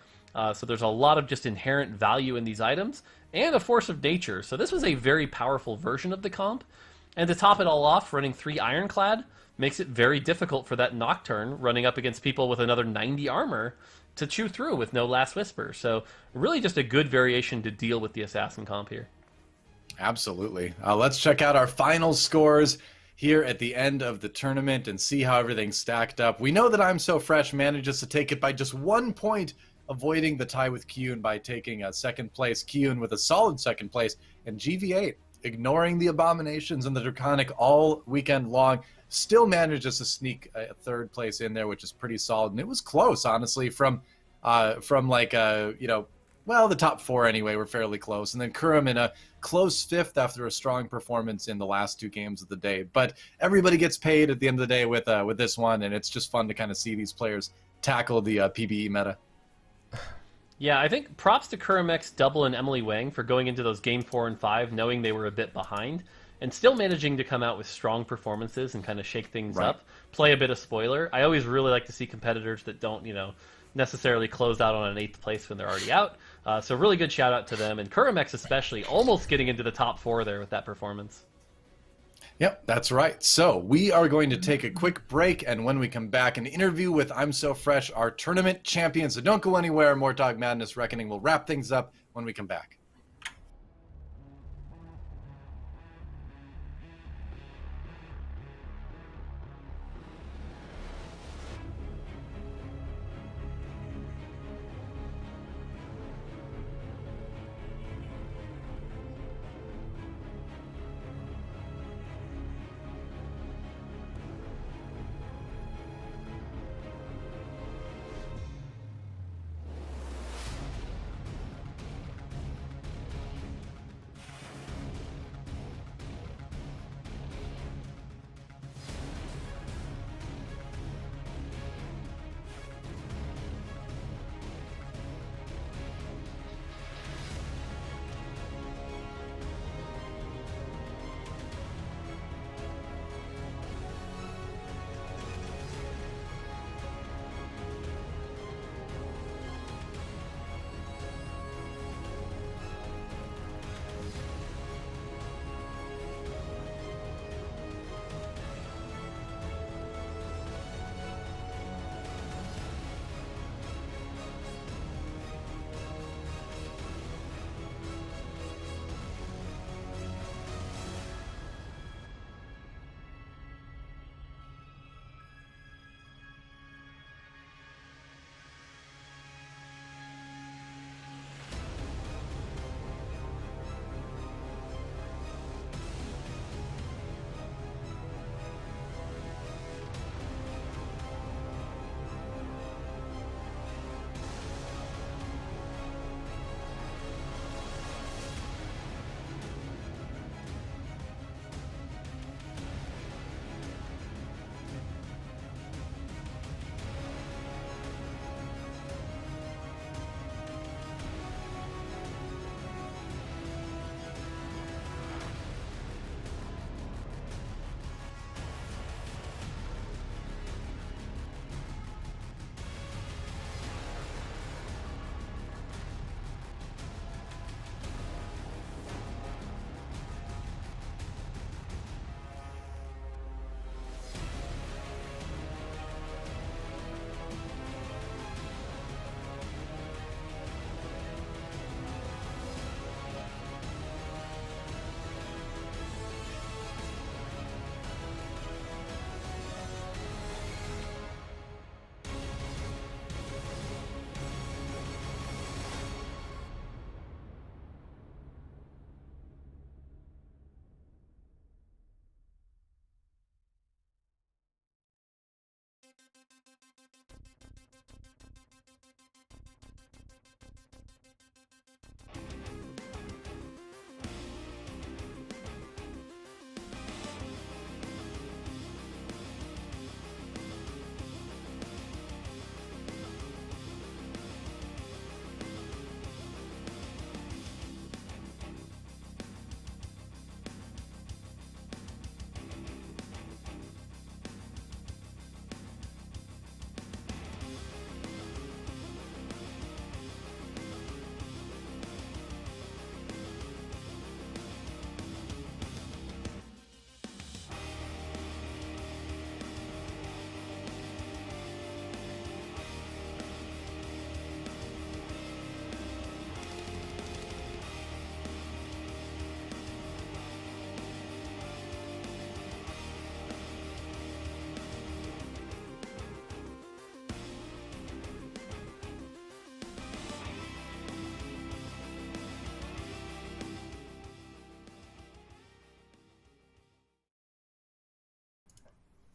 so there's a lot of just inherent value in these items, and a Force of Nature. So this was a very powerful version of the comp. And to top it all off, running 3 Ironclad makes it very difficult for that Nocturne running up against people with another 90 armor to chew through with no Last Whisper. So really just a good variation to deal with the Assassin comp here. Absolutely. Let's check out our final scores here at the end of the tournament and see how everything stacked up. We know that I'm So Fresh manages to take it by just 1 point, avoiding the tie with Kyun by taking a second place. Kyun with a solid second place, and GV8, ignoring the Abominations and the Draconic all weekend long, still manages to sneak a third place in there, which is pretty solid. And it was close, honestly, from like, you know, well, the top 4 anyway were fairly close. And then Kurum in a close 5th after a strong performance in the last 2 games of the day. But everybody gets paid at the end of the day with this one, and it's just fun to kind of see these players tackle the PBE meta. Yeah, I think props to Kurimex, Double, and Emily Wang for going into those game 4 and 5 knowing they were a bit behind, and still managing to come out with strong performances and kind of shake things up, play a bit of spoiler. I always really like to see competitors that don't, you know, necessarily close out on an 8th place when they're already out. So really good shout out to them, and Kurimex especially, almost getting into the top 4 there with that performance. Yep, that's right. So we are going to take a quick break, and when we come back, an interview with I'm So Fresh, our tournament champion. So don't go anywhere. Mortdog Madness Reckoning will wrap things up when we come back.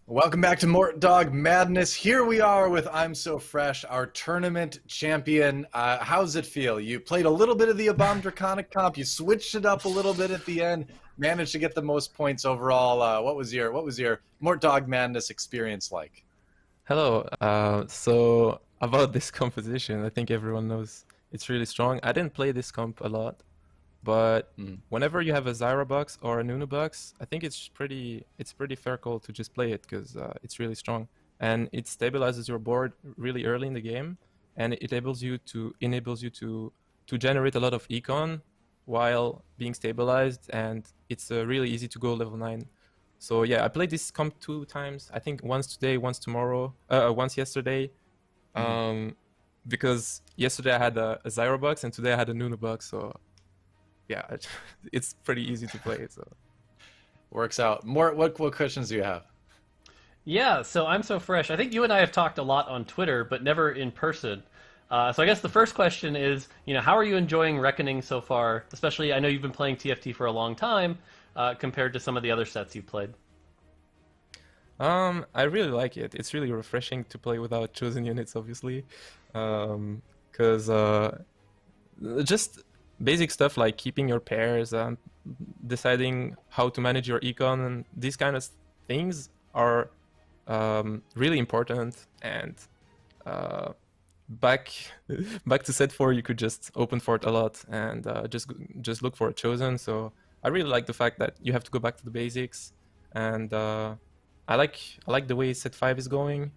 Welcome back to Mortdog Madness. Here we are with I'm So Fresh, our tournament champion. How's it feel? You played a little bit of the Abom Draconic comp. You switched it up a little bit at the end. Managed to get the most points overall. What was your Mortdog Madness experience like? Hello. So about this composition, I think everyone knows it's really strong. I didn't play this comp a lot, but whenever you have a Zyra box or a Nunu box, I think it's pretty fair call to just play it because it's really strong and it stabilizes your board really early in the game, and it enables you to generate a lot of econ while being stabilized, and it's really easy to go level 9 So yeah, I played this comp 2 times. I think once today, once tomorrow, once yesterday. Because yesterday I had a Zyro box and today I had a Nunu box. So yeah, it's pretty easy to play. So Works out. More. What questions do you have? Yeah, so I'm so fresh. I think you and I have talked a lot on Twitter, but never in person. So I guess the first question is, how are you enjoying Reckoning so far? Especially, I know you've been playing TFT for a long time, compared to some of the other sets you've played. I really like it. It's really refreshing to play without chosen units, obviously, because just basic stuff like keeping your pairs and deciding how to manage your econ and these kind of things are really important. And back to set 4, you could just open fort a lot and just look for a chosen. So I really like the fact that you have to go back to the basics, and I like the way set 5 is going.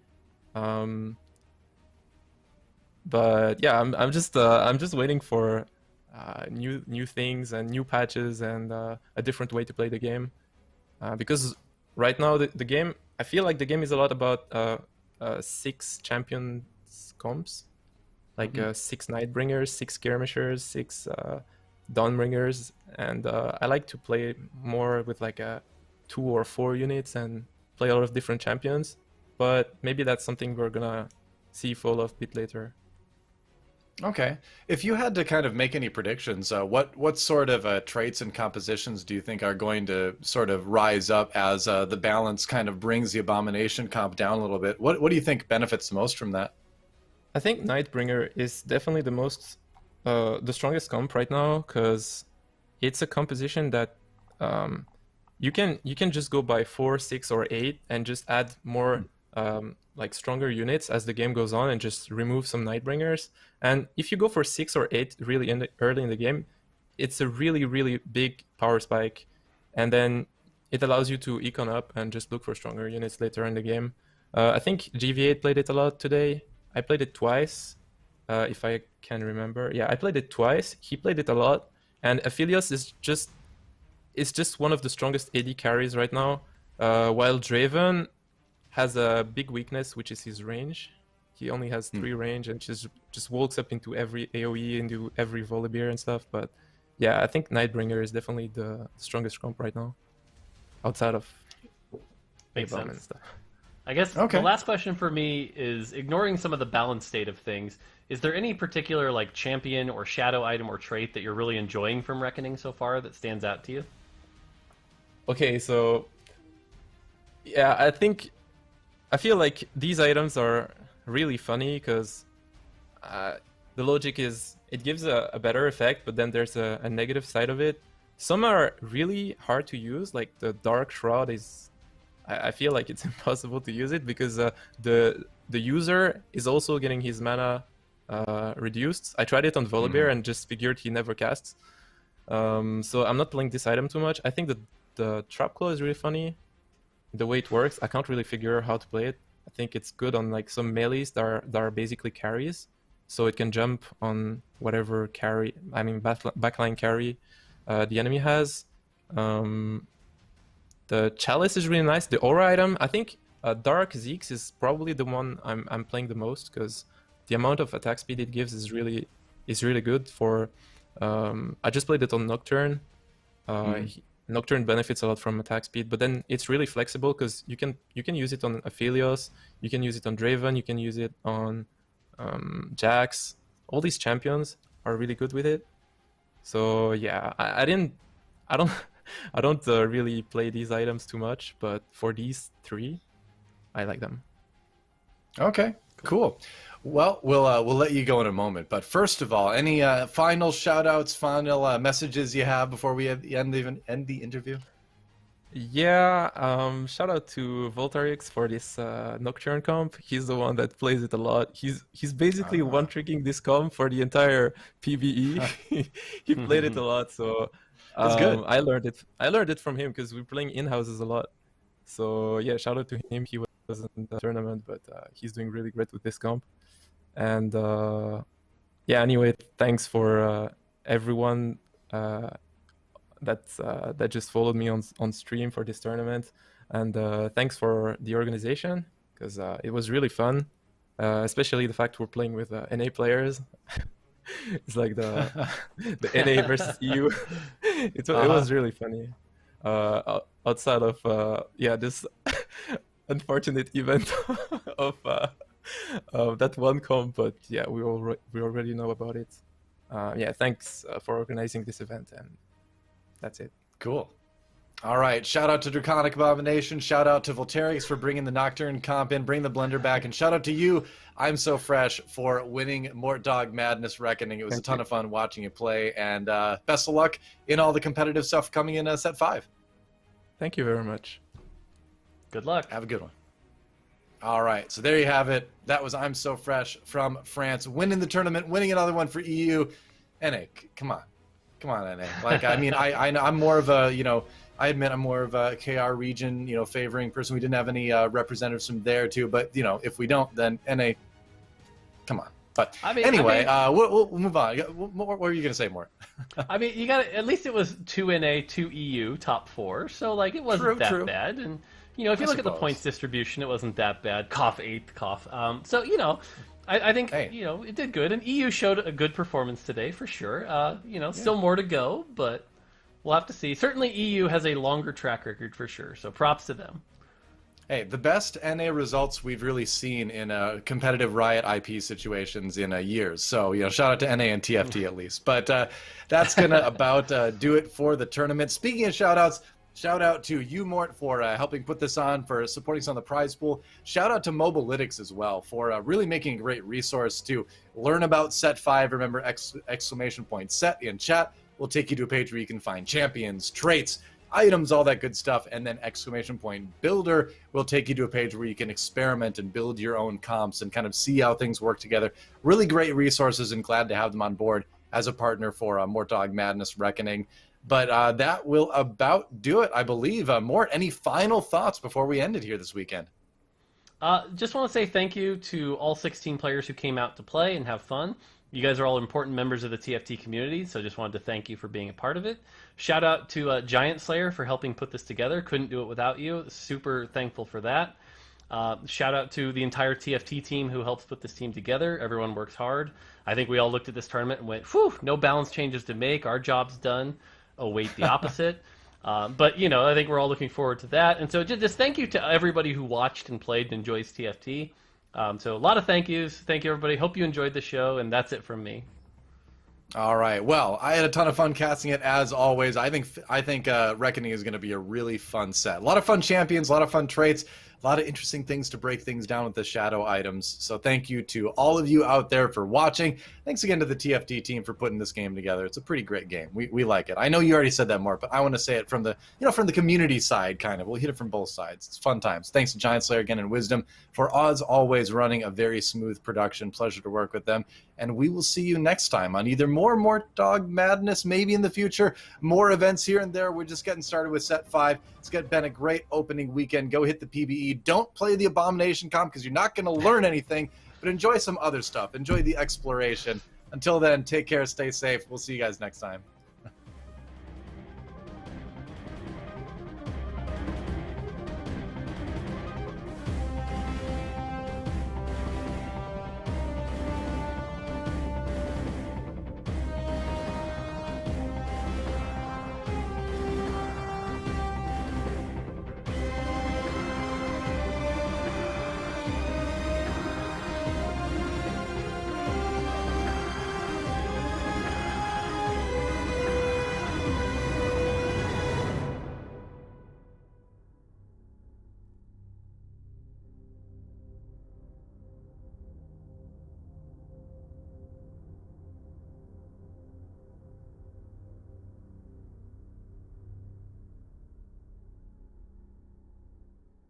But yeah, I'm just waiting for new things and new patches and a different way to play the game, because right now the game, I feel like the game is a lot about 6 champions comps, like 6 Nightbringers, 6 Skirmishers, 6 Dawnbringers, and I like to play more with like 2 or 4 units and play a lot of different champions. But maybe that's something we're gonna see full of a bit later. Okay. If you had to kind of make any predictions, what sort of traits and compositions do you think are going to sort of rise up as the balance kind of brings the Abomination comp down a little bit? What do you think benefits the most from that? I think Nightbringer is definitely the strongest comp right now, because it's a composition that you can just go by 4, 6, or 8 and just add more like stronger units as the game goes on and just remove some Nightbringers. And if you go for 6 or 8 really early in the game, it's a really, really big power spike. And then it allows you to econ up and just look for stronger units later in the game. I think GV8 played it a lot today. I played it twice, if I can remember. Yeah, I played it twice. He played it a lot. And Aphelios is just one of the strongest AD carries right now, while Draven has a big weakness, which is his range. He only has 3 range and just walks up into every AoE, into every Volibear and stuff. But yeah, I think Nightbringer is definitely the strongest comp right now, outside of Makes Abom sense. and stuff. I guess the last question for me is, ignoring some of the balance state of things, is there any particular like champion or shadow item or trait that you're really enjoying from Reckoning so far that stands out to you? Okay, so yeah, I feel like these items are really funny because the logic is it gives a better effect, but then there's a negative side of it. Some are really hard to use, like the Dark Shroud is... I feel like it's impossible to use it because the user is also getting his mana reduced. I tried it on Volibear and just figured he never casts. So I'm not playing this item too much. I think the Trap Claw is really funny. The way it works, I can't really figure how to play it. I think it's good on like some melees that are basically carries, so it can jump on whatever carry, I mean backline carry the enemy has. The Chalice is really nice. The Aura item, I think Dark Zeeks is probably the one I'm playing the most, because the amount of attack speed it gives is really good for... I just played it on Nocturne. Nocturne benefits a lot from attack speed, but then it's really flexible because you can use it on Aphelios, you can use it on Draven, you can use it on Jax. All these champions are really good with it. So yeah, I don't really play these items too much, but for these 3, I like them. Okay, cool. Well, we'll let you go in a moment, but first of all, any final shout-outs, final messages you have before we end the interview? Yeah, shout out to Voltarix for this Nocturne comp. He's the one that plays it a lot. He's basically one-tricking this comp for the entire PvE. He played it a lot, so that's good. I learned it from him because we're playing in-houses a lot. So yeah, shout out to him. He was in the tournament, but he's doing really great with this comp. And yeah, anyway, thanks for everyone that just followed me on stream for this tournament, and thanks for the organization, because it was really fun, especially the fact we're playing with NA players. It's like the NA versus EU. It was really funny. Outside of this unfortunate event of that one comp, but yeah, we already know about it. Thanks for organizing this event, and that's it. Cool. All right, shout out to Draconic Abomination, shout out to Volterix for bringing the Nocturne comp in, bring the blender back, and shout out to you, I'm So Fresh, for winning Mortdog Madness Reckoning. It was a ton of fun watching you play, and best of luck in all the competitive stuff coming in set 5. Thank you very much. Good luck. Have a good one. All right, so there you have it. That was I'm So Fresh from France, winning the tournament, winning another one for EU. NA, come on, NA. Like, I mean, I'm more of a, I admit I'm more of a KR region, favoring person. We didn't have any representatives from there too, but if we don't, then NA, come on. But anyway, we'll move on. What were you gonna say, Mort? I mean, you got at least it was 2 NA, 2 EU, top 4, so like it wasn't that bad. And if you look at the points distribution, it wasn't that bad. Cough 8th, cough. So I think it did good, and EU showed a good performance today for sure. Still more to go, but we'll have to see. Certainly, EU has a longer track record for sure, so props to them. Hey, the best NA results we've really seen in competitive Riot IP situations in years. So, shout out to NA and TFT at least. But that's going to about do it for the tournament. Speaking of shout outs, shout out to you, Mort, for helping put this on, for supporting some of the prize pool. Shout out to Mobalytics as well for really making a great resource to learn about Set 5. Remember, exclamation point set in chat will take you to a page where you can find champions, traits, items, all that good stuff, and then exclamation point builder will take you to a page where you can experiment and build your own comps and kind of see how things work together. Really great resources, and glad to have them on board as a partner for Mortdog Madness Reckoning. But that will about do it, I believe. Mort, any final thoughts before we end it here this weekend? Just want to say thank you to all 16 players who came out to play and have fun. You guys are all important members of the TFT community, so just wanted to thank you for being a part of it. Shout out to Giant Slayer for helping put this together. Couldn't do it without you. Super thankful for that. Shout out to the entire TFT team who helps put this team together. Everyone works hard. I think we all looked at this tournament and went, whew, no balance changes to make. Our job's done. Oh, wait, the opposite. But, I think we're all looking forward to that. And so just thank you to everybody who watched and played and enjoys TFT. So a lot of thank yous. Thank you, everybody. Hope you enjoyed the show, and that's it from me. All right. Well, I had a ton of fun casting it, as always. I think Reckoning is going to be a really fun set. A lot of fun champions, a lot of fun traits, a lot of interesting things to break things down with the shadow items. So thank you to all of you out there for watching. Thanks again to the TFT team for putting this game together. It's a pretty great game. We like it. I know you already said that, Mort, but I want to say it from the from the community side, kind of. We'll hit it from both sides. It's fun times. Thanks to Giant Slayer again and Wisdom for as always running a very smooth production. Pleasure to work with them. And we will see you next time on either more Mortdog Madness, maybe in the future, more events here and there. We're just getting started with Set 5. It's been a great opening weekend. Go hit the PBE. Don't play the Abomination comp because you're not going to learn anything, but enjoy some other stuff. Enjoy the exploration. Until then, take care, stay safe. We'll see you guys next time.